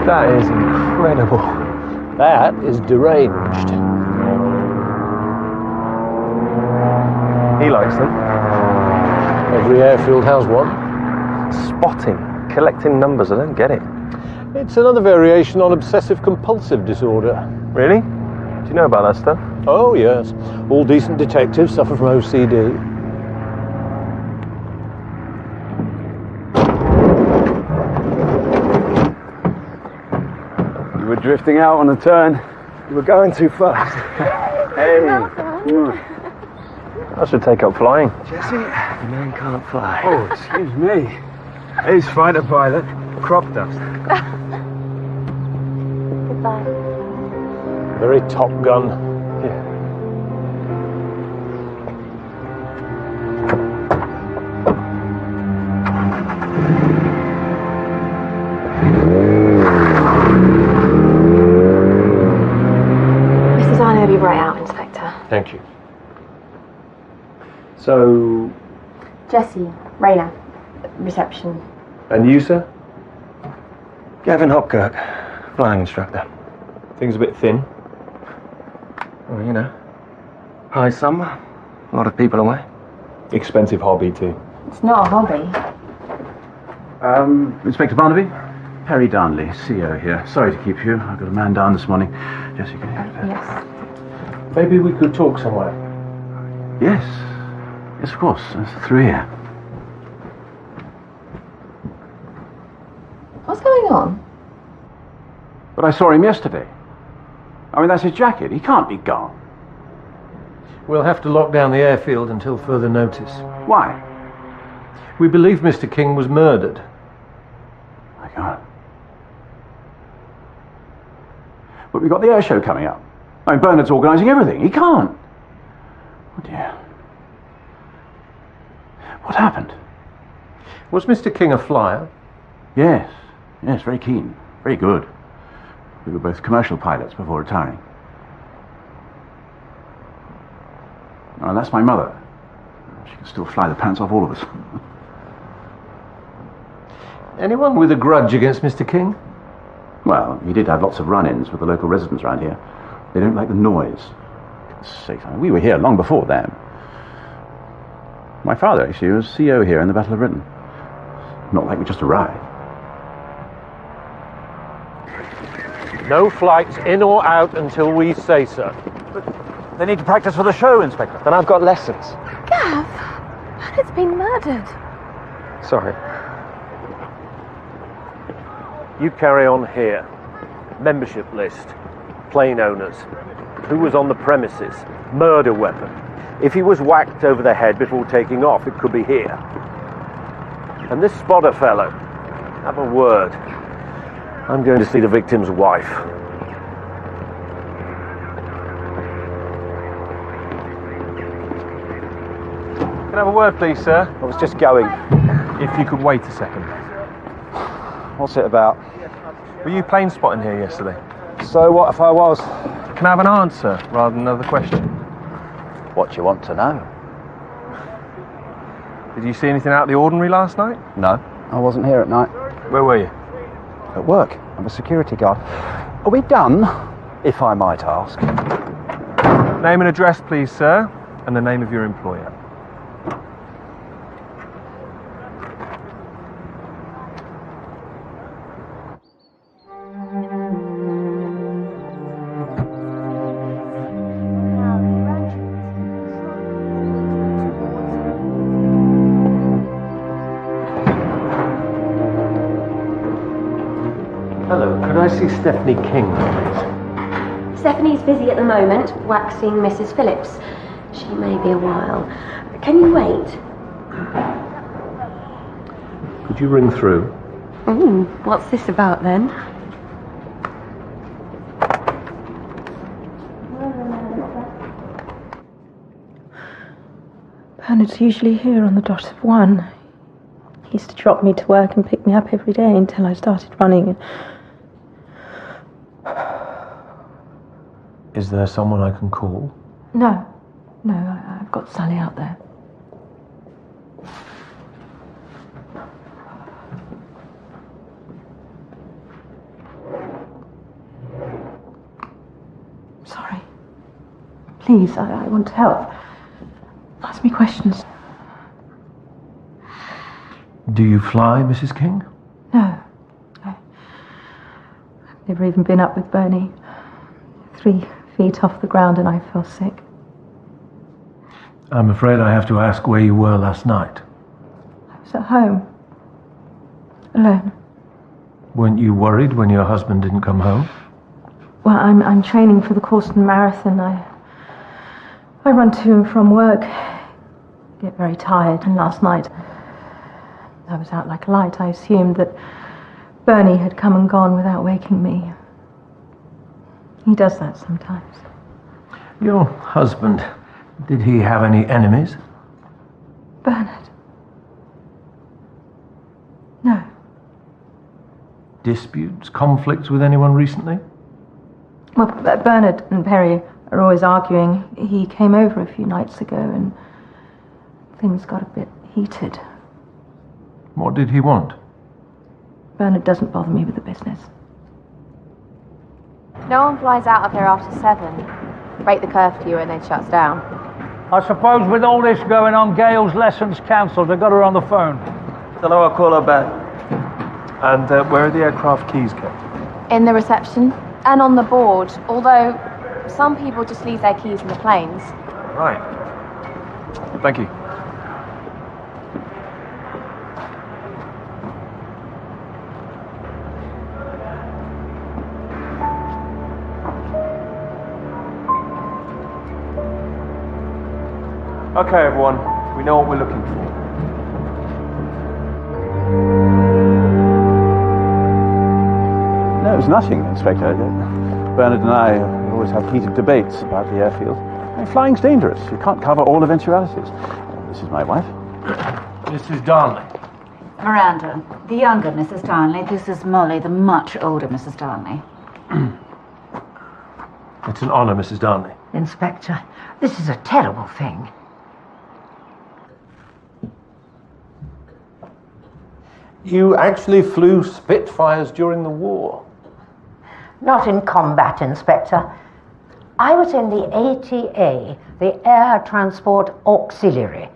Speaker 4: That is incredible.
Speaker 1: That is deranged.
Speaker 4: He likes them.
Speaker 1: Every airfield has one.
Speaker 4: Spotting, collecting numbers, I don't get it.
Speaker 1: It's another variation on obsessive-compulsive disorder.
Speaker 4: Really? Do you know about that stuff?
Speaker 1: Oh, yes. All decent detectives suffer from OCD.
Speaker 22: You were drifting out on a turn.
Speaker 4: You were going too fast.
Speaker 22: Hey.
Speaker 4: I should take up flying.
Speaker 22: Jesse?
Speaker 4: The man can't fly.
Speaker 22: Oh, excuse me. He's fighter pilot. Crop dust.
Speaker 7: Goodbye.
Speaker 1: Very Top Gun.
Speaker 4: Yeah.
Speaker 2: Mrs. Arno will be right out, Inspector.
Speaker 1: Thank you.
Speaker 4: So,
Speaker 2: Jessie, Raina, reception.
Speaker 4: and you, sir? Gavin Hopkirk, flying instructor. Things a bit thin.
Speaker 13: Well, you know, high summer, a lot of people away.
Speaker 4: Expensive hobby, too.
Speaker 2: It's not a hobby.
Speaker 22: Inspector Barnaby? Harry Darnley, CEO here. Sorry to keep you. I got a man down this morning. Jesse, can you...
Speaker 2: Yes.
Speaker 1: Maybe we could talk somewhere.
Speaker 22: Yes. Yes, of course. Through here.
Speaker 2: What's going on?
Speaker 22: But I saw him yesterday. I mean, that's his jacket. He can't be gone.
Speaker 1: We'll have to lock down the airfield until further notice.
Speaker 22: Why?
Speaker 1: We believe Mr. King was murdered.
Speaker 22: I can't. But we've got the air show coming up. I mean, Bernard's organising everything. He can't. Oh, dear. What happened?
Speaker 1: Was Mr. King a flyer?
Speaker 22: Yes. Yes, very keen. Very good. We were both commercial pilots before retiring. Oh, and that's my mother. She can still fly the pants off all of us.
Speaker 1: Anyone with a grudge against Mr. King?
Speaker 22: Well, he did have lots of run-ins with the local residents around here. They don't like the noise. For goodness sake, I mean, we were here long before them. My father, actually, was CO here in the Battle of Britain. Not like we just arrived.
Speaker 1: No flights in or out until we say so.
Speaker 22: They need to practice for the show, Inspector.
Speaker 4: Then I've got lessons.
Speaker 2: Gav, Bernard's been murdered.
Speaker 4: Sorry.
Speaker 1: You carry on here. Membership list. Plane owners. Who was on the premises? Murder weapon. If he was whacked over the head before taking off, it could be here. And this spotter fellow. Have a word. I'm going to see the victim's wife.
Speaker 4: Can I have a word, please, sir?
Speaker 22: I was just going.
Speaker 4: If you could wait a second.
Speaker 22: What's it about?
Speaker 4: Were you plane spotting here yesterday?
Speaker 22: So what if I was?
Speaker 4: Can I have an answer rather than another question?
Speaker 22: What do you want to know?
Speaker 4: Did you see anything out of the ordinary last night?
Speaker 22: No, I wasn't here at night.
Speaker 4: Where were you?
Speaker 22: At work. I'm a security guard. Are we done, if I might ask?
Speaker 4: Name and address, please, sir, and the name of your employer.
Speaker 1: Hello, could I see Stephanie King, please?
Speaker 14: Stephanie's busy at the moment, waxing Mrs. Phillips. She may be a while. Can you wait?
Speaker 1: Could you ring through?
Speaker 14: What's this about then?
Speaker 2: Bernard's usually here on the dot of 1. He used to drop me to work and pick me up every day until I started running.
Speaker 1: Is there someone I can call?
Speaker 2: No, I've got Sally out there. Sorry. Please, I want to help. Ask me questions.
Speaker 1: Do you fly, Mrs. King?
Speaker 2: No. I've never even been up with Bernie. 3 feet off the ground and I fell sick.
Speaker 1: I'm afraid I have to ask where you were last night.
Speaker 2: I was at home. Alone.
Speaker 1: Weren't you worried when your husband didn't come home?
Speaker 2: Well, I'm training for the Corsten Marathon. I run to and from work. Get very tired, and last night I was out like a light. I assumed that Bernie had come and gone without waking me. He does that sometimes.
Speaker 1: Your husband, did he have any enemies?
Speaker 2: Bernard? No.
Speaker 1: Disputes, conflicts with anyone recently?
Speaker 2: Well, Bernard and Perry are always arguing. He came over a few nights ago and things got a bit heated.
Speaker 1: What did he want?
Speaker 2: Bernard doesn't bother me with the business.
Speaker 17: No one flies out of here after 7. Break the curfew and then shuts down.
Speaker 23: I suppose with all this going on, Gail's lessons cancelled. I got her on the phone.
Speaker 4: Hello, I'll call her back. And where are the aircraft keys kept?
Speaker 17: In the reception and on the board, although some people just leave their keys in the planes.
Speaker 4: Right. Thank you. Okay, everyone, we know what we're looking for.
Speaker 22: No, it was nothing, Inspector. Bernard and I always have heated debates about the airfield. Flying's dangerous. You can't cover all eventualities. This is my wife.
Speaker 1: Mrs. Darnley.
Speaker 15: Miranda, the younger Mrs. Darnley. This is Molly, the much older Mrs. Darnley.
Speaker 1: It's an honor, Mrs. Darnley.
Speaker 18: Inspector, this is a terrible thing.
Speaker 1: You actually flew Spitfires during the war?
Speaker 18: Not in combat, Inspector. I was in the ATA, the Air Transport Auxiliary.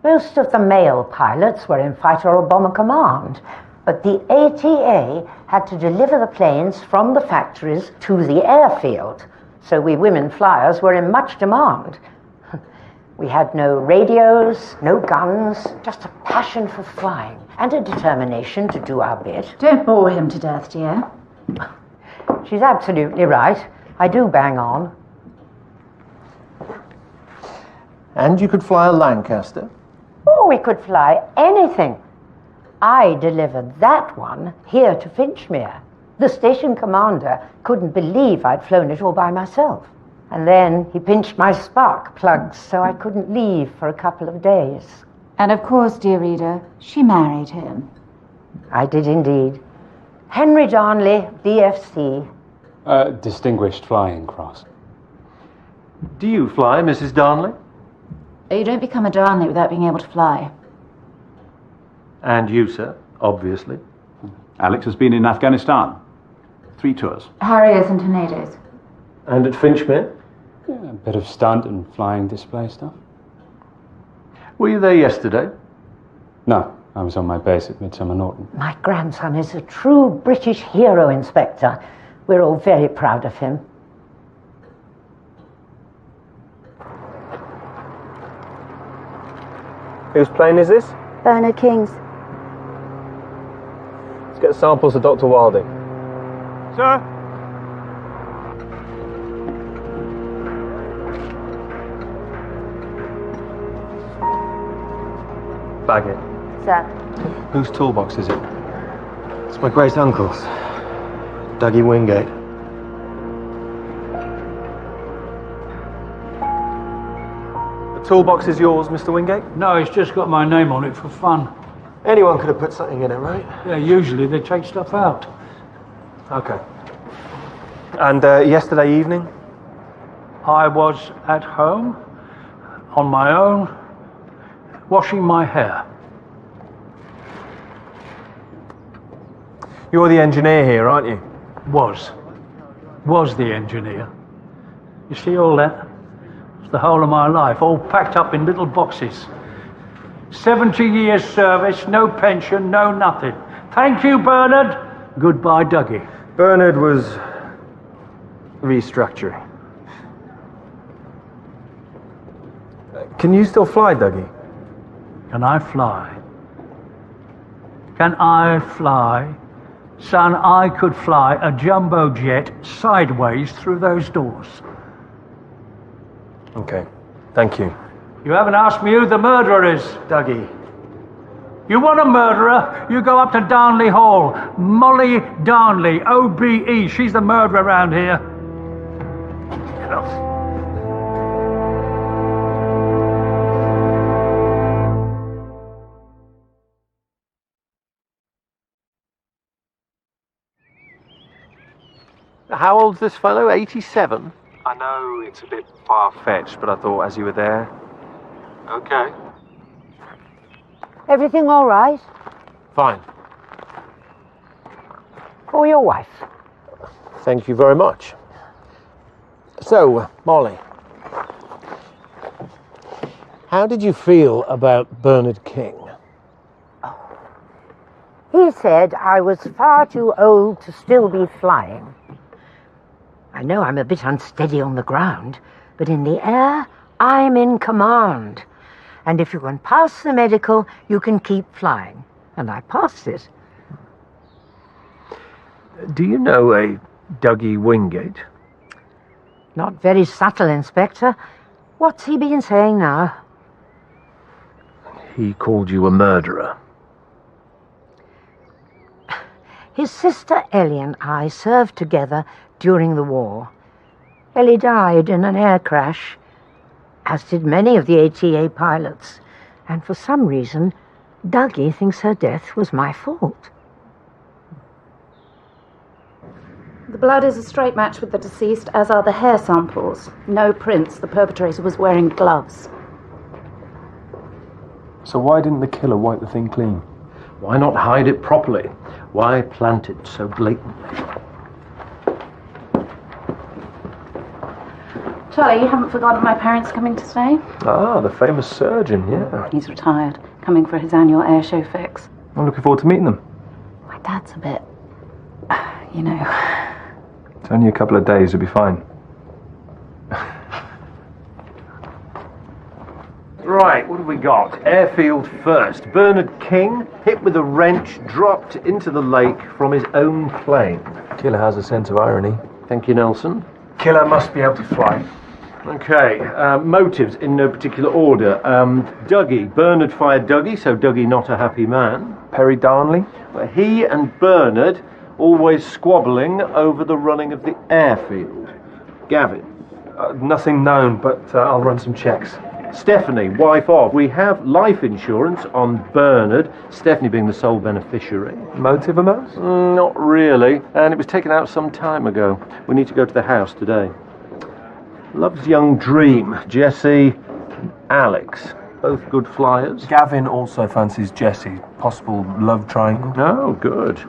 Speaker 18: Most of the male pilots were in fighter or bomber command. But the ATA had to deliver the planes from the factories to the airfield, so we women flyers were in much demand. We had no radios, no guns, just a passion for flying and a determination to do our bit.
Speaker 15: Don't bore him to death, dear.
Speaker 18: She's absolutely right. I do bang on.
Speaker 1: And you could fly a Lancaster?
Speaker 18: Oh, we could fly anything. I delivered that one here to Finchmere. The station commander couldn't believe I'd flown it all by myself. And then he pinched my spark plugs so I couldn't leave for a couple of days.
Speaker 15: And of course, dear reader, she married him.
Speaker 18: I did indeed. Henry Darnley, DFC.
Speaker 13: Distinguished Flying Cross.
Speaker 1: Do you fly, Mrs. Darnley?
Speaker 15: You don't become a Darnley without being able to fly.
Speaker 1: And you, sir, obviously.
Speaker 22: Alex has been in Afghanistan. 3 tours.
Speaker 15: Harriers and tornadoes.
Speaker 1: And at Finchmere?
Speaker 13: Yeah, a bit of stunt and flying display stuff.
Speaker 1: Were you there yesterday?
Speaker 13: No, I was on my base at Midsomer Norton.
Speaker 18: My grandson is a true British hero, Inspector. We're all very proud of him.
Speaker 4: Whose plane is this?
Speaker 3: Bernard King's.
Speaker 4: Let's get samples of Dr. Wilding.
Speaker 23: Sir?
Speaker 4: Bag it.
Speaker 3: Sir.
Speaker 4: Whose toolbox is it?
Speaker 12: It's my great uncle's, Dougie Wingate.
Speaker 4: The toolbox is yours, Mr. Wingate?
Speaker 23: No, it's just got my name on it for fun.
Speaker 12: Anyone could have put something in it, right?
Speaker 23: Yeah, usually they take stuff out.
Speaker 4: Okay. And yesterday evening?
Speaker 23: I was at home, on my own, washing my hair.
Speaker 4: You're the engineer here, aren't you?
Speaker 23: Was the engineer. You see all that? It's the whole of my life, all packed up in little boxes. 70 years service, no pension, no nothing. Thank you, Bernard. Goodbye, Dougie.
Speaker 4: Bernard was restructuring. Can you still fly, Dougie?
Speaker 23: Can I fly? Can I fly? Son, I could fly a jumbo jet sideways through those doors.
Speaker 4: Okay, thank you.
Speaker 23: You haven't asked me who the murderer is.
Speaker 12: Dougie.
Speaker 23: You want a murderer? You go up to Darnley Hall. Molly Darnley, OBE. She's the murderer around here. Get off.
Speaker 1: How old's this fellow? 87?
Speaker 4: I know it's a bit far-fetched, but I thought as you were there...
Speaker 1: Okay.
Speaker 18: Everything all right?
Speaker 1: Fine.
Speaker 18: For your wife.
Speaker 1: Thank you very much. So, Molly, how did you feel about Bernard King?
Speaker 18: He said I was far too old to still be flying. I know I'm a bit unsteady on the ground, but in the air, I'm in command. And if you can pass the medical, you can keep flying. And I passed it.
Speaker 1: Do you know a Dougie Wingate?
Speaker 18: Not very subtle, Inspector. What's he been saying now?
Speaker 1: He called you a murderer.
Speaker 18: His sister Ellie and I served together during the war. Ellie died in an air crash, as did many of the ATA pilots. And for some reason, Dougie thinks her death was my fault.
Speaker 7: The blood is a straight match with the deceased, as are the hair samples. No prints. The perpetrator was wearing gloves.
Speaker 4: So why didn't the killer wipe the thing clean?
Speaker 1: Why not hide it properly? Why plant it so blatantly?
Speaker 7: Charlie, you haven't forgotten my parents coming to stay?
Speaker 4: Ah, the famous surgeon, yeah.
Speaker 7: He's retired, coming for his annual air show fix.
Speaker 4: I'm looking forward to meeting them.
Speaker 15: Dad's a bit, you know.
Speaker 5: It's only a couple of days, it'll be fine.
Speaker 1: Right, what have we got? Airfield first. Bernard King, hit with a wrench, dropped into the lake from his own plane.
Speaker 5: Killer has a sense of irony.
Speaker 1: Thank you, Nelson.
Speaker 5: Killer must be able to fly.
Speaker 1: Okay, motives in no particular order. Dougie. Bernard fired Dougie, so Dougie not a happy man.
Speaker 5: Perry Darnley?
Speaker 1: Well, he and Bernard always squabbling over the running of the airfield. Gavin.
Speaker 5: Nothing known, but I'll run some checks.
Speaker 1: Stephanie, wife of. We have life insurance on Bernard, Stephanie being the sole beneficiary.
Speaker 5: Motive amounts?
Speaker 1: Not really, and it was taken out some time ago. We need to go to the house today. Love's young dream, Jesse, Alex. Both good flyers.
Speaker 5: Gavin also fancies Jessie. Possible love triangle.
Speaker 1: Oh, good.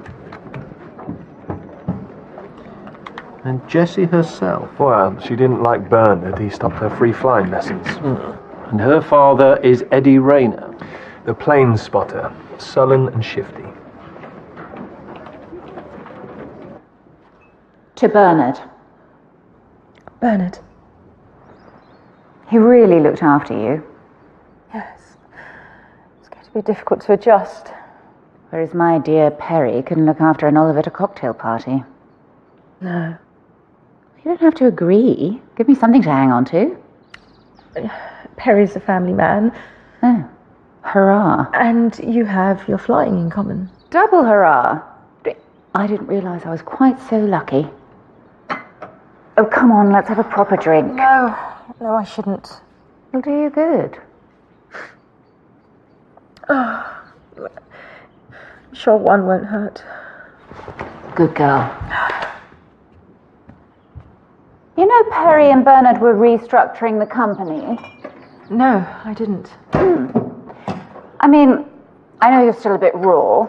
Speaker 1: And Jessie herself.
Speaker 5: Well, she didn't like Bernard. He stopped her free flying lessons.
Speaker 1: And her father is Eddie Rayner.
Speaker 5: The plane spotter. Sullen and shifty.
Speaker 15: To Bernard.
Speaker 2: Bernard.
Speaker 15: He really looked after you.
Speaker 2: Yes. It's going to be difficult to adjust.
Speaker 15: Whereas my dear Perry couldn't look after an Olive at a cocktail party.
Speaker 2: No.
Speaker 15: You don't have to agree. Give me something to hang on to.
Speaker 2: Perry's a family man.
Speaker 15: Oh, hurrah.
Speaker 2: And you have your flying in common.
Speaker 15: Double hurrah. I didn't realise I was quite so lucky. Oh, come on, let's have a proper drink.
Speaker 2: No, I shouldn't.
Speaker 15: It'll do you good.
Speaker 2: Oh, I'm sure one won't hurt.
Speaker 15: Good girl. You know Perry and Bernard were restructuring the company?
Speaker 2: No, I didn't.
Speaker 15: I mean, I know you're still a bit raw.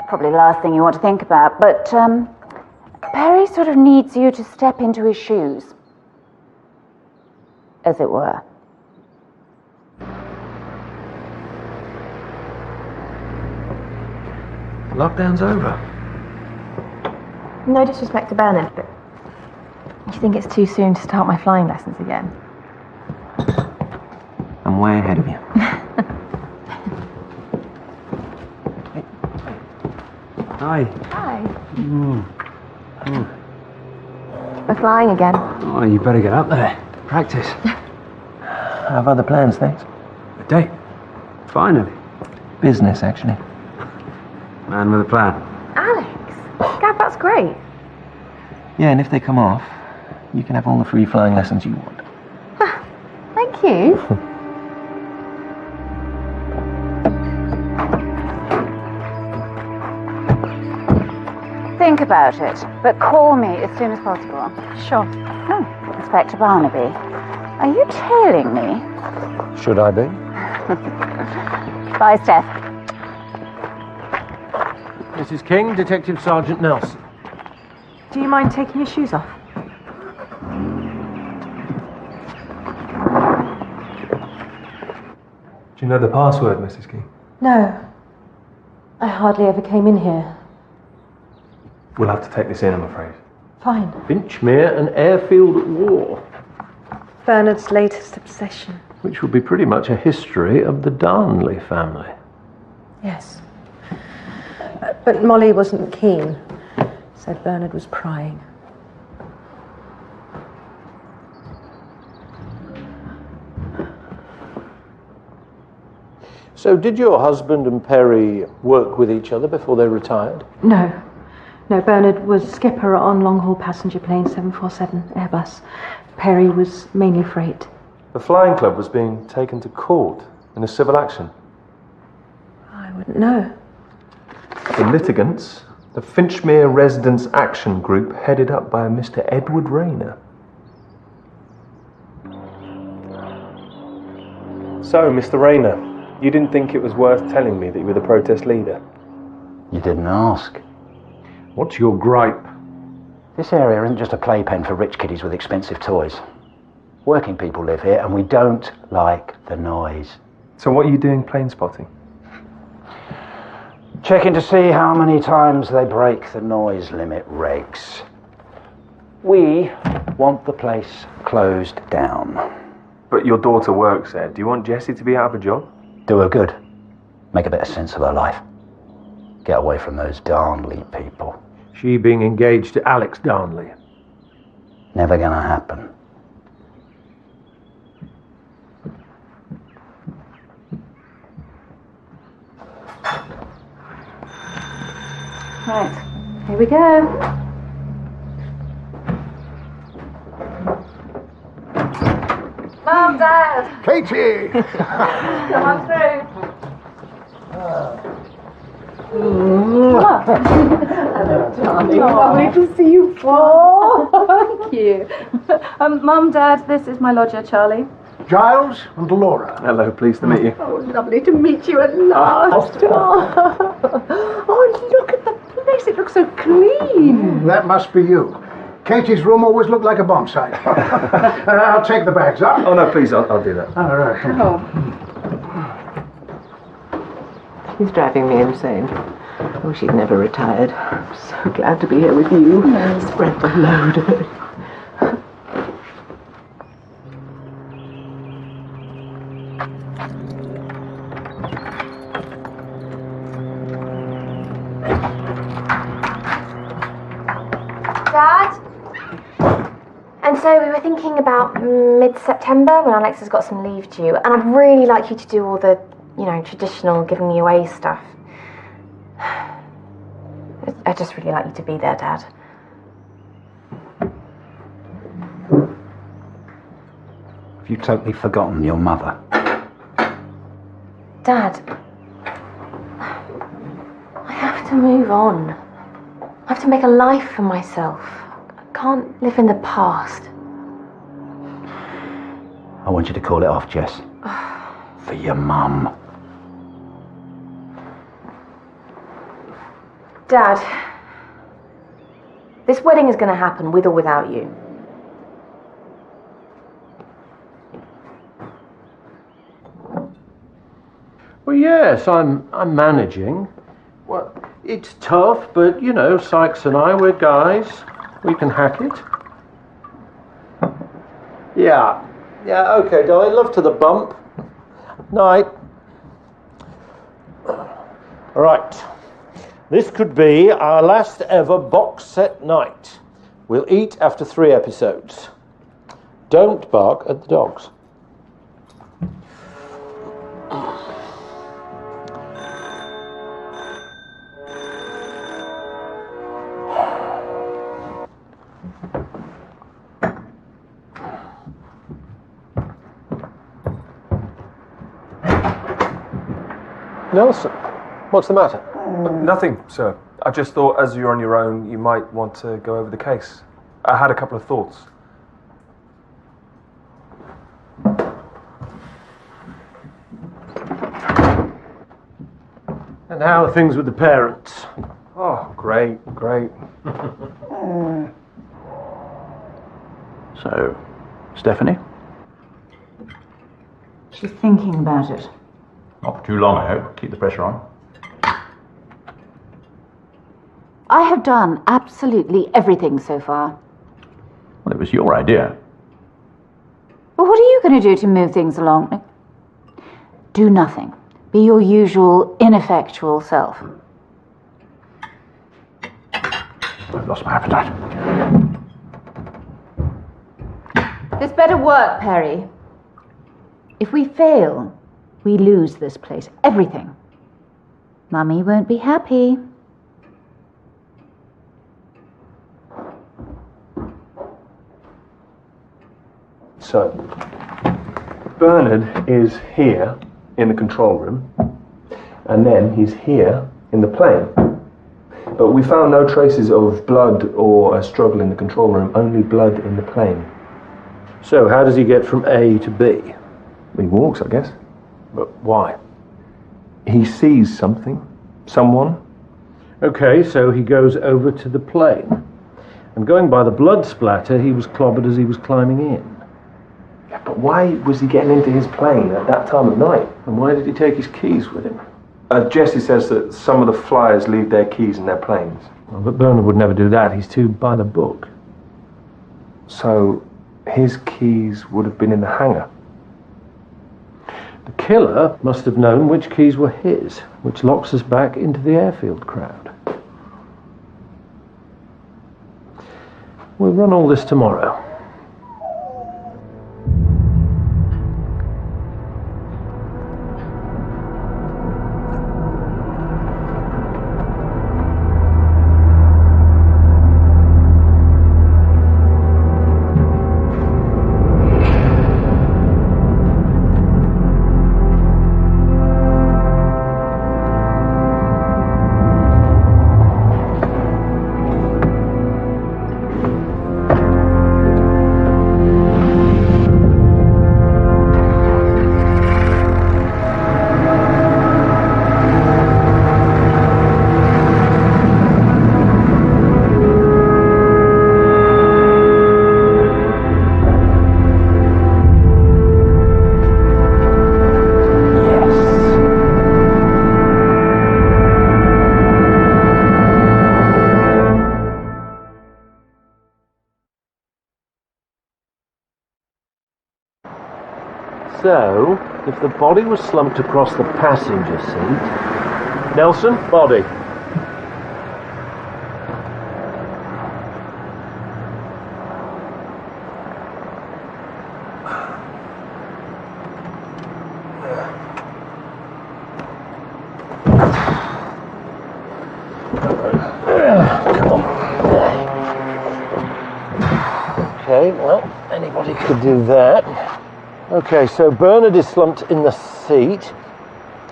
Speaker 15: Probably the last thing you want to think about, but Perry sort of needs you to step into his shoes. As it were.
Speaker 5: Lockdown's over.
Speaker 2: No disrespect to Bernard, but you think it's too soon to start my flying lessons again?
Speaker 12: I'm way ahead of you. Hi.
Speaker 2: Hi.
Speaker 12: We're
Speaker 2: flying again.
Speaker 12: Oh, you better get up there. Practice. I have other plans, thanks. A date? Finally. Business, actually. Man with a plan.
Speaker 2: Alex! Gav, that's great.
Speaker 12: Yeah, and if they come off, you can have all the free flying lessons you want.
Speaker 2: Thank you.
Speaker 15: Think about it, but call me as soon as possible.
Speaker 2: Sure.
Speaker 15: Oh, Inspector Barnaby. Are you tailing me?
Speaker 5: Should I be?
Speaker 15: Bye, Steph.
Speaker 1: Mrs. King, Detective Sergeant Nelson.
Speaker 2: Do you mind taking your shoes off?
Speaker 5: Do you know the password, Mrs. King?
Speaker 2: No. I hardly ever came in here.
Speaker 5: We'll have to take this in, I'm afraid.
Speaker 2: Fine.
Speaker 1: Finchmere and airfield at war.
Speaker 2: Bernard's latest obsession.
Speaker 1: Which would be pretty much a history of the Darnley family.
Speaker 2: Yes. But Molly wasn't keen. Said Bernard was prying.
Speaker 1: So did your husband and Perry work with each other before they retired?
Speaker 2: No. No, Bernard was skipper on long-haul passenger plane 747 Airbus. Perry was mainly freight.
Speaker 5: The flying club was being taken to court in a civil action.
Speaker 2: I wouldn't know.
Speaker 5: The litigants, the Finchmere Residents Action Group, headed up by a Mr. Edward Rayner. So, Mr. Rayner, you didn't think it was worth telling me that you were the protest leader?
Speaker 3: You didn't ask.
Speaker 1: What's your gripe?
Speaker 3: This area isn't just a playpen for rich kiddies with expensive toys. Working people live here, and we don't like the noise.
Speaker 5: So what are you doing plane spotting?
Speaker 3: Checking to see how many times they break the noise limit regs. We want the place closed down.
Speaker 4: But your daughter works there. Do you want Jessie to be out of a job?
Speaker 3: Do her good. Make a bit of sense of her life. Get away from those Darnley people.
Speaker 1: She being engaged to Alex Darnley.
Speaker 3: Never gonna happen.
Speaker 2: Right, here we go. Mom, Dad!
Speaker 8: Katie!
Speaker 2: Come on through.
Speaker 10: Hello, darling. Lovely to see you, Paul.
Speaker 2: Thank you. Mum, Dad, this is my lodger, Charlie.
Speaker 8: Giles and Laura.
Speaker 4: Hello, pleased to meet you.
Speaker 10: Oh, lovely to meet you at last. Oh, look at the place. It looks so clean.
Speaker 8: That must be you. Katie's room always looked like a bomb site. I'll take the bags up.
Speaker 4: Oh, no, please, I'll do that.
Speaker 8: All right.
Speaker 10: He's driving me insane. Oh, she'd never retired. I'm so glad to be here with you. Spread the load of it.
Speaker 14: Dad? And so we were thinking about mid-September when Alex has got some leave due, and I'd really like you to do all the, traditional giving me away stuff. I'd just really like you to be there, Dad.
Speaker 3: Have you totally forgotten your mother?
Speaker 14: Dad, I have to move on. I have to make a life for myself. I can't live in the past.
Speaker 3: I want you to call it off, Jess. For your mum.
Speaker 14: Dad, this wedding is going to happen with or without you.
Speaker 1: Well, yes, I'm managing. Well, it's tough, but, Sykes and I, we're guys. We can hack it. Yeah, okay, darling. Love to the bump. Night. Right. This could be our last ever box set night. We'll eat after 3 episodes. Don't bark at the dogs. Nelson, what's the matter?
Speaker 4: Nothing, sir. I just thought as you're on your own, you might want to go over the case. I had a couple of thoughts.
Speaker 1: And how are things with the parents?
Speaker 4: Oh, great.
Speaker 3: So, Stephanie?
Speaker 2: She's thinking about it.
Speaker 22: Not for too long, I hope. Keep the pressure on.
Speaker 15: I have done absolutely everything so far.
Speaker 22: Well, it was your idea.
Speaker 15: But what are you going to do to move things along? Do nothing. Be your usual ineffectual self.
Speaker 22: I've lost my appetite.
Speaker 15: This better work, Perry. If we fail, we lose this place. Everything. Mummy won't be happy.
Speaker 4: So, Bernard is here in the control room, and then he's here in the plane. But we found no traces of blood or a struggle in the control room, only blood in the plane.
Speaker 1: So, how does he get from A to B?
Speaker 4: He walks, I guess.
Speaker 1: But why?
Speaker 4: He sees something. Someone.
Speaker 1: Okay, so he goes over to the plane. And going by the blood splatter, he was clobbered as he was climbing in.
Speaker 4: Yeah, but why was he getting into his plane at that time of night?
Speaker 1: And why did he take his keys with him?
Speaker 4: Jesse says that some of the flyers leave their keys in their planes.
Speaker 1: Well, but Bernard would never do that. He's too by the book.
Speaker 4: So his keys would have been in the hangar.
Speaker 1: The killer must have known which keys were his, which locks us back into the airfield crowd. We'll run all this tomorrow. So, if the body was slumped across the passenger seat... Nelson, body. Come on. Okay, well, anybody could do that. Okay, so Bernard is slumped in the seat.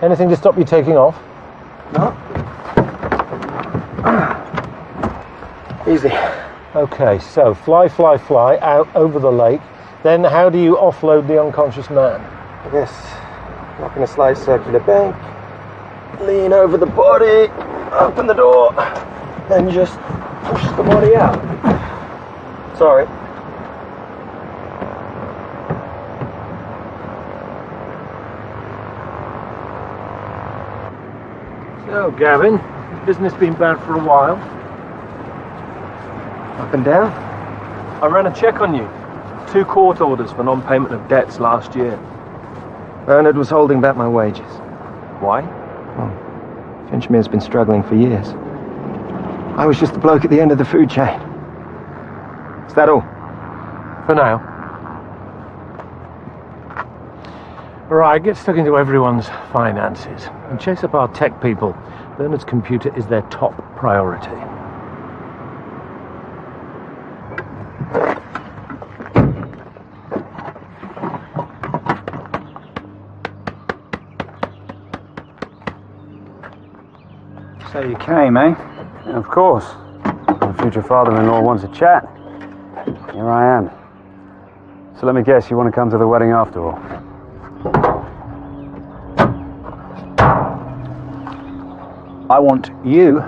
Speaker 1: Anything to stop you taking off?
Speaker 3: No. Easy.
Speaker 1: Okay, so fly out over the lake. Then how do you offload the unconscious man?
Speaker 3: I guess knock in a slight circular bank, lean over the body, open the door, and just push the body out. Sorry.
Speaker 1: So, Gavin, business been bad for a while?
Speaker 3: Up and down?
Speaker 4: I ran a check on you. 2 court orders for non-payment of debts last year.
Speaker 3: Bernard was holding back my wages.
Speaker 4: Why?
Speaker 3: Well, Finchmere's been struggling for years. I was just the bloke at the end of the food chain. Is that all?
Speaker 1: For now. Right, get stuck into everyone's finances and chase up our tech people. Bernard's computer is their top priority.
Speaker 12: So you came, eh? Of course. My future father-in-law wants a chat. Here I am. So let me guess, you want to come to the wedding after all?
Speaker 3: I want you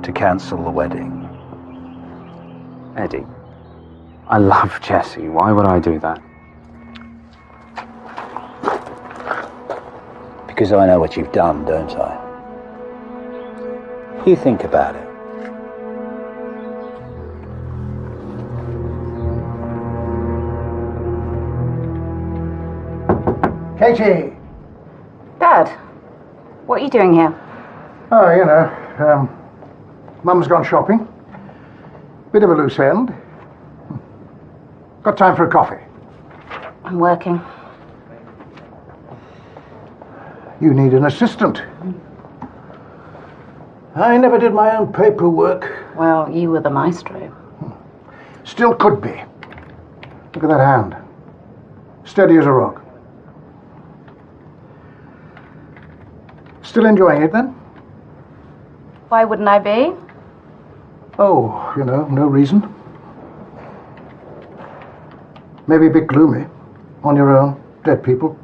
Speaker 3: to cancel the wedding.
Speaker 12: Eddie, I love Jessie. Why would I do that?
Speaker 3: Because I know what you've done, don't I? You think about it.
Speaker 8: Katie!
Speaker 15: Dad, what are you doing here?
Speaker 8: Oh, you know, Mum's gone shopping. Bit of a loose end. Got time for a coffee?
Speaker 15: I'm working.
Speaker 8: You need an assistant. I never did my own paperwork.
Speaker 15: Well, you were the maestro.
Speaker 8: Still could be. Look at that hand. Steady as a rock. Still enjoying it then?
Speaker 15: Why wouldn't I be?
Speaker 8: Oh, you know, no reason. Maybe a bit gloomy. On your own. Dead people.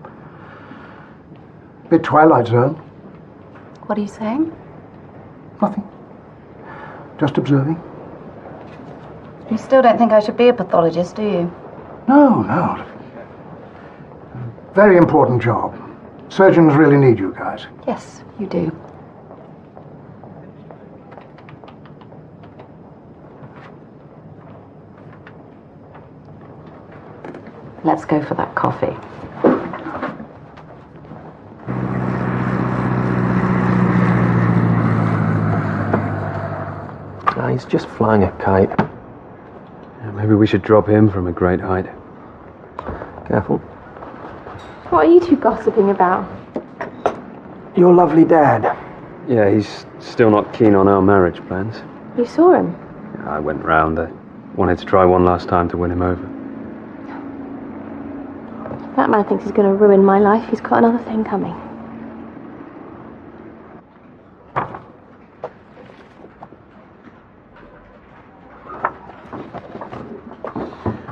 Speaker 8: Bit Twilight Zone.
Speaker 15: What are you saying?
Speaker 8: Nothing. Just observing.
Speaker 15: You still don't think I should be a pathologist, do you?
Speaker 8: No, no. Very important job. Surgeons really need you guys.
Speaker 15: Yes, you do.
Speaker 10: Let's go for that coffee.
Speaker 4: He's just flying a kite.
Speaker 12: Yeah, maybe we should drop him from a great height.
Speaker 4: Careful.
Speaker 17: What are you two gossiping about?
Speaker 4: Your lovely dad.
Speaker 12: Yeah, he's still not keen on our marriage plans.
Speaker 17: You saw him?
Speaker 12: Yeah, I went round. I wanted to try one last time to win him over.
Speaker 17: If that man thinks he's going to ruin my life, he's got another thing coming.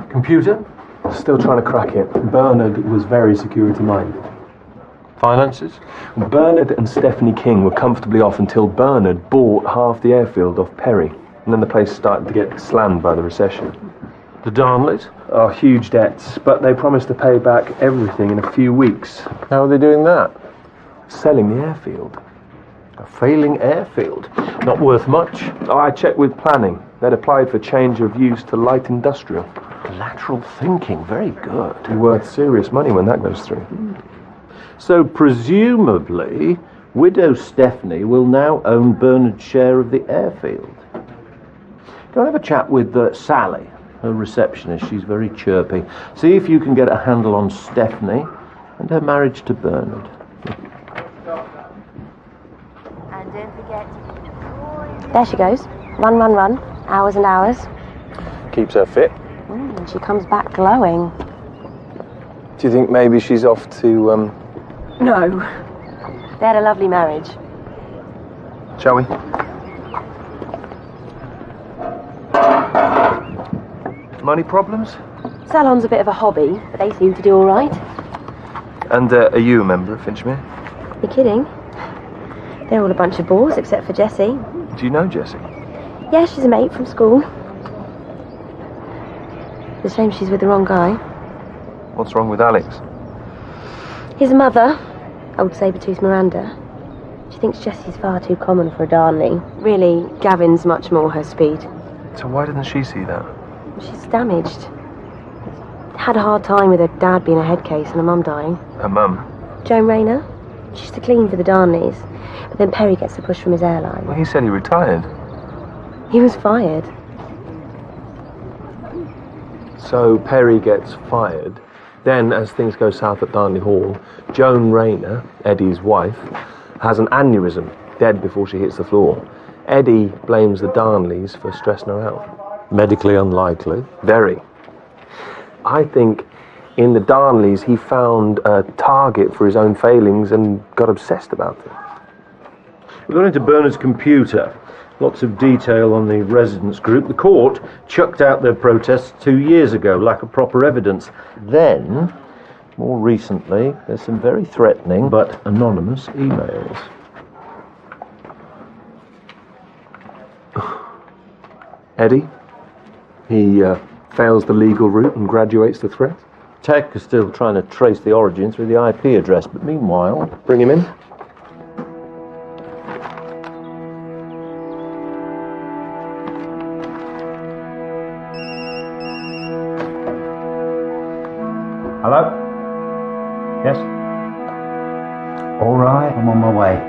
Speaker 1: Computer?
Speaker 4: Still trying to crack it. Bernard was very security-minded.
Speaker 1: Finances?
Speaker 4: Bernard and Stephanie King were comfortably off until Bernard bought half the airfield off Perry. And then the place started to get slammed by the recession.
Speaker 1: The Darnleys?
Speaker 4: Oh, huge debts, but they promised to pay back everything in a few weeks.
Speaker 1: How are they doing that?
Speaker 4: Selling the airfield.
Speaker 1: A failing airfield. Not worth much.
Speaker 4: Oh, I checked with planning. They'd applied for change of use to light industrial.
Speaker 1: Lateral thinking, very good.
Speaker 4: Be worth serious money when that goes through.
Speaker 1: So presumably, widow Stephanie will now own Bernard's share of the airfield. Go and have a chat with Sally, her receptionist. She's very chirpy. See if you can get a handle on Stephanie and her marriage to Bernard.
Speaker 14: And don't forget...
Speaker 17: There she goes. Run, run, run. Hours and hours.
Speaker 4: Keeps her fit.
Speaker 17: And she comes back glowing.
Speaker 4: Do you think maybe she's off to,
Speaker 17: No. They had a lovely marriage.
Speaker 4: Shall we? Money problems?
Speaker 17: Salon's a bit of a hobby, but they seem to do all right.
Speaker 4: And are you a member of Finchmere?
Speaker 17: You're kidding? They're all a bunch of bores, except for Jessie.
Speaker 4: Do you know Jessie?
Speaker 17: Yeah, she's a mate from school. It's a shame she's with the wrong guy.
Speaker 4: What's wrong with Alex?
Speaker 17: His mother, old Sabertooth Miranda, she thinks Jessie's far too common for a Darnley. Really, Gavin's much more her speed.
Speaker 4: So why didn't she see that?
Speaker 17: She's damaged. Had a hard time with her dad being a head case and her mum dying.
Speaker 4: Her mum?
Speaker 17: Joan Rayner. She used to clean for the Darnleys, but then Perry gets the push from his airline.
Speaker 4: Well, he said he retired.
Speaker 17: He was fired.
Speaker 4: So Perry gets fired. Then, as things go south at Darnley Hall, Joan Rayner, Eddie's wife, has an aneurysm, dead before she hits the floor. Eddie blames the Darnleys for stressing her out.
Speaker 1: Medically unlikely.
Speaker 4: Very. I think in the Darnleys he found a target for his own failings and got obsessed about it.
Speaker 1: We got into Bernard's computer. Lots of detail on the residence group. The court chucked out their protests 2 years ago, lack of proper evidence. Then, more recently, there's some very threatening but anonymous emails.
Speaker 4: Eddie? He fails the legal route and graduates the threat?
Speaker 1: Tech is still trying to trace the origin through the IP address, but meanwhile...
Speaker 4: Bring him in.
Speaker 12: Hello? Yes? All right, I'm on my way.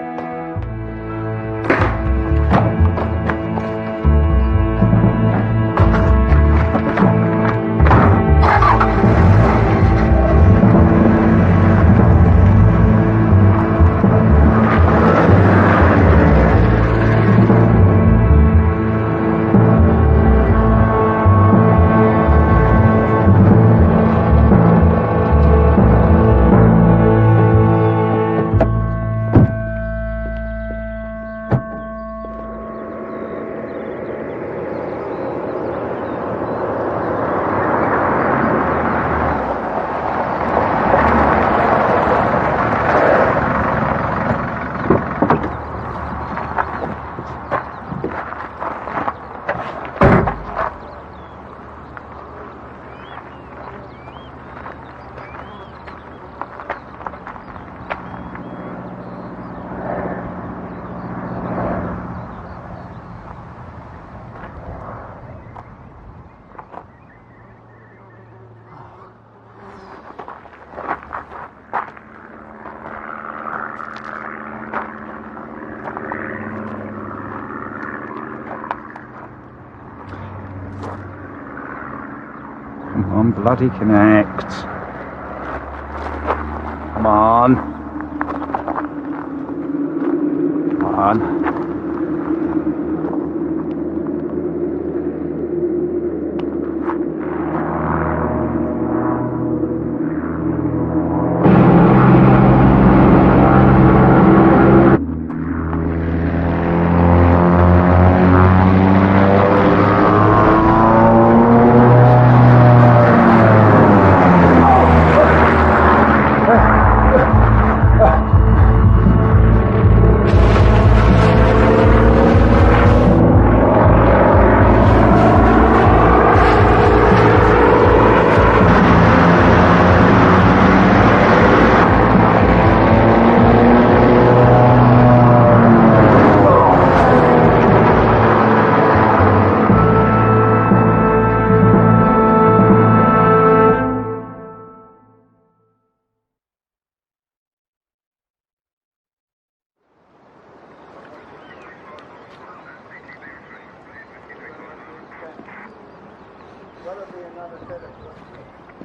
Speaker 22: Come on, bloody connect. Come on. Come on.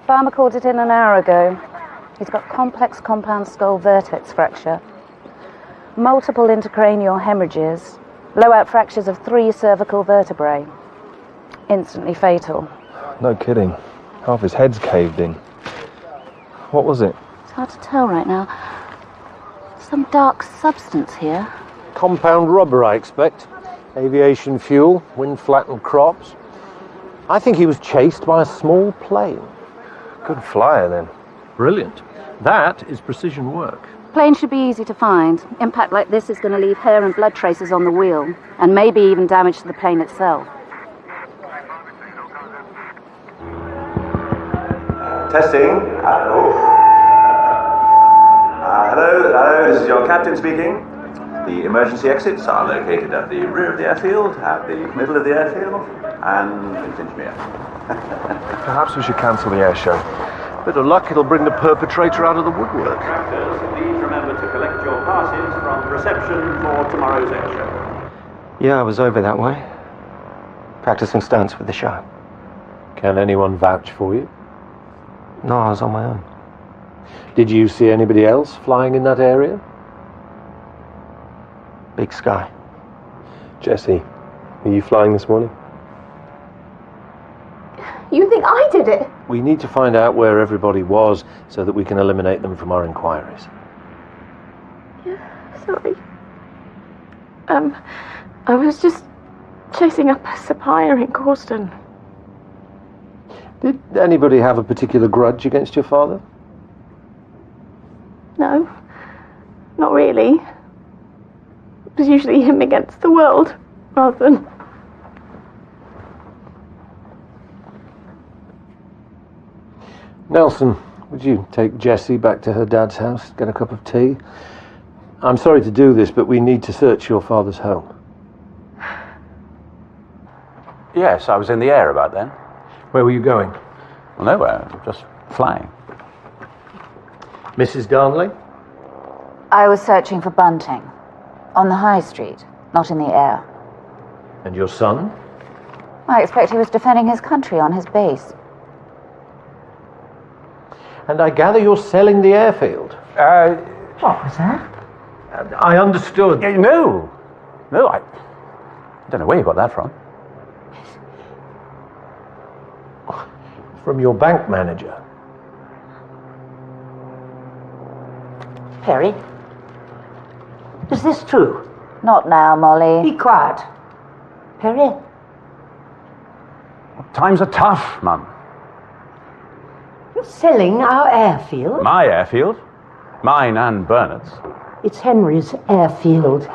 Speaker 7: Farmer called it in an hour ago. He's got complex compound skull vertex fracture, multiple intracranial hemorrhages, blowout fractures of 3 cervical vertebrae. Instantly fatal.
Speaker 4: No kidding. Half his head's caved in. What was it?
Speaker 7: It's hard to tell right now. Some dark substance here.
Speaker 1: Compound rubber, I expect. Aviation fuel, wind-flattened crops. I think he was chased by a small plane.
Speaker 4: Good flyer, then.
Speaker 1: Brilliant. That is precision work.
Speaker 7: Plane should be easy to find. Impact like this is going to leave hair and blood traces on the wheel, and maybe even damage to the plane itself.
Speaker 22: Testing. Hello. Hello, this is your captain speaking. The emergency exits are located at the rear of the airfield, at the middle of the airfield, and in Finchmere.
Speaker 4: Perhaps we should cancel the air show.
Speaker 1: Bit of luck, it'll bring the perpetrator out of the woodwork.
Speaker 11: Please remember to collect your passes from reception for tomorrow's air show.
Speaker 3: Yeah, I was over that way. Practicing stunts with the show.
Speaker 1: Can anyone vouch for you?
Speaker 3: No, I was on my own.
Speaker 1: Did you see anybody else flying in that area?
Speaker 3: Big sky.
Speaker 4: Jessie, are you flying this morning?
Speaker 14: You think I did it?
Speaker 1: We need to find out where everybody was so that we can eliminate them from our inquiries.
Speaker 14: Sorry. I was just chasing up a supplier in Causton.
Speaker 1: Did anybody have a particular grudge against your father?
Speaker 14: No, not really. It was usually him against the world, rather than...
Speaker 1: Nelson, would you take Jessie back to her dad's house, get a cup of tea? I'm sorry to do this, but we need to search your father's home.
Speaker 22: Yes, I was in the air about then.
Speaker 1: Where were you going?
Speaker 22: Well, nowhere, just flying.
Speaker 1: Mrs. Darnley?
Speaker 15: I was searching for bunting. On the high street, not in the air.
Speaker 1: And your son?
Speaker 15: I expect he was defending his country on his base.
Speaker 1: And I gather you're selling the airfield?
Speaker 15: What was that?
Speaker 1: I understood.
Speaker 22: No, I don't know where you got that from.
Speaker 1: From your bank manager.
Speaker 18: Perry, is this true?
Speaker 15: Not now, Molly.
Speaker 18: Be quiet. Perry?
Speaker 22: Times are tough, Mum.
Speaker 18: You're selling our airfield?
Speaker 22: My airfield? Mine and Bernard's.
Speaker 18: It's Henry's airfield.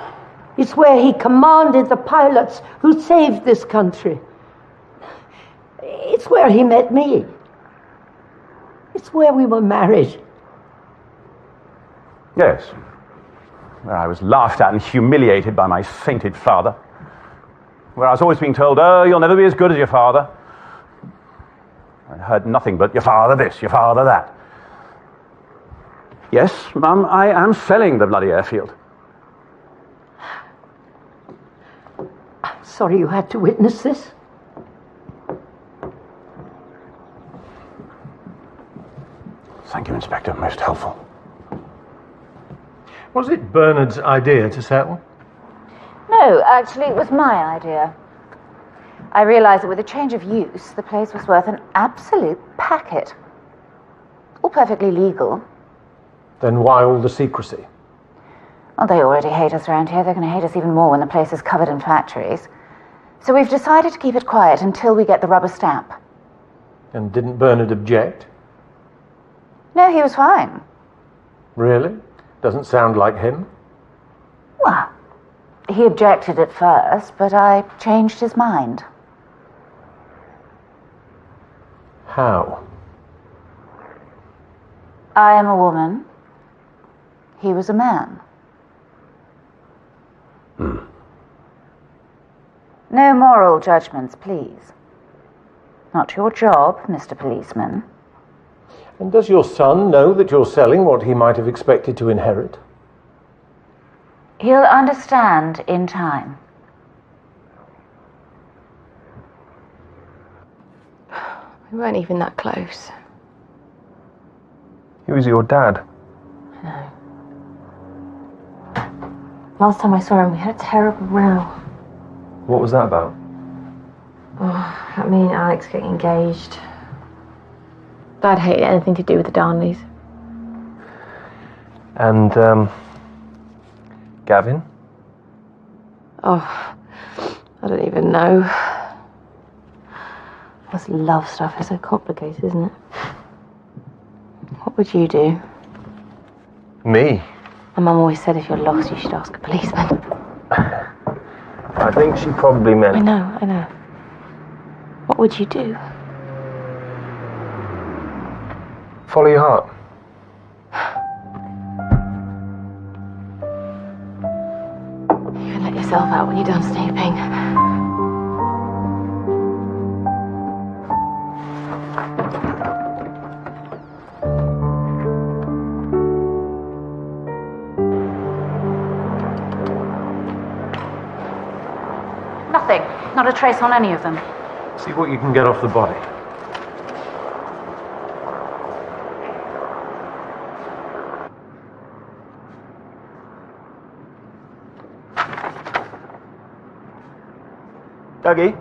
Speaker 18: It's where he commanded the pilots who saved this country. It's where he met me. It's where we were married.
Speaker 22: Yes. Where I was laughed at and humiliated by my sainted father. Where I was always being told, oh, you'll never be as good as your father. I heard nothing but your father this, your father that. Yes, Mum, I am selling the bloody airfield.
Speaker 18: I'm sorry you had to witness this.
Speaker 22: Thank you, Inspector. Most helpful.
Speaker 1: Was it Bernard's idea to settle?
Speaker 15: No, actually, it was my idea. I realised that with a change of use, the place was worth an absolute packet. All perfectly legal.
Speaker 1: Then why all the secrecy?
Speaker 15: Well, they already hate us around here. They're going to hate us even more when the place is covered in factories. So we've decided to keep it quiet until we get the rubber stamp.
Speaker 1: And didn't Bernard object?
Speaker 15: No, he was fine.
Speaker 1: Really? Doesn't sound like him.
Speaker 15: Well, he objected at first, but I changed his mind.
Speaker 1: How?
Speaker 15: I am a woman. He was a man. No moral judgments, please. Not your job, Mr. Policeman.
Speaker 1: And does your son know that you're selling what he might have expected to inherit?
Speaker 15: He'll understand in time.
Speaker 14: We weren't even that close.
Speaker 4: He was your dad.
Speaker 14: No. Last time I saw him, we had a terrible row.
Speaker 4: What was that about?
Speaker 14: Oh, me and Alex getting engaged. Dad hated anything to do with the Darnleys.
Speaker 4: And, Gavin?
Speaker 14: Oh, I don't even know. This love stuff is so complicated, isn't it? What would you do?
Speaker 4: Me?
Speaker 14: My mum always said if you're lost, you should ask a policeman.
Speaker 4: I think she probably meant...
Speaker 14: I know. What would you do?
Speaker 4: Follow your heart.
Speaker 14: You can let yourself out when you're done snooping.
Speaker 15: Nothing. Not a trace on any of them.
Speaker 1: See what you can get off the body.
Speaker 3: Dougie,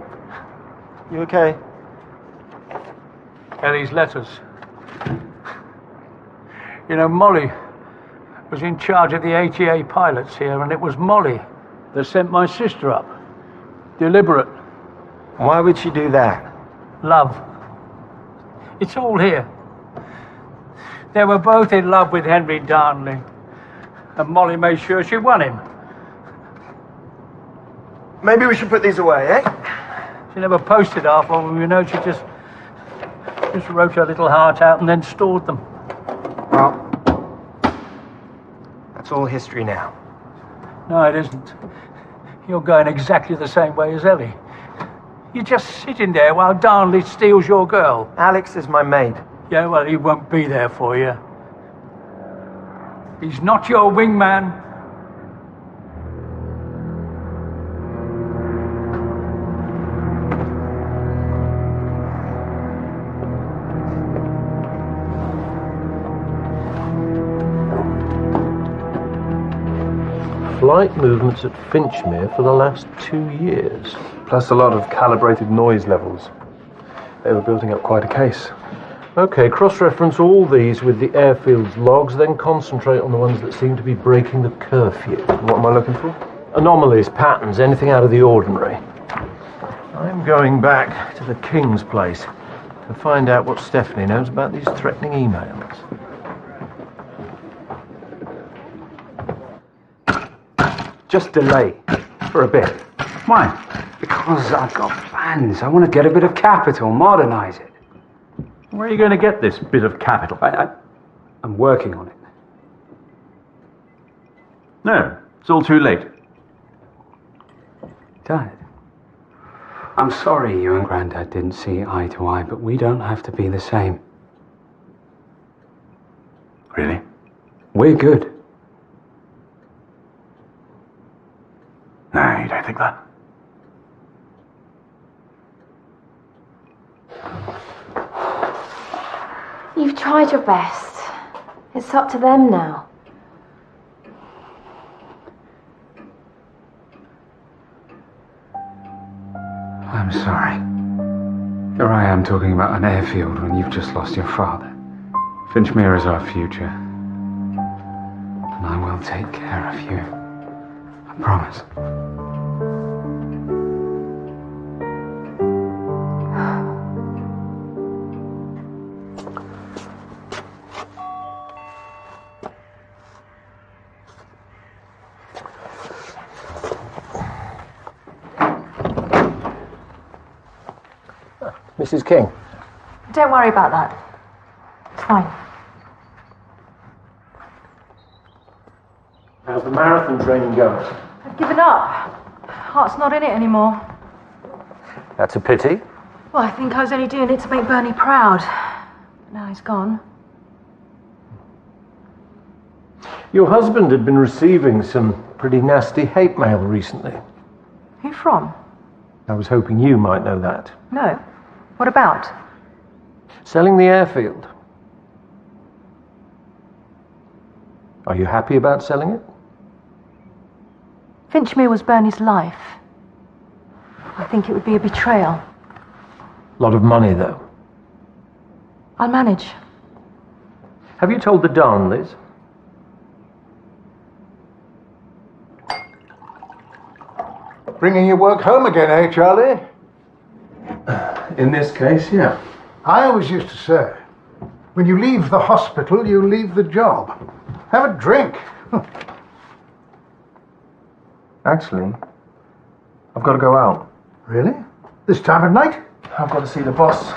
Speaker 3: you okay?
Speaker 23: Ellie's letters. You know, Molly was in charge of the ATA pilots here, and it was Molly that sent my sister up. Deliberate.
Speaker 3: Why would she do that?
Speaker 23: Love. It's all here. They were both in love with Henry Darnley, and Molly made sure she won him.
Speaker 3: Maybe we should put these away, eh?
Speaker 23: She never posted half of them, you know. She just wrote her little heart out and then stored them.
Speaker 3: Well, that's all history now.
Speaker 23: No, it isn't. You're going exactly the same way as Ellie. You're just sitting there while Darnley steals your girl.
Speaker 3: Alex is my maid.
Speaker 23: Yeah, well, he won't be there for you. He's not your wingman.
Speaker 1: Flight movements at Finchmere for the last 2 years.
Speaker 4: Plus a lot of calibrated noise levels. They were building up quite a case.
Speaker 1: Okay, cross-reference all these with the airfield's logs, then concentrate on the ones that seem to be breaking the curfew.
Speaker 4: What am I looking for?
Speaker 1: Anomalies, patterns, anything out of the ordinary. I'm going back to the King's place to find out what Stephanie knows about these threatening emails.
Speaker 12: Just delay for a bit.
Speaker 6: Why? Because I've got plans. I want to get a bit of capital, modernise it.
Speaker 12: Where are you going to get this bit of capital?
Speaker 6: I'm working on it.
Speaker 12: No, it's all too late.
Speaker 6: Dad, I'm sorry you and Grandad didn't see eye to eye, but we don't have to be the same.
Speaker 12: Really?
Speaker 6: We're good.
Speaker 12: No, you don't think that?
Speaker 14: You've tried your best. It's up to them now.
Speaker 6: I'm sorry. Here I am talking about an airfield when you've just lost your father. Finchmere is our future. And I will take care of you. I promise.
Speaker 1: Mrs. King.
Speaker 2: Don't worry about that. It's fine.
Speaker 1: How's the marathon training going?
Speaker 2: I've given up. Heart's not in it anymore.
Speaker 1: That's a pity.
Speaker 2: Well, I think I was only doing it to make Bernie proud. But now he's gone.
Speaker 1: Your husband had been receiving some pretty nasty hate mail recently.
Speaker 2: Who from?
Speaker 1: I was hoping you might know that.
Speaker 2: No. What about?
Speaker 1: Selling the airfield. Are you happy about selling it?
Speaker 2: Finchmere was Bernie's life. I think it would be a betrayal.
Speaker 1: Lot of money, though.
Speaker 2: I'll manage.
Speaker 1: Have you told the Darnleys?
Speaker 8: Bringing your work home again, eh, Charlie?
Speaker 5: In this case, yeah.
Speaker 8: I always used to say, when you leave the hospital, you leave the job. Have a drink.
Speaker 5: Actually, I've got to go out.
Speaker 8: Really? This time of night?
Speaker 5: I've got to see the boss.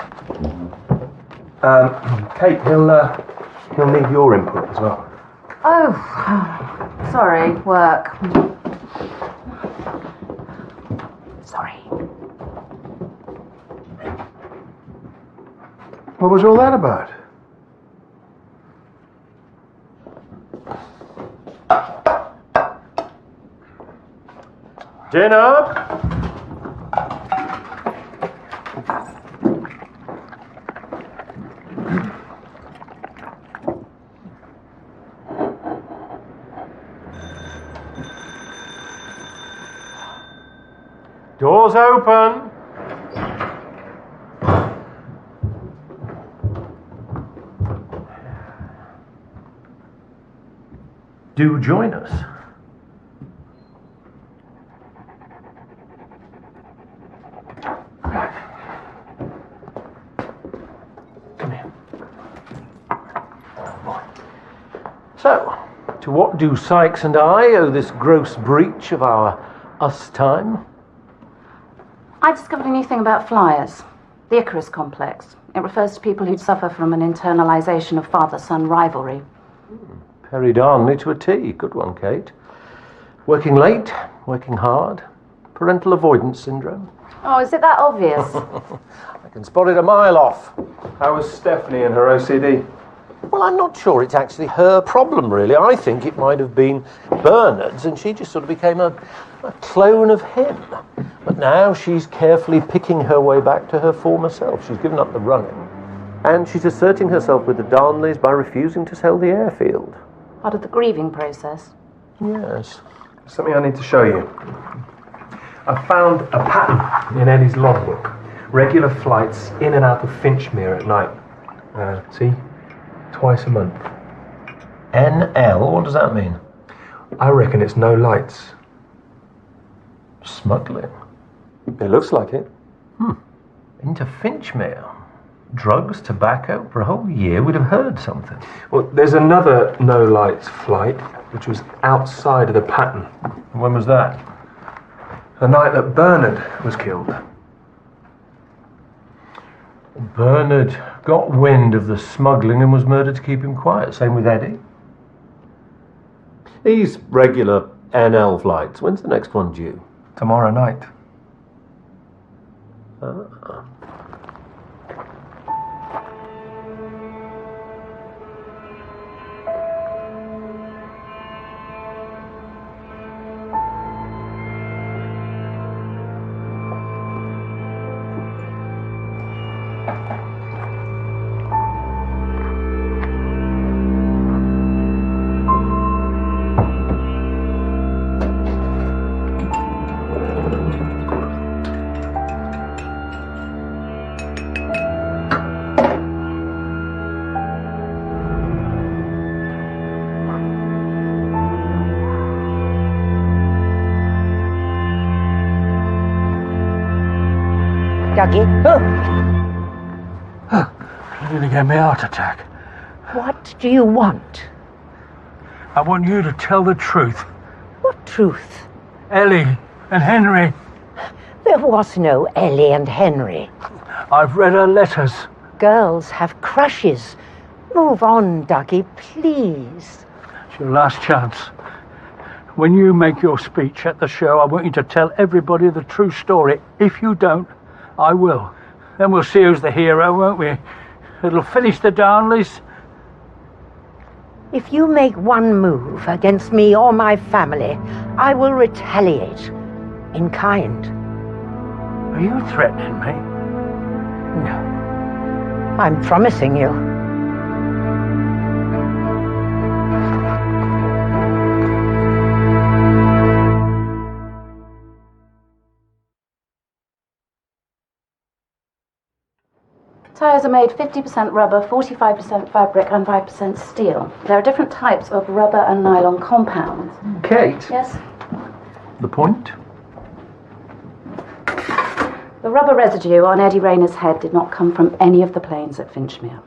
Speaker 5: Kate, he'll need your input as well.
Speaker 10: Oh, sorry, work. Sorry.
Speaker 8: What was all that about?
Speaker 1: Dinner! Doors open! Do join us. Come here. So, to what do Sykes and I owe this gross breach of our us time?
Speaker 7: I discovered a new thing about flyers. The Icarus complex. It refers to people who suffer from an internalization of father-son rivalry.
Speaker 1: Perry Darnley to a T. Good one, Kate. Working late, working hard. Parental avoidance syndrome.
Speaker 7: Oh, is it that obvious?
Speaker 1: I can spot it a mile off.
Speaker 5: How was Stephanie and her OCD?
Speaker 1: Well, I'm not sure it's actually her problem, really. I think it might have been Bernard's, and she just sort of became a clone of him. But now she's carefully picking her way back to her former self. She's given up the running. And she's asserting herself with the Darnleys by refusing to sell the airfield.
Speaker 7: Part of the grieving process.
Speaker 1: Yes.
Speaker 5: Something I need to show you. I found a pattern in Eddie's logbook. Regular flights in and out of Finchmere at night. See? Twice a month.
Speaker 1: NL? What does that mean?
Speaker 5: I reckon it's no lights.
Speaker 1: Smuggling?
Speaker 5: It looks like it.
Speaker 1: Into Finchmere? Drugs, tobacco, for a whole year we'd have heard something.
Speaker 5: Well, there's another no lights flight, which was outside of the pattern.
Speaker 1: When was that?
Speaker 5: The night that Bernard was killed.
Speaker 1: Bernard got wind of the smuggling and was murdered to keep him quiet. Same with Eddie. These regular NL flights, when's the next one due?
Speaker 5: Tomorrow night.
Speaker 18: Dougie.
Speaker 23: Nearly gave me a heart attack.
Speaker 18: What do you want?
Speaker 23: I want you to tell the truth.
Speaker 18: What truth?
Speaker 23: Ellie and Henry.
Speaker 18: There was no Ellie and Henry.
Speaker 23: I've read her letters.
Speaker 18: Girls have crushes. Move on, Dougie, please.
Speaker 23: It's your last chance. When you make your speech at the show, I want you to tell everybody the true story. If you don't, I will. Then we'll see who's the hero, won't we? It'll finish the Darnleys.
Speaker 18: If you make one move against me or my family, I will retaliate in kind.
Speaker 23: Are you threatening me?
Speaker 18: No. I'm promising you.
Speaker 7: Tyres are made 50% rubber, 45% fabric and 5% steel. There are different types of rubber and nylon compounds.
Speaker 1: Kate?
Speaker 7: Yes?
Speaker 1: The point?
Speaker 7: The rubber residue on Eddie Rayner's head did not come from any of the planes at Finchmere.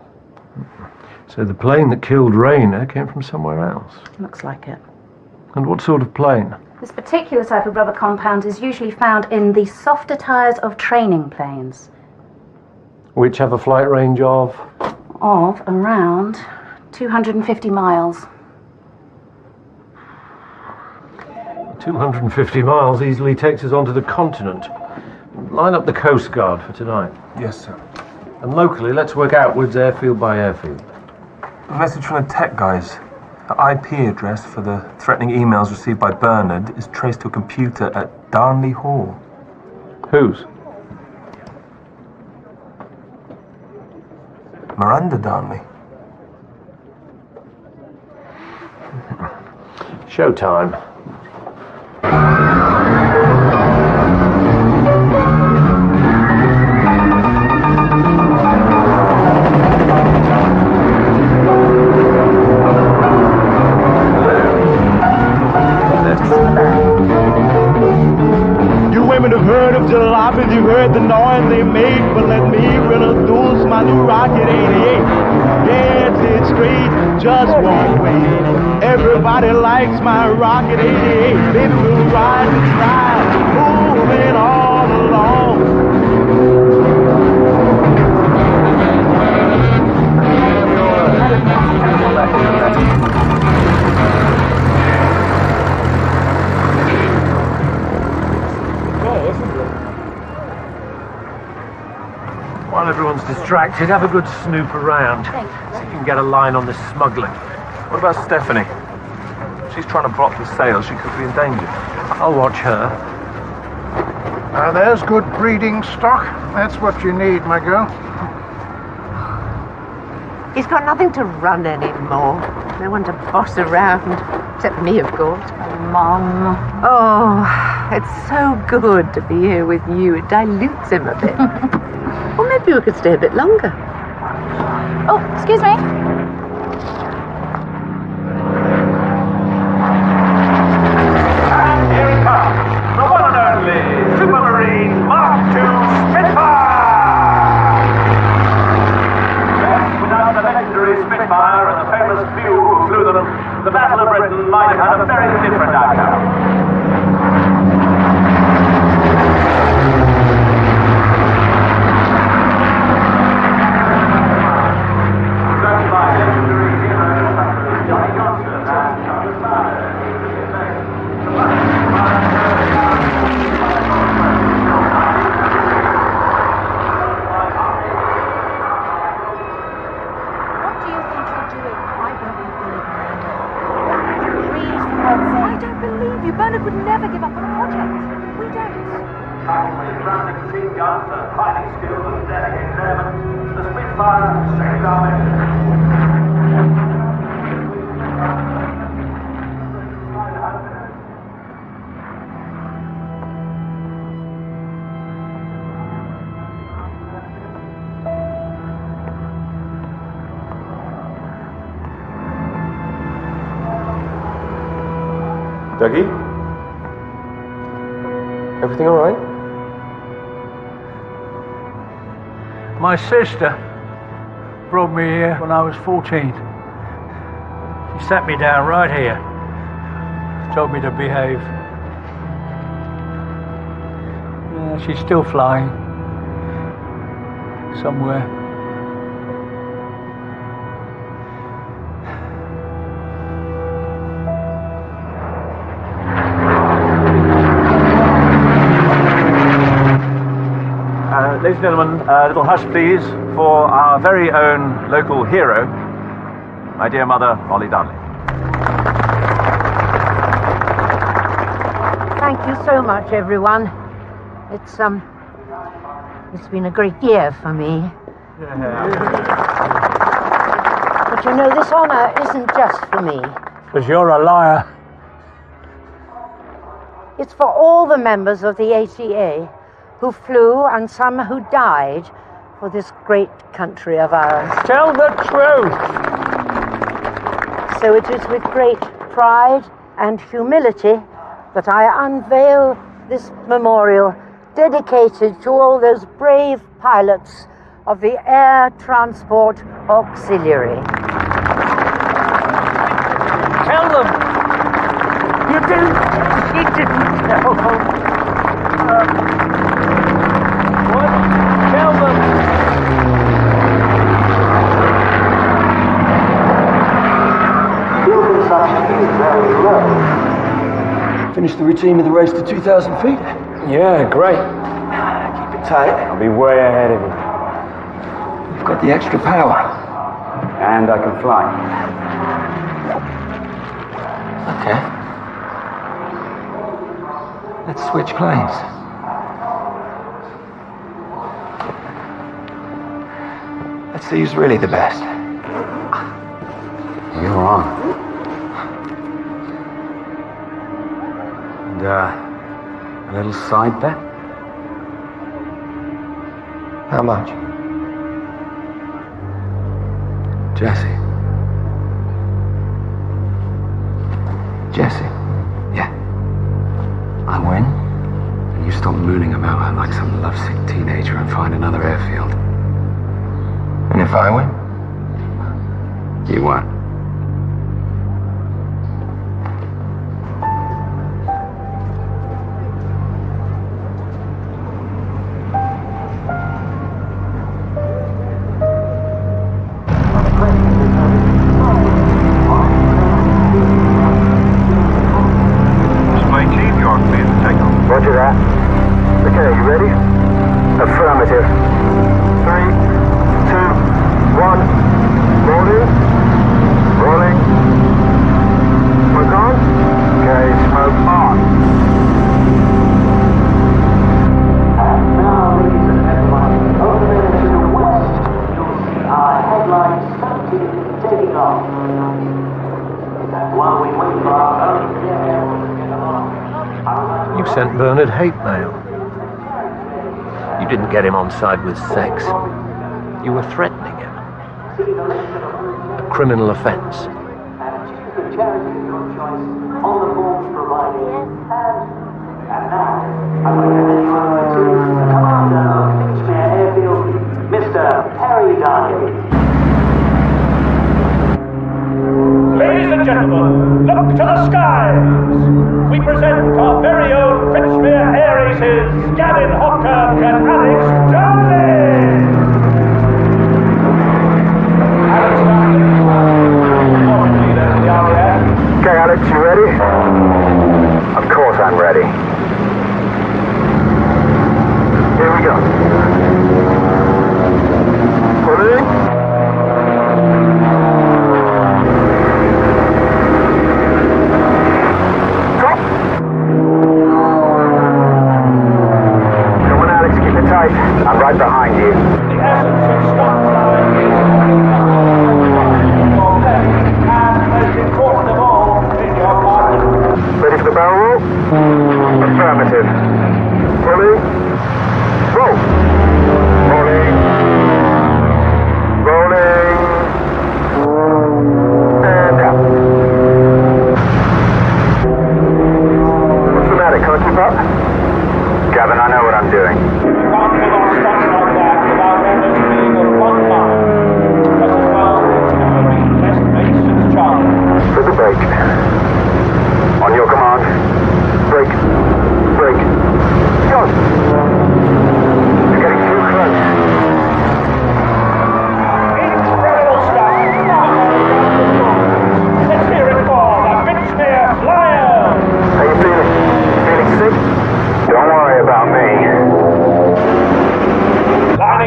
Speaker 1: So the plane that killed Rayner came from somewhere else?
Speaker 7: Looks like it.
Speaker 1: And what sort of plane?
Speaker 7: This particular type of rubber compound is usually found in the softer tyres of training planes.
Speaker 1: Which have a flight range of?
Speaker 7: Of around 250 miles.
Speaker 1: 250 miles easily takes us onto the continent. Line up the Coast Guard for tonight.
Speaker 4: Yes, sir.
Speaker 1: And locally, let's work outwards airfield by airfield.
Speaker 4: A message from the tech guys. The IP address for the threatening emails received by Bernard is traced to a computer at Darnley Hall.
Speaker 1: Whose?
Speaker 4: Miranda Darnley.
Speaker 1: Showtime.
Speaker 16: You women have heard of jalopies, you've heard the noise they make, but let me introduce my new Rocket 88. Yes, it's straight, just one way. Everybody likes my Rocket 88. Baby, we'll ride and ride, moving all along.
Speaker 1: While everyone's distracted, have a good snoop around. See if you can get a line on this smuggling.
Speaker 4: What about Stephanie? She's trying to block the sale. She could be in danger.
Speaker 1: I'll watch her.
Speaker 8: Now there's good breeding stock. That's what you need, my girl.
Speaker 10: He's got nothing to run anymore. No one to boss around. Except me, of course.
Speaker 7: Mom.
Speaker 10: Oh, it's so good to be here with you. It dilutes him a bit. Or maybe we could stay a bit longer.
Speaker 7: Oh, excuse me.
Speaker 16: And here it comes, the one and only Supermarine Mark II Spitfire! Yes, without the legendary Spitfire and the famous few who flew them, the Battle of Britain might have had a very different outcome.
Speaker 2: Bernard would never give up on a project. We don't.
Speaker 16: With grounding machine guns and fighting skills and dedicated airmen, the Spitfire saved our mission.
Speaker 4: Dougie? Everything all right?
Speaker 23: My sister brought me here when I was 14. She sat me down right here. Told me to behave. Yeah, she's still flying. Somewhere.
Speaker 22: Ladies and gentlemen, a little hush please for our very own local hero, my dear mother, Molly Darling.
Speaker 18: Thank you so much, everyone. It's been a great year for me. But you know, this honor isn't just for me.
Speaker 23: Because you're a liar.
Speaker 18: It's for all the members of the ACA who flew and some who died for this great country of ours.
Speaker 23: Tell the truth!
Speaker 18: So it is with great pride and humility that I unveil this memorial dedicated to all those brave pilots of the Air Transport Auxiliary.
Speaker 23: Tell them!
Speaker 18: You didn't tell them.
Speaker 23: What? Tell them!
Speaker 3: Fuel consumption is very low. Finished the routine of the race to 2,000 feet?
Speaker 12: Yeah, great.
Speaker 3: Keep it tight.
Speaker 12: I'll be way ahead of you.
Speaker 3: You've got the extra power.
Speaker 12: And I can fly.
Speaker 3: Okay. Let's switch planes. Let's see who's really the best.
Speaker 12: You're on. And, a little side bet?
Speaker 3: How much?
Speaker 12: Jesse.
Speaker 3: Jessie.
Speaker 12: Yeah. I win, and you stop mooning about her like some lovesick teenager and find another airfield.
Speaker 3: And if I win?
Speaker 12: You won.
Speaker 3: Roger that. Okay, you ready? Affirmative. 3, 2, 1. Rolling. Rolling. Smoke on. Okay, smoke on.
Speaker 16: And now, ladies and gentlemen, over there to the west, you'll see our headline 17 taking off. And while we wait for our own airfield to get along,
Speaker 1: You sent Bernard hate mail. You didn't get him on side with sex. You were threatening him. A criminal offence.
Speaker 16: on the forms provided. And now, I'd like to hand you over to the commander of Midsomer Airfield, Mr. Perry Darnley.
Speaker 11: Ladies and gentlemen, look to the skies. We present our very own Finchmere Air Aces, Gavin Hopkirk and Alex Darnley.
Speaker 3: Okay, Alex, you ready? Of course I'm ready. Here we go. Pulling. Stop. Come on, Alex, keep it tight. I'm right behind you.
Speaker 11: The essence of stop flying is and most important of all, in your pocket.
Speaker 3: Ready for the barrel roll? Affirmative. Pulling. Roll. Rolling. Rolling. And out. What's the matter? Can't keep up? Gavin, I know what I'm doing.
Speaker 11: You can't pull off stunts like that without almost being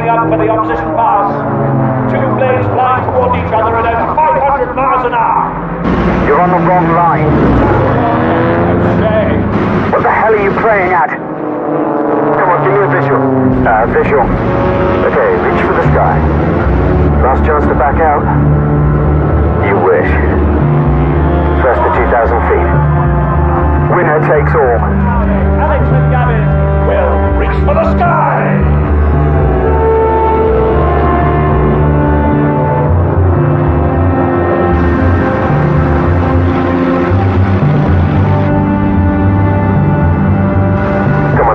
Speaker 11: up for the opposition pass. Two planes flying towards each other at over 500 miles an hour.
Speaker 16: You're on the wrong line.
Speaker 11: Okay.
Speaker 16: What the hell are you playing at? Come on, give me a visual. Visual. Okay, reach for the sky. Last chance to back out? You wish. First to 2,000 feet. Winner takes all.
Speaker 11: Alex and Gavin will reach for the sky.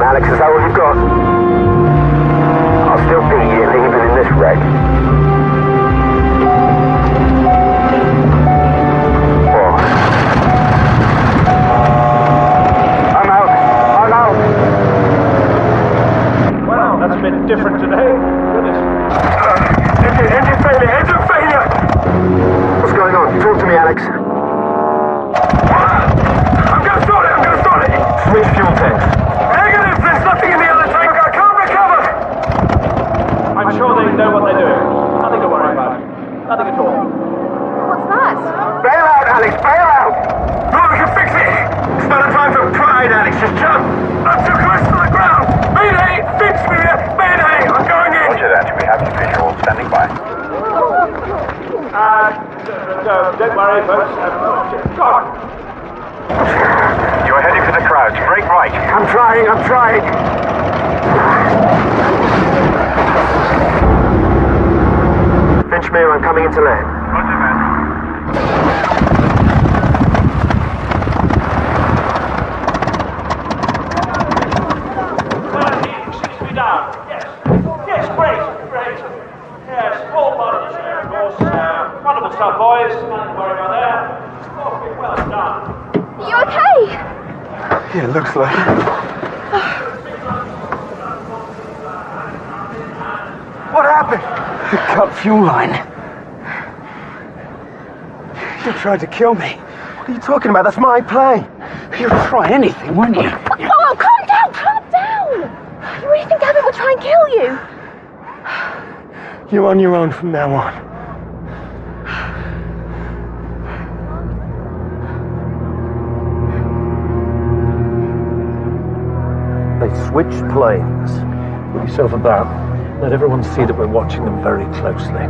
Speaker 16: Alex, is that all you've got? I'll still beat you even in this wreck. Whoa. I'm out.
Speaker 11: Well, that's a bit different today. Goodness.
Speaker 16: Engine failure! Engine failure! What's going on? Talk to me, Alex. I'm gonna start it! Switch fuel tanks.
Speaker 11: I'm sure they know what they're doing. Nothing to worry about. Nothing at all.
Speaker 14: What's that?
Speaker 16: Bail out, Alex! Bail out! No, we can fix it! It's not a time for pride, Alex. Just jump! I'm too close to the ground! Mayday! Fix me! Mayday! I'm going in!
Speaker 22: Roger that. We have your visual standing by.
Speaker 11: Don't worry, folks. God.
Speaker 22: You're heading for the crowds. Break right.
Speaker 16: I'm trying. Finchmere, I'm coming into land.
Speaker 22: Roger that.
Speaker 11: Seems to be down. Yes, great. Yes, all bodies there, of course. Wonderful stuff, boys. Nothing to worry about there. Okay, well done.
Speaker 14: Are you okay?
Speaker 3: Yeah, looks like it. What happened?
Speaker 12: Cut fuel line.
Speaker 3: You tried to kill me. What are you talking about? That's my plane.
Speaker 12: You'd try anything, wouldn't you?
Speaker 14: Oh, calm down! You really think Gavin would try and kill you?
Speaker 3: You're on your own from now on.
Speaker 1: They switched planes. Put yourself about. Let everyone see that we're watching them very closely.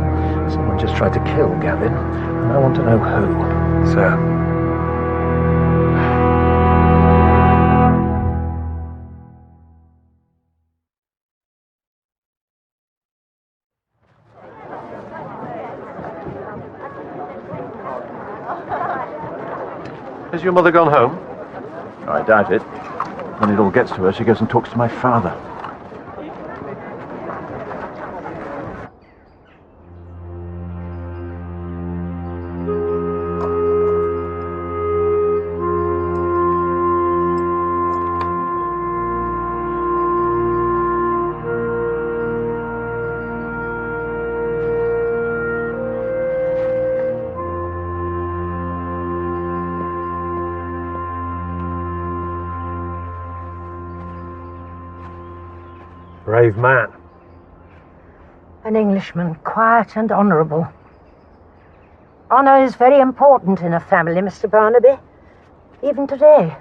Speaker 1: Someone just tried to kill Gavin, and I want to know who. Sir. Has your mother gone home?
Speaker 22: I doubt it. When it all gets to her, she goes and talks to my father.
Speaker 1: Brave man.
Speaker 18: An Englishman, quiet and honourable. Honour is very important in a family, Mr. Barnaby. Even today.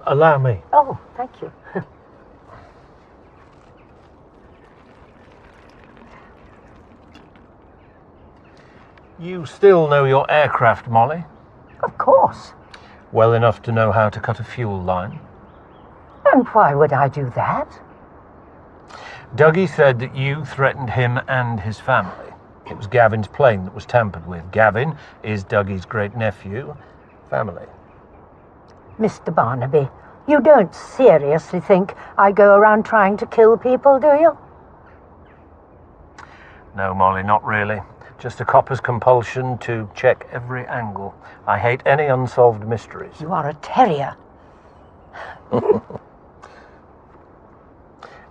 Speaker 1: Allow me.
Speaker 18: Oh, thank you.
Speaker 1: You still know your aircraft, Molly?
Speaker 18: Of course.
Speaker 1: Well enough to know how to cut a fuel line?
Speaker 18: And why would I do that?
Speaker 1: Dougie said that you threatened him and his family. It was Gavin's plane that was tampered with. Gavin is Dougie's great-nephew. Family.
Speaker 18: Mr. Barnaby, you don't seriously think I go around trying to kill people, do you?
Speaker 1: No, Molly, not really. Just a copper's compulsion to check every angle. I hate any unsolved mysteries.
Speaker 18: You are a terrier.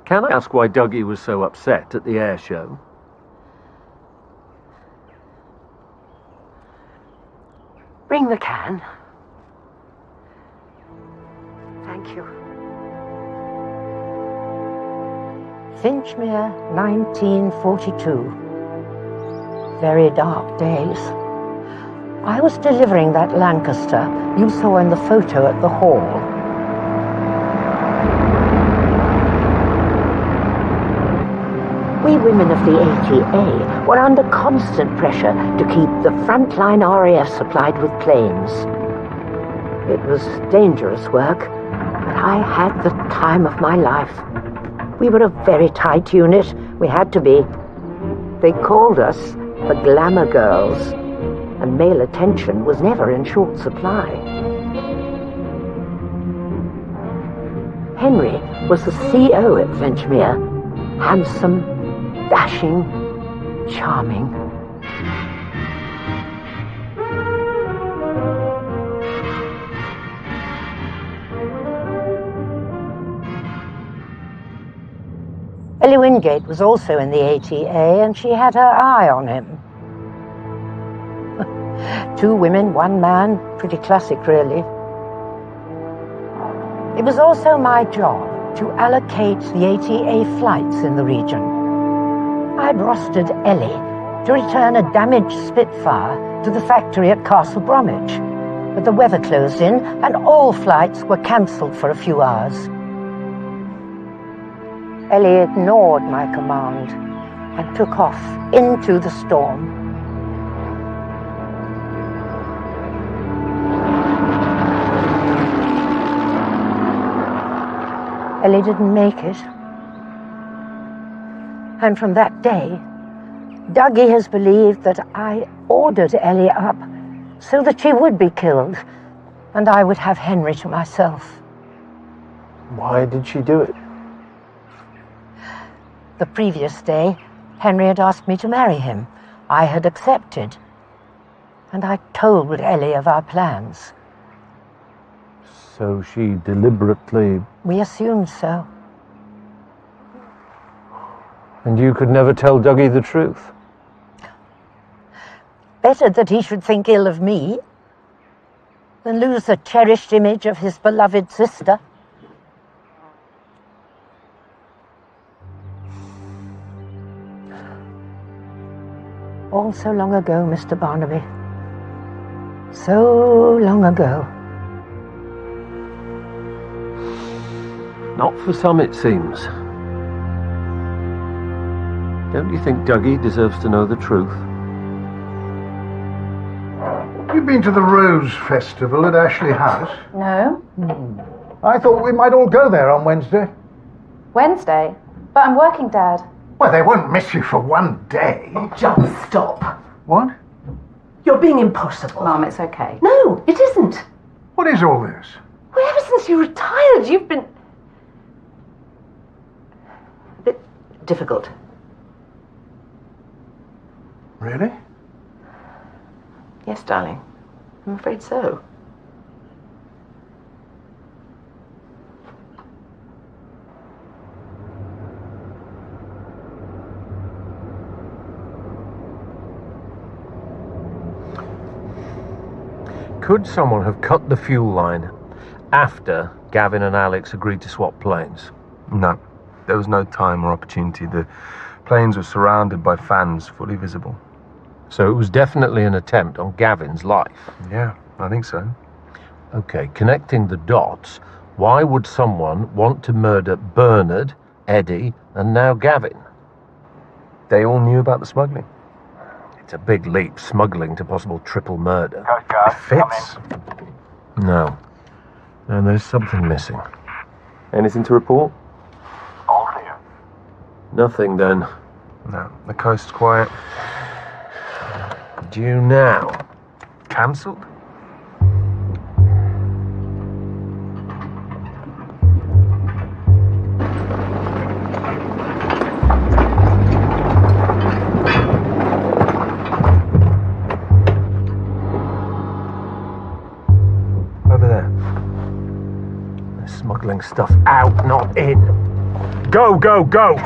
Speaker 1: Can I ask why Dougie was so upset at the air show?
Speaker 18: Bring the can. Thank you. Finchmere, 1942. Very dark days. I was delivering that Lancaster you saw in the photo at the hall. We women of the ATA were under constant pressure to keep the frontline RAF supplied with planes. It was dangerous work, but I had the time of my life. We were a very tight unit. We had to be. They called us the Glamour Girls, and male attention was never in short supply. Henry was the CO at Finchmere. Handsome, dashing, charming. Ellie Wingate was also in the ATA, and she had her eye on him. 2 women, 1 man, pretty classic, really. It was also my job to allocate the ATA flights in the region. I'd rostered Ellie to return a damaged Spitfire to the factory at Castle Bromwich, but the weather closed in and all flights were cancelled for a few hours. Ellie ignored my command and took off into the storm. Ellie didn't make it. And from that day, Dougie has believed that I ordered Ellie up so that she would be killed and I would have Henry to myself.
Speaker 3: Why did she do it?
Speaker 18: The previous day, Henry had asked me to marry him. I had accepted. And I told Ellie of our plans.
Speaker 3: So she deliberately...
Speaker 18: We assumed so.
Speaker 1: And you could never tell Dougie the truth?
Speaker 18: Better that he should think ill of me than lose the cherished image of his beloved sister. All so long ago, Mr. Barnaby. So long ago.
Speaker 1: Not for some, it seems. Don't you think Dougie deserves to know the truth?
Speaker 8: You've been to the Rose Festival at Ashley House?
Speaker 9: No.
Speaker 8: I thought we might all go there on Wednesday.
Speaker 9: Wednesday? But I'm working, Dad.
Speaker 8: Well, they won't miss you for one day.
Speaker 19: Oh, John, stop.
Speaker 8: What?
Speaker 19: You're being impossible.
Speaker 9: Mum, it's okay.
Speaker 19: No, it isn't.
Speaker 8: What is all this?
Speaker 19: Well, ever since you retired, you've been... a bit difficult.
Speaker 8: Really?
Speaker 19: Yes, darling. I'm afraid so.
Speaker 1: Could someone have cut the fuel line after Gavin and Alex agreed to swap planes?
Speaker 4: No, there was no time or opportunity. The planes were surrounded by fans, fully visible.
Speaker 1: So it was definitely an attempt on Gavin's life?
Speaker 4: Yeah, I think so.
Speaker 1: Okay, connecting the dots, why would someone want to murder Bernard, Eddie, and now Gavin?
Speaker 4: They all knew about the smuggling.
Speaker 1: It's a big leap, smuggling to possible triple murder.
Speaker 4: Coast Guard, fits.
Speaker 1: No. And there's something missing.
Speaker 4: Anything to report?
Speaker 11: All clear.
Speaker 1: Nothing then.
Speaker 4: No, the coast's quiet.
Speaker 1: Due now.
Speaker 4: Cancelled? Over there.
Speaker 1: They're smuggling stuff out, not in. Go, go, go!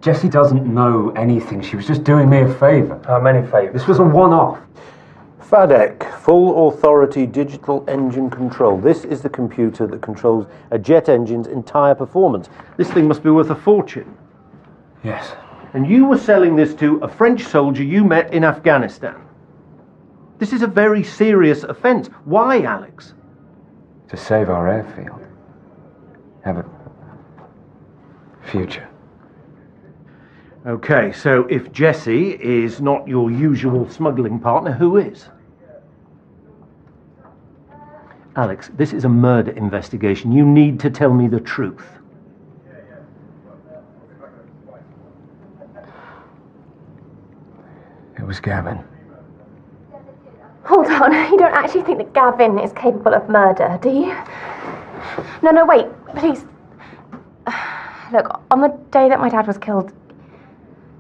Speaker 6: Jessie doesn't know anything. She was just doing me a favour.
Speaker 4: How many favours?
Speaker 6: This was a one-off.
Speaker 1: FADEC, Full Authority Digital Engine Control. This is the computer that controls a jet engine's entire performance. This thing must be worth a fortune.
Speaker 6: Yes.
Speaker 1: And you were selling this to a French soldier you met in Afghanistan. This is a very serious offence. Why, Alex?
Speaker 6: To save our airfield. Have a future.
Speaker 1: Okay, so if Jessie is not your usual smuggling partner, who is? Alex, this is a murder investigation. You need to tell me the truth.
Speaker 6: It was Gavin.
Speaker 14: Hold on, you don't actually think that Gavin is capable of murder, do you? No, wait, please. Look, on the day that my dad was killed,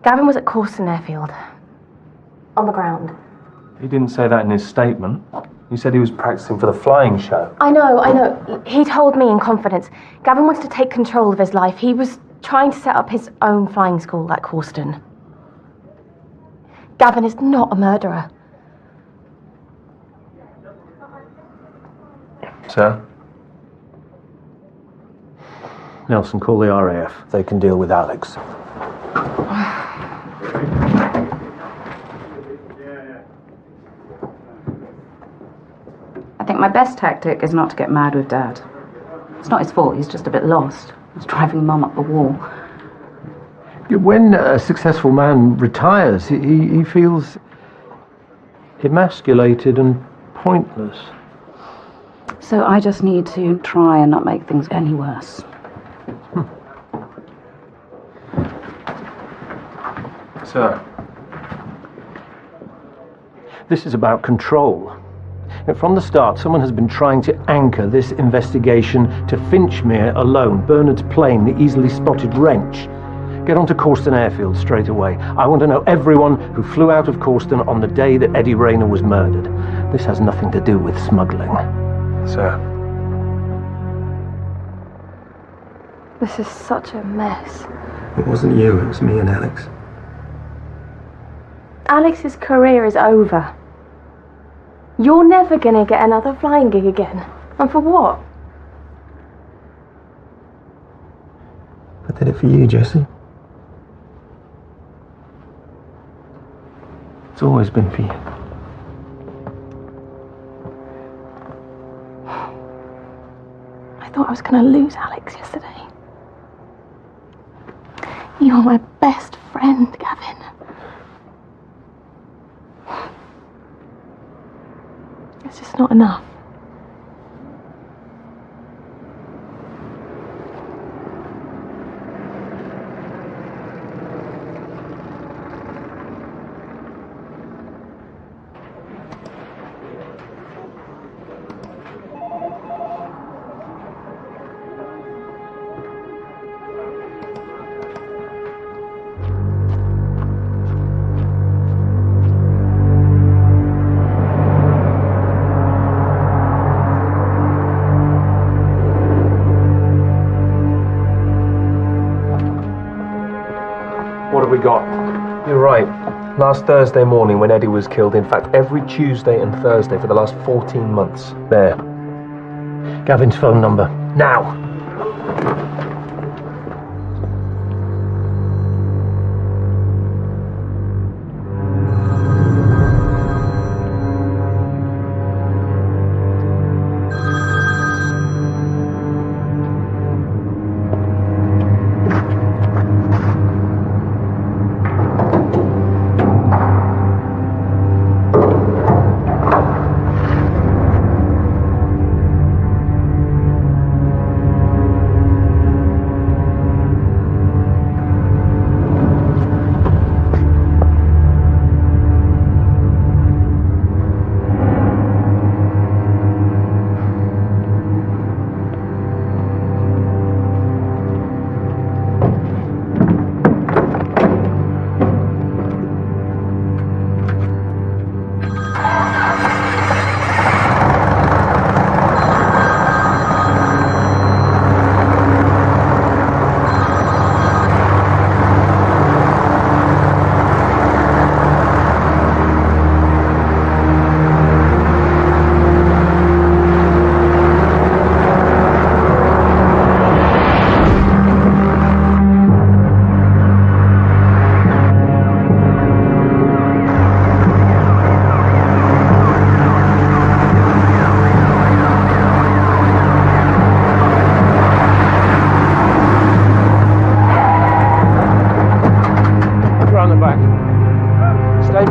Speaker 14: Gavin was at Corston Airfield. On the ground.
Speaker 4: He didn't say that in his statement. He said he was practicing for the flying show.
Speaker 14: I know. He told me in confidence. Gavin wanted to take control of his life. He was trying to set up his own flying school at Corston. Gavin is not a murderer.
Speaker 4: Sir?
Speaker 1: Nelson, call the RAF. They can deal with Alex.
Speaker 9: I think my best tactic is not to get mad with Dad. It's not his fault, he's just a bit lost. He's driving Mum up the wall.
Speaker 1: When a successful man retires, he feels emasculated and pointless.
Speaker 9: So I just need to try and not make things any worse.
Speaker 4: Sir?
Speaker 1: This is about control. From the start, someone has been trying to anchor this investigation to Finchmere alone, Bernard's plane, the easily spotted wrench. Get onto Corston Airfield straight away. I want to know everyone who flew out of Corston on the day that Eddie Rayner was murdered. This has nothing to do with smuggling.
Speaker 4: Sir?
Speaker 14: This is such a mess.
Speaker 3: It wasn't you, it was me and Alex.
Speaker 14: Alex's career is over. You're never gonna get another flying gig again. And for what?
Speaker 3: I did it for you, Jessie. It's always been for you.
Speaker 14: I thought I was gonna lose Alex yesterday. You're my best friend, Gavin. It's just not enough.
Speaker 4: What have we got? You're right. Last Thursday morning when Eddie was killed, in fact, every Tuesday and Thursday for the last 14 months.
Speaker 1: There. Gavin's phone number. Now!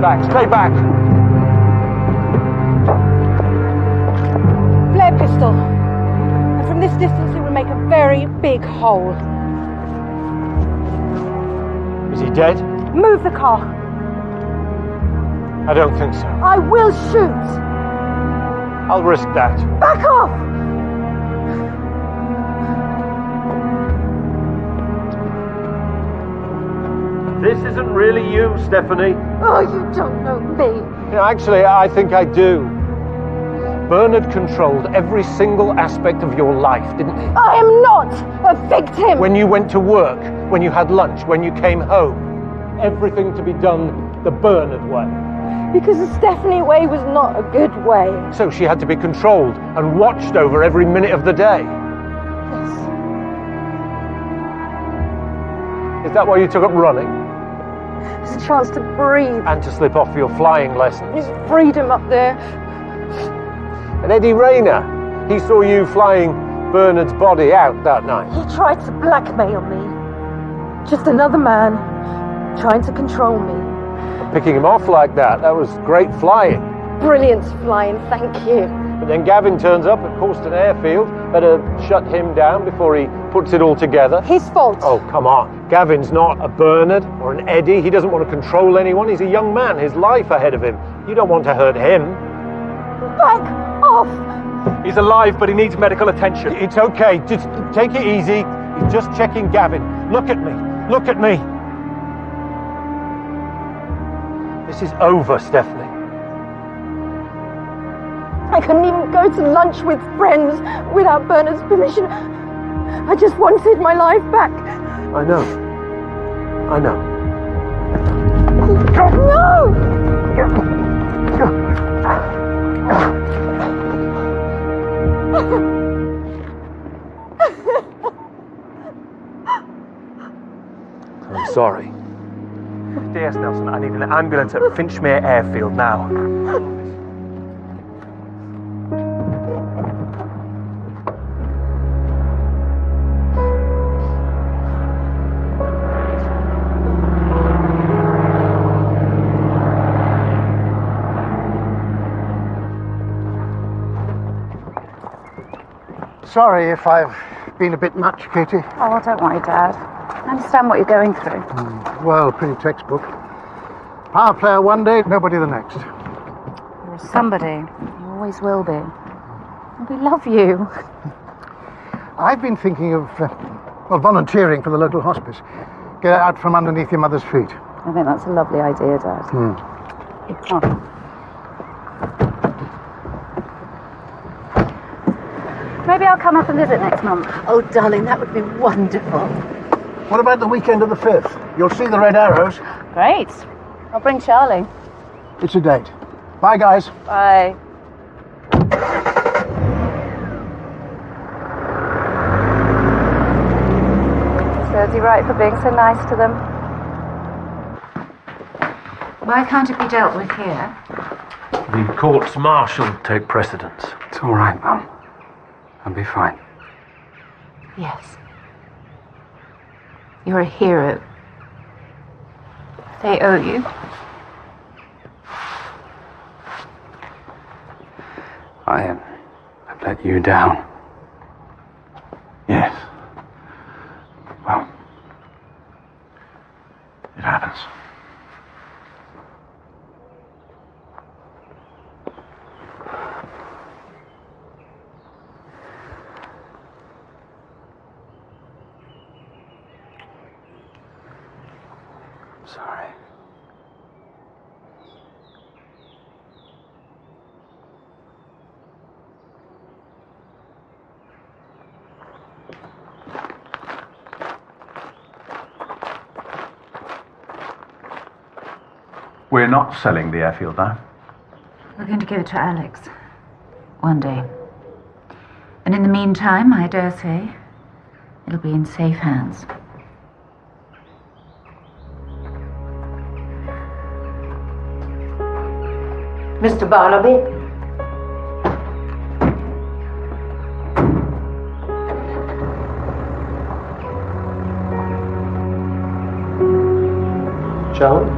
Speaker 22: back, stay back.
Speaker 13: Flare pistol. And from this distance, it would make a very big hole.
Speaker 1: Is he dead?
Speaker 13: Move the car.
Speaker 1: I don't think so.
Speaker 13: I will shoot.
Speaker 1: I'll risk that.
Speaker 13: Back off!
Speaker 1: This isn't really you, Stephanie.
Speaker 13: Oh, you don't know me.
Speaker 1: Actually, I think I do. Bernard controlled every single aspect of your life, didn't he?
Speaker 13: I am not a victim.
Speaker 1: When you went to work, when you had lunch, when you came home. Everything to be done the Bernard way.
Speaker 13: Because the Stephanie way was not a good way.
Speaker 1: So she had to be controlled and watched over every minute of the day.
Speaker 13: Yes.
Speaker 1: Is that why you took up running?
Speaker 13: It's a chance to breathe.
Speaker 1: And to slip off your flying lessons.
Speaker 13: There's freedom up there.
Speaker 1: And Eddie Rayner, he saw you flying Bernard's body out that night.
Speaker 13: He tried to blackmail me. Just another man trying to control me.
Speaker 1: Picking him off like that was great flying.
Speaker 13: Brilliant flying, thank you.
Speaker 1: But then Gavin turns up at Causton Airfield. Better shut him down before he puts it all together.
Speaker 13: His fault.
Speaker 1: Oh, come on. Gavin's not a Bernard or an Eddie. He doesn't want to control anyone. He's a young man, his life ahead of him. You don't want to hurt him.
Speaker 13: Back off!
Speaker 4: He's alive, but he needs medical attention.
Speaker 1: It's okay. Just take it easy. He's just checking Gavin. Look at me. Look at me. This is over, Stephanie.
Speaker 13: I couldn't even go to lunch with friends without Bernard's permission. I just wanted my life back.
Speaker 1: I know. I know.
Speaker 13: No!
Speaker 1: I'm sorry.
Speaker 4: DS Nelson, I need an ambulance at Finchmere Airfield now.
Speaker 8: Sorry if I've been a bit much, Katie.
Speaker 9: Oh, don't worry, Dad. I understand what you're going through.
Speaker 8: Well, pretty textbook. Power player one day, nobody the next.
Speaker 9: You're somebody. You always will be. And we love you.
Speaker 8: I've been thinking of, volunteering for the local hospice. Get out from underneath your mother's feet.
Speaker 9: I think that's a lovely idea, Dad. Here, come on. Maybe I'll come up and visit next month.
Speaker 15: Oh, darling, that would be wonderful.
Speaker 8: What about the weekend of the 5th? You'll see the red arrows.
Speaker 9: Great. I'll bring Charlie.
Speaker 8: It's a date. Bye, guys.
Speaker 9: Bye. Serves you right for being so nice to them. Why can't it be dealt with here?
Speaker 1: The courts martial take precedence.
Speaker 6: It's all right, Mum. I'll be fine.
Speaker 9: Yes. You're a hero. They owe you.
Speaker 6: I've let you down.
Speaker 22: Yes. Well, it happens.
Speaker 6: Sorry.
Speaker 22: We're not selling the airfield now.
Speaker 9: We're going to give it to Alex. One day. And in the meantime, I dare say, it'll be in safe hands.
Speaker 18: Mr. Barnaby?
Speaker 1: Charlie?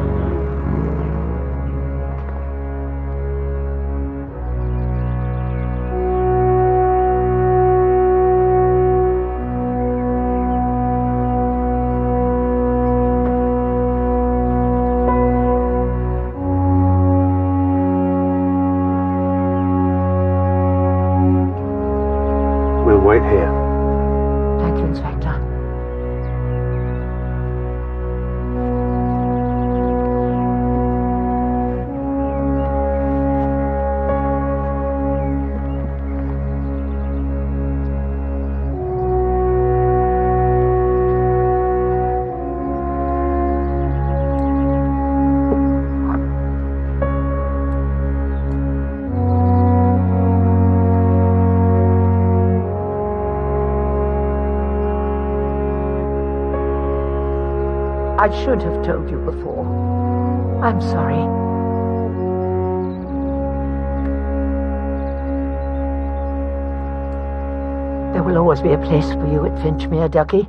Speaker 18: I should have told you before. I'm sorry. There will always be a place for you at Finchmere, Ducky.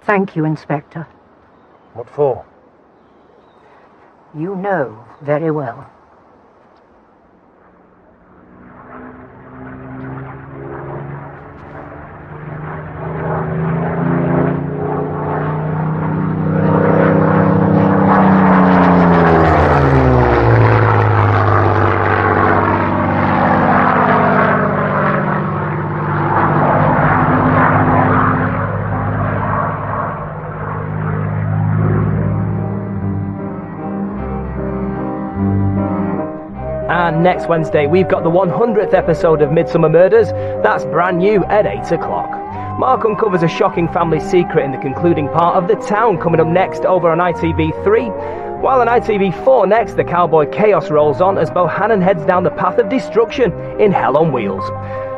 Speaker 18: Thank you, Inspector.
Speaker 1: What for?
Speaker 18: You know very well.
Speaker 17: And next Wednesday, we've got the 100th episode of Midsomer Murders. That's brand new at 8 o'clock. Mark uncovers a shocking family secret in the concluding part of The Town, coming up next over on ITV3. While on ITV4 next, the cowboy chaos rolls on as Bohannon heads down the path of destruction in Hell on Wheels.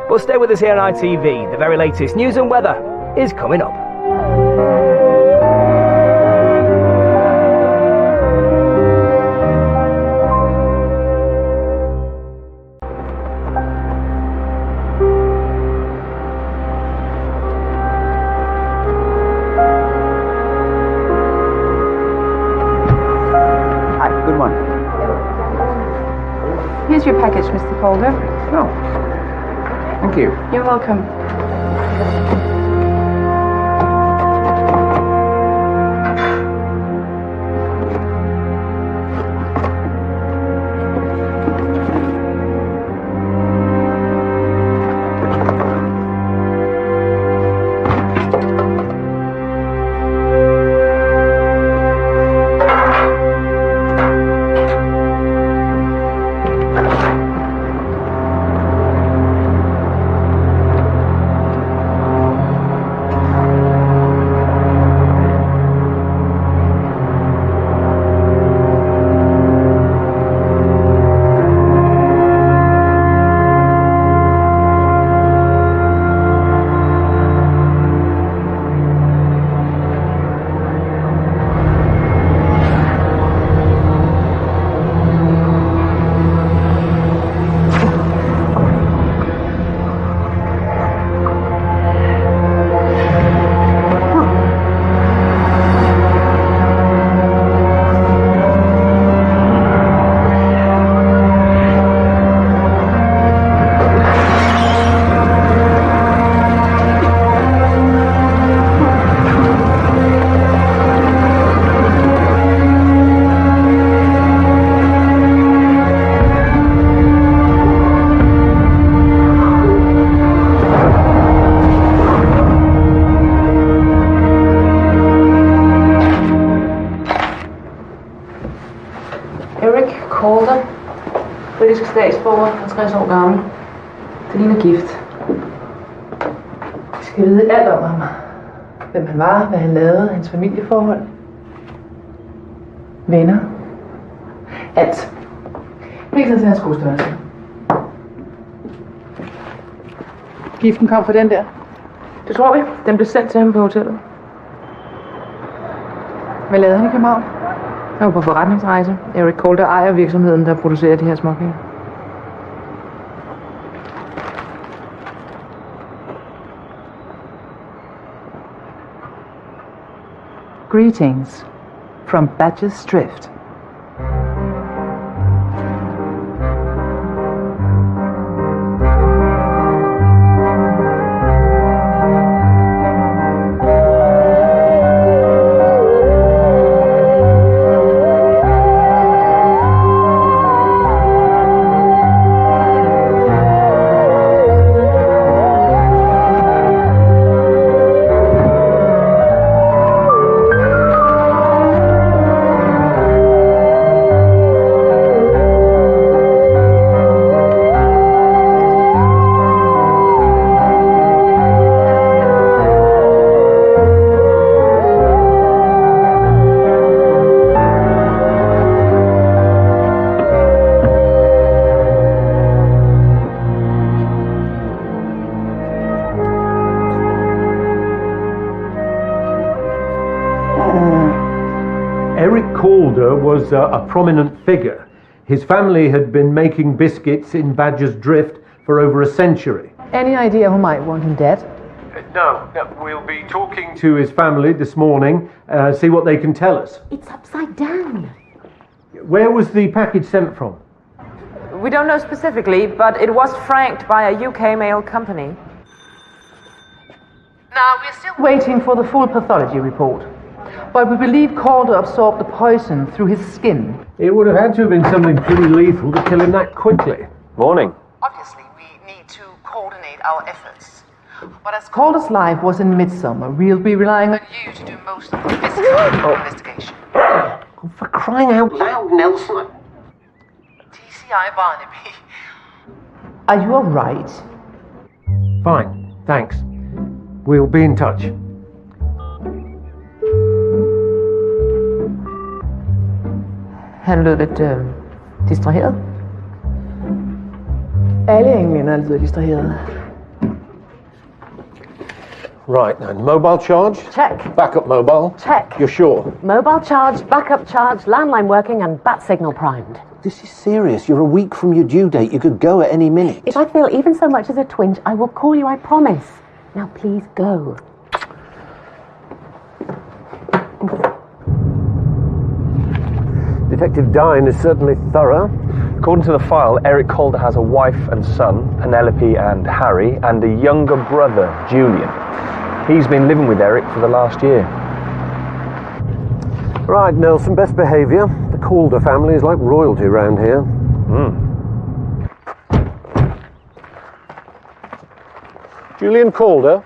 Speaker 17: But stay with us here on ITV. The very latest news and weather is coming up.
Speaker 10: Here's your package, Mr. Calder.
Speaker 5: Oh, thank you.
Speaker 10: You're welcome. Calder. Britisk statsborger, 50 år gammel. Det ligner gift. Vi skal vide alt om ham. Hvem han var, hvad han lavede, hans familieforhold. Venner. Alt. Helt ned til hans skostørrelse. Giften kom fra den der. Det tror vi. Den blev sendt til ham på hotellet. Hvad lavede han i København? Han var på forretningsrejse. Eric Calder ejer virksomheden, der producerer de her småkager. Greetings from Badger's Drift.
Speaker 1: Eric Calder was a prominent figure. His family had been making biscuits in Badger's Drift for over a century.
Speaker 10: Any idea who might want him dead?
Speaker 1: No, we'll be talking to his family this morning, see what they can tell us.
Speaker 19: It's upside down.
Speaker 1: Where was the package sent from?
Speaker 7: We don't know specifically, but it was franked by a UK mail company.
Speaker 10: Now, we're still waiting for the full pathology report. But we believe Calder absorbed the poison through his skin.
Speaker 1: It would have had to have been something pretty lethal to kill him that quickly.
Speaker 4: Morning.
Speaker 10: Obviously, we need to coordinate our efforts. But as Calder's life was in Midsomer, we'll be relying on you to do most of the physical investigation.
Speaker 1: Oh, for crying out loud, Nelson.
Speaker 10: TCI Barnaby. Are you all right?
Speaker 1: Fine, thanks. We'll be in touch.
Speaker 10: Han lød lidt distraheret. Alle englænder lyder distraheret.
Speaker 1: Right, and mobile charge?
Speaker 20: Check.
Speaker 1: Backup mobile?
Speaker 20: Check.
Speaker 1: You're sure?
Speaker 20: Mobile charge, backup charge, landline working, and bat signal primed.
Speaker 3: This is serious. You're a week from your due date. You could go at any minute.
Speaker 20: If I feel even so much as a twinge, I will call you, I promise. Now please go.
Speaker 1: Detective Dine is certainly thorough.
Speaker 4: According to the file, Eric Calder has a wife and son, Penelope and Harry, and a younger brother, Julian. He's been living with Eric for the last year.
Speaker 1: Right, Nelson, best behaviour. The Calder family is like royalty around here. Julian Calder.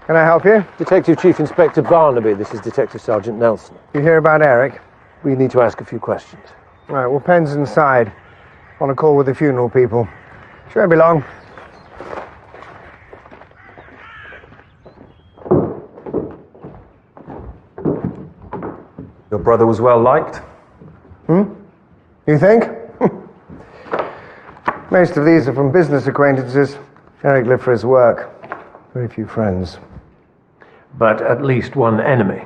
Speaker 21: Can I help you?
Speaker 1: Detective Chief Inspector Barnaby. This is Detective Sergeant Nelson.
Speaker 21: You hear about Eric?
Speaker 1: We need to ask a few questions.
Speaker 21: Right, well, Penn's inside. On a call with the funeral people. She won't be long.
Speaker 4: Your brother was well liked?
Speaker 21: You think? Most of these are from business acquaintances. Eric lived for his work. Very few friends.
Speaker 1: But at least one enemy.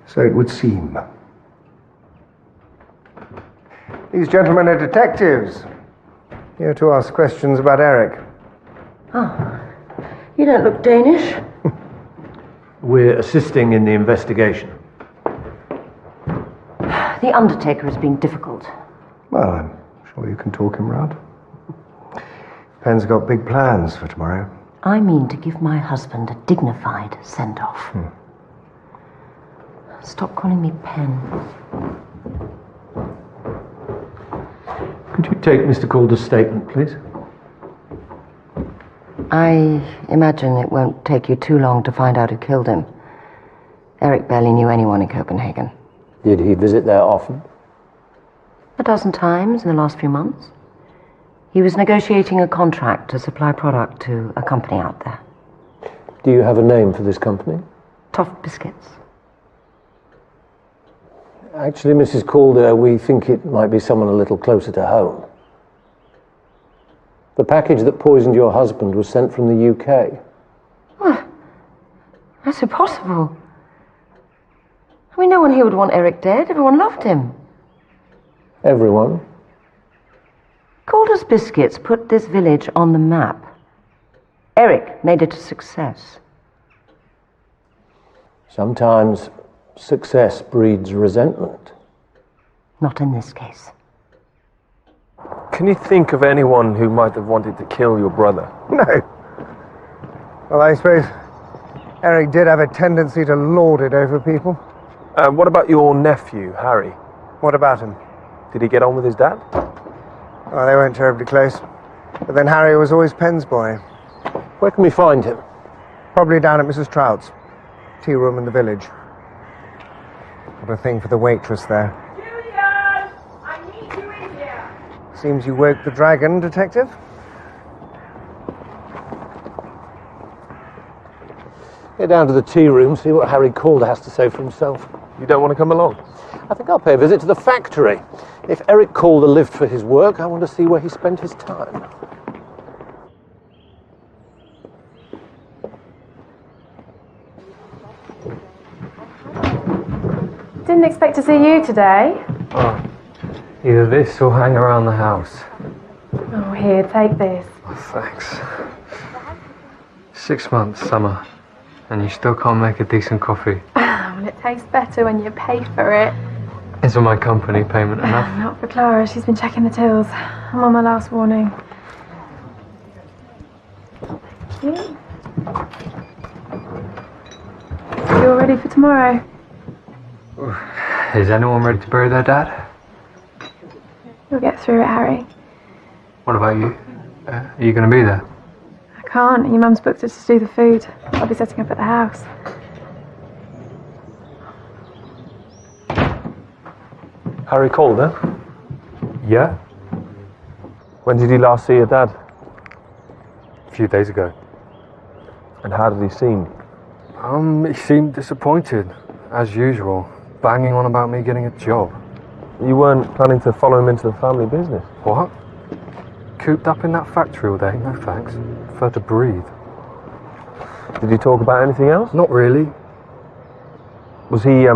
Speaker 21: So it would seem. These gentlemen are detectives. Here to ask questions about Eric.
Speaker 20: Oh, you don't look Danish.
Speaker 1: We're assisting in the investigation.
Speaker 20: The undertaker has been difficult.
Speaker 21: Well, I'm sure you can talk him round. Penn's got big plans for tomorrow.
Speaker 20: I mean to give my husband a dignified send-off. Stop calling me Penn.
Speaker 1: Could you take Mr. Calder's statement, please?
Speaker 20: I imagine it won't take you too long to find out who killed him. Eric barely knew anyone in Copenhagen.
Speaker 1: Did he visit there often?
Speaker 20: A dozen times in the last few months. He was negotiating a contract to supply product to a company out there.
Speaker 1: Do you have a name for this company?
Speaker 20: Toft Biscuits.
Speaker 1: Actually, Mrs. Calder, we think it might be someone a little closer to home. The package that poisoned your husband was sent from the UK.
Speaker 20: What? That's impossible. I mean, no one here would want Eric dead. Everyone loved him.
Speaker 1: Everyone?
Speaker 20: Calder's Biscuits put this village on the map. Eric made it a success.
Speaker 1: Sometimes success breeds resentment.
Speaker 20: Not in this case.
Speaker 4: Can you think of anyone who might have wanted to kill your brother?
Speaker 21: No. Well, I suppose Eric did have a tendency to lord it over people.
Speaker 4: What about your nephew, Harry?
Speaker 21: What about him?
Speaker 4: Did he get on with his dad?
Speaker 21: Oh, they weren't terribly close. But then Harry was always Penn's boy.
Speaker 1: Where can we find him?
Speaker 21: Probably down at Mrs. Trout's. Tea room in the village. Got a thing for the waitress there.
Speaker 24: Julian! I need you in here!
Speaker 21: Seems you woke the dragon, Detective.
Speaker 1: Get down to the tea room, see what Harry Calder has to say for himself.
Speaker 4: You don't want to come along?
Speaker 1: I think I'll pay a visit to the factory. If Eric Calder lived for his work, I want to see where he spent his time.
Speaker 14: didn't expect to see you today.
Speaker 6: Oh, either this or hang around the house.
Speaker 14: Oh, here, take this.
Speaker 6: Oh, thanks. 6 months, Summer, and you still can't make a decent coffee.
Speaker 14: Well, it tastes better when you pay for it.
Speaker 6: Isn't my company payment enough?
Speaker 14: Not for Clara, she's been checking the tills. I'm on my last warning. You all ready for tomorrow?
Speaker 6: Is anyone ready to bury their dad?
Speaker 14: You'll get through it, Harry.
Speaker 6: What about you? Are you going to be there?
Speaker 14: I can't. Your mum's booked us to do the food. I'll be setting up at the house.
Speaker 4: Harry Calder?
Speaker 5: Yeah?
Speaker 4: When did you last see your dad?
Speaker 5: A few days ago.
Speaker 4: And how did he seem?
Speaker 5: He seemed disappointed, as usual, banging on about me getting a job.
Speaker 4: You weren't planning to follow him into the family business?
Speaker 5: What? Cooped up in that factory all day, no thanks. Prefer to breathe.
Speaker 4: Did you talk about anything else?
Speaker 5: Not really.
Speaker 4: Was he,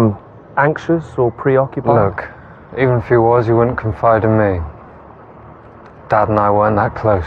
Speaker 4: anxious or preoccupied?
Speaker 6: Look, even if he was, he wouldn't confide in me. Dad and I weren't that close.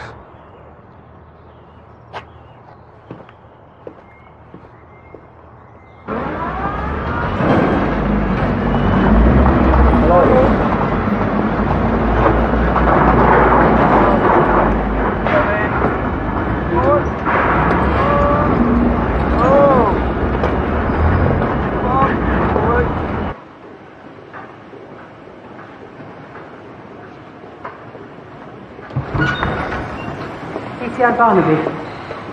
Speaker 10: DTI Barnaby,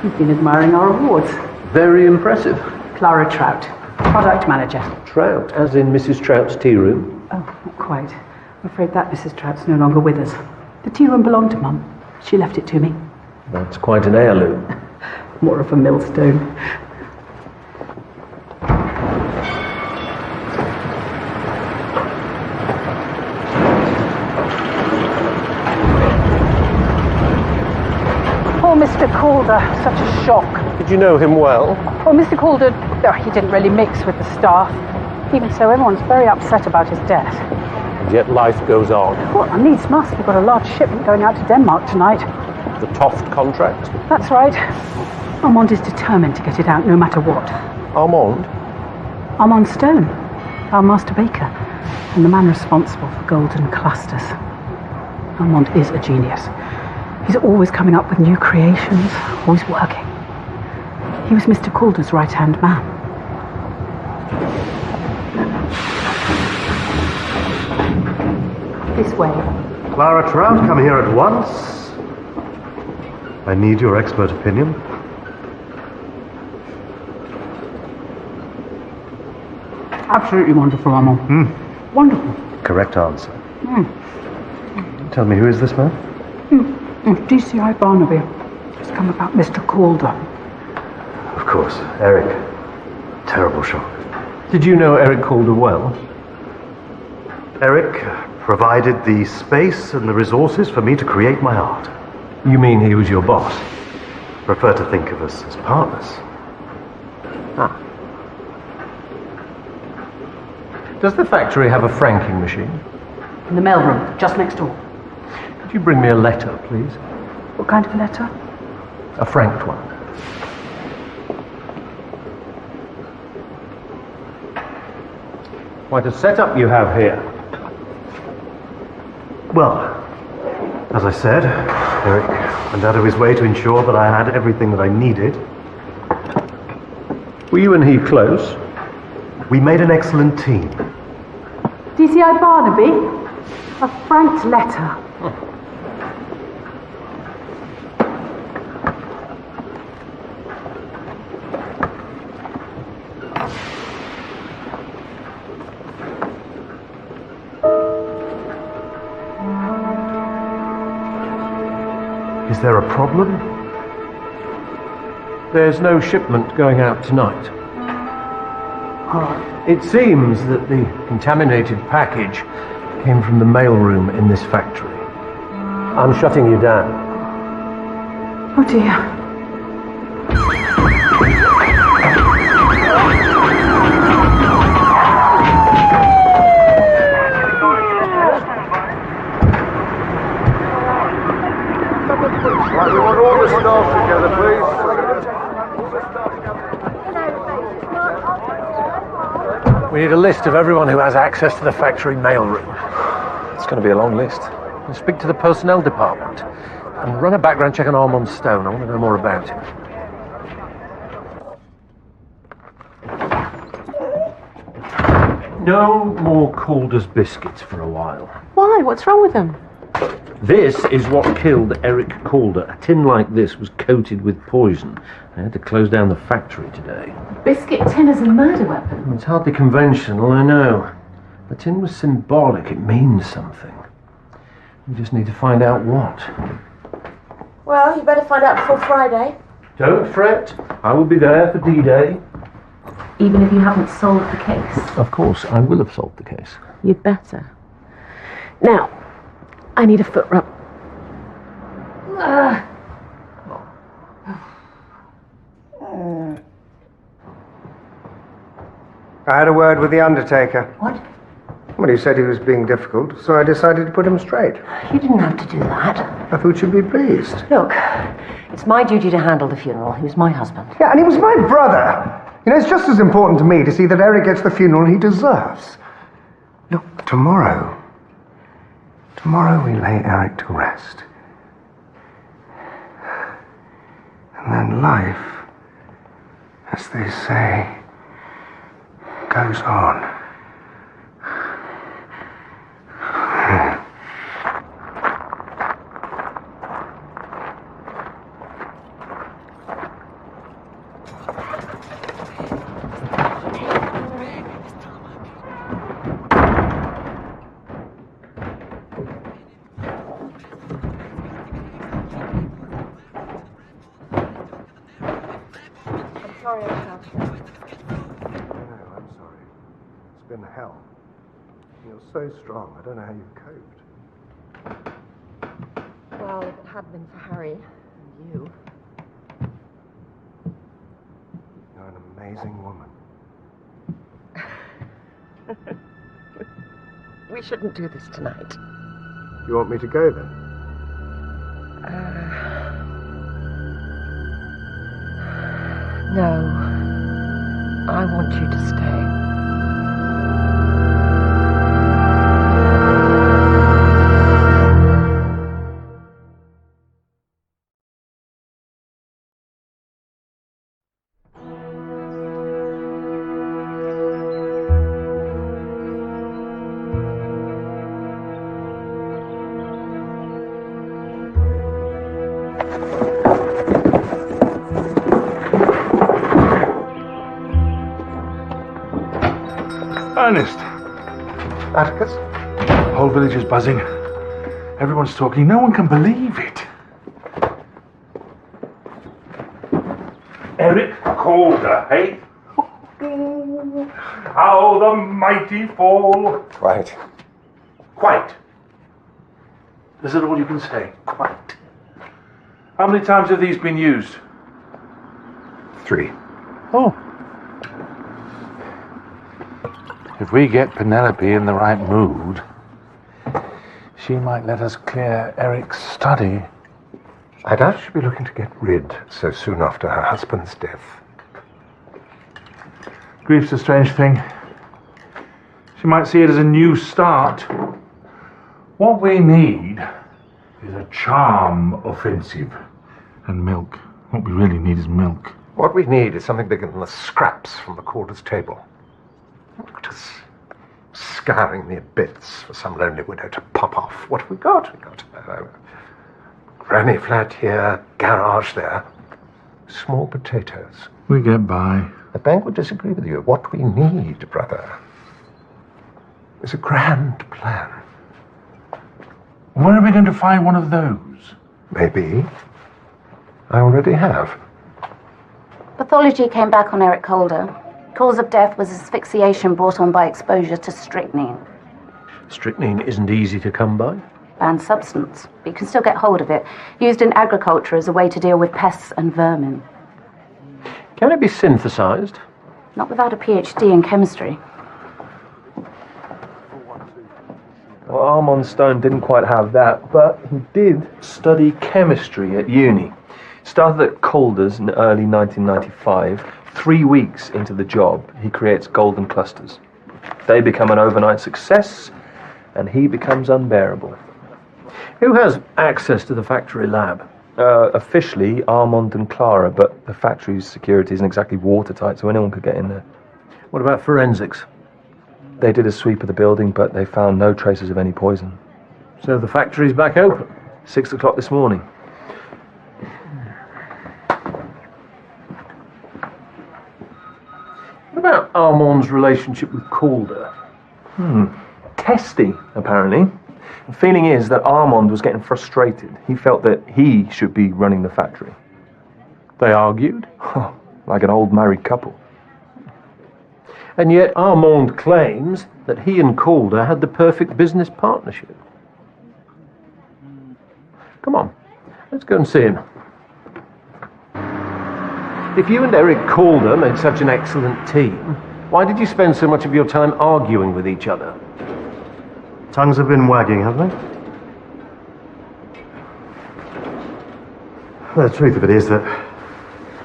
Speaker 10: you've been admiring our awards.
Speaker 1: Very impressive.
Speaker 10: Clara Trout, product manager.
Speaker 1: Trout, as in Mrs. Trout's tea room?
Speaker 10: Oh, not quite. I'm afraid that Mrs. Trout's no longer with us. The tea room belonged to Mum. She left it to me.
Speaker 1: That's quite an heirloom.
Speaker 10: More of a millstone. Poor Mr. Calder, such a shock.
Speaker 1: Did you know him well?
Speaker 10: Well, Mr. Calder, he didn't really mix with the staff. Even so, everyone's very upset about his death.
Speaker 1: And yet life goes on.
Speaker 10: Well, needs must. We've got a large shipment going out to Denmark tonight.
Speaker 1: The Toft contract?
Speaker 10: That's right. Armand is determined to get it out no matter what.
Speaker 1: Armand?
Speaker 10: Armand Stone, our master baker, and the man responsible for golden clusters. Armand is a genius. He's always coming up with new creations, always working. He was Mr. Calder's right-hand man. This way.
Speaker 2: Clara Trout, come here at once. I need your expert opinion.
Speaker 10: Absolutely wonderful, Armand. Wonderful.
Speaker 2: Correct answer.
Speaker 10: Mm.
Speaker 2: Tell me, who is this man?
Speaker 10: DCI Barnaby. It's come about Mr. Calder.
Speaker 2: Of course, Eric. Terrible shock.
Speaker 1: Did you know Eric Calder well?
Speaker 2: Eric provided the space and the resources for me to create my art.
Speaker 1: You mean he was your boss?
Speaker 2: Prefer to think of us as partners.
Speaker 1: Ah. Does the factory have a franking machine?
Speaker 10: In the mailroom, just next door.
Speaker 1: Could you bring me a letter, please?
Speaker 10: What kind of a letter?
Speaker 1: A franked one. Quite a setup you have here.
Speaker 2: Well, as I said, Eric went out of his way to ensure that I had everything that I needed.
Speaker 1: Were you and he close?
Speaker 2: We made an excellent team.
Speaker 10: DCI Barnaby? A franked letter.
Speaker 2: Is there a problem?
Speaker 1: There's no shipment going out tonight. It seems that the contaminated package came from the mailroom in this factory. I'm shutting you down.
Speaker 10: Oh dear.
Speaker 1: We need a list of everyone who has access to the factory mailroom.
Speaker 4: It's going to be a long list.
Speaker 1: And speak to the personnel department and run a background check on Armand Stone. I want to know more about him. No more Calder's biscuits for a while.
Speaker 19: Why? What's wrong with them?
Speaker 1: This is what killed Eric Calder. A tin like this was coated with poison. I had to close down the factory today.
Speaker 19: Biscuit tin as a murder weapon?
Speaker 1: It's hardly conventional, I know. The tin was symbolic. It means something. We just need to find out what.
Speaker 19: Well, you better find out before Friday.
Speaker 1: Don't fret. I will be there for D-Day.
Speaker 19: Even if you haven't solved the case?
Speaker 1: Of course, I will have solved the case.
Speaker 19: You'd better. Now, I need a foot rub.
Speaker 21: I had a word with the undertaker.
Speaker 19: What?
Speaker 21: Well, he said he was being difficult, so I decided to put him straight.
Speaker 20: You didn't have to do that.
Speaker 21: I thought you'd be pleased.
Speaker 20: Look, it's my duty to handle the funeral. He was my husband.
Speaker 21: Yeah, and he was my brother. You know, it's just as important to me to see that Eric gets the funeral he deserves. Look, tomorrow we lay Eric to rest. And then life, as they say, goes on.
Speaker 19: Sorry, I have.
Speaker 21: No, I'm sorry. It's been hell. You're so strong. I don't know how you've coped.
Speaker 19: Well, if it hadn't been for Harry and you.
Speaker 21: You're an amazing woman.
Speaker 19: We shouldn't do this tonight.
Speaker 21: You want me to go then?
Speaker 19: No. I want you to stay.
Speaker 11: Ernest!
Speaker 21: Atticus?
Speaker 11: The whole village is buzzing. Everyone's talking. No one can believe it. Eric Calder, eh? How the mighty fall.
Speaker 21: Quiet.
Speaker 11: Quiet. Is that all you can say? Quiet. How many times have these been used?
Speaker 21: 3.
Speaker 11: Oh. If we get Penelope in the right mood, she might let us clear Eric's study.
Speaker 21: I doubt she'd be looking to get rid so soon after her husband's death.
Speaker 11: Grief's a strange thing. She might see it as a new start. What we need is a charm offensive. And milk. What we really need is milk.
Speaker 21: What we need is something bigger than the scraps from the Calder's table. Look at us scouring the bits for some lonely widow to pop off. What have we got? We've got granny flat here, garage there. Small potatoes.
Speaker 11: We get by.
Speaker 21: The bank would disagree with you. What we need, brother, is a grand plan.
Speaker 11: Where are we going to find one of those?
Speaker 21: Maybe. I already have.
Speaker 9: Pathology came back on Eric Calder. Cause of death was asphyxiation brought on by exposure to strychnine.
Speaker 1: Strychnine isn't easy to come by.
Speaker 9: Banned substance, but you can still get hold of it. Used in agriculture as a way to deal with pests and vermin.
Speaker 1: Can it be synthesized?
Speaker 9: Not without a PhD in chemistry.
Speaker 4: Well, Armand Stone didn't quite have that, but he did study chemistry at uni. Started at Calder's in early 1995. 3 weeks into the job, he creates golden clusters. They become an overnight success, and he becomes unbearable.
Speaker 1: Who has access to the factory lab?
Speaker 4: Officially, Armand and Clara, but the factory's security isn't exactly watertight, so anyone could get in there.
Speaker 1: What about forensics?
Speaker 4: They did a sweep of the building, but they found no traces of any poison.
Speaker 1: So the factory's back open?
Speaker 4: 6 o'clock this morning.
Speaker 1: What about Armand's relationship with Calder?
Speaker 4: Testy, apparently. The feeling is that Armand was getting frustrated. He felt that he should be running the factory.
Speaker 1: They argued?
Speaker 4: Like an old married couple.
Speaker 1: And yet Armand claims that he and Calder had the perfect business partnership. Come on, let's go and see him. If you and Eric Calder made such an excellent team, why did you spend so much of your time arguing with each other?
Speaker 2: Tongues have been wagging, haven't they? Well, the truth of it is that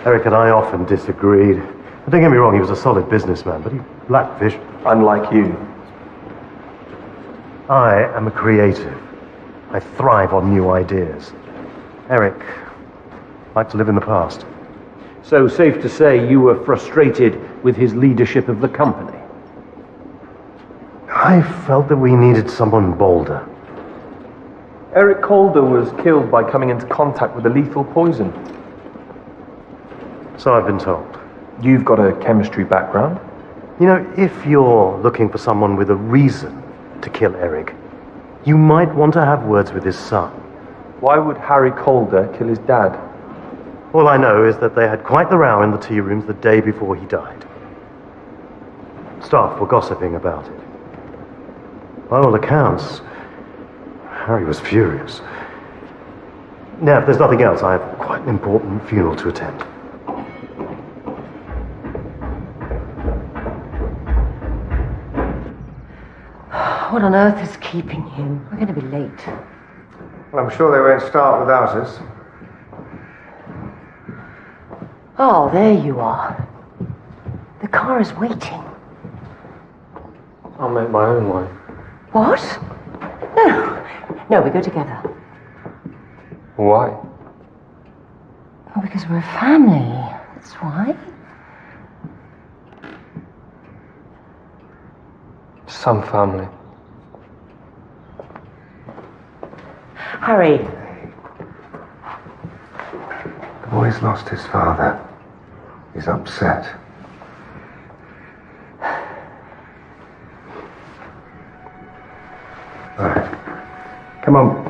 Speaker 2: Eric and I often disagreed. And don't get me wrong, he was a solid businessman, but he lacked vision.
Speaker 4: Unlike you.
Speaker 2: I am a creative. I thrive on new ideas. Eric liked to live in the past.
Speaker 1: So safe to say you were frustrated with his leadership of the company?
Speaker 2: I felt that we needed someone bolder.
Speaker 4: Eric Calder was killed by coming into contact with a lethal poison.
Speaker 2: So I've been told.
Speaker 4: You've got a chemistry background.
Speaker 2: You know, if you're looking for someone with a reason to kill Eric, you might want to have words with his son.
Speaker 4: Why would Harry Calder kill his dad?
Speaker 2: All I know is that they had quite the row in the tea rooms the day before he died. Staff were gossiping about it. By all accounts, Harry was furious. Now, if there's nothing else, I have quite an important funeral to attend.
Speaker 18: What on earth is keeping you? We're going to be late.
Speaker 21: Well, I'm sure they won't start without us.
Speaker 18: Oh, there you are. The car is waiting.
Speaker 4: I'll make my own way.
Speaker 18: What? No. No, we go together.
Speaker 4: Why?
Speaker 18: Oh, because we're a family. That's why.
Speaker 4: Some family.
Speaker 18: Harry.
Speaker 21: The boy's lost his father. He's upset. All right. Come on.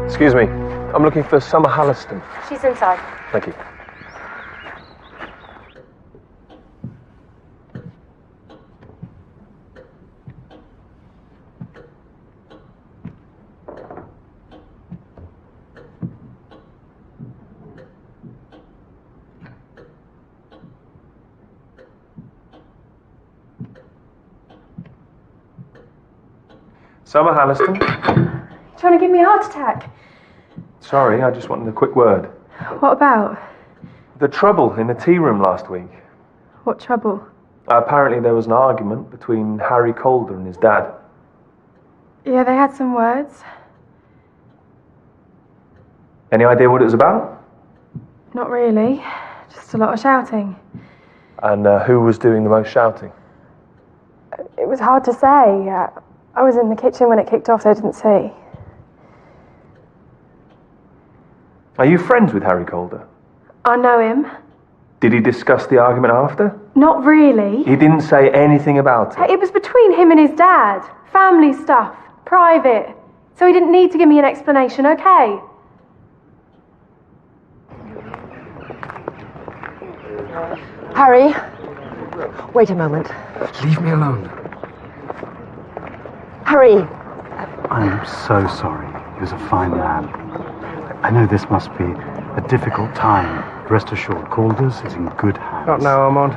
Speaker 4: Excuse me. I'm looking for Summer Halliston.
Speaker 14: She's inside.
Speaker 4: Thank you. Summer Halliston.
Speaker 14: Trying to give me a heart attack.
Speaker 4: Sorry, I just wanted a quick word.
Speaker 14: What about?
Speaker 4: The trouble in the tea room last week.
Speaker 14: What trouble?
Speaker 4: Apparently there was an argument between Harry Calder and his dad.
Speaker 14: Yeah, they had some words.
Speaker 4: Any idea what it was about?
Speaker 14: Not really. Just a lot of shouting.
Speaker 4: And who was doing the most shouting?
Speaker 14: It was hard to say. I was in the kitchen when it kicked off, so I didn't see.
Speaker 4: Are you friends with Harry Calder?
Speaker 14: I know him.
Speaker 4: Did he discuss the argument after?
Speaker 14: Not really.
Speaker 4: He didn't say anything about it.
Speaker 14: It was between him and his dad. Family stuff. Private. So he didn't need to give me an explanation, okay?
Speaker 20: Harry, wait a moment.
Speaker 6: Leave me alone.
Speaker 20: Harry!
Speaker 2: I'm so sorry. He was a fine man. I know this must be a difficult time. Rest assured, Calder's is in good hands.
Speaker 3: Not now, Armand.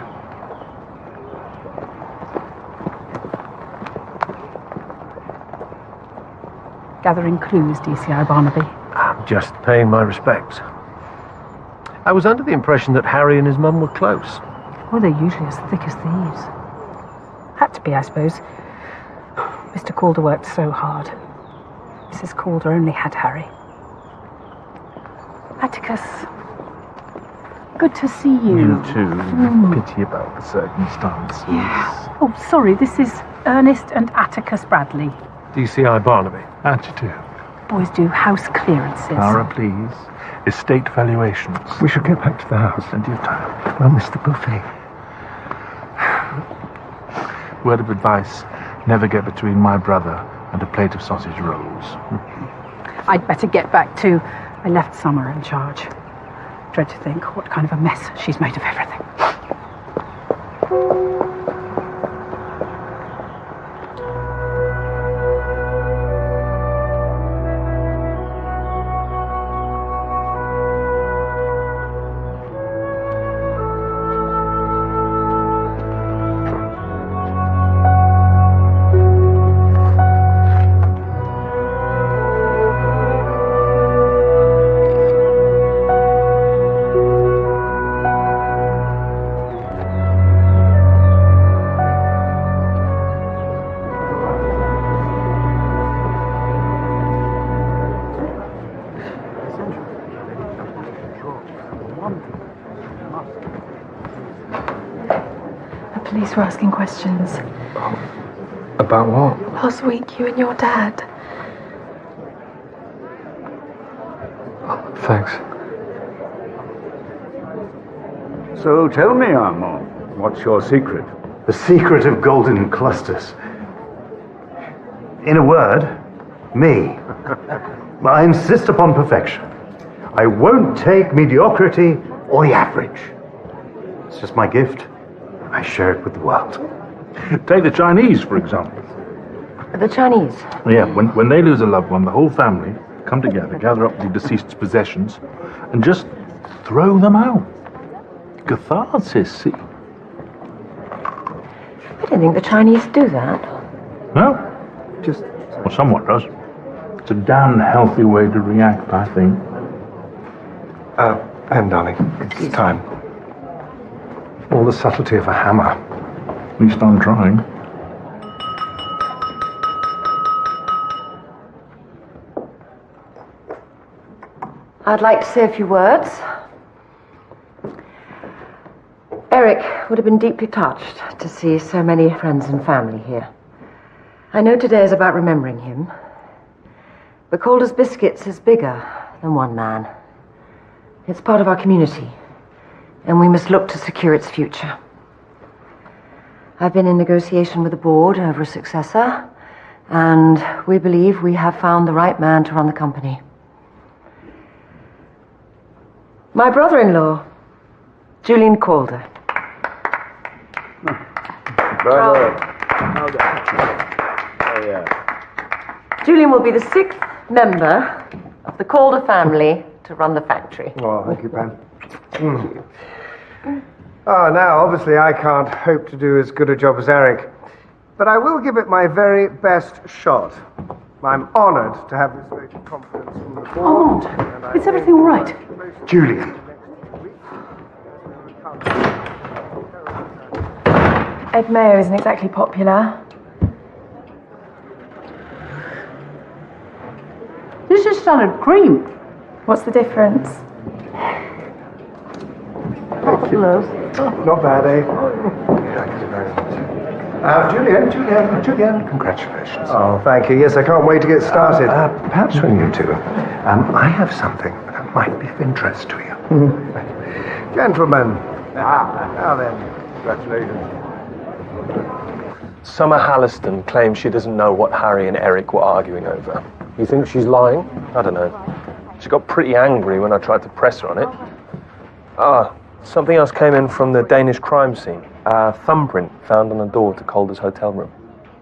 Speaker 10: Gathering clues, DCI Barnaby.
Speaker 1: I'm just paying my respects. I was under the impression that Harry and his mum were close.
Speaker 10: Well, they're usually as thick as thieves. Had to be, I suppose. Mr. Calder worked so hard. Mrs. Calder only had Harry. Atticus, good to see you.
Speaker 11: You too. Pity about the circumstances.
Speaker 10: Yeah. Oh, sorry, this is Ernest and Atticus Bradley.
Speaker 1: DCI Barnaby.
Speaker 11: Attitude.
Speaker 10: Boys do house clearances.
Speaker 11: Clara, please. Estate valuations. We should get back to the house. Plenty of time. Well, Mr. Buffet. Word of advice, never get between my brother and a plate of sausage rolls.
Speaker 10: I'd better get back to... I left Summer in charge. Dread to think what kind of a mess she's made of everything.
Speaker 14: Police were asking questions.
Speaker 4: About what?
Speaker 14: Last week, you and your dad.
Speaker 4: Thanks.
Speaker 12: So tell me, Armand, what's your secret?
Speaker 2: The secret of golden clusters. In a word, me. I insist upon perfection. I won't take mediocrity or the average. It's just my gift. I share it with the world.
Speaker 11: Take the Chinese, for example.
Speaker 20: The Chinese?
Speaker 11: Yeah, when they lose a loved one, the whole family come together, gather up the deceased's possessions, and just throw them out. Catharsis, see?
Speaker 20: I don't think the Chinese do that.
Speaker 11: No? Well, someone does. It's a damn healthy way to react, I think.
Speaker 3: Anne, darling, it's time. All the subtlety of a hammer.
Speaker 11: At least I'm trying.
Speaker 20: I'd like to say a few words. Eric would have been deeply touched to see so many friends and family here. I know today is about remembering him. But Calder's Biscuits is bigger than one man. It's part of our community, and we must look to secure its future. I've been in negotiation with the board over a successor, and we believe we have found the right man to run the company. My brother-in-law, Julian Calder. Julian will be the 6th member of the Calder family to run the factory.
Speaker 3: Oh, thank you, Pam. Now, obviously, I can't hope to do as good a job as Eric. but I will give it my very best shot. I'm honoured to have this vote of confidence from the board.
Speaker 10: Armand, is everything all right?
Speaker 2: Julian.
Speaker 14: Ed Mayo isn't exactly popular.
Speaker 19: This is salad cream.
Speaker 14: What's the difference?
Speaker 19: Hello.
Speaker 3: Not bad, eh?
Speaker 21: Thank you very much. Julian, congratulations.
Speaker 3: Oh, thank you. Yes, I can't wait to get started.
Speaker 21: Perhaps when you two, I have something that might be of interest to you.
Speaker 3: Gentlemen. Now then.
Speaker 21: Congratulations.
Speaker 4: Summer Halliston claims she doesn't know what Harry and Eric were arguing over. You think she's lying? I don't know. She got pretty angry when I tried to press her on it. Something else came in from the Danish crime scene. A thumbprint found on the door to Calder's hotel room.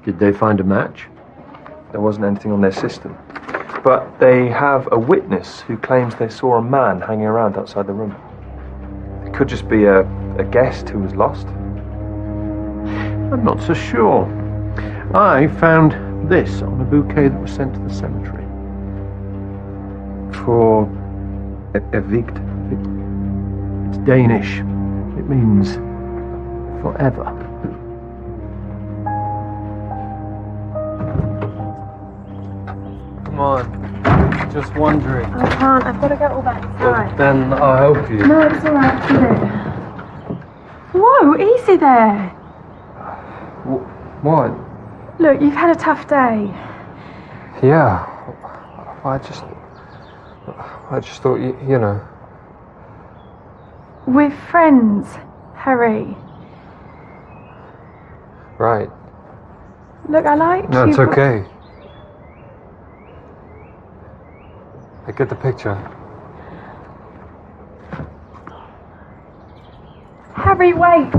Speaker 1: Did they find a match?
Speaker 4: There wasn't anything on their system. But they have a witness who claims they saw a man hanging around outside the room. It could just be a guest who was lost.
Speaker 1: I'm not so sure. I found this on a bouquet that was sent to the cemetery. For Evict. It's Danish. It means forever.
Speaker 13: Come on. Just wondering.
Speaker 14: I can't. I've got to get all back inside.
Speaker 13: Then I'll help you.
Speaker 14: No, it's all right. Leave it. Whoa, easy there.
Speaker 13: What?
Speaker 14: Look, you've had a tough day.
Speaker 13: Yeah. I just thought, you know.
Speaker 14: We're friends, Harry.
Speaker 13: Right.
Speaker 14: Look, I like
Speaker 13: No,
Speaker 14: you.
Speaker 13: it's okay. I get the picture.
Speaker 14: Harry, wait.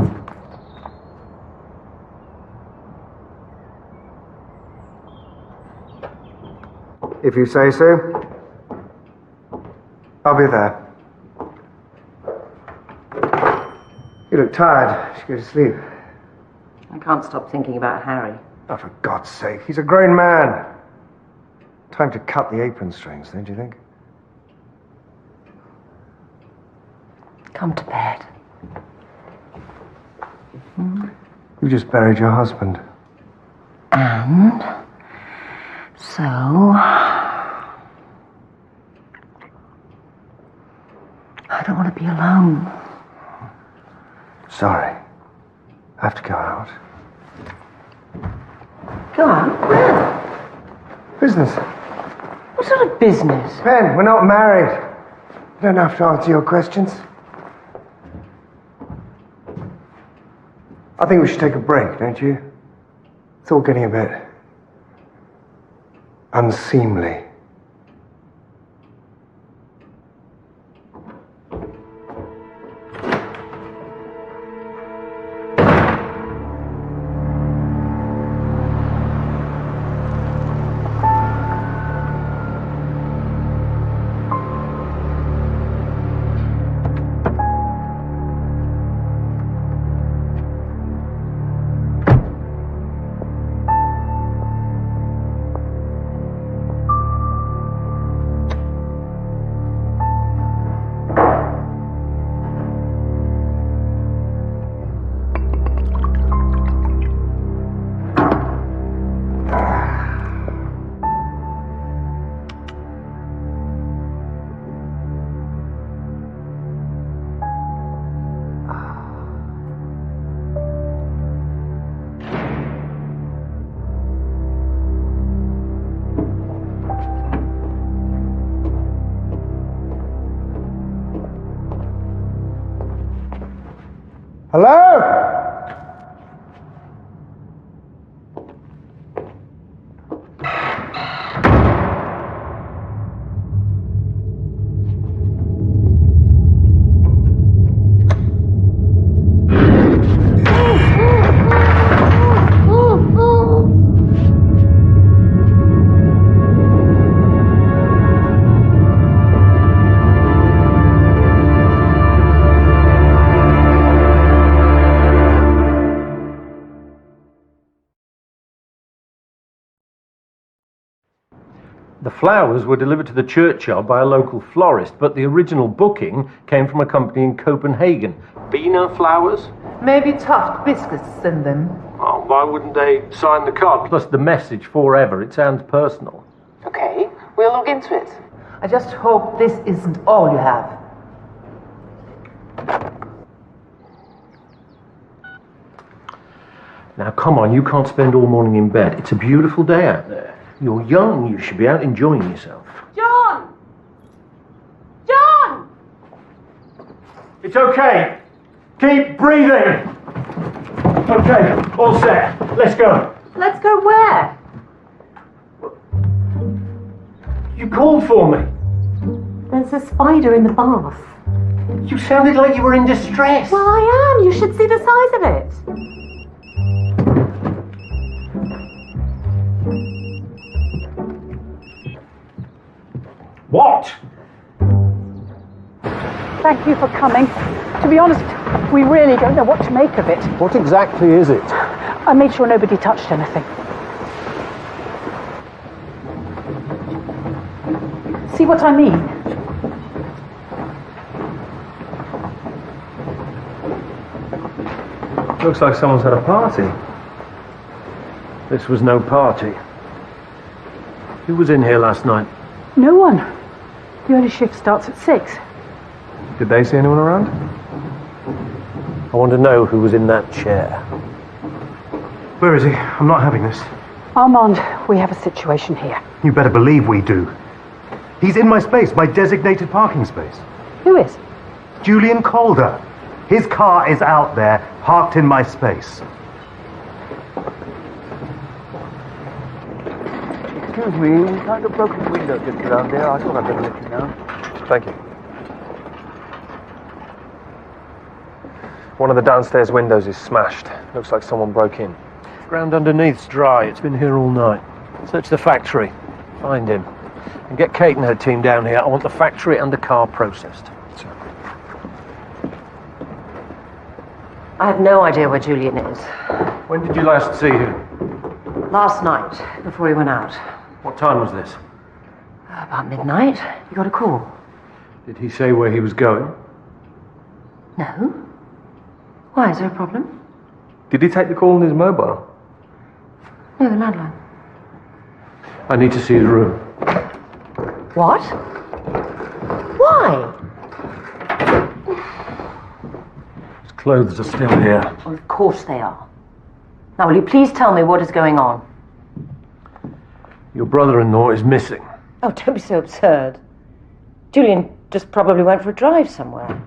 Speaker 3: If you say so, I'll be there. You look tired. You should go to sleep.
Speaker 20: I can't stop thinking about Harry.
Speaker 3: Oh, for God's sake, he's a grown man. Time to cut the apron strings, don't you think?
Speaker 20: Come to bed.
Speaker 3: You just buried your husband.
Speaker 20: And so I don't want to be alone.
Speaker 3: Sorry. I have to go out.
Speaker 20: Go out? Where?
Speaker 3: Business.
Speaker 20: What sort of business?
Speaker 3: Ben, we're not married. I don't have to answer your questions. I think we should take a break, don't you? It's all getting a bit unseemly. Hello?
Speaker 1: The flowers were delivered to the churchyard by a local florist, but the original booking came from a company in Copenhagen. Bina Flowers?
Speaker 8: Maybe Tuft Biscuits send them.
Speaker 1: Oh, why wouldn't they sign the card? Plus the message, forever. It sounds personal.
Speaker 8: Okay, we'll look into it. I just hope this isn't all you have.
Speaker 1: Now, come on, you can't spend all morning in bed. It's a beautiful day out there. You're young, you should be out enjoying yourself.
Speaker 8: John! John!
Speaker 1: It's okay. Keep breathing. Okay, all set. Let's go.
Speaker 8: Let's go where?
Speaker 1: You called for me.
Speaker 8: There's a spider in the bath.
Speaker 1: You sounded like you were in distress.
Speaker 8: Well, I am. You should see the size of it.
Speaker 1: What?
Speaker 10: Thank you for coming. To be honest, we really don't know what to make of it.
Speaker 1: What exactly is it?
Speaker 10: I made sure nobody touched anything. See what I mean?
Speaker 4: Looks like someone's had a party.
Speaker 1: This was no party. Who was in here last night?
Speaker 10: No one. The early shift starts at 6.
Speaker 4: Did they see anyone around?
Speaker 1: I want to know who was in that chair.
Speaker 2: Where is he? I'm not having this.
Speaker 10: Armand, we have a situation here.
Speaker 2: You better believe we do. He's in my space, my designated parking space.
Speaker 10: Who is?
Speaker 2: Julian Calder. His car is out there, parked in my space.
Speaker 12: Excuse me, we found a broken window just around there. I thought I'd better let you know.
Speaker 4: Thank you. One of the downstairs windows is smashed. Looks like someone broke in.
Speaker 1: Ground underneath's dry. It's been here all night. Search the factory. Find him. And get Kate and her team down here. I want the factory and the car processed.
Speaker 20: I have no idea where Julian is.
Speaker 1: When did you last see him?
Speaker 20: Last night, before he went out.
Speaker 1: What time was this?
Speaker 20: About midnight. He got a call.
Speaker 1: Did he say where he was going?
Speaker 20: No. Why, is there a problem?
Speaker 4: Did he take the call on his mobile?
Speaker 20: No, the landline.
Speaker 1: I need to see his room.
Speaker 20: What? Why?
Speaker 1: His clothes are still here.
Speaker 20: Well, of course they are. Now, will you please tell me what is going on?
Speaker 1: Your brother-in-law is missing.
Speaker 20: Oh, don't be so absurd. Julian just probably went for a drive somewhere.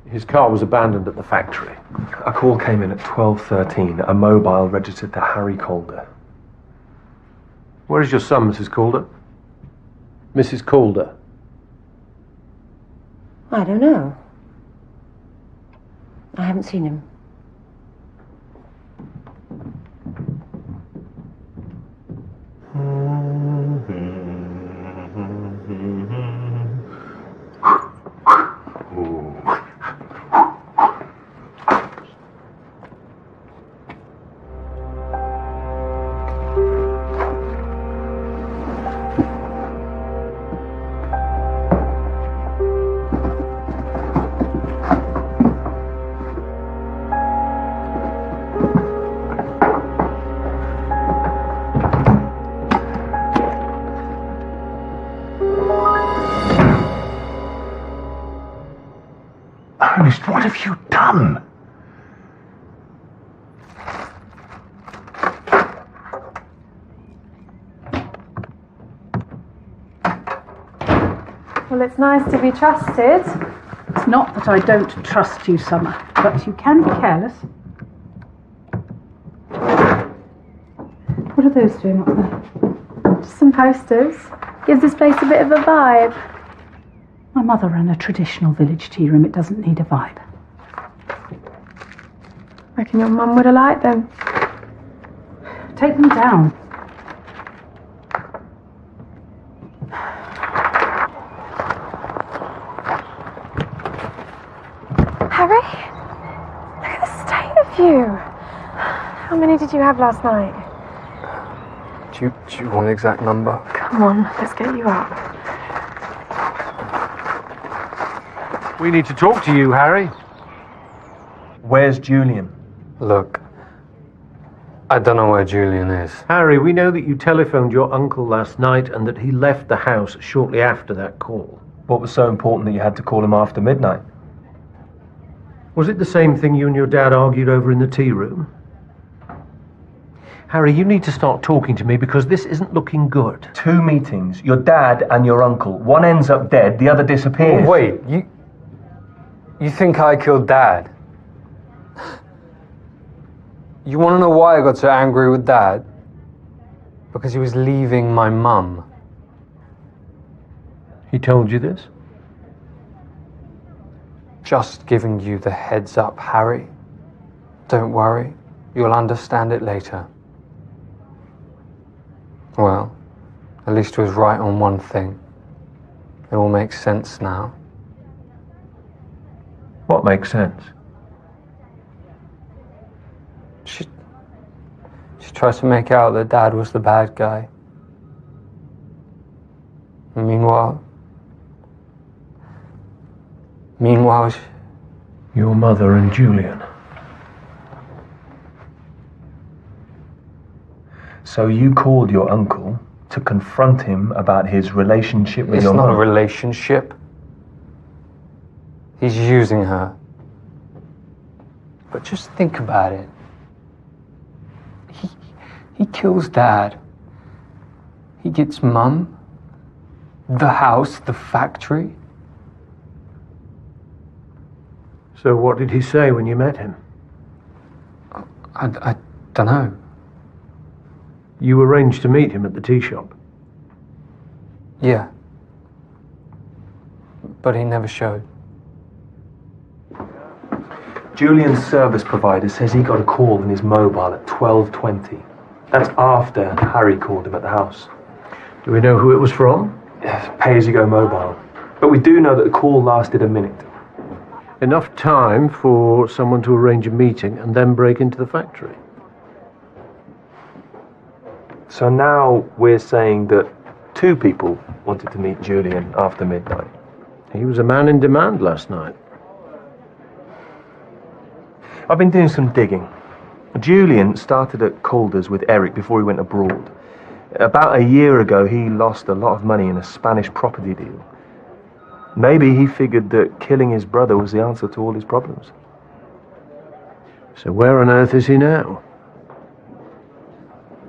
Speaker 1: His car was abandoned at the factory.
Speaker 4: A call came in at 12:13. A mobile registered to Harry Calder.
Speaker 1: Where is your son, Mrs. Calder? Mrs. Calder?
Speaker 20: I don't know. I haven't seen him.
Speaker 11: Ernest, what have you done?
Speaker 15: Well, it's nice to be trusted.
Speaker 10: It's not that I don't trust you, Summer, but you can be careless. What are those doing up there?
Speaker 15: Just some posters. Gives this place a bit of a vibe.
Speaker 10: My mother ran a traditional village tea room. It doesn't need a vibe.
Speaker 15: Reckon your mum would have liked them.
Speaker 10: Take them down.
Speaker 15: Harry? Look at the state of you. How many did you have last night?
Speaker 4: Do
Speaker 13: Do you want an exact number?
Speaker 15: Come on, let's get you up.
Speaker 1: We need to talk to you, Harry.
Speaker 4: Where's Julian?
Speaker 13: Look, I don't know where Julian is.
Speaker 1: Harry, we know that you telephoned your uncle last night and that he left the house shortly after that call.
Speaker 4: What was so important that you had to call him after midnight?
Speaker 1: Was it the same thing you and your dad argued over in the tea room? Harry, you need to start talking to me because this isn't looking good.
Speaker 4: 2 meetings, your dad and your uncle. One ends up dead, the other disappears.
Speaker 13: Oh, wait, you think I killed Dad? You want to know why I got so angry with Dad? Because he was leaving my mum.
Speaker 1: He told you this?
Speaker 13: Just giving you the heads up, Harry. Don't worry, you'll understand it later. Well, at least he was right on one thing. It all makes sense now.
Speaker 1: What makes sense?
Speaker 13: She tried to make out that Dad was the bad guy. And meanwhile,
Speaker 1: your mother and Julian.
Speaker 4: So you called your uncle to confront him about his relationship with your mum?
Speaker 13: It's not a relationship. He's using her. But just think about it. He kills Dad. He gets Mum, the house, the factory.
Speaker 1: So what did he say when you met him?
Speaker 13: I don't know.
Speaker 1: You arranged to meet him at the tea shop?
Speaker 13: Yeah. But he never showed.
Speaker 4: Julian's service provider says he got a call in his mobile at 12:20. That's after Harry called him at the house.
Speaker 1: Do we know who it was from?
Speaker 4: Yes, pay-as-you-go mobile. But we do know that the call lasted a minute.
Speaker 1: Enough time for someone to arrange a meeting and then break into the factory.
Speaker 4: So now we're saying that 2 people wanted to meet Julian after midnight.
Speaker 1: He was a man in demand last night.
Speaker 4: I've been doing some digging. Julian started at Calder's with Eric before he went abroad. About a year ago, he lost a lot of money in a Spanish property deal. Maybe he figured that killing his brother was the answer to all his problems.
Speaker 1: So where on earth is he now?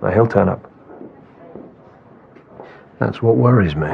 Speaker 4: Now, he'll turn up.
Speaker 1: That's what worries me.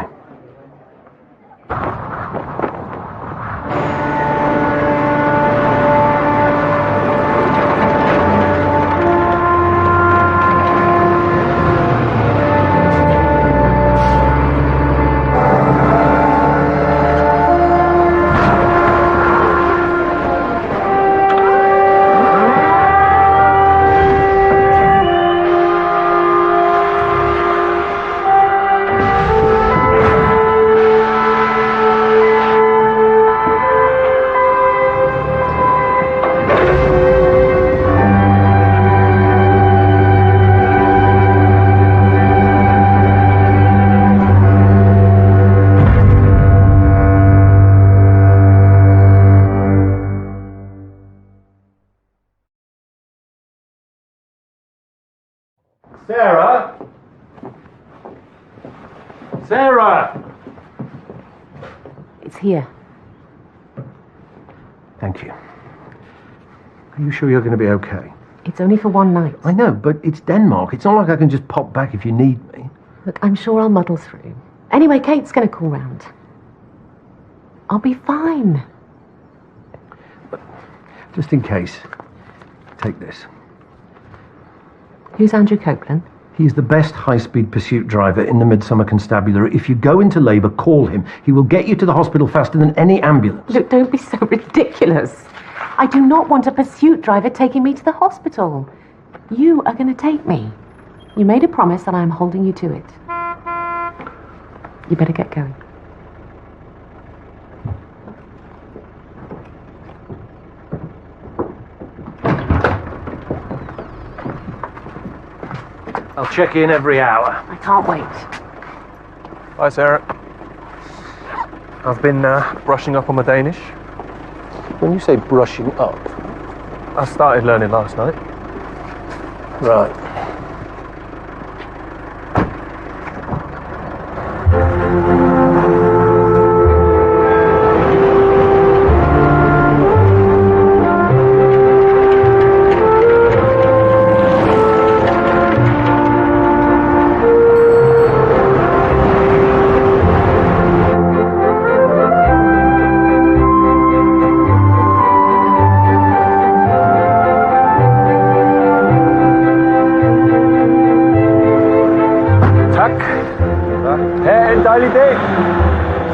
Speaker 1: Sarah? Sarah!
Speaker 8: It's here.
Speaker 1: Thank you. Are you sure you're going to be okay?
Speaker 8: It's only for one night.
Speaker 1: I know, but it's Denmark. It's not like I can just pop back if you need me.
Speaker 8: Look, I'm sure I'll muddle through. Anyway, Kate's going to call round. I'll be fine.
Speaker 1: But just in case, take this.
Speaker 8: Who's Andrew Copeland?
Speaker 1: He's the best high-speed pursuit driver in the Midsomer Constabulary. If you go into labour, call him. He will get you to the hospital faster than any ambulance.
Speaker 8: Look, don't be so ridiculous. I do not want a pursuit driver taking me to the hospital. You are going to take me. You made a promise and I am holding you to it. You better get going.
Speaker 1: I'll check in every hour.
Speaker 8: I can't wait.
Speaker 4: Hi, Sarah. I've been brushing up on my Danish.
Speaker 1: When you say brushing up?
Speaker 4: I started learning last night.
Speaker 1: Right.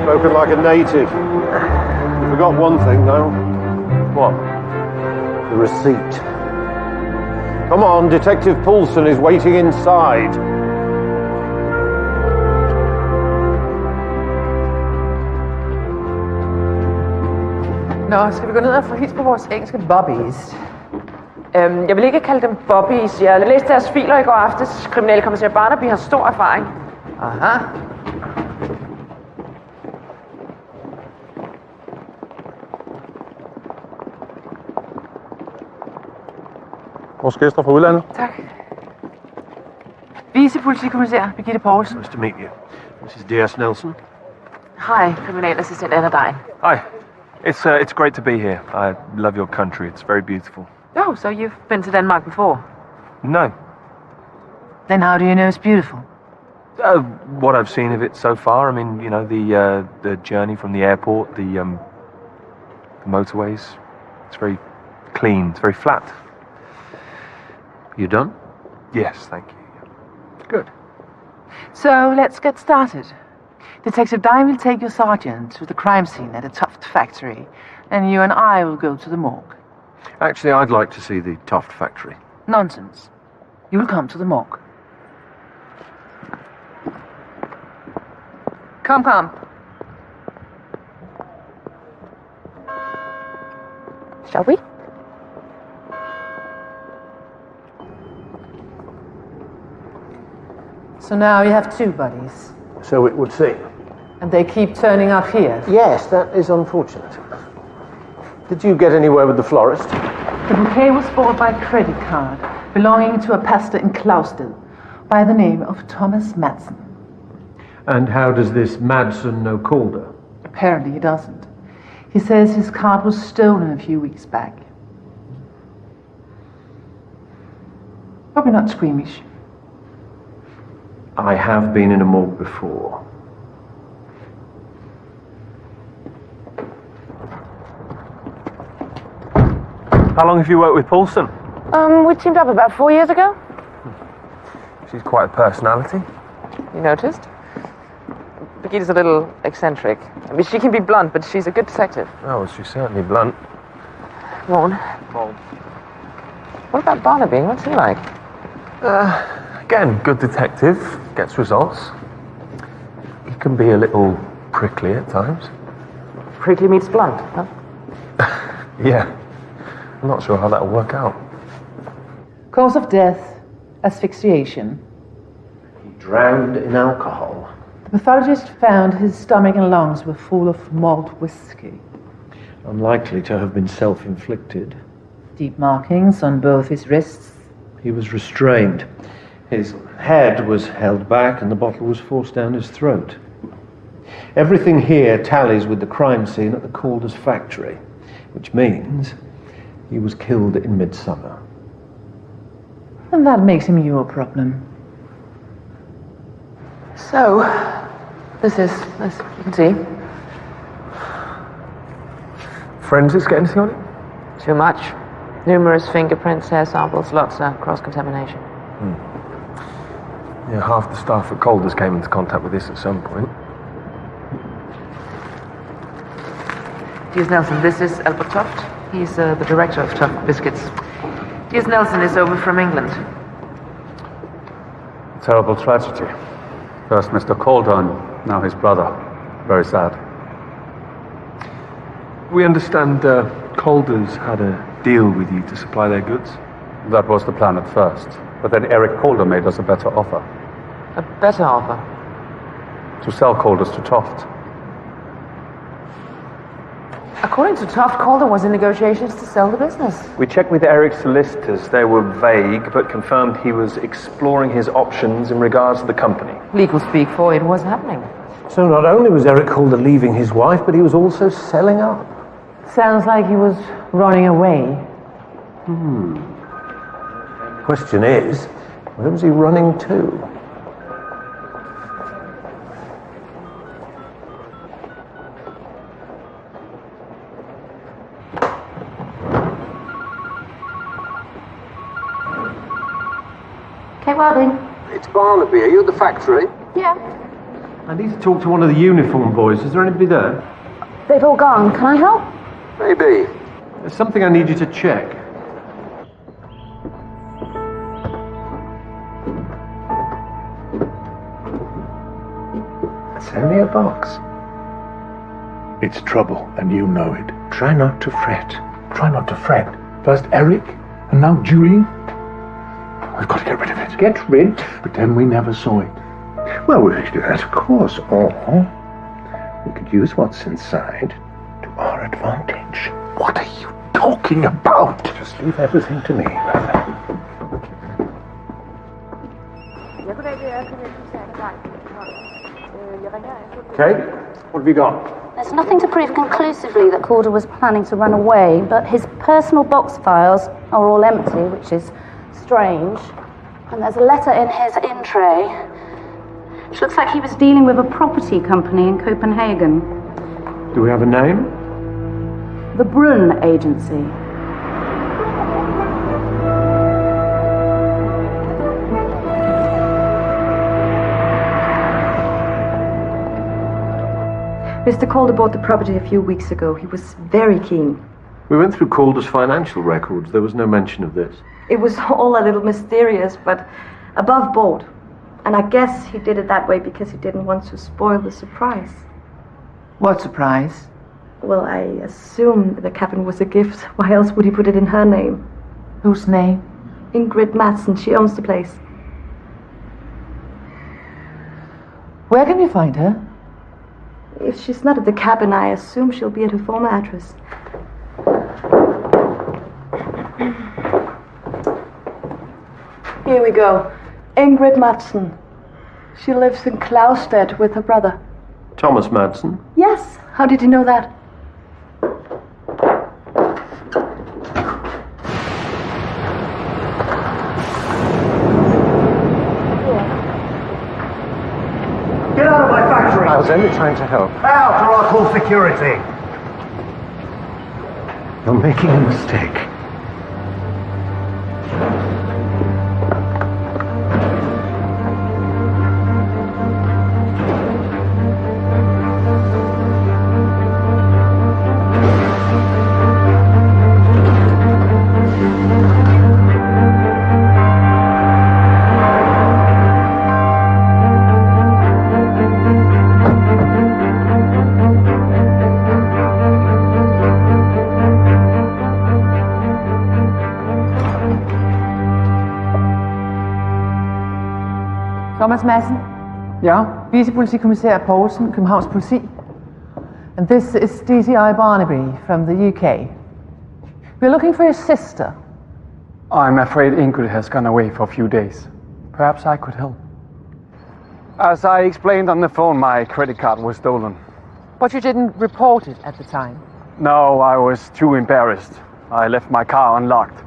Speaker 21: Spoken like a native. You forgot one thing, though.
Speaker 4: What?
Speaker 21: The receipt. Come on, Detective Poulsen is waiting inside.
Speaker 7: Nå, skal vi gå ned og få hils på vores engelske bobbies? Jeg vil ikke kalde dem bobbies. Jeg læste deres filer i går aftes. Kriminalkommissær Barnaby har stor erfaring. Aha.
Speaker 21: Vores gæster fra udlandet.
Speaker 7: Tak. Vicepolitikommissær Birgitte Poulsen.
Speaker 1: Nice to meet you. Mrs. D.S. Nelson.
Speaker 7: Hej, kriminalassistent Anna Dein.
Speaker 4: Hi. It's great to be here. I love your country. It's very beautiful.
Speaker 7: Oh, so you've been to Denmark before?
Speaker 4: No.
Speaker 7: Then how do you know it's beautiful?
Speaker 4: What I've seen of it so far. I mean, you know, the journey from the airport, the motorways. It's very clean. It's very flat.
Speaker 1: You done?
Speaker 4: Yes, thank you.
Speaker 7: Good. So let's get started. Detective Dye will take your sergeant to the crime scene at the Tuft factory, and you and I will go to the morgue.
Speaker 1: Actually, I'd like to see the Tuft factory.
Speaker 7: Nonsense. You'll come to the morgue. Come. Shall we?
Speaker 10: So now you have two buddies,
Speaker 1: So it would seem.
Speaker 10: and they keep turning up here.
Speaker 1: Yes, that is unfortunate. Did you get anywhere with the florist?
Speaker 10: The bouquet was bought by credit card, belonging to a pastor in Clausdal, by the name of Thomas Madsen.
Speaker 1: And how does this Madsen know Calder?
Speaker 10: Apparently he doesn't. He says his card was stolen a few weeks back. Hope you're not squeamish.
Speaker 1: I have been in a morgue before.
Speaker 4: How long have you worked with Poulsen?
Speaker 7: We teamed up about 4 years ago.
Speaker 4: She's quite a personality.
Speaker 7: You noticed? Birgitte's a little eccentric. I mean, she can be blunt, but she's a good detective.
Speaker 4: Oh, she's certainly blunt.
Speaker 7: Maud. What about Barnaby? What's he like?
Speaker 4: Again, good detective, gets results. He can be a little prickly at times.
Speaker 7: Prickly meets blunt, huh?
Speaker 4: Yeah. I'm not sure how that'll work out.
Speaker 10: Cause of death, asphyxiation.
Speaker 1: He drowned in alcohol.
Speaker 10: The pathologist found his stomach and lungs were full of malt whiskey.
Speaker 1: Unlikely to have been self-inflicted.
Speaker 10: Deep markings on both his wrists.
Speaker 1: He was restrained. His head was held back and the bottle was forced down his throat. Everything here tallies with the crime scene at the Calder's factory, which means he was killed in Midsomer.
Speaker 10: And that makes him your problem.
Speaker 7: So, this is, as you can see.
Speaker 4: Forensics get anything on it?
Speaker 7: Too much. Numerous fingerprints, hair samples, lots of cross-contamination.
Speaker 4: Yeah, half the staff at Calder's came into contact with this at some point.
Speaker 7: D.S. Nelson, this is Albert Toft. He's the director of Toft Biscuits. D.S. Nelson is over from England.
Speaker 6: Terrible tragedy. First Mr. Calder, now his brother. Very sad.
Speaker 4: We understand Calder's had a deal with you to supply their goods.
Speaker 6: That was the plan at first. But then Eric Calder made us a better offer.
Speaker 7: A better offer?
Speaker 6: To sell Calder's to Toft.
Speaker 7: According to Toft, Calder was in negotiations to sell the business.
Speaker 4: We checked with Eric's solicitors. They were vague, but confirmed he was exploring his options in regards to the company.
Speaker 7: Legal speak for it was happening.
Speaker 1: So not only was Eric Calder leaving his wife, but he was also selling up.
Speaker 7: Sounds like he was running away.
Speaker 1: Question is, where was he running to?
Speaker 14: Kate Welding.
Speaker 1: It's Barnaby. Are you at the factory?
Speaker 14: Yeah.
Speaker 1: I need to talk to one of the uniform boys. Is there anybody there?
Speaker 14: They've all gone. Can I help?
Speaker 1: Maybe. There's something I need you to check. It's only a box.
Speaker 11: It's trouble, and you know it.
Speaker 1: Try not to fret.
Speaker 11: Try not to fret. First Eric, and now Julian. We've got to get rid of it.
Speaker 1: Get rid?
Speaker 11: Pretend we never saw it.
Speaker 21: Well, we could do that, of course, or we could use what's inside to our advantage.
Speaker 11: What are you talking about?
Speaker 21: Just leave everything to me, brother.
Speaker 1: Kate, what have you got?
Speaker 16: There's nothing to prove conclusively that Calder was planning to run away, but his personal box files are all empty, which is strange. And there's a letter in his in tray, which looks like he was dealing with a property company in Copenhagen.
Speaker 1: Do we have a name?
Speaker 16: The Brunn Agency.
Speaker 20: Mr. Calder bought the property a few weeks ago. He was very keen.
Speaker 1: We went through Calder's financial records. There was no mention of this.
Speaker 20: It was all a little mysterious, but above board. And I guess he did it that way because he didn't want to spoil the surprise.
Speaker 7: What surprise?
Speaker 20: Well, I assume the cabin was a gift. Why else would he put it in her name?
Speaker 7: Whose name?
Speaker 20: Ingrid Madsen. She owns the place.
Speaker 7: Where can you find her?
Speaker 20: If she's not at the cabin, I assume she'll be at her former address. Here we go. Ingrid Madsen. She lives in Klausstedt with her brother.
Speaker 1: Thomas Madsen?
Speaker 20: Yes. How did you know that?
Speaker 2: Get out of my factory!
Speaker 1: I was only trying to help.
Speaker 2: Out, or I'll call security!
Speaker 21: You're making a mistake.
Speaker 7: Thomas Madsen?
Speaker 13: Yeah?
Speaker 7: Vicepolitikommissær Poulsen, Københavns Politi. And this is DCI Barnaby from the UK. We're looking for your sister.
Speaker 13: I'm afraid Ingrid has gone away for a few days. Perhaps I could help. As I explained on the phone, my credit card was stolen.
Speaker 7: But you didn't report it at the time.
Speaker 13: No, I was too embarrassed. I left my car unlocked.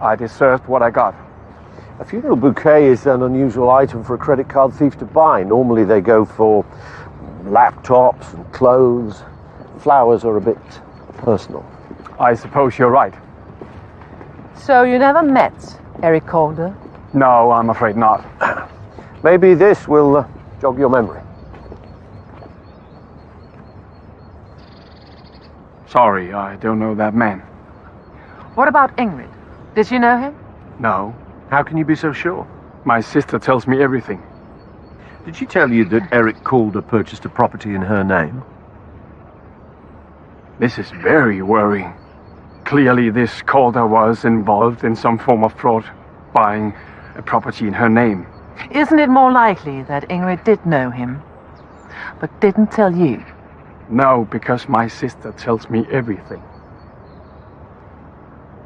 Speaker 13: I deserved what I got.
Speaker 3: A funeral bouquet is an unusual item for a credit card thief to buy. Normally they go for laptops and clothes. Flowers are a bit personal.
Speaker 13: I suppose you're right.
Speaker 7: So you never met Eric Calder?
Speaker 13: No, I'm afraid not.
Speaker 3: Maybe this will jog your memory.
Speaker 13: Sorry, I don't know that man.
Speaker 7: What about Ingrid? Did you know him?
Speaker 13: No.
Speaker 1: How can you be so sure?
Speaker 13: My sister tells me everything.
Speaker 1: Did she tell you that Eric Calder purchased a property in her name?
Speaker 13: This is very worrying. Clearly this Calder was involved in some form of fraud, buying a property in her name.
Speaker 7: Isn't it more likely that Ingrid did know him, but didn't tell you?
Speaker 13: No, because my sister tells me everything.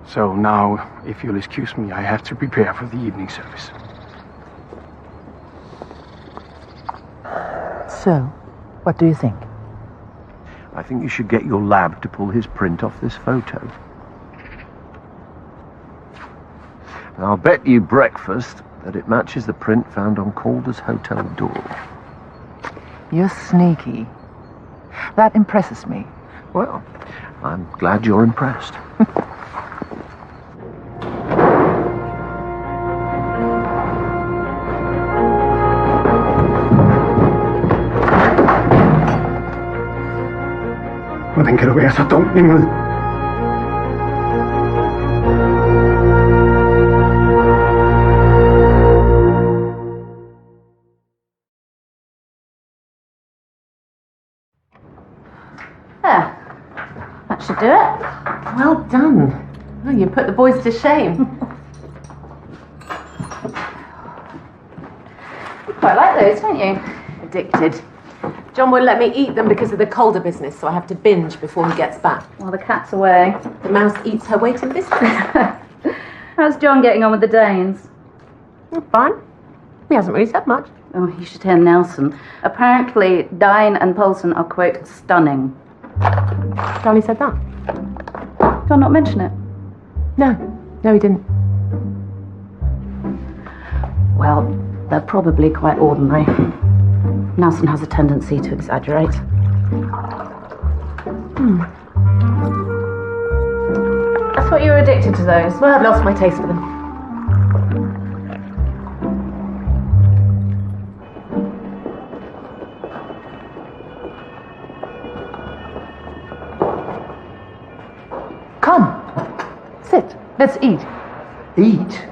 Speaker 13: So now, if you'll excuse me, I have to prepare for the evening service.
Speaker 7: So, what do you think?
Speaker 17: I think you should get your lab to pull his print off this photo. And I'll bet you breakfast that it matches the print found on Calder's hotel door.
Speaker 7: You're sneaky. That impresses me.
Speaker 17: Well, I'm glad you're impressed.
Speaker 13: Hvordan kan du være så dum, Ingrid?
Speaker 8: There. That should do it. Well done. Oh, you put the boys to shame.
Speaker 16: You quite like those, don't you?
Speaker 8: Addicted. John won't let me eat them because of the Calder business, so I have to binge before he gets back.
Speaker 16: Well, the cat's away.
Speaker 8: The mouse eats her weight in biscuits.
Speaker 16: How's John getting on with the Danes?
Speaker 8: Fine. He hasn't really said much.
Speaker 16: Oh, you should hear Nelson. Apparently, Dine and Paulson are, quote, stunning.
Speaker 8: Johnny said that?
Speaker 16: Did I not mention it?
Speaker 8: No, he didn't.
Speaker 16: Well, they're probably quite ordinary. Nelson has a tendency to exaggerate. I thought you were addicted to those.
Speaker 8: Well, I've lost my taste for them. Come, sit. Let's eat.
Speaker 1: Eat?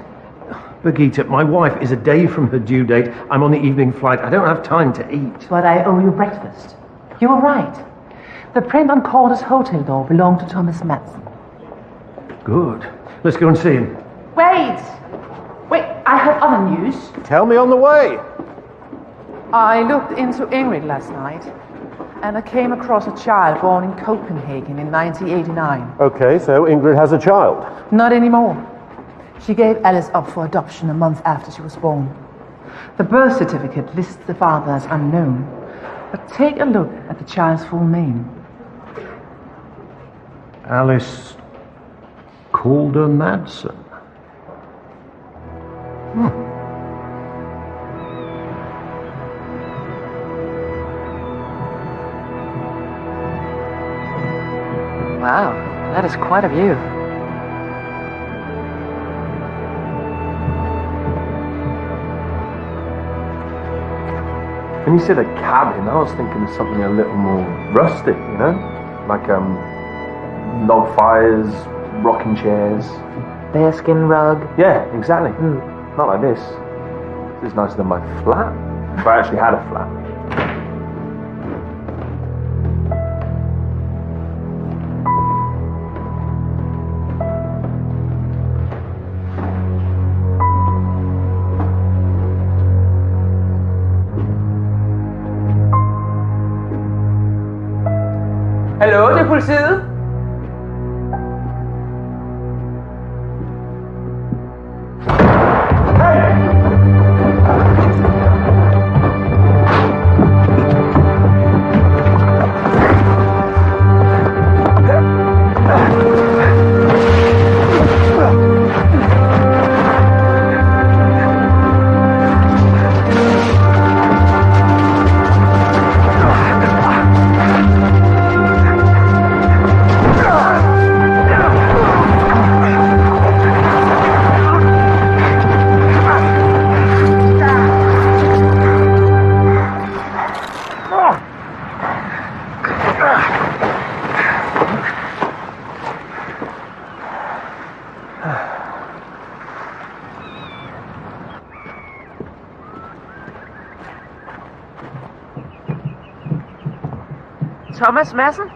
Speaker 1: Birgitte, my wife is a day from her due date. I'm on the evening flight. I don't have time to eat.
Speaker 7: But I owe you breakfast. You were right. The print on Calder's hotel door belonged to Thomas Madsen.
Speaker 1: Good. Let's go and see him.
Speaker 7: Wait, I have other news.
Speaker 21: Tell me on the way.
Speaker 7: I looked into Ingrid last night, and I came across a child born in Copenhagen in 1989.
Speaker 21: Okay, so Ingrid has a child.
Speaker 7: Not anymore. She gave Alice up for adoption a month after she was born. The birth certificate lists the father as unknown, but take a look at the child's full name.
Speaker 1: Alice Calder Madsen.
Speaker 7: Wow, that is quite a view.
Speaker 4: When you said a cabin, I was thinking of something a little more rustic, you know? Like, log fires, rocking chairs.
Speaker 7: Bearskin rug.
Speaker 4: Yeah, exactly. Not like this. This is nicer than my flat. If I actually had a flat.
Speaker 7: Hallo, det er politiet. Thomas Madsen?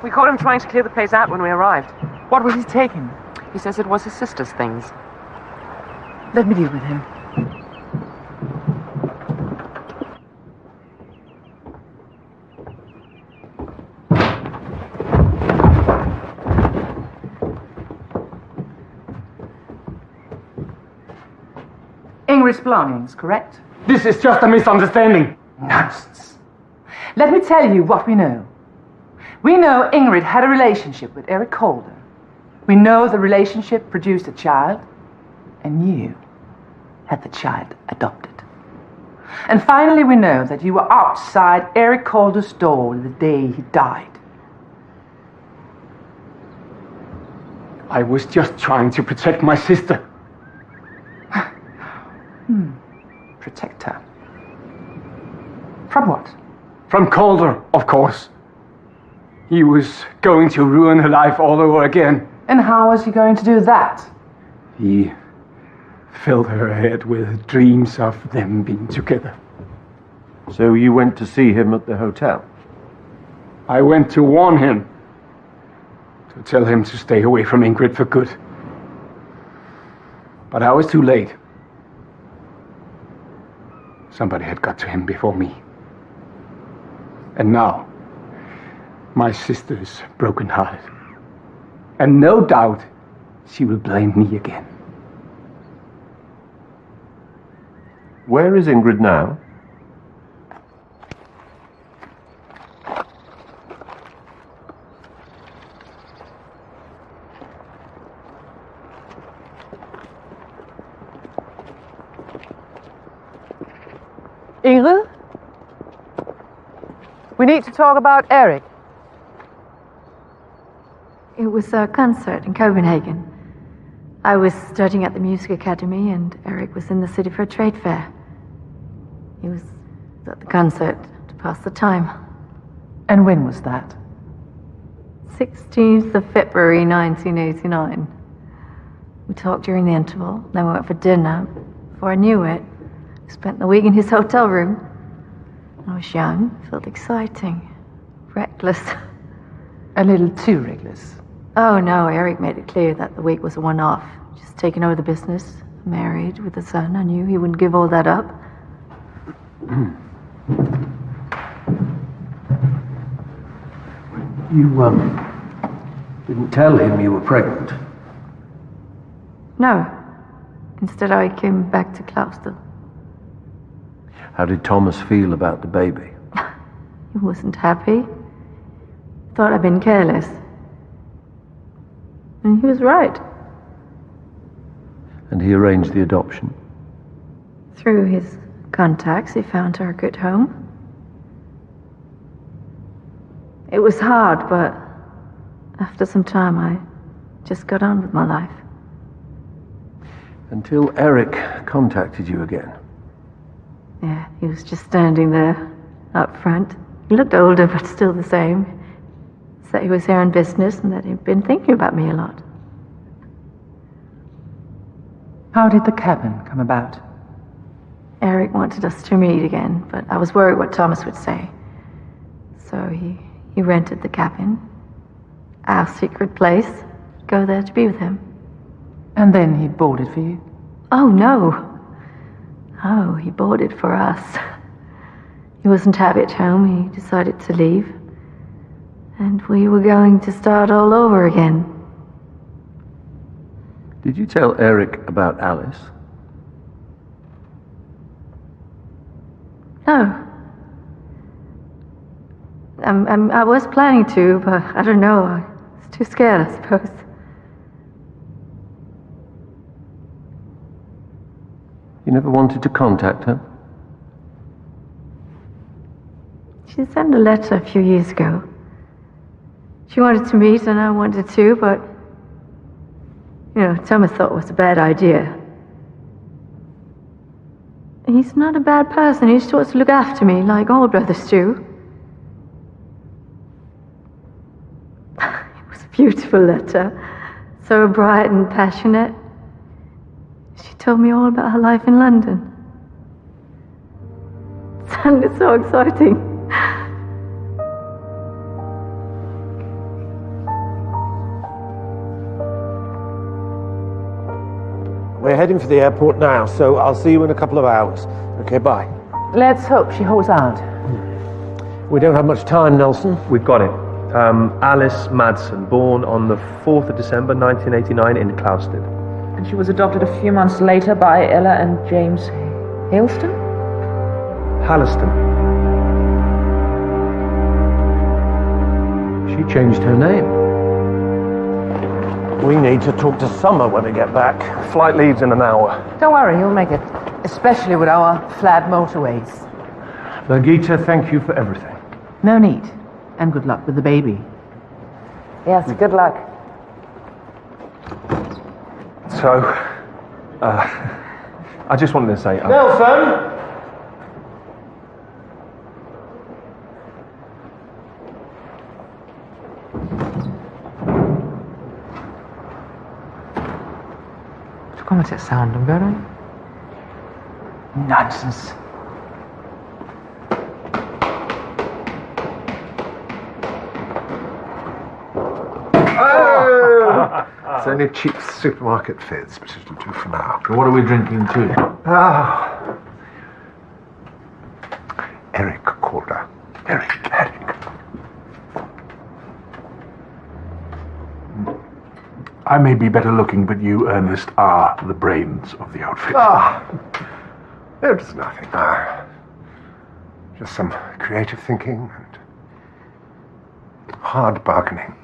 Speaker 7: We caught him trying to clear the place out when we arrived. What was he taking? He says it was his sister's things. Let me deal with him. Ingrid's belongings, correct?
Speaker 13: This is just a misunderstanding.
Speaker 7: Nonsense. Let me tell you what we know. We know Ingrid had a relationship with Eric Calder. We know the relationship produced a child, and you had the child adopted. And finally, we know that you were outside Eric Calder's door the day he died.
Speaker 13: I was just trying to protect my sister.
Speaker 7: Protect her. From what?
Speaker 13: From Calder, of course. He was going to ruin her life all over again.
Speaker 7: And how was he going to do that?
Speaker 13: He filled her head with dreams of them being together.
Speaker 17: So you went to see him at the hotel?
Speaker 13: I went to warn him. To tell him to stay away from Ingrid for good. But I was too late. Somebody had got to him before me. And now, my sister's broken-hearted. And no doubt, she will blame me again.
Speaker 17: Where is Ingrid now?
Speaker 7: Ingrid? We need to talk about Eric.
Speaker 5: It was a concert in Copenhagen. I was studying at the music academy and Eric was in the city for a trade fair. He was at the concert to pass the time.
Speaker 7: And when was that?
Speaker 5: 16th of February 1989. We talked during the interval, then we went for dinner. Before I knew it, I spent the week in his hotel room. I was young, felt exciting, reckless.
Speaker 7: A little too reckless.
Speaker 5: Oh no, Eric made it clear that the week was a one-off. Just taking over the business, married with a son. I knew he wouldn't give all that up.
Speaker 1: You, didn't tell him you were pregnant?
Speaker 5: No. Instead, I came back to Gloucester.
Speaker 17: How did Thomas feel about the baby?
Speaker 5: He wasn't happy. Thought I'd been careless. And he was right.
Speaker 17: And he arranged the adoption?
Speaker 5: Through his contacts, he found her a good home. It was hard, but after some time, I just got on with my life.
Speaker 17: Until Eric contacted you again?
Speaker 5: Yeah, he was just standing there, up front. He looked older, but still the same. He said he was here on business and that he'd been thinking about me a lot.
Speaker 7: How did the cabin come about?
Speaker 5: Eric wanted us to meet again, but I was worried what Thomas would say. So he rented the cabin, our secret place, go there to be with him.
Speaker 7: And then he bought it for you?
Speaker 5: Oh, no. Oh, he bought it for us. He wasn't happy at home. He decided to leave. And we were going to start all over again.
Speaker 17: Did you tell Eric about Alice?
Speaker 5: No. I was planning to, but I don't know. I was too scared, I suppose.
Speaker 17: You never wanted to contact her?
Speaker 5: She sent a letter a few years ago. She wanted to meet and I wanted to, but, Thomas thought it was a bad idea. He's not a bad person. He's supposed to look after me like all brothers do. It was a beautiful letter. So bright and passionate. She told me all about her life in London. It sounded so exciting.
Speaker 1: We're heading for the airport now, so I'll see you in a couple of hours. Okay, bye.
Speaker 7: Let's hope she holds out.
Speaker 1: We don't have much time, Nelson.
Speaker 4: We've got it. Alice Madsen, born on the 4th of December 1989 in Clousted.
Speaker 7: And she was adopted a few months later by Ella and James Haleston?
Speaker 4: Halliston.
Speaker 1: She changed her name. We need to talk to Summer when we get back.
Speaker 4: Flight leaves in an hour.
Speaker 7: Don't worry, you'll make it. Especially with our flat motorways.
Speaker 1: Birgitta, thank you for everything.
Speaker 7: No need. And good luck with the baby. Yes, good luck.
Speaker 4: So, I just wanted to say...
Speaker 1: Nelson!
Speaker 7: Come at sound, vero? Nonsense.
Speaker 21: It's only a cheap supermarket fizz, but it'll do for now.
Speaker 11: What are we drinking to?
Speaker 21: Eric called her. Eric.
Speaker 11: I may be better looking, but you, Ernest, are the brains of the outfit.
Speaker 21: It's nothing. Just some creative thinking and hard bargaining.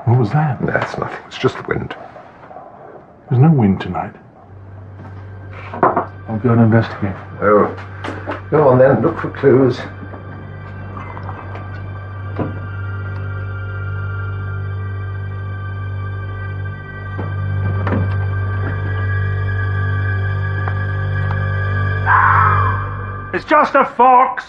Speaker 11: What was that?
Speaker 21: That's nothing. It's just the wind.
Speaker 11: There's no wind tonight. I'll go and investigate.
Speaker 21: Oh, go on then. Look for clues.
Speaker 11: It's just a fox!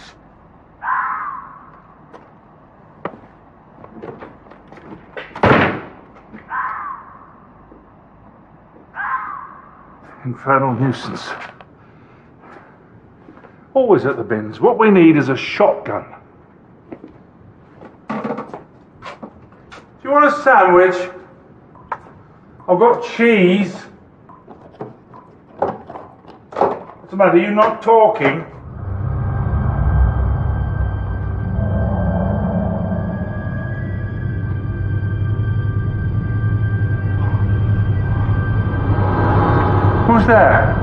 Speaker 11: Infernal nuisance. Always at the bins. What we need is a shotgun. Do you want a sandwich? I've got cheese. What's the matter? Are you not talking? Who's there?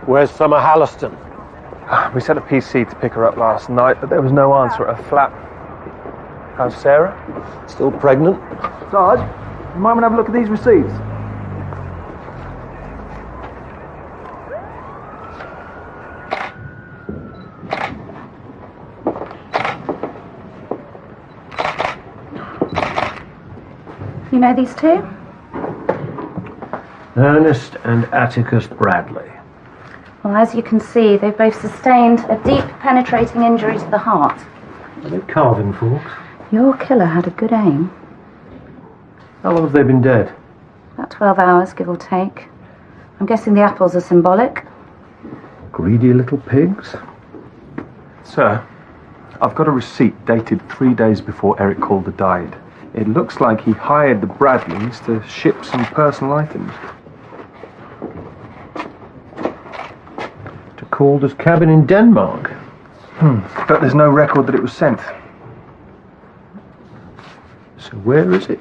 Speaker 1: Where's Summer Halliston?
Speaker 4: We sent a PC to pick her up last night, but there was no answer at her flat. How's Sarah?
Speaker 1: Still pregnant?
Speaker 12: Sarge, you might want to have a look at these receipts.
Speaker 16: You know these two?
Speaker 1: Ernest and Atticus Bradley.
Speaker 16: Well, as you can see, they've both sustained a deep, penetrating injury to the heart.
Speaker 1: Are they carving forks?
Speaker 16: Your killer had a good aim.
Speaker 1: How long have they been dead?
Speaker 16: About 12 hours, give or take. I'm guessing the apples are symbolic.
Speaker 1: Greedy little pigs.
Speaker 4: Sir, I've got a receipt dated 3 days before Eric Calder died. It looks like he hired the Bradleys to ship some personal items.
Speaker 1: To Calder's cabin in Denmark.
Speaker 4: But there's no record that it was sent.
Speaker 1: So where is it?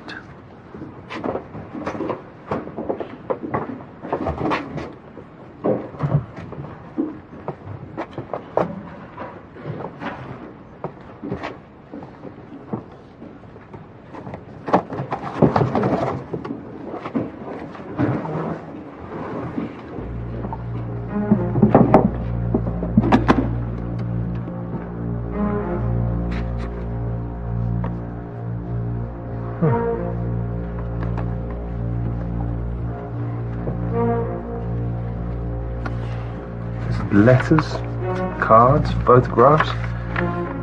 Speaker 4: Letters, cards, photographs.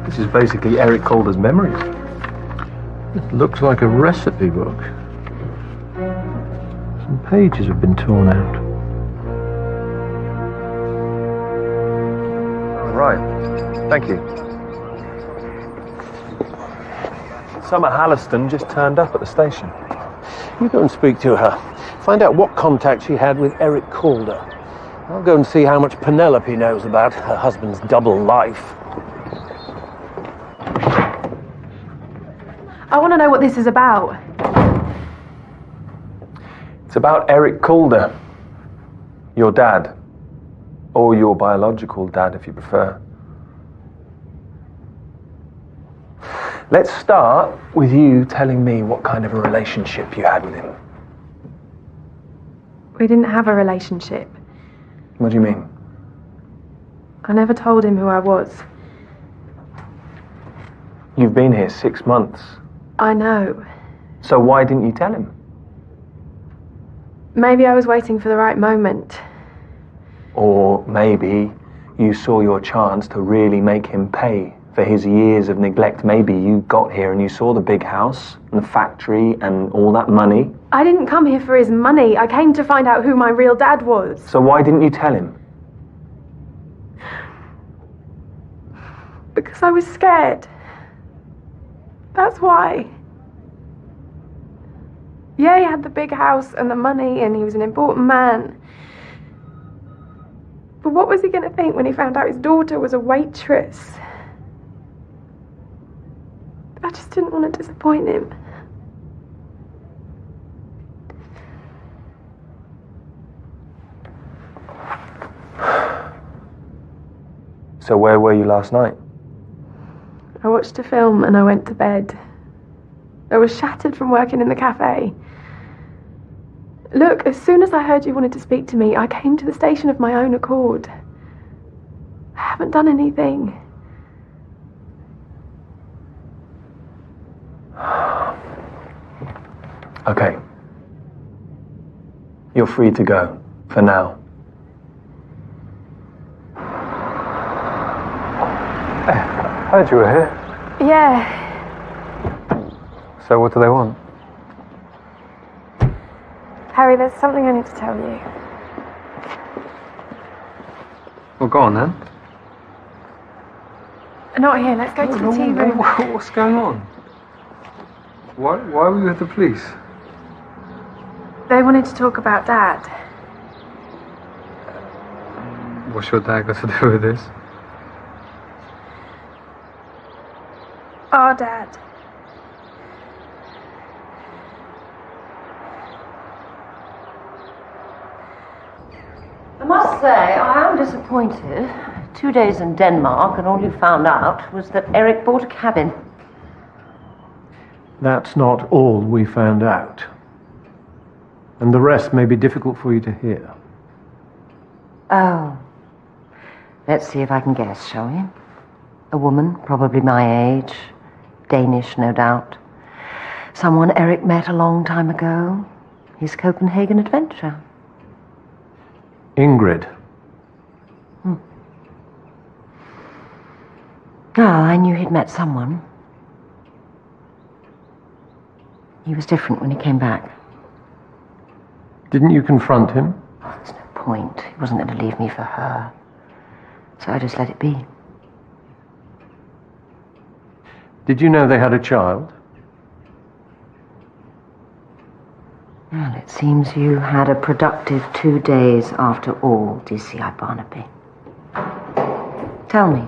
Speaker 4: This is basically Eric Calder's memories.
Speaker 1: It looks like a recipe book. Some pages have been torn out.
Speaker 4: Right. Thank you. Summer Halliston just turned up at the station.
Speaker 1: You go and speak to her. Find out what contact she had with Eric Calder. I'll go and see how much Penelope knows about her husband's double life.
Speaker 15: I want to know what this is about.
Speaker 4: It's about Eric Calder. Your dad. Or your biological dad, if you prefer. Let's start with you telling me what kind of a relationship you had with him.
Speaker 15: We didn't have a relationship.
Speaker 4: What do you mean?
Speaker 15: I never told him who I was.
Speaker 4: You've been here 6 months.
Speaker 15: I know.
Speaker 4: So why didn't you tell him?
Speaker 15: Maybe I was waiting for the right moment.
Speaker 4: Or maybe you saw your chance to really make him pay for his years of neglect. Maybe you got here and you saw the big house and the factory and all that money.
Speaker 15: I didn't come here for his money. I came to find out who my real dad was.
Speaker 4: So why didn't you tell him?
Speaker 15: Because I was scared. That's why. Yeah, he had the big house and the money and he was an important man. But what was he going to think when he found out his daughter was a waitress? I just didn't want to disappoint him.
Speaker 4: So where were you last night?
Speaker 15: I watched a film and I went to bed. I was shattered from working in the cafe. Look, as soon as I heard you wanted to speak to me, I came to the station of my own accord. I haven't done anything.
Speaker 4: Okay. You're free to go, for now.
Speaker 6: Heard you were here.
Speaker 15: Yeah.
Speaker 6: So what do they want?
Speaker 15: Harry, there's something I need to tell you.
Speaker 6: Well, go on then.
Speaker 15: Not here, let's go to the tea room.
Speaker 6: What's going on? Why were you with the police?
Speaker 15: They wanted to talk about Dad.
Speaker 6: What's your dad got to do with this?
Speaker 15: Our Dad.
Speaker 20: I must say, I am disappointed. 2 days in Denmark, and all you found out was that Eric bought a cabin.
Speaker 1: That's not all we found out. And the rest may be difficult for you to hear.
Speaker 20: Oh. Let's see if I can guess, shall we? A woman, probably my age. Danish, no doubt. Someone Eric met a long time ago. His Copenhagen adventure.
Speaker 1: Ingrid.
Speaker 20: Oh, I knew he'd met someone. He was different when he came back.
Speaker 1: Didn't you confront him?
Speaker 20: Oh, there's no point. He wasn't going to leave me for her. So I just let it be.
Speaker 1: Did you know they had a child?
Speaker 20: Well, it seems you had a productive 2 days after all, DCI Barnaby. Tell me,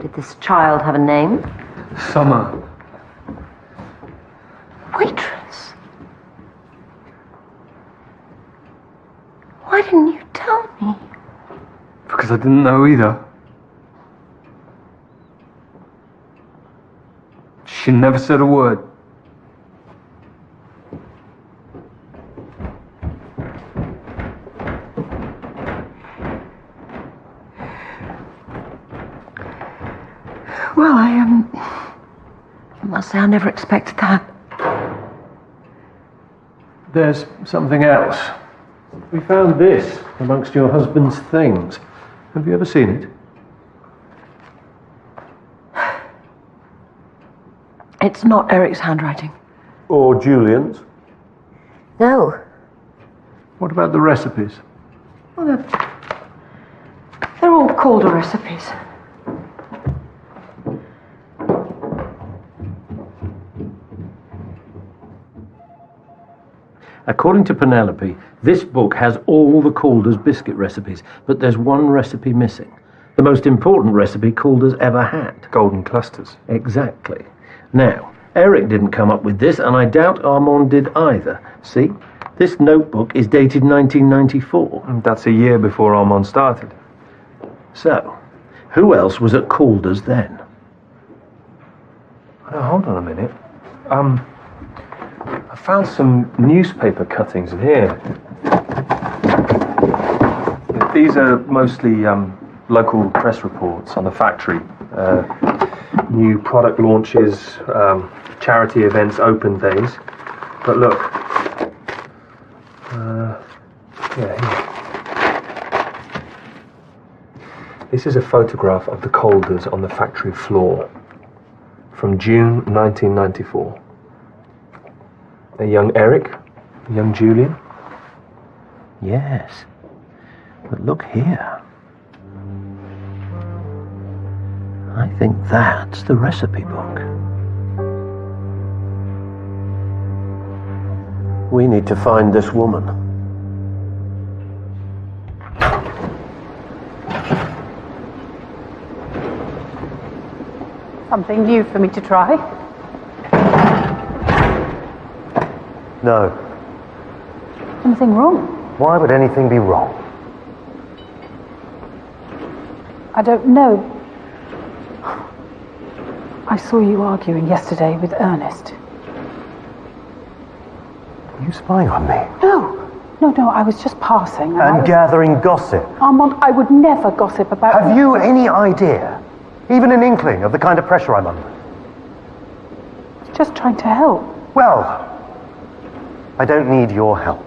Speaker 20: did this child have a name?
Speaker 6: Summer.
Speaker 20: Waitress. Why didn't you tell me?
Speaker 6: Because I didn't know either. She never said a word.
Speaker 20: Well, I must say I never expected that.
Speaker 1: There's something else. We found this amongst your husband's things. Have you ever seen it?
Speaker 20: It's not Eric's handwriting.
Speaker 1: Or Julian's?
Speaker 20: No.
Speaker 1: What about the recipes?
Speaker 20: Well, they're all Calder recipes.
Speaker 1: According to Penelope, this book has all the Calder's biscuit recipes, but there's one recipe missing. The most important recipe Calder's ever had.
Speaker 4: Golden clusters.
Speaker 1: Exactly. Now, Eric didn't come up with this, and I doubt Armand did either. See? This notebook is dated 1994.
Speaker 4: That's a year before Armand started.
Speaker 1: So, who else was at Calder's then?
Speaker 4: Oh, hold on a minute. I found some newspaper cuttings in here. These are mostly local press reports on the factory. New product launches, charity events, open days. But look. Here. This is a photograph of the Calders on the factory floor from June 1994. A young Eric, a young Julian.
Speaker 1: Yes. But look here. I think that's the recipe book. We need to find this woman.
Speaker 10: Something new for me to try?
Speaker 2: No.
Speaker 10: Anything wrong?
Speaker 2: Why would anything be wrong?
Speaker 10: I don't know. I saw you arguing yesterday with Ernest.
Speaker 2: Are you spying on me?
Speaker 10: No, I was just passing.
Speaker 2: And gathering gossip.
Speaker 10: Armand, I would never gossip about...
Speaker 2: Have you any idea, even an inkling, of the kind of pressure I'm under?
Speaker 10: Just trying to help.
Speaker 2: Well, I don't need your help.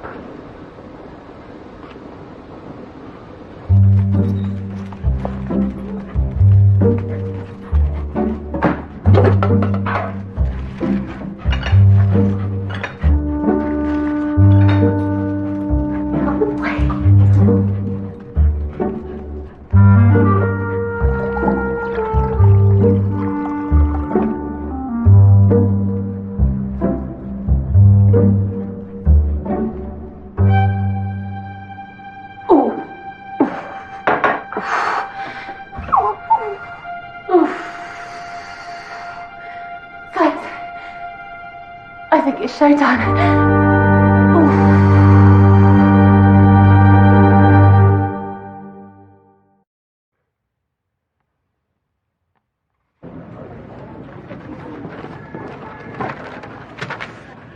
Speaker 14: I think it's showtime.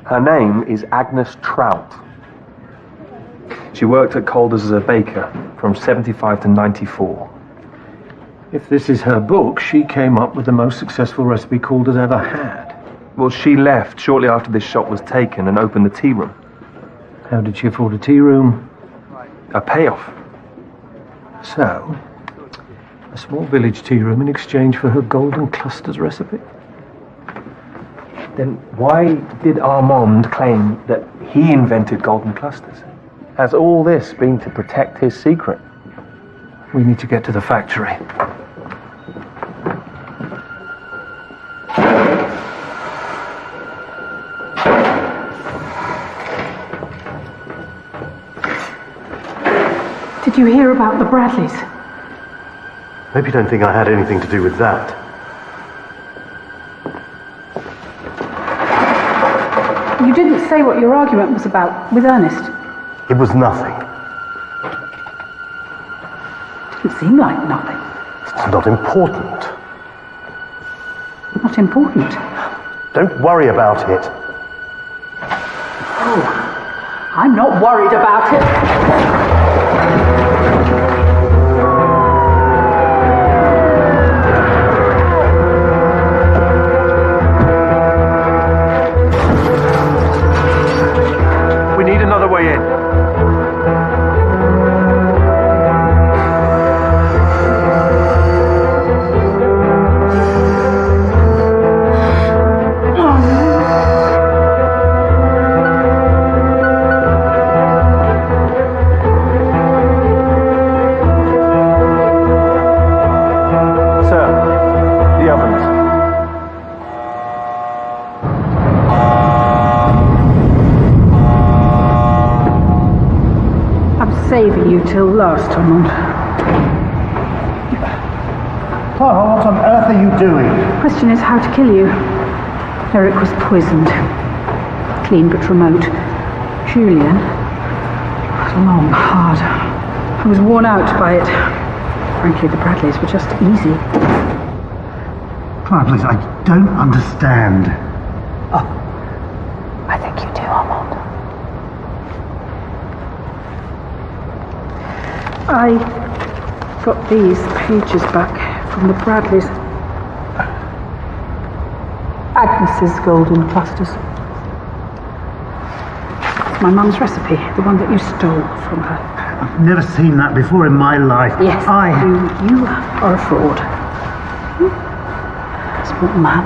Speaker 4: Her name is Agnes Trout. She worked at Calder's as a baker from 75 to 94.
Speaker 1: If this is her book, she came up with the most successful recipe Calder's ever had.
Speaker 4: Well, she left shortly after this shop was taken and opened the tea room.
Speaker 1: How did she afford a tea room?
Speaker 4: A payoff.
Speaker 1: So, a small village tea room in exchange for her golden clusters recipe?
Speaker 4: Then why did Armand claim that he invented golden clusters? Has all this been to protect his secret?
Speaker 1: We need to get to the factory.
Speaker 10: Did you hear about the Bradleys?
Speaker 2: Hope you don't think I had anything to do with that.
Speaker 10: You didn't say what your argument was about with Ernest.
Speaker 2: It was nothing.
Speaker 10: Didn't seem like nothing.
Speaker 2: It's not important.
Speaker 10: Not important?
Speaker 2: Don't worry about it.
Speaker 10: Oh, I'm not worried about it.
Speaker 1: We need another way in.
Speaker 4: the ovens.
Speaker 10: I'm saving you till last, Armand.
Speaker 2: Clara, what on earth are you doing?
Speaker 10: The question is how to kill you. Eric was poisoned. Clean but remote. Julian was long, hard. I was worn out by it. Frankly, the Bradleys were just easy.
Speaker 2: Clara, please, I don't understand.
Speaker 10: I think you do, Armand. I got these pages back from the Bradleys. Agnes's golden clusters. It's my mum's recipe, the one that you stole from her.
Speaker 2: I've never seen that before in my life.
Speaker 10: Yes, you are a fraud. Small man.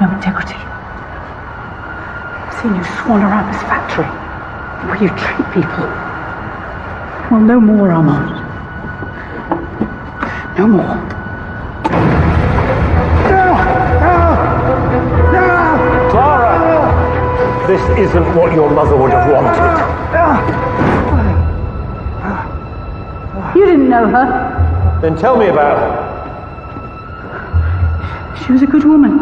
Speaker 10: No integrity. I've seen you swan around this factory, the way you treat people. Well, no more, Armand. No more.
Speaker 1: Clara! This isn't what your mother would have wanted.
Speaker 10: You didn't know her.
Speaker 1: Then tell me about her.
Speaker 10: She was a good woman.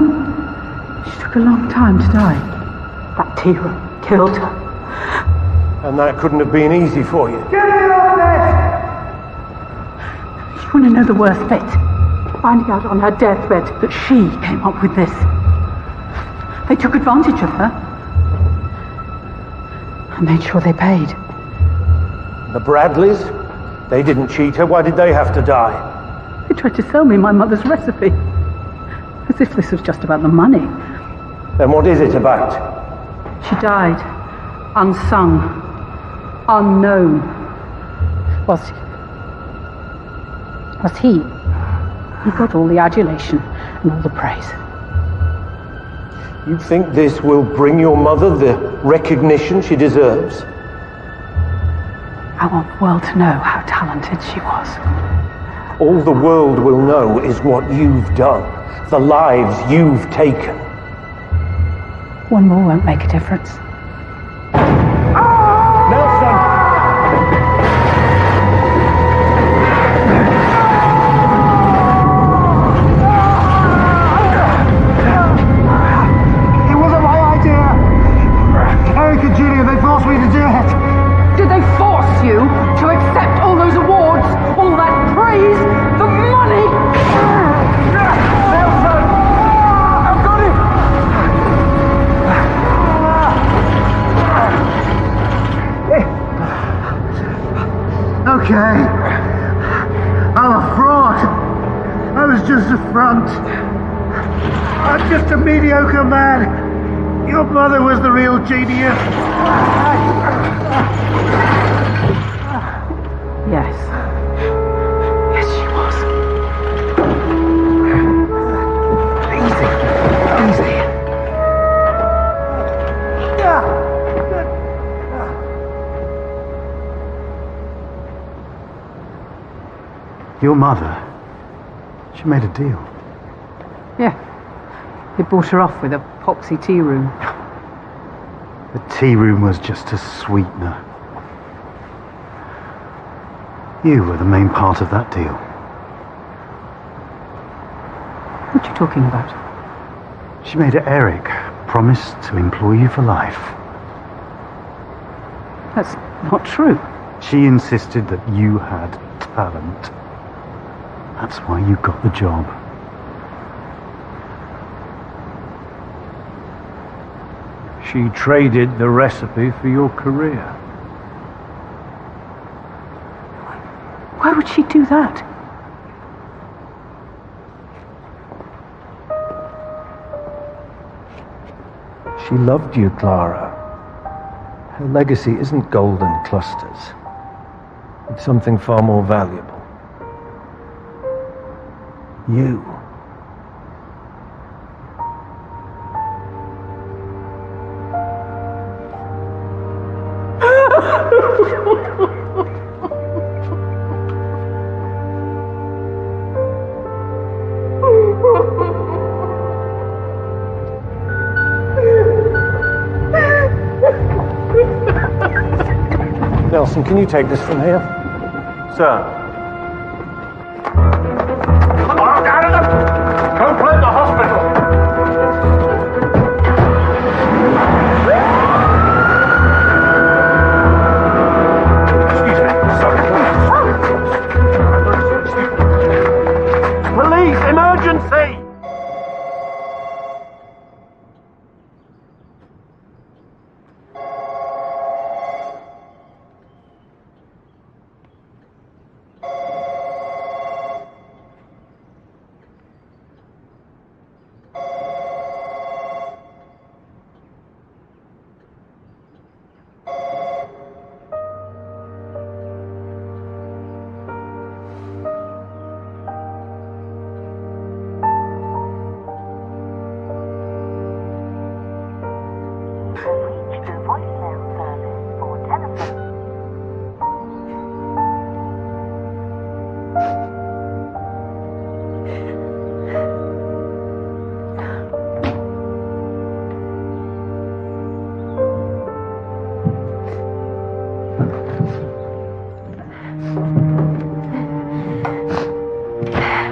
Speaker 10: She took a long time to die. That tea room killed her.
Speaker 1: And that couldn't have been easy for you.
Speaker 10: Get me off this! You want to know the worst bit? Finding out on her deathbed that she came up with this. They took advantage of her. I made sure they paid.
Speaker 1: The Bradleys? They didn't cheat her. Why did they have to die?
Speaker 10: They tried to sell me my mother's recipe. As if this was just about the money.
Speaker 1: Then what is it about?
Speaker 10: She died. Unsung. Unknown. Was he? He got all the adulation and all the praise.
Speaker 1: You think this will bring your mother the recognition she deserves?
Speaker 10: I want the world to know how talented she was.
Speaker 1: All the world will know is what you've done, the lives you've taken.
Speaker 10: One more won't make a difference.
Speaker 2: It wasn't my idea. Eric and Julia, they forced me to do it.
Speaker 10: Did they force you to accept all those awards, all that praise, the money?
Speaker 2: Nelson! I've got him! Okay. I'm a fraud. I was just a front. I'm just a mediocre man. Your mother was the real genius.
Speaker 10: Yes. Yes, she was. Easy.
Speaker 2: Your mother, she made a deal.
Speaker 10: Yeah. They bought her off with a poxy tea room.
Speaker 2: The tea room was just a sweetener. You were the main part of that deal.
Speaker 10: What are you talking about?
Speaker 2: She made Eric promise to employ you for life.
Speaker 10: That's not true.
Speaker 2: She insisted that you had talent. That's why you got the job.
Speaker 1: She traded the recipe for your career.
Speaker 10: Why would she do that?
Speaker 1: She loved you, Clara. Her legacy isn't golden clusters. It's something far more valuable. You. Nelson, can you take this from here? Sir.
Speaker 11: Come on, out of the... Don't blame the hospital! Excuse me, sorry. Police, emergency!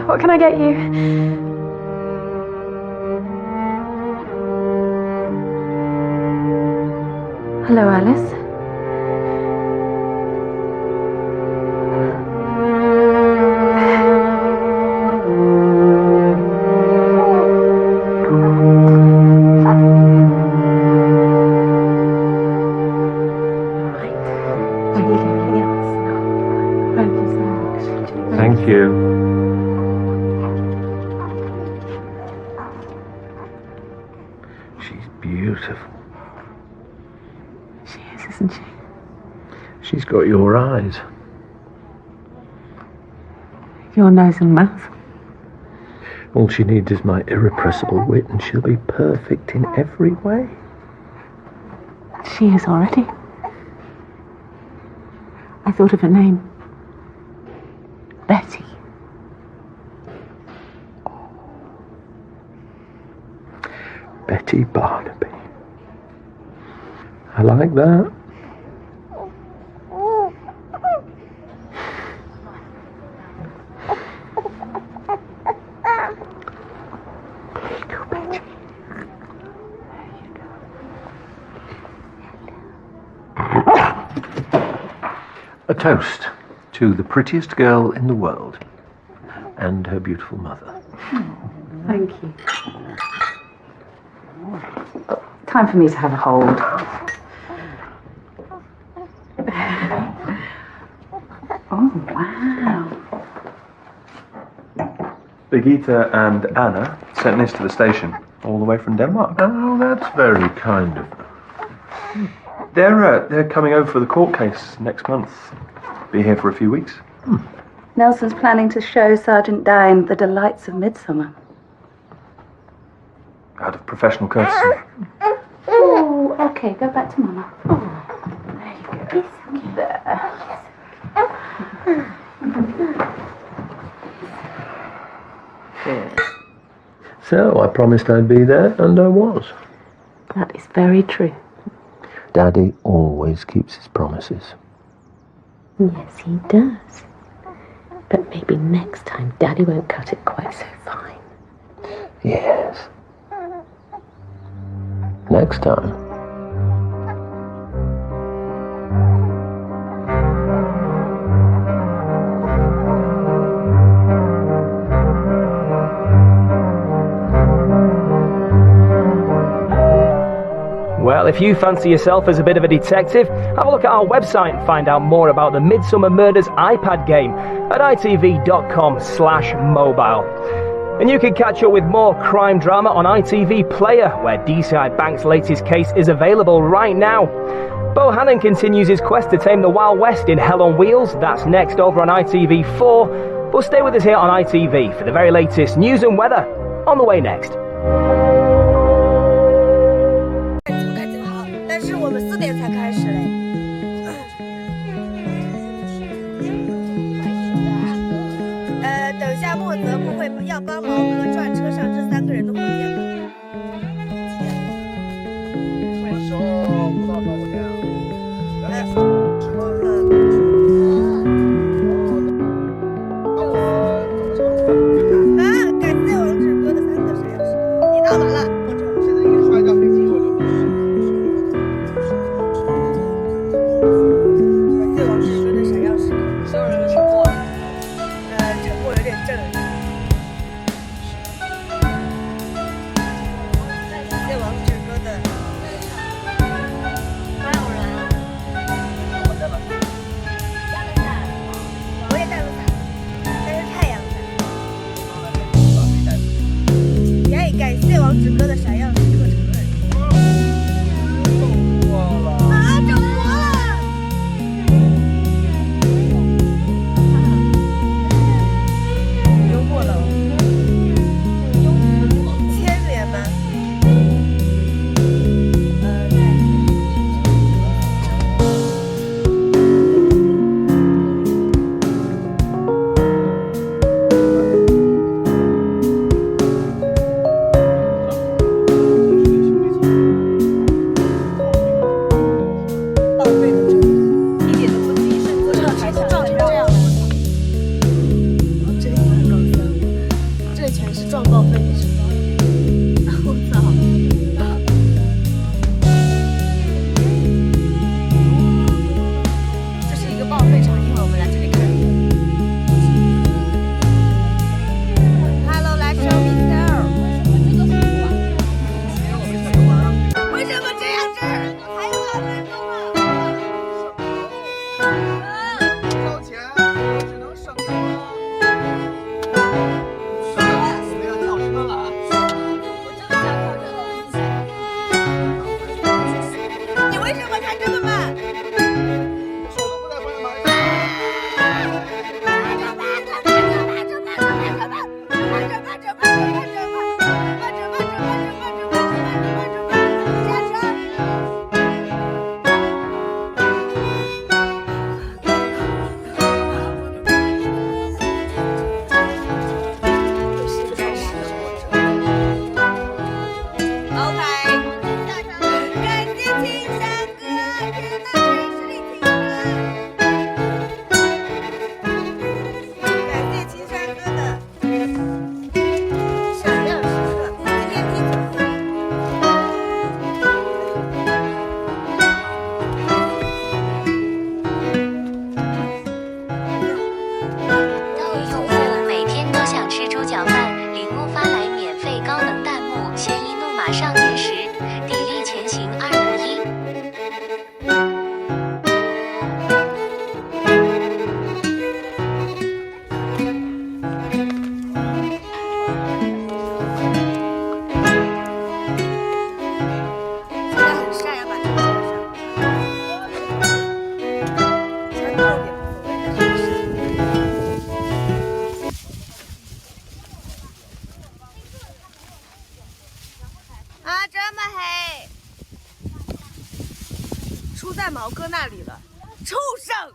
Speaker 15: What can I get you?
Speaker 5: Hello, Alice.
Speaker 4: Thank you.
Speaker 1: She's beautiful.
Speaker 10: She is, isn't she?
Speaker 1: She's got your eyes.
Speaker 10: Your nose and mouth.
Speaker 1: All she needs is my irrepressible wit, and she'll be perfect in every way.
Speaker 10: She is already. I thought of her name. Betty.
Speaker 1: Betty Barnaby. I like that. There you go, Betty. A toast to the prettiest girl in the world and her beautiful mother.
Speaker 10: Thank you. Time for me to have a hold. Oh, wow.
Speaker 4: Birgitta and Anna sent this to the station, all the way from Denmark.
Speaker 1: Oh, that's very kind of them.
Speaker 4: They're coming over for the court case next month. Be here for a few weeks.
Speaker 9: Nelson's planning to show Sergeant Dine the delights of Midsomer.
Speaker 4: Out of professional courtesy.
Speaker 9: Oh, okay, go back to Mama. There you go. There.
Speaker 1: So, I promised I'd be there, and I was.
Speaker 9: That is very true.
Speaker 1: Daddy always keeps his promises.
Speaker 8: Yes, he does. But maybe next time Daddy won't cut it quite so fine.
Speaker 1: Yes. Next time.
Speaker 22: Well, if you fancy yourself as a bit of a detective, have a look at our website and find out more about the Midsomer Murders iPad game at itv.com/mobile. And you can catch up with more crime drama on ITV Player, where DCI Bank's latest case is available right now. Bohannon continues his quest to tame the Wild West in Hell on Wheels. That's next over on ITV4. But stay with us here on ITV for the very latest news and weather. On the way next.
Speaker 23: 但是我们4点才开始嘞。等下莫泽不会要帮毛哥转车上这3个人的火箭吗？说不到高火箭啊。点正。这王志哥的。还有人。我带了。我也带了伞，但是太阳伞。也感谢王志哥的闪耀时刻承认。啊，整活了！幽默了，牵连吗？出在毛哥那里了，畜生！